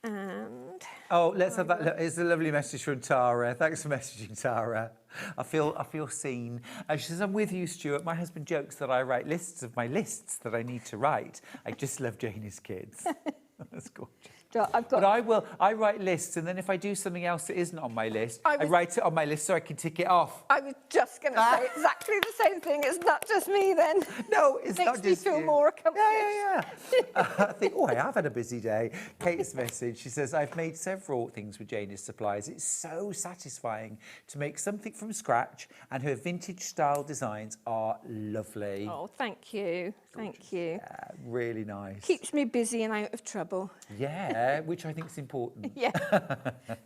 And oh, let's have that. Look, it's a lovely message from Tara. Thanks for messaging, Tara. I feel seen. She says, I'm with you, Stuart. My husband jokes that I write lists of my lists that I need to write. I just love Janie's kids. That's gorgeous. But I write lists, and then if I do something else that isn't on my list, I write it on my list so I can tick it off. I was just going to say exactly the same thing. It's not just me then. No, it's not just you. Makes me feel more accomplished. Yeah. I think, I have had a busy day. Kate's message, she says, I've made several things with Janie's supplies. It's so satisfying to make something from scratch, and her vintage style designs are lovely. Oh, thank you. Thank you. Yeah, really nice. Keeps me busy and out of trouble. Yeah, which I think is important. Yeah.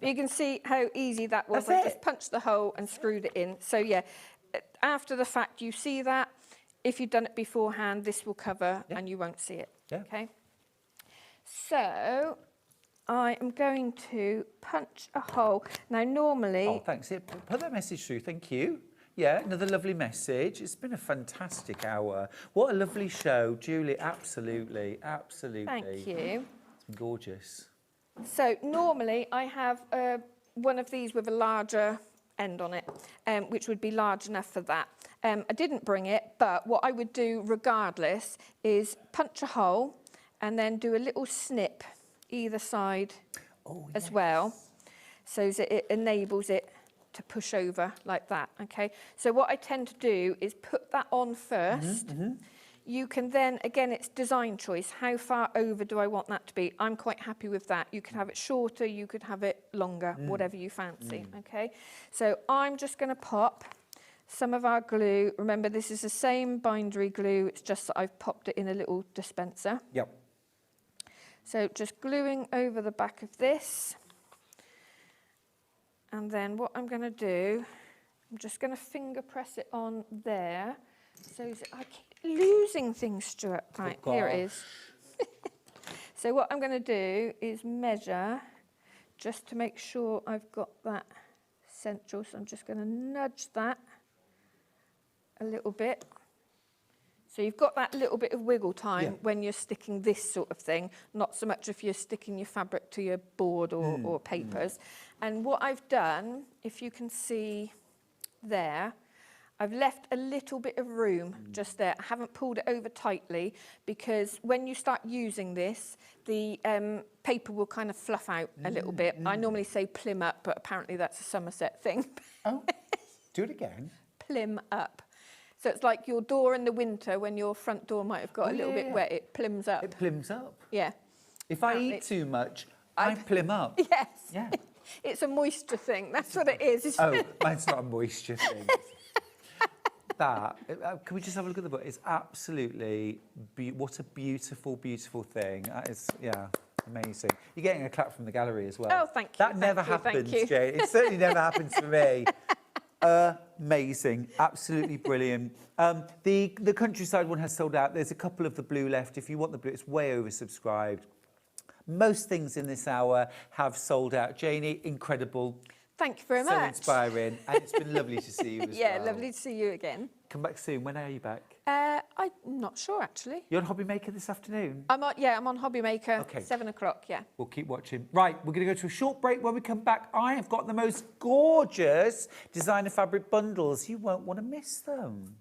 You can see how easy that was. That's I just punched the hole and screwed it in. So yeah, after the fact, you see that. If you've done it beforehand, this will cover and you won't see it. Yeah. Okay. So I am going to punch a hole. Now normally... Oh, thanks. Yeah, put that message through. Thank you. Yeah, another lovely message. It's been a fantastic hour. What a lovely show, Julie. Absolutely. Thank you. It's been gorgeous. So normally I have one of these with a larger end on it, which would be large enough for that. I didn't bring it, but what I would do regardless is punch a hole and then do a little snip either side as well, so that it enables it to push over like that, okay? So what I tend to do is put that on first, You can then, again, it's design choice. How far over do I want that to be? I'm quite happy with that. You can have it shorter, you could have it longer, whatever you fancy, okay? So I'm just going to pop some of our glue. Remember, this is the same bindery glue, it's just that I've popped it in a little dispenser. Yep. So just gluing over the back of this. And then what I'm going to do, I'm just going to finger press it on there. So I keep losing things, Stuart. Right, here it is. So what I'm going to do is measure just to make sure I've got that central. So I'm just going to nudge that a little bit. So you've got that little bit of wiggle time when you're sticking this sort of thing, not so much if you're sticking your fabric to your board or papers. And what I've done, if you can see there, I've left a little bit of room just there. I haven't pulled it over tightly because when you start using this, the paper will kind of fluff out a little bit. I normally say plim up, but apparently that's a Somerset thing. Oh, do it again. Plim up. So it's like your door in the winter when your front door might have got a little bit wet, it plims up. It plims up. Yeah. If I eat too much, I plim up. Yes. Yeah. It's a moisture thing. That's what it is. Oh, mine's not a moisture thing. That, can we just have a look at the book? It's absolutely, what a beautiful, beautiful thing. That is, yeah, amazing. You're getting a clap from the gallery as well. Oh, thank you. That never happens, Jane. It certainly never happens for me. Amazing, absolutely brilliant. The countryside one has sold out. There's a couple of the blue left. If you want the blue, it's way oversubscribed. Most things in this hour have sold out. Janie, incredible. Thank you very much. So inspiring, and it's been lovely to see you as well. Yeah, lovely to see you again. Come back soon. When are you back? I'm not sure, actually. You're on Hobby Maker this afternoon? I'm on Hobby Maker, Okay. 7 o'clock, yeah. We'll keep watching. Right, we're going to go to a short break. When we come back, I have got the most gorgeous designer fabric bundles. You won't want to miss them.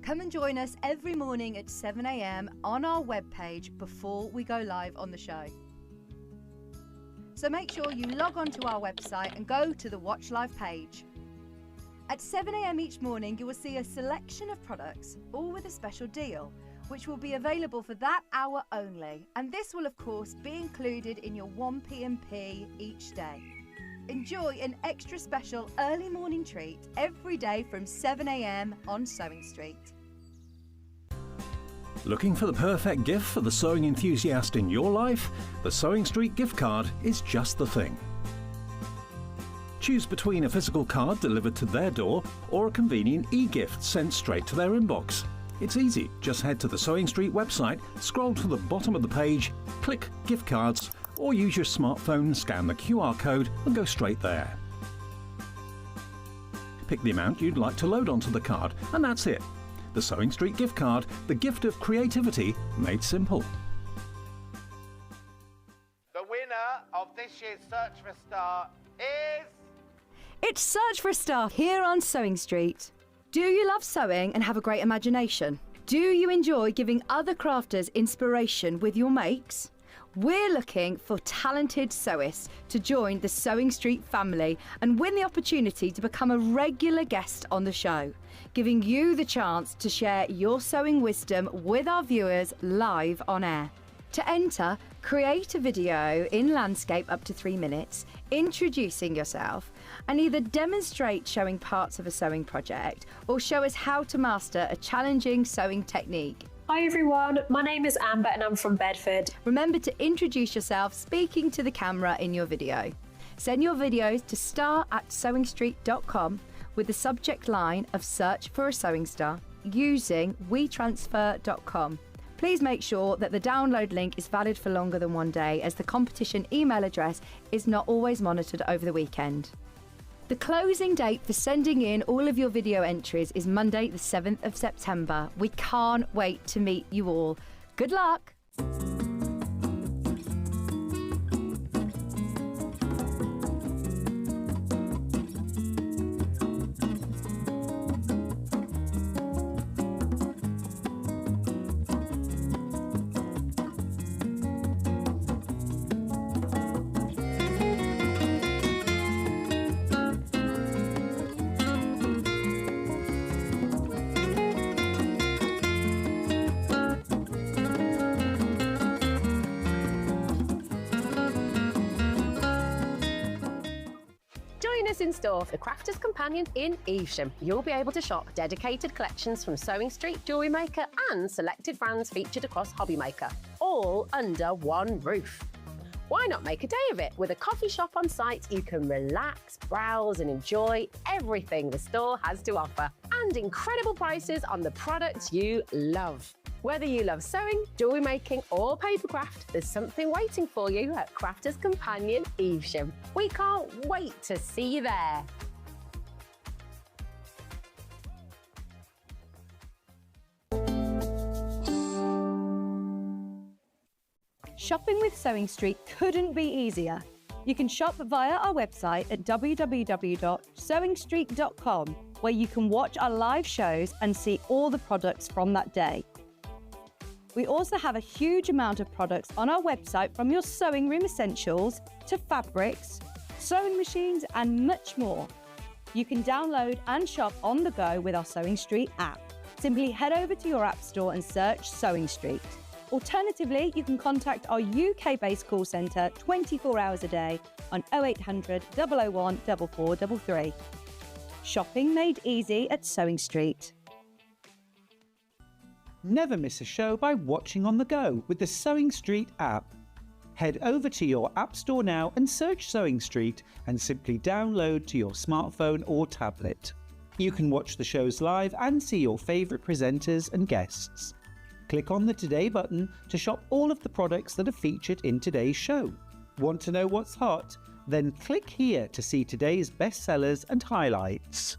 Come and join us every morning at 7 a.m. on our webpage before we go live on the show. So make sure you log on to our website and go to the Watch Live page. At 7 a.m. each morning, you will see a selection of products, all with a special deal, which will be available for that hour only. And this will, of course, be included in your 1p&p each day. Enjoy an extra special early morning treat every day from 7 a.m. on Sewing Street. Looking for the perfect gift for the sewing enthusiast in your life? The Sewing Street gift card is just the thing. Choose between a physical card delivered to their door or a convenient e-gift sent straight to their inbox. It's easy. Just head to the Sewing Street website, scroll to the bottom of the page, click Gift Cards, or use your smartphone, scan the QR code and go straight there. Pick the amount you'd like to load onto the card, and that's it. The Sewing Street gift card, the gift of creativity made simple. The winner of this year's Search for a Star is... It's Search for a Star here on Sewing Street. Do you love sewing and have a great imagination? Do you enjoy giving other crafters inspiration with your makes? We're looking for talented sewists to join the Sewing Street family and win the opportunity to become a regular guest on the show, giving you the chance to share your sewing wisdom with our viewers live on air. To enter, create a video in landscape up to 3 minutes, introducing yourself, and either demonstrate showing parts of a sewing project or show us how to master a challenging sewing technique. Hi everyone, my name is Amber and I'm from Bedford. Remember to introduce yourself speaking to the camera in your video. Send your videos to star@sewingstreet.com with the subject line of Search for a Sewing Star using wetransfer.com. Please make sure that the download link is valid for longer than 1 day, as the competition email address is not always monitored over the weekend. The closing date for sending in all of your video entries is Monday the 7th of September. We can't wait to meet you all. Good luck! Join us in store for Crafter's Companion in Evesham. You'll be able to shop dedicated collections from Sewing Street, Jewellery Maker and selected brands featured across Hobby Maker, all under one roof. Why not make a day of it? With a coffee shop on site, you can relax, browse and enjoy everything the store has to offer. And incredible prices on the products you love. Whether you love sewing, jewellery making or papercraft, there's something waiting for you at Crafter's Companion Evesham. We can't wait to see you there. Shopping with Sewing Street couldn't be easier. You can shop via our website at www.sewingstreet.com, where you can watch our live shows and see all the products from that day. We also have a huge amount of products on our website, from your sewing room essentials to fabrics, sewing machines and much more. You can download and shop on the go with our Sewing Street app. Simply head over to your app store and search Sewing Street. Alternatively, you can contact our UK-based call centre 24 hours a day on 0800 001 4433. Shopping made easy at Sewing Street. Never miss a show by watching on the go with the Sewing Street app. Head over to your app store now and search Sewing Street and simply download to your smartphone or tablet. You can watch the shows live and see your favourite presenters and guests. Click on the Today button to shop all of the products that are featured in today's show. Want to know what's hot? Then click here to see today's bestsellers and highlights.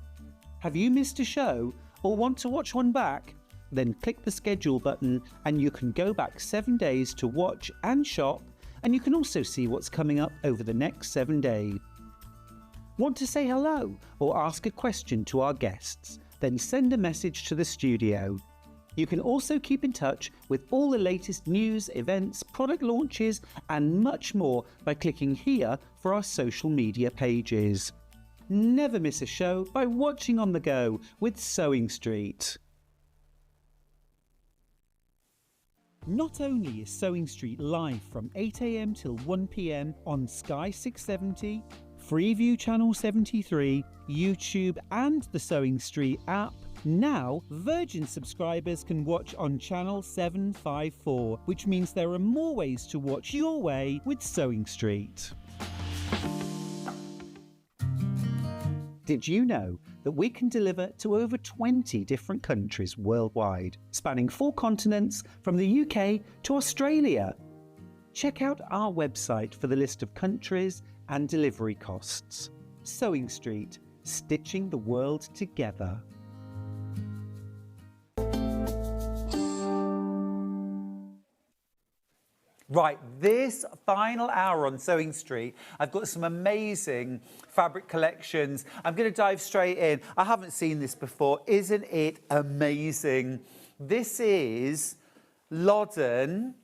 Have you missed a show or want to watch one back? Then click the schedule button and you can go back 7 days to watch and shop, and you can also see what's coming up over the next 7 days. Want to say hello or ask a question to our guests? Then send a message to the studio. You can also keep in touch with all the latest news, events, product launches and much more by clicking here for our social media pages. Never miss a show by watching on the go with Sewing Street. Not only is Sewing Street live from 8 AM till 1 PM on Sky 670, Freeview Channel 73, YouTube and the Sewing Street app, now Virgin subscribers can watch on Channel 754, which means there are more ways to watch your way with Sewing Street. Did you know that we can deliver to over 20 different countries worldwide, spanning 4 continents from the UK to Australia? Check out our website for the list of countries and delivery costs. Sewing Street, stitching the world together. Right, this final hour on Sewing Street, I've got some amazing fabric collections. I'm going to dive straight in. I haven't seen this before. Isn't it amazing? This is Loddon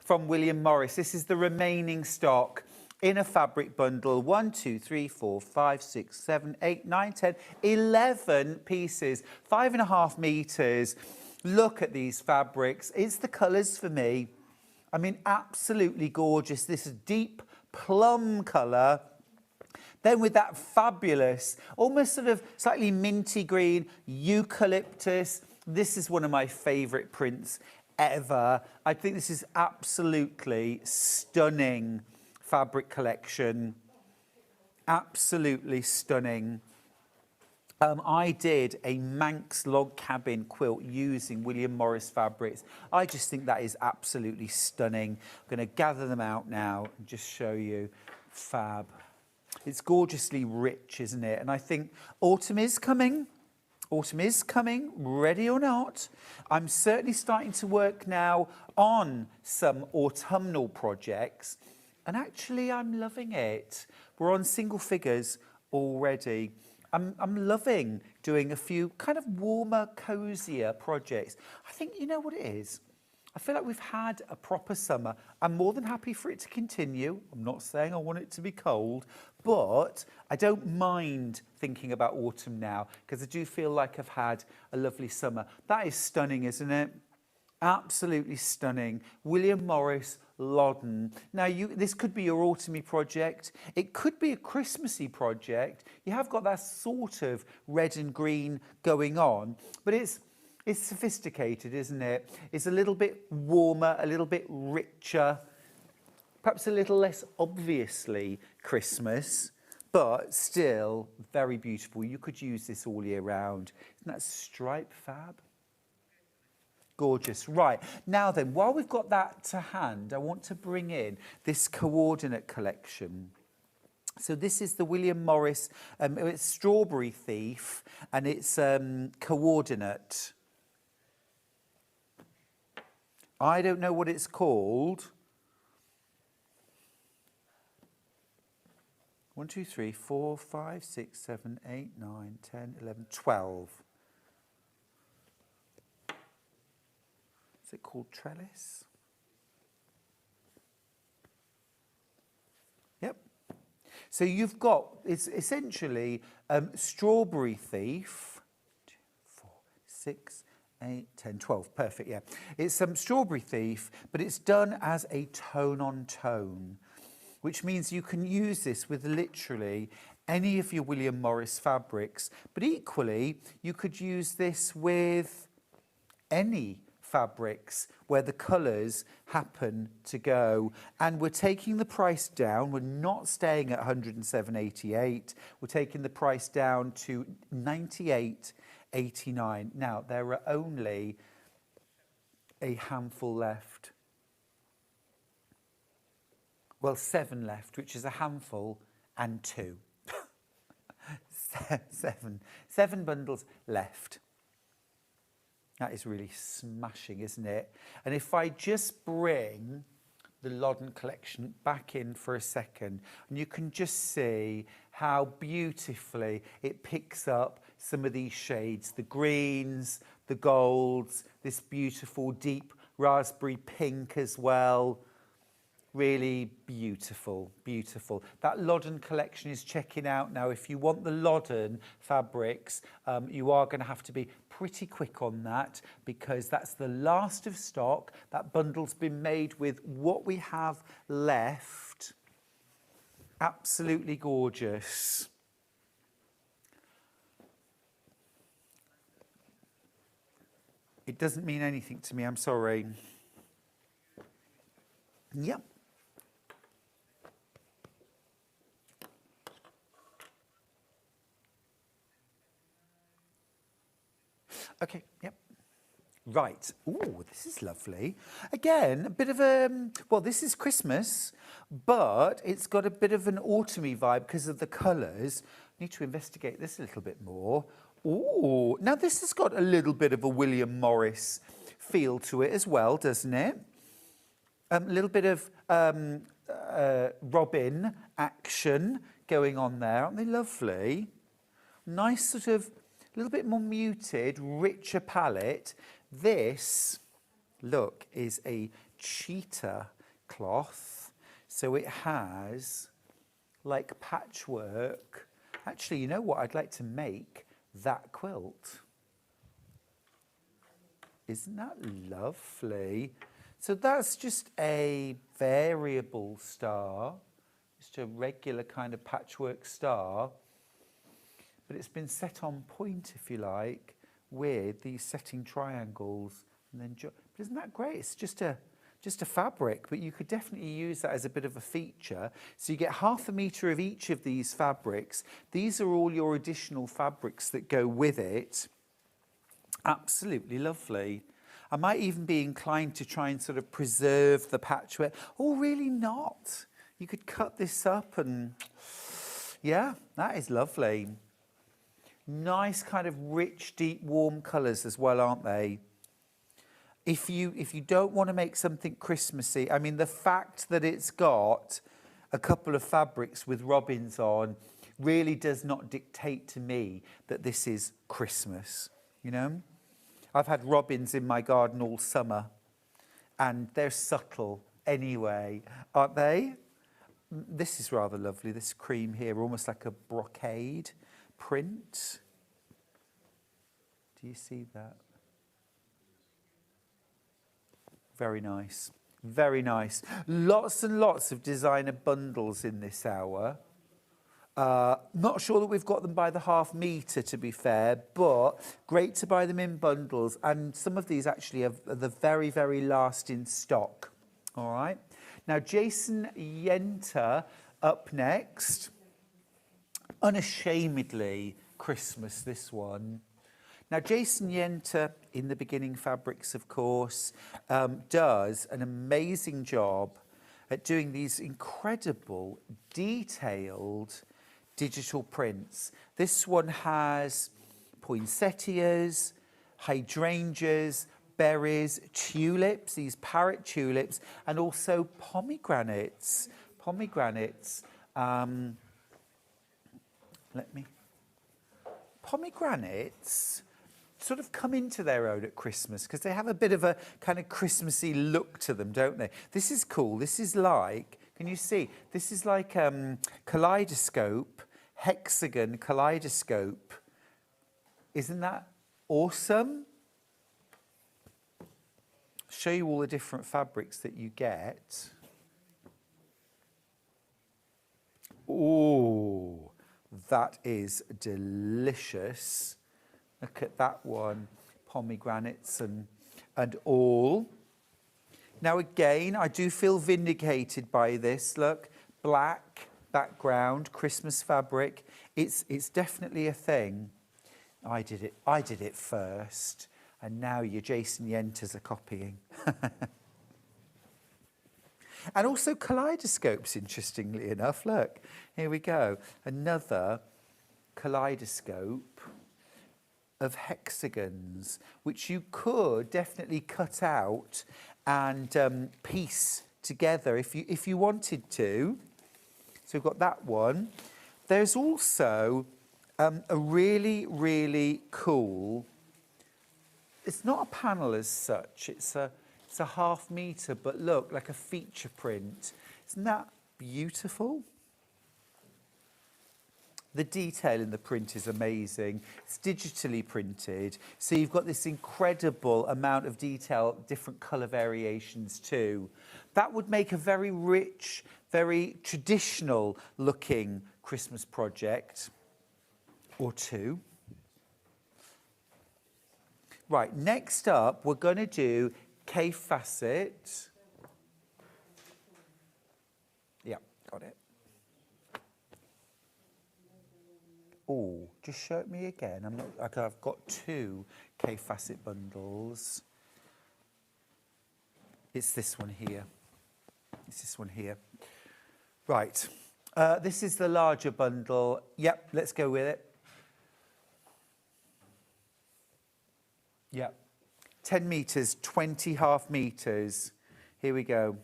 from William Morris. This is the remaining stock in a fabric bundle. 1, 2, 3, 4, 5, 6, 7, 8, 9, 10, 11 pieces, 5.5 meters. Look at these fabrics. It's the colours for me. I mean, absolutely gorgeous. This deep plum colour. Then with that fabulous, almost sort of slightly minty green eucalyptus. This is one of my favourite prints ever. I think this is absolutely stunning fabric collection. Absolutely stunning. I did a Manx log cabin quilt using William Morris fabrics. I just think that is absolutely stunning. I'm going to gather them out now and just show you. Fab. It's gorgeously rich, isn't it? And I think autumn is coming. Autumn is coming, ready or not. I'm certainly starting to work now on some autumnal projects. And actually, I'm loving it. We're on single figures already. I'm loving doing a few kind of warmer, cosier projects. I think, you know what it is? I feel like we've had a proper summer. I'm more than happy for it to continue. I'm not saying I want it to be cold, but I don't mind thinking about autumn now because I do feel like I've had a lovely summer. That is stunning, isn't it? Absolutely stunning. William Morris Loddon. Now, this could be your autumny project. It could be a Christmassy project. You have got that sort of red and green going on, but it's sophisticated, isn't it? It's a little bit warmer, a little bit richer, perhaps a little less obviously Christmas, but still very beautiful. You could use this all year round. Isn't that stripe fab? Gorgeous. Right, now then, while we've got that to hand, I want to bring in this coordinate collection. So this is the William Morris, it's Strawberry Thief, and it's coordinate. I don't know what it's called. 1, 2, 3, 4, 5, 6, 7, 8, 9, 10, 11, 12. Is it called trellis? Yep. So you've got, it's essentially Strawberry Thief, 2, 4, 6, 8, 10, 12. Perfect, yeah. It's Strawberry Thief, but it's done as a tone-on-tone, which means you can use this with literally any of your William Morris fabrics, but equally you could use this with any fabrics where the colours happen to go. And we're taking the price down. We're not staying at 107.88. We're taking the price down to 98.89. Now, there are only a handful left. Well, 7 left, which is a handful and 2. 7 bundles left. That is really smashing, isn't it? And if I just bring the Loddon collection back in for a second, and you can just see how beautifully it picks up some of these shades, the greens, the golds, this beautiful deep raspberry pink as well. Really beautiful, beautiful. That Loddon collection is checking out now. If you want the Loddon fabrics, you are going to have to be pretty quick on that because that's the last of stock. That bundle's been made with what we have left. Absolutely gorgeous. It doesn't mean anything to me, I'm sorry. Yep. Okay, yep. Right. Ooh, this is lovely. Again, a bit of a, well, this is Christmas, but it's got a bit of an autumny vibe because of the colours. Need to investigate this a little bit more. Ooh, now this has got a little bit of a William Morris feel to it as well, doesn't it? A little bit of robin action going on there. Aren't they lovely? Nice sort of, a little bit more muted, richer palette. This, look, is a cheetah cloth. So it has like patchwork. Actually, you know what? I'd like to make that quilt. Isn't that lovely? So that's just a variable star, just a regular kind of patchwork star. But it's been set on point, if you like, with these setting triangles. And then, but isn't that great? It's just a fabric, but you could definitely use that as a bit of a feature. So you get 1/2 metre of each of these fabrics. These are all your additional fabrics that go with it. Absolutely lovely. I might even be inclined to try and sort of preserve the patchwork. Oh, really not. You could cut this up and, yeah, that is lovely. Nice kind of rich, deep, warm colours as well, aren't they? If you don't want to make something Christmassy, I mean, the fact that it's got a couple of fabrics with robins on really does not dictate to me that this is Christmas, you know? I've had robins in my garden all summer, and they're subtle anyway, aren't they? This is rather lovely, this cream here, almost like a brocade print. Do you see that? Very nice. Very nice. Lots and lots of designer bundles in this hour. Not sure that we've got them by the half metre, to be fair, but great to buy them in bundles. And some of these actually are the very, very last in stock. All right. Now, Jason Yenter up next. Unashamedly Christmas, this one. Now, Jason Yenter, in the beginning fabrics, of course, does an amazing job at doing these incredible, detailed digital prints. This one has poinsettias, hydrangeas, berries, tulips, these parrot tulips, and also pomegranates. Pomegranates sort of come into their own at Christmas because they have a bit of a kind of Christmassy look to them, don't they? This is cool. This is like, can you see? This is like kaleidoscope, hexagon kaleidoscope. Isn't that awesome? Show you all the different fabrics that you get. Oh, that is delicious. Look at that one, pomegranates and all. Now again, I do feel vindicated by this. Look, black background, Christmas fabric. It's definitely a thing. I did it first, and now your Jason Yenters are copying. And also kaleidoscopes, interestingly enough. Look, here we go. Another kaleidoscope of hexagons, which you could definitely cut out and piece together if you wanted to. So we've got that one. There's also a really, really cool, it's not a panel as such, it's a half metre, but look, like a feature print. Isn't that beautiful? The detail in the print is amazing. It's digitally printed, so you've got this incredible amount of detail, different colour variations too. That would make a very rich, very traditional looking Christmas project or two. Right, next up, we're going to do K Facet. Yeah, got it. Oh, just show it me again. I've got two K Facet bundles. It's this one here. Right. This is the larger bundle. Yep, let's go with it. Yep. 10 metres, 20 half metres. Here we go.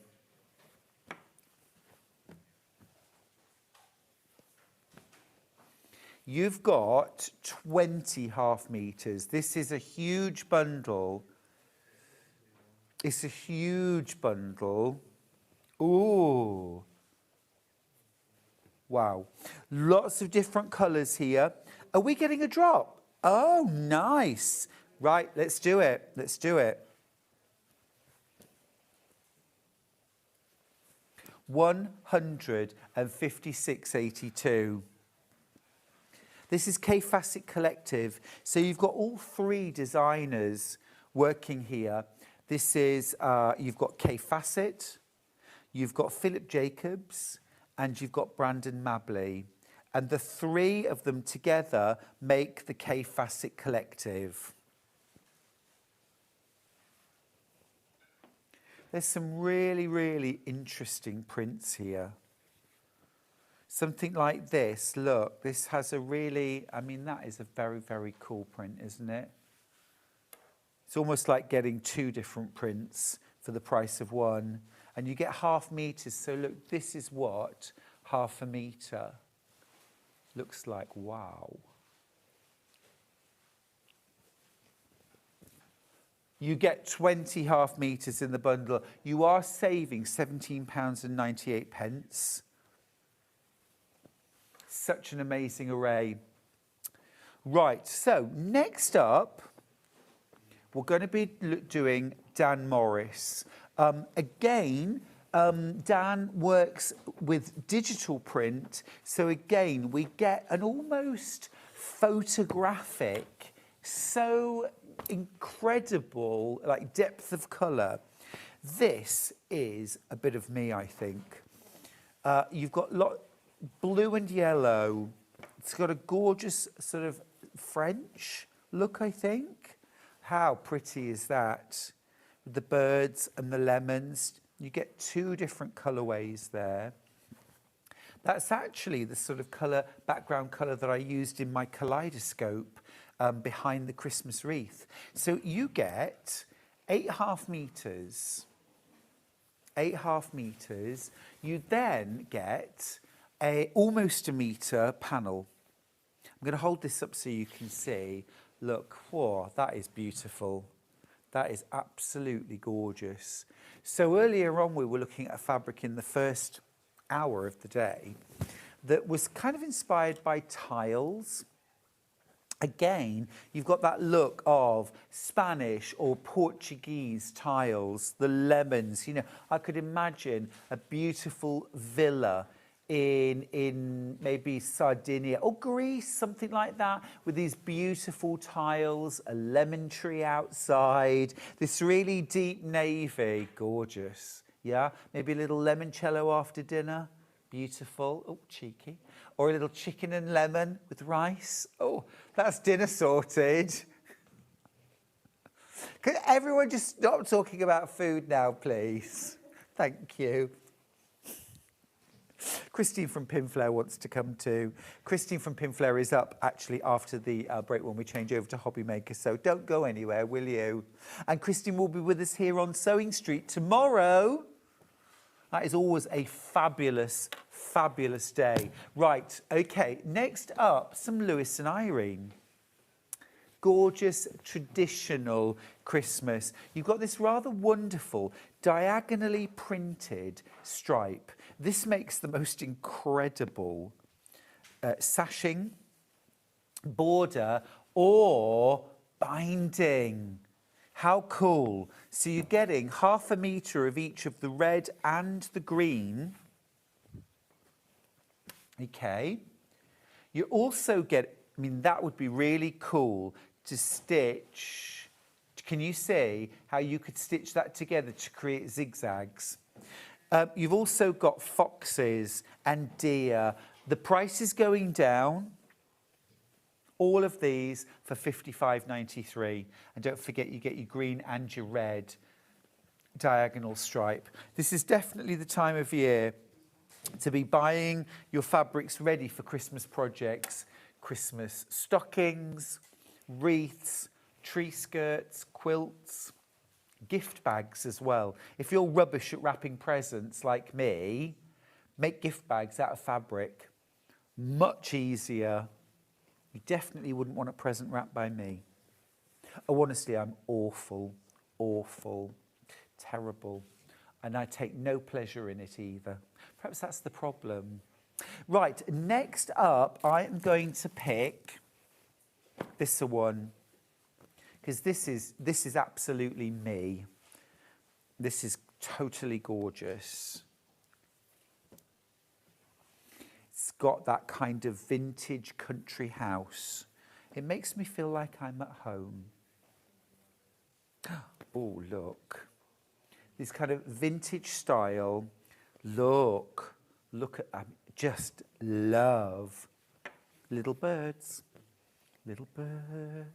You've got 20 half metres. This is a huge bundle. It's a huge bundle. Ooh. Wow. Lots of different colours here. Are we getting a drop? Oh, nice. Right, let's do it. Let's do it. 156.82. This is K Facet Collective. So you've got all three designers working here. This is, you've got K Facet, you've got Philip Jacobs, and you've got Brandon Mabley. And the three of them together make the K Facet Collective. There's some really, really interesting prints here. Something like this, look, this has a really, I mean, that is a very, very cool print, isn't it? It's almost like getting two different prints for the price of one. And you get half metres, so look, this is what half a metre looks like. Wow. You get 20 half metres in the bundle. You are saving £17.98. Such an amazing array. Right, so next up, we're going to be doing Dan Morris. Again, Dan works with digital print, so again, we get an almost photographic, so incredible, like depth of colour. This is a bit of me, I think. You've got blue and yellow. It's got a gorgeous sort of French look, I think. How pretty is that? With the birds and the lemons. You get two different colourways there. That's actually the sort of background colour that I used in my kaleidoscope behind the Christmas wreath. So you get 8.5 metres. 8.5 metres. You then get almost a metre panel. I'm going to hold this up so you can see. Look, whoa, that is beautiful. That is absolutely gorgeous. So earlier on, we were looking at a fabric in the first hour of the day that was kind of inspired by tiles. Again, you've got that look of Spanish or Portuguese tiles, the lemons. You know, I could imagine a beautiful villa in maybe Sardinia or Greece, something like that, with these beautiful tiles, a lemon tree outside, this really deep navy, gorgeous. Yeah, maybe a little limoncello after dinner, beautiful. Oh, cheeky. Or a little chicken and lemon with rice. Oh, that's dinner sorted. Could everyone just stop talking about food now, please? Thank you. Christine from Pinflair wants to come too. Christine from Pinflair is up actually after the break when we change over to Hobbymaker, so don't go anywhere, will you? And Christine will be with us here on Sewing Street tomorrow. That is always a fabulous, fabulous day. Right, okay, next up, some Lewis and Irene. Gorgeous, traditional Christmas. You've got this rather wonderful, diagonally printed stripe. This makes the most incredible sashing, border, or binding. How cool. So you're getting 1/2 metre of each of the red and the green. Okay. You also get, I mean, that would be really cool to stitch. Can you see how you could stitch that together to create zigzags? You've also got foxes and deer. The price is going down. All of these for £55.93. And don't forget, you get your green and your red diagonal stripe. This is definitely the time of year to be buying your fabrics ready for Christmas projects. Christmas stockings, wreaths, tree skirts, quilts, gift bags as well. If you're rubbish at wrapping presents like me, make gift bags out of fabric. Much easier. You definitely wouldn't want a present wrapped by me. Oh, honestly, I'm awful, awful, terrible. And I take no pleasure in it either. Perhaps that's the problem. Right, next up, I am going to pick this one. Because this is absolutely me. This is totally gorgeous. It's got that kind of vintage country house. It makes me feel like I'm at home. Oh, look. This kind of vintage style. Look at, I just love little birds. Little bird.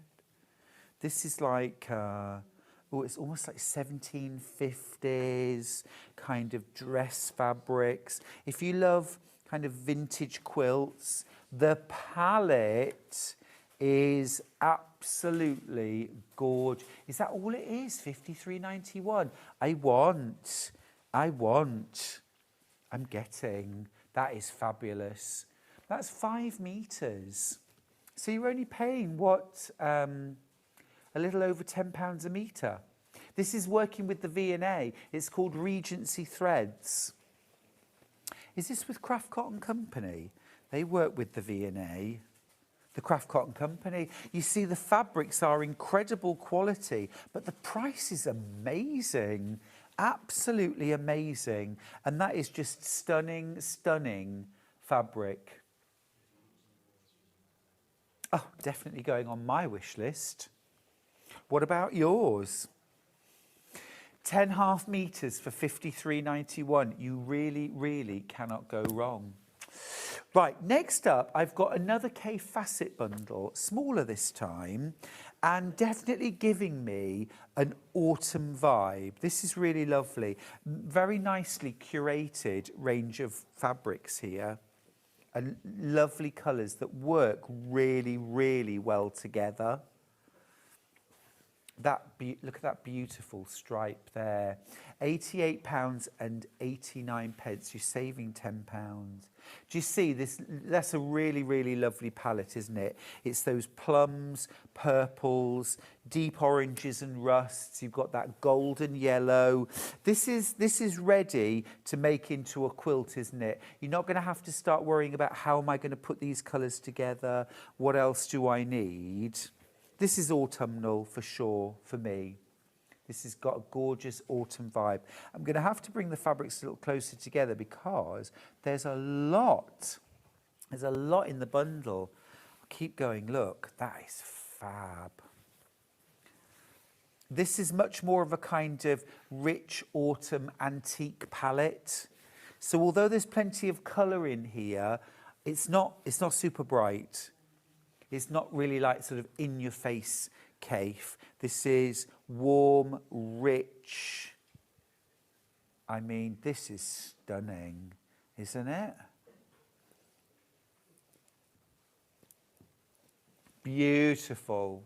This is like, it's almost like 1750s kind of dress fabrics. If you love kind of vintage quilts, the palette is absolutely gorgeous. Is that all it is? £53.91. I'm getting. That is fabulous. That's 5 metres. So you're only paying, what, a little over £10 a metre. This is working with the V&A. It's called Regency Threads. Is this with Craft Cotton Company? They work with the V&A, the Craft Cotton Company. You see, the fabrics are incredible quality, but the price is amazing. Absolutely amazing. And that is just stunning, stunning fabric. Oh, definitely going on my wish list. What about yours? 10.5 meters for £53.91. You really, really cannot go wrong. Right, next up, I've got another K Facet bundle, smaller this time, and definitely giving me an autumn vibe. This is really lovely. Very nicely curated range of fabrics here, and lovely colours that work really, really well together. Look at that beautiful stripe there. £88.89. You're saving £10. Do you see this? That's a really, really lovely palette, isn't it? It's those plums, purples, deep oranges and rusts. You've got that golden yellow. This is ready to make into a quilt, isn't it? You're not going to have to start worrying about how am I going to put these colours together? What else do I need? This is autumnal for sure for me. This has got a gorgeous autumn vibe. I'm going to have to bring the fabrics a little closer together because there's a lot. There's a lot in the bundle. I'll keep going. Look, that is fab. This is much more of a kind of rich autumn antique palette. So although there's plenty of colour in here, it's not super bright. It's not really like sort of in-your-face Kaif. This is warm, rich. I mean, this is stunning, isn't it? Beautiful.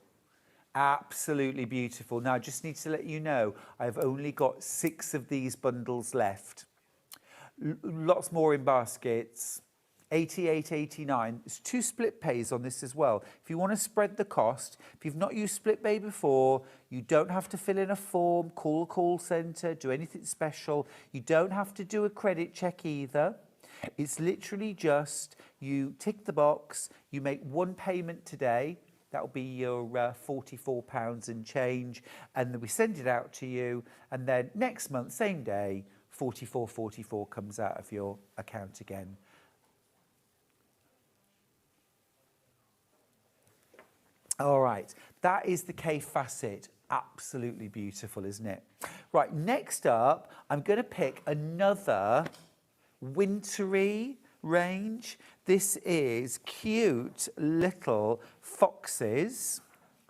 Absolutely beautiful. Now, I just need to let you know, I've only got 6 of these bundles left. Lots more in baskets. 88.89. There's 2 split pays on this as well. If you want to spread the cost, if you've not used split pay before, you don't have to fill in a form, call a call centre, do anything special. You don't have to do a credit check either. It's literally just you tick the box, you make one payment today. That'll be your £44 and change, and then we send it out to you, and then next month, same day, 44.44 comes out of your account again. All right, that is the K Facet. Absolutely beautiful, isn't it? Right, next up, I'm going to pick another wintry range. This is cute little foxes.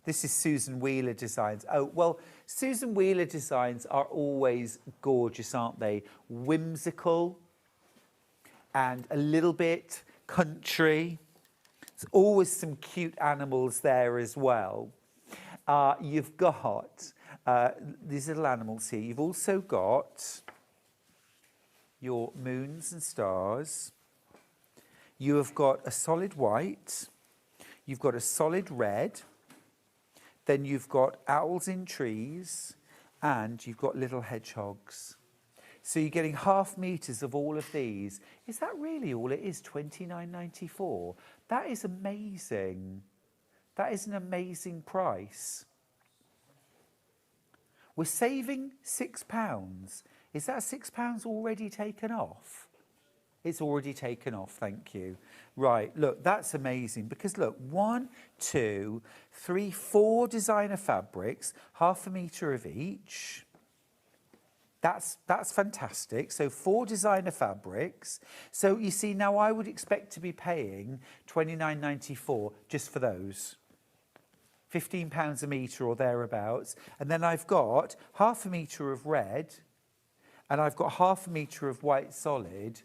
This is Susan Wheeler Designs. Oh, well, Susan Wheeler Designs are always gorgeous, aren't they? Whimsical and a little bit country. There's always some cute animals there as well. You've got these little animals here. You've also got your moons and stars. You have got a solid white. You've got a solid red. Then you've got owls in trees. And you've got little hedgehogs. So you're getting half meters of all of these. Is that really all it is? £29.94. That is amazing. That is an amazing price. We're saving £6. Is that £6 already taken off? It's already taken off, thank you. Right, look, that's amazing because look, 1, 2, 3, 4 designer fabrics, half a metre of each. That's fantastic. So 4 designer fabrics. So you see, now I would expect to be paying £29.94 just for those. £15 a metre or thereabouts. And then I've got half a metre of red and I've got half a metre of white solid.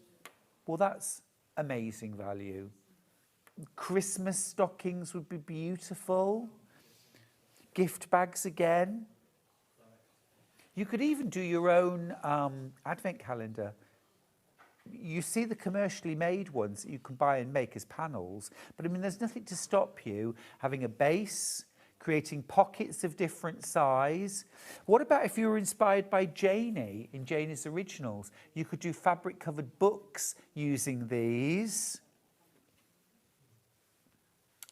Well, that's amazing value. Christmas stockings would be beautiful. Gift bags again. You could even do your own advent calendar. You see the commercially made ones that you can buy and make as panels, but I mean, there's nothing to stop you having a base, creating pockets of different size. What about if you were inspired by Janie in Janie's Originals? You could do fabric-covered books using these.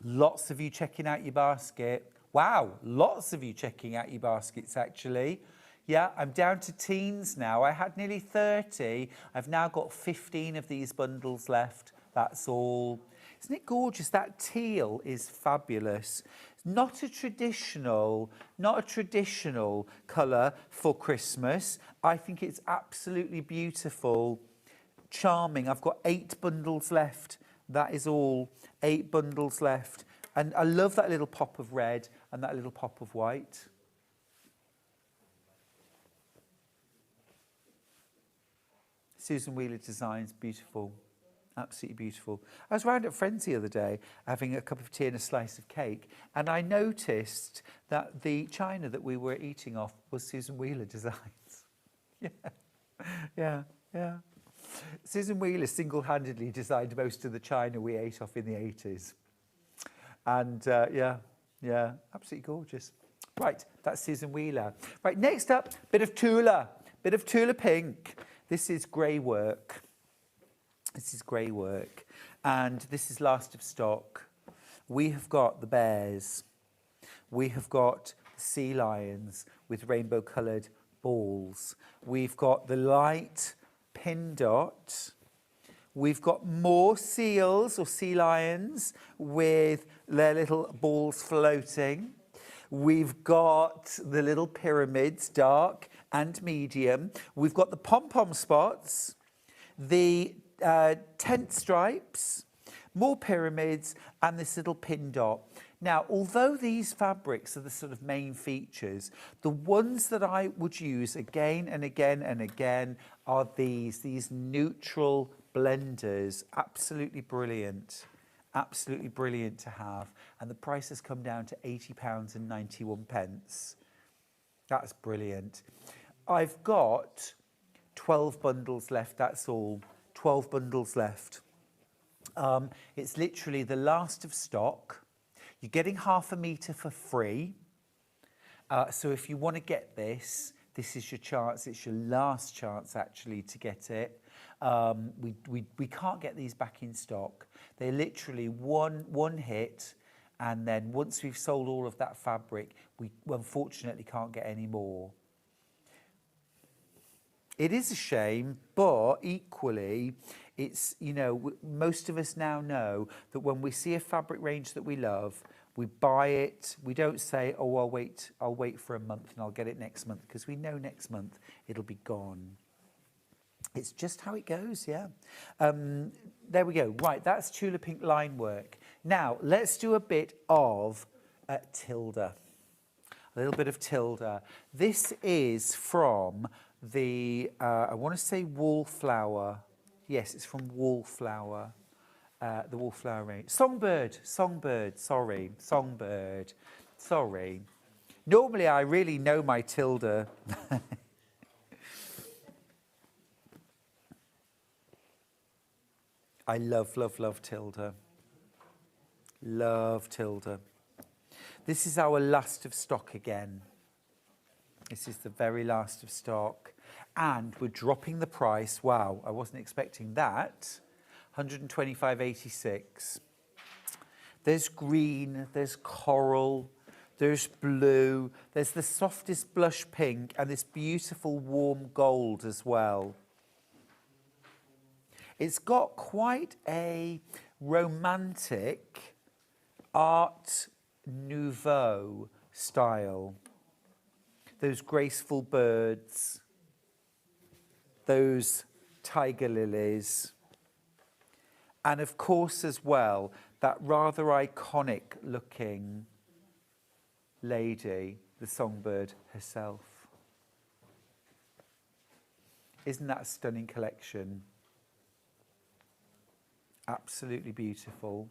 Lots of you checking out your basket. Wow, lots of you checking out your baskets, actually. Yeah, I'm down to teens now. I had nearly 30. I've now got 15 of these bundles left. That's all. Isn't it gorgeous? That teal is fabulous. Not a traditional colour for Christmas. I think it's absolutely beautiful, charming. I've got 8 bundles left. That is all. 8 bundles left. And I love that little pop of red and that little pop of white. Susan Wheeler Designs, beautiful. Absolutely beautiful. I was round at Friends the other day having a cup of tea and a slice of cake, and I noticed that the china that we were eating off was Susan Wheeler Designs. Yeah. Susan Wheeler single-handedly designed most of the china we ate off in the 80s. And yeah, absolutely gorgeous. Right, that's Susan Wheeler. Right, next up, bit of Tula pink. This is grey work. And this is last of stock. We have got the bears. We have got the sea lions with rainbow-coloured balls. We've got the light pin dot. We've got more seals or sea lions with their little balls floating. We've got the little pyramids, dark and medium. We've got the pom-pom spots, the tent stripes, more pyramids, and this little pin dot. Now, although these fabrics are the sort of main features, the ones that I would use again and again and again are these neutral blenders. Absolutely brilliant to have. And the price has come down to £80.91. That's brilliant. I've got 12 bundles left, that's all. 12 bundles left. It's literally the last of stock. You're getting half a metre for free. So if you want to get this, this is your chance. It's your last chance, actually, to get it. We can't get these back in stock. They're literally one hit, and then once we've sold all of that fabric, we unfortunately can't get any more. It is a shame, but equally, it's, you know, most of us now know that when we see a fabric range that we love, we buy it. We don't say, oh, I'll wait for a month and I'll get it next month, because we know next month it'll be gone. It's just how it goes, yeah. There we go. Right, that's Tula Pink line work. Now, let's do a bit of Tilda. A little bit of Tilda. This is from the, I want to say Wallflower. Yes, it's from Wallflower, the Wallflower range. Songbird, sorry. Normally, I really know my Tilda. I love Tilda. Love Tilda. This is our last of stock again. This is the very last of stock. And we're dropping the price. Wow, I wasn't expecting that. £125.86. There's green, there's coral, there's blue, there's the softest blush pink, and this beautiful warm gold as well. It's got quite a romantic Art Nouveau style. Those graceful birds, those tiger lilies, and of course as well, that rather iconic looking lady, the songbird herself. Isn't that a stunning collection? Absolutely beautiful.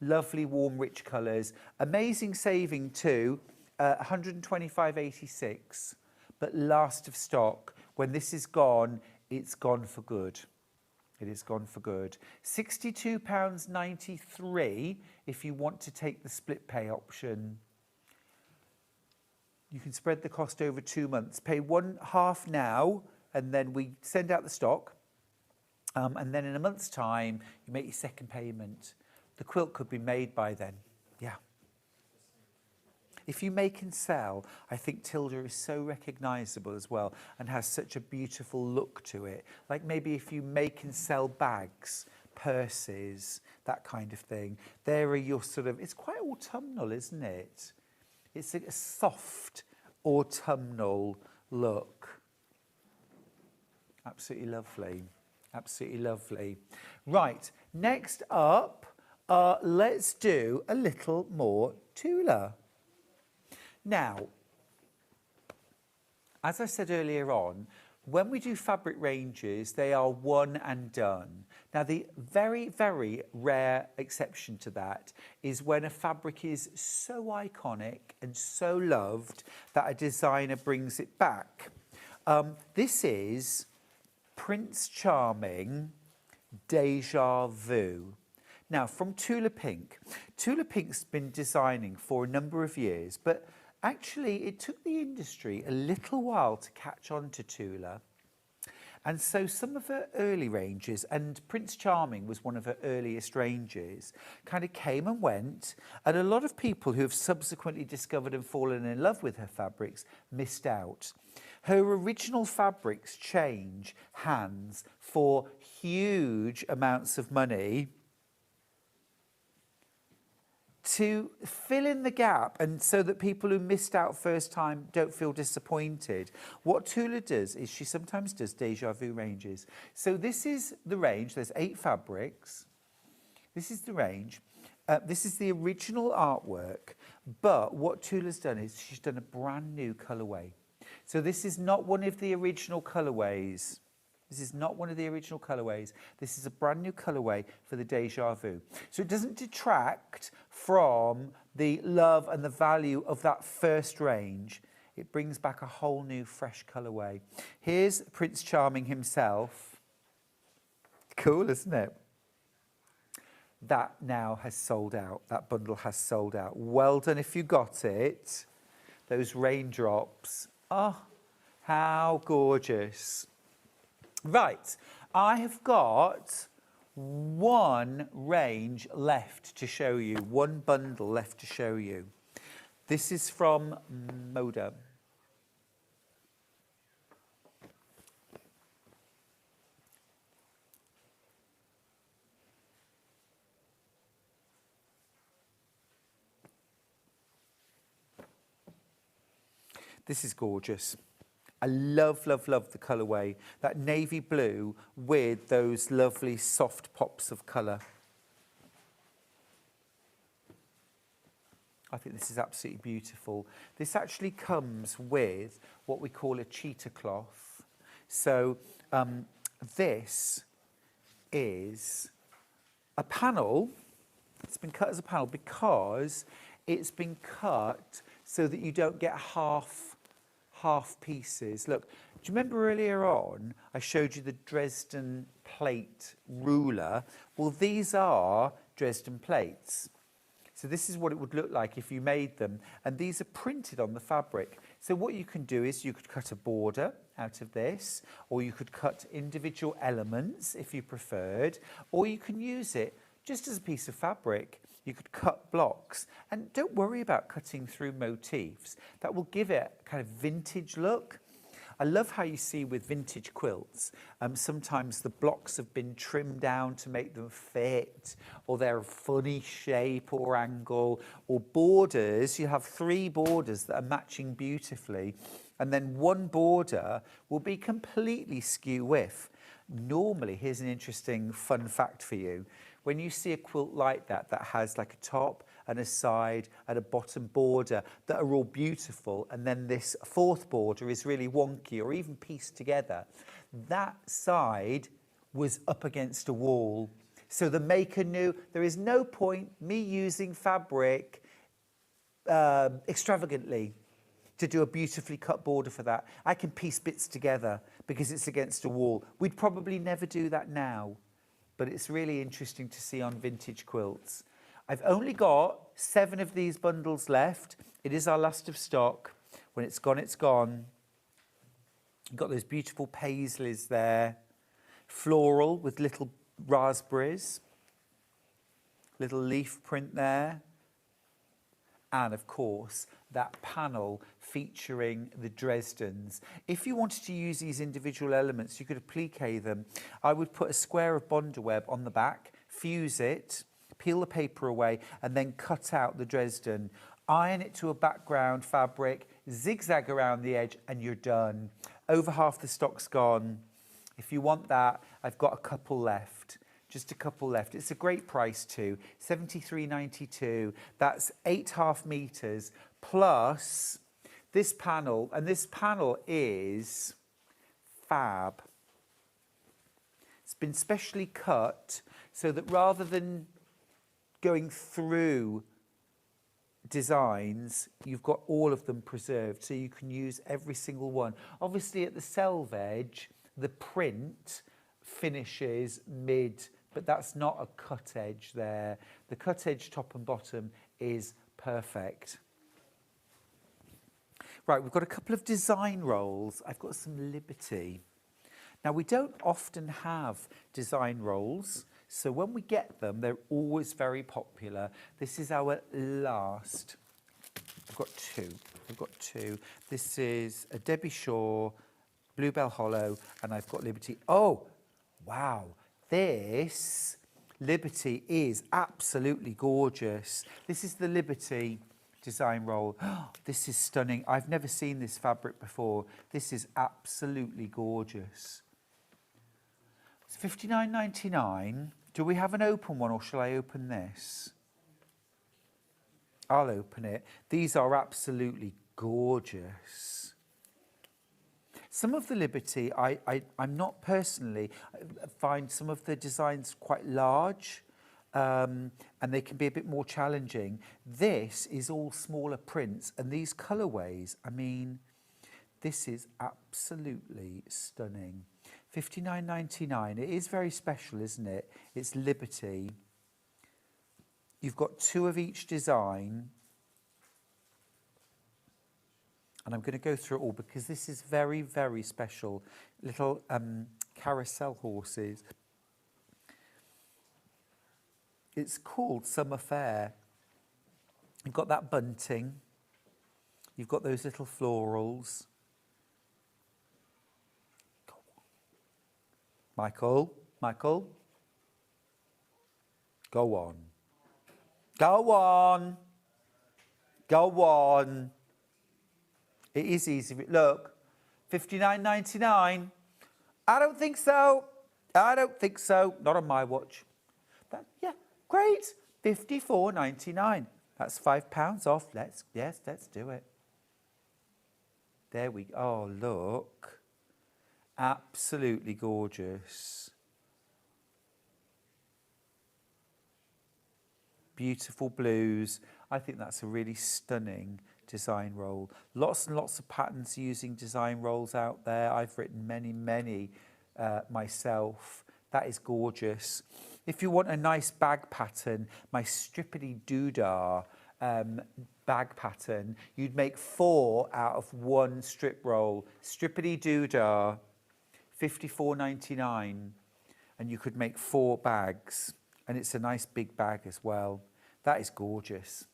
Lovely, warm, rich colours. Amazing saving too, £125.86, but last of stock. When this is gone, it's gone for good. It is gone for good. £62.93 if you want to take the split pay option. You can spread the cost over 2 months. Pay one half now, and then we send out the stock. And then in a month's time, you make your second payment. The quilt could be made by then. Yeah. if you make and sell, I think Tilda is so recognisable as well and has such a beautiful look to it. Like maybe if you make and sell bags, purses, that kind of thing, there are your sort of, it's quite autumnal, isn't it? It's a soft autumnal look. Absolutely lovely. Absolutely lovely. Right, next up, let's do a little more Tula. Now, as I said earlier on, when we do fabric ranges, they are one and done. Now, the very, very rare exception to that is when a fabric is so iconic and so loved that a designer brings it back. This is Prince Charming Deja Vu. Now, from Tula Pink. Tula Pink's been designing for a number of years, but actually it took the industry a little while to catch on to Tula. And so some of her early ranges, and Prince Charming was one of her earliest ranges, kind of came and went, and a lot of people who have subsequently discovered and fallen in love with her fabrics missed out. Her original fabrics change hands for huge amounts of money to fill in the gap, and so that people who missed out first time don't feel disappointed. What Tula does is she sometimes does deja vu ranges. So this is the range, there's 8 fabrics. This is the range. This is the original artwork, but what Tula's done is she's done a brand new colourway. So this is not one of the original colourways. This is not one of the original colourways. This is a brand new colourway for the Deja Vu. So it doesn't detract from the love and the value of that first range. It brings back a whole new fresh colourway. Here's Prince Charming himself. Cool, isn't it? That now has sold out. That bundle has sold out. Well done if you got it. Those raindrops. Oh, how gorgeous. Right, I have got one range left to show you, one bundle left to show you. This is from Moda. This is gorgeous. I love, love, love the colourway. That navy blue with those lovely soft pops of colour. I think this is absolutely beautiful. This actually comes with what we call a cheetah cloth. So this is a panel. It's been cut as a panel because it's been cut so that you don't get half pieces. Look, do you remember earlier on I showed you the Dresden plate ruler? Well, these are Dresden plates. So this is what it would look like if you made them, and these are printed on the fabric. So what you can do is you could cut a border out of this, or you could cut individual elements if you preferred, or you can use it just as a piece of fabric. You could cut blocks, and don't worry about cutting through motifs. That will give it a kind of vintage look. I love how you see with vintage quilts, sometimes the blocks have been trimmed down to make them fit, or they're a funny shape or angle, or borders. You have 3 borders that are matching beautifully, and then one border will be completely skew width. Normally, here's an interesting fun fact for you. When you see a quilt like that, that has like a top and a side and a bottom border that are all beautiful, and then this 4th border is really wonky or even pieced together, that side was up against a wall. So the maker knew there is no point me using fabric extravagantly to do a beautifully cut border for that. I can piece bits together because it's against a wall. We'd probably never do that now, but it's really interesting to see on vintage quilts. I've only got 7 of these bundles left. It is our last of stock. When it's gone, it's gone. You've got those beautiful paisleys there. Floral with little raspberries. Little leaf print there. and of course that panel featuring the Dresdens. If you wanted to use these individual elements, you could applique them. I would put a square of Bondaweb on the back, fuse it, peel the paper away, and then cut out the Dresden. Iron it to a background fabric, zigzag around the edge, and you're done. Over half the stock's gone. If you want that, I've got a couple left. Just a couple left. It's a great price too, £73.92. That's 8.5 metres plus this panel, and this panel is fab. It's been specially cut so that rather than going through designs, you've got all of them preserved, so you can use every single one. Obviously at the selve edge, the print finishes mid, but that's not a cut edge there. The cut edge top and bottom is perfect. Right, we've got a couple of design rolls. I've got some Liberty. Now, we don't often have design rolls, so when we get them, they're always very popular. This is our last. I've got two. This is a Debbie Shaw, Bluebell Hollow, and I've got Liberty. Oh, wow. This Liberty is absolutely gorgeous. This is the Liberty design roll. This is stunning. I've never seen this fabric before. This is absolutely gorgeous. It's £59.99. Do we have an open one, or shall I open this? I'll open it. These are absolutely gorgeous. Some of the Liberty, I'm not personally, I find some of the designs quite large, and they can be a bit more challenging. This is all smaller prints, and these colourways, I mean, this is absolutely stunning. £59.99. It is very special, isn't it? It's Liberty. You've got two of each design. And I'm going to go through it all because this is very, very special. Little carousel horses. It's called Summer Fair. You've got that bunting. You've got those little florals. Go on. Michael. Go on. Go on. Go on. It is easy. Look, £59.99. I don't think so. Not on my watch. Yeah, great. £54.99. That's £5 off. Let's do it. There we go. Oh, look. Absolutely gorgeous. Beautiful blues. I think that's a really stunning design roll. Lots and lots of patterns using design rolls out there. I've written many myself. That is gorgeous. If you want a nice bag pattern, my Strippity Doodah bag pattern, you'd make 4 out of 1 strip roll. Strippity Doodah, £54.99, and you could make 4 bags, and it's a nice big bag as well. That is gorgeous.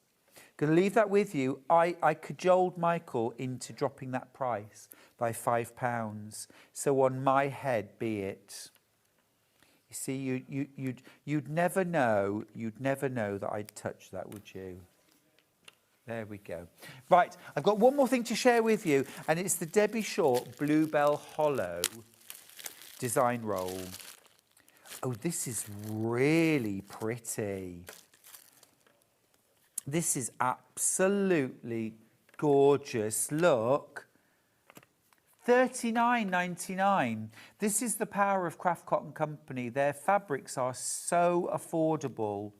Going to leave that with you. I cajoled Michael into dropping that price by £5. So on my head be it. You see, you'd never know that I'd touch that, would you? There we go. Right, I've got one more thing to share with you, and it's the Debbie Shaw Bluebell Hollow design roll. Oh, this is really pretty. This is absolutely gorgeous. Look, £39.99. This is the power of Craft Cotton Company. Their fabrics are so affordable,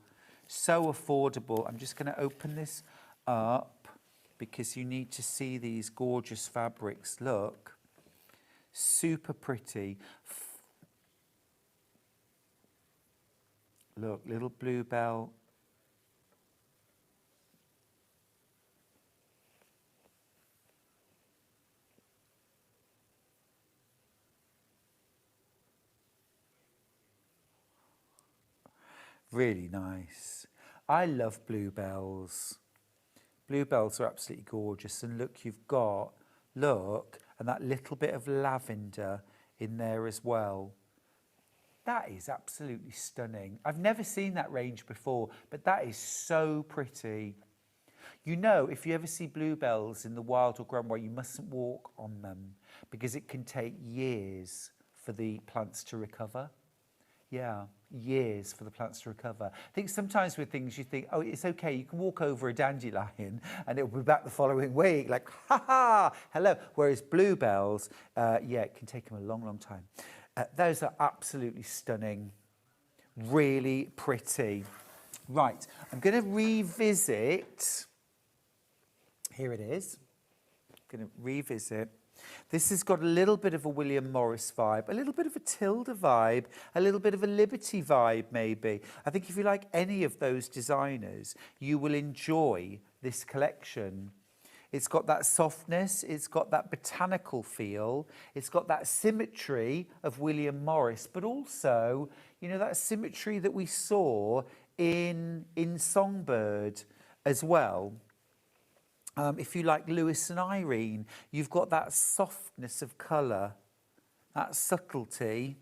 so affordable. I'm just going to open this up because you need to see these gorgeous fabrics. Look, super pretty. Look, little bluebell. Really nice. I love bluebells. Bluebells are absolutely gorgeous. And look, and that little bit of lavender in there as well. That is absolutely stunning. I've never seen that range before, but that is so pretty. You know, if you ever see bluebells in the wild or ground where you mustn't walk on them because it can take years for the plants to recover. Yeah, years for the plants to recover. I think sometimes with things you think, oh, it's okay, you can walk over a dandelion and it'll be back the following week, like, ha ha, hello. Whereas bluebells, yeah, it can take them a long, long time. Those are absolutely stunning, really pretty. Right, I'm going to revisit. Here it is. I'm going to revisit. This has got a little bit of a William Morris vibe, a little bit of a Tilda vibe, a little bit of a Liberty vibe maybe. I think if you like any of those designers, you will enjoy this collection. It's got that softness, it's got that botanical feel, it's got that symmetry of William Morris, but also, you know, that symmetry that we saw in Songbird as well. If you like Lewis and Irene, you've got that softness of colour, that subtlety,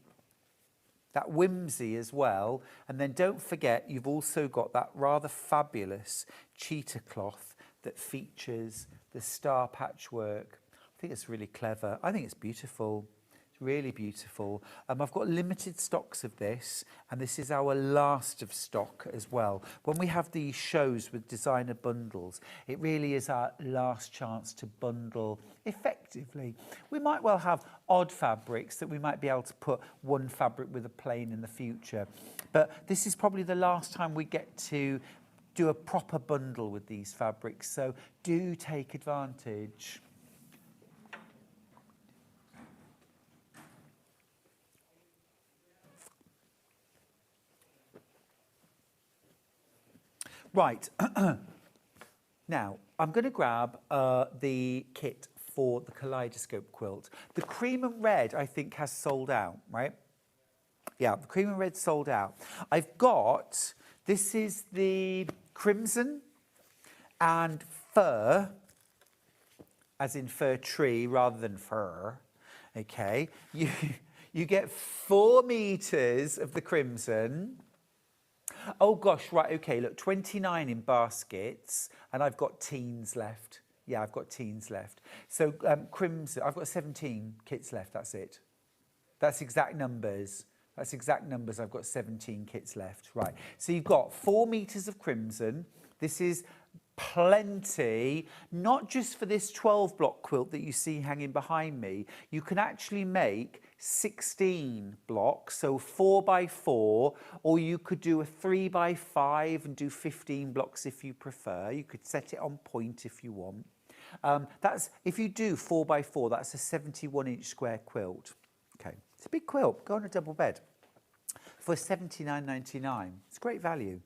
that whimsy as well. And then don't forget, you've also got that rather fabulous cheetah cloth that features the star patchwork. I think it's really clever. I think it's beautiful. It's really beautiful. I've got limited stocks of this, and this is our last of stock as well. When we have these shows with designer bundles, it really is our last chance to bundle effectively. We might well have odd fabrics that we might be able to put one fabric with a plain in the future. But this is probably the last time we get to do a proper bundle with these fabrics, so do take advantage. Right, now I'm going to grab the kit for the kaleidoscope quilt. The cream and red, I think, has sold out, right? Yeah, the cream and red sold out. I've got, this is the crimson and fir, as in fir tree rather than fur, okay? You get 4 meters of the crimson. Oh gosh, right, okay, look, 29 in baskets, and I've got teens left. Yeah, I've got teens left. So crimson, I've got 17 kits left, that's it. That's exact numbers. That's exact numbers, I've got 17 kits left. Right, so you've got 4 meters of crimson. This is plenty, not just for this 12 block quilt that you see hanging behind me. You can actually make 16 blocks, so 4 by 4, or you could do a 3 by 5 and do 15 blocks if you prefer. You could set it on point if you want. That's, if you do 4 by 4, that's a 71-inch square quilt. Okay, it's a big quilt. Go on a double bed for $79.99. It's great value.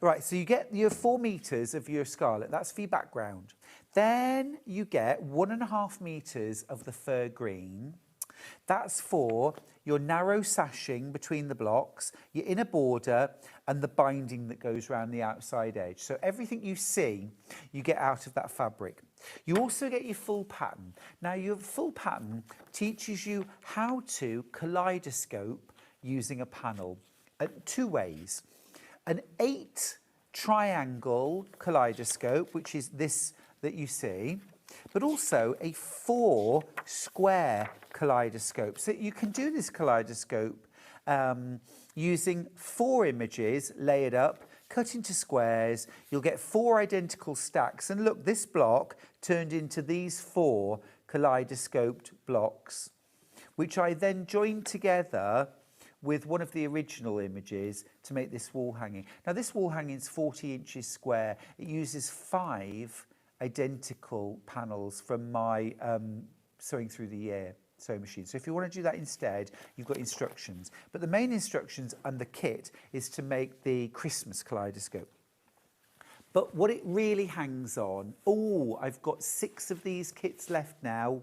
Right, so you get your 4 meters of your scarlet. That's for your background. Then you get 1.5 meters of the fir green. That's for your narrow sashing between the blocks, your inner border, and the binding that goes around the outside edge. So everything you see, you get out of that fabric. You also get your full pattern. Now, your full pattern teaches you how to kaleidoscope using a panel. 2 ways. An 8 triangle kaleidoscope, which is this that you see, but also a 4 square kaleidoscope. So you can do this kaleidoscope using 4 images layered up, cut into squares. You'll get 4 identical stacks. And look, this block turned into these 4 kaleidoscoped blocks, which I then joined together with one of the original images to make this wall hanging. Now, this wall hanging is 40 inches square. It uses 5 identical panels from my Sewing Through the Year sewing machine. So if you want to do that instead, you've got instructions. But the main instructions and the kit is to make the Christmas kaleidoscope. But what it really hangs on, oh, I've got 6 of these kits left now.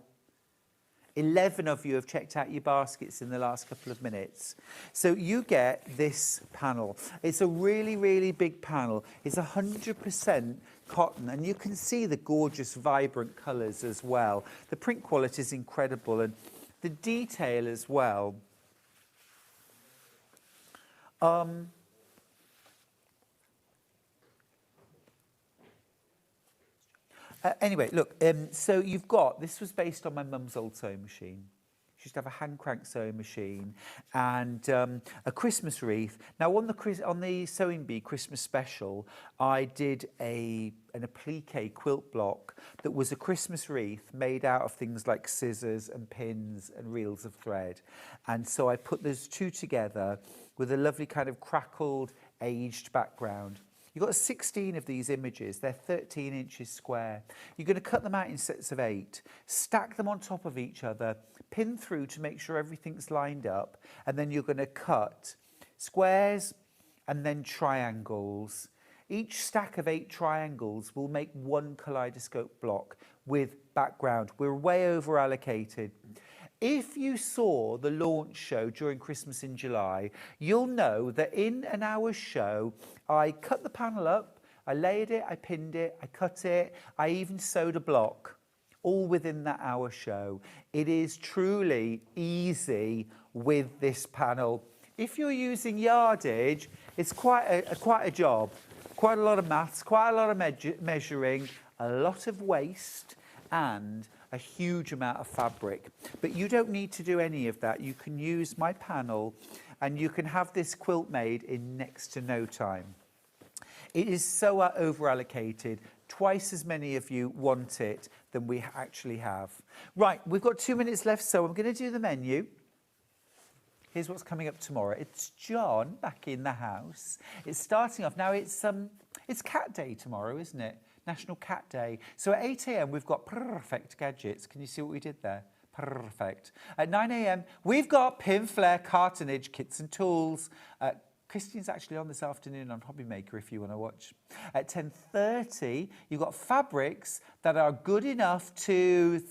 11 of you have checked out your baskets in the last couple of minutes. So you get this panel. It's a really, really big panel. It's 100% cotton, and you can see the gorgeous, vibrant colours as well. The print quality is incredible, and the detail as well. Anyway, look, so you've got, this was based on my mum's old sewing machine. She used to have a hand crank sewing machine and a Christmas wreath. Now on the Sewing Bee Christmas special, I did an applique quilt block that was a Christmas wreath made out of things like scissors and pins and reels of thread. And so I put those two together with a lovely kind of crackled, aged background. You've got 16 of these images. They're 13 inches square. You're going to cut them out in sets of 8, stack them on top of each other, pin through to make sure everything's lined up, and then you're going to cut squares and then triangles. Each stack of 8 triangles will make one kaleidoscope block with background. We're way over allocated. If you saw the launch show during Christmas in July, you'll know that in an hour's show, I cut the panel up, I layered it, I pinned it, I cut it, I even sewed a block, all within that hour show. It is truly easy with this panel. If you're using yardage, it's quite a job, quite a lot of maths, quite a lot of measuring, a lot of waste, and a huge amount of fabric. But you don't need to do any of that. You can use my panel and you can have this quilt made in next to no time. It is so over allocated. Twice as many of you want it than we actually have. Right, we've got 2 minutes left, so I'm going to do the menu. Here's what's coming up tomorrow. It's John back in the house. It's starting off now. It's Cat Day tomorrow, isn't it? National Cat Day. So at 8 a.m. we've got perfect gadgets. Can you see what we did there? Perfect. At 9 a.m. we've got pin flare, cartonage, kits and tools. Christine's actually on this afternoon on Hobby Maker if you want to watch. At 10:30 you've got fabrics that are good enough to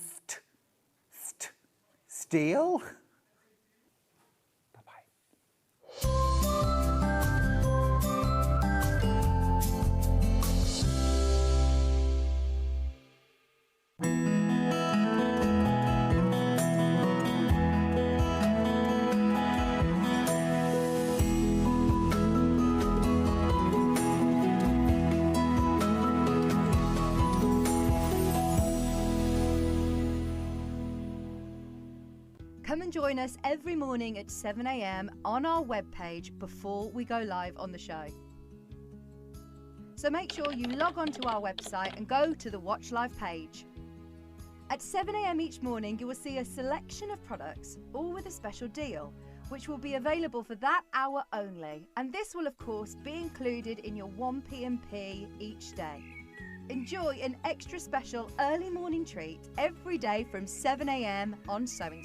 steal. Come and join us every morning at 7 a.m. on our webpage before we go live on the show. So make sure you log on to our website and go to the Watch Live page. At 7 a.m. each morning, you will see a selection of products, all with a special deal, which will be available for that hour only. And this will, of course, be included in your 1p&p each day. Enjoy an extra special early morning treat every day from 7 a.m. on Sewing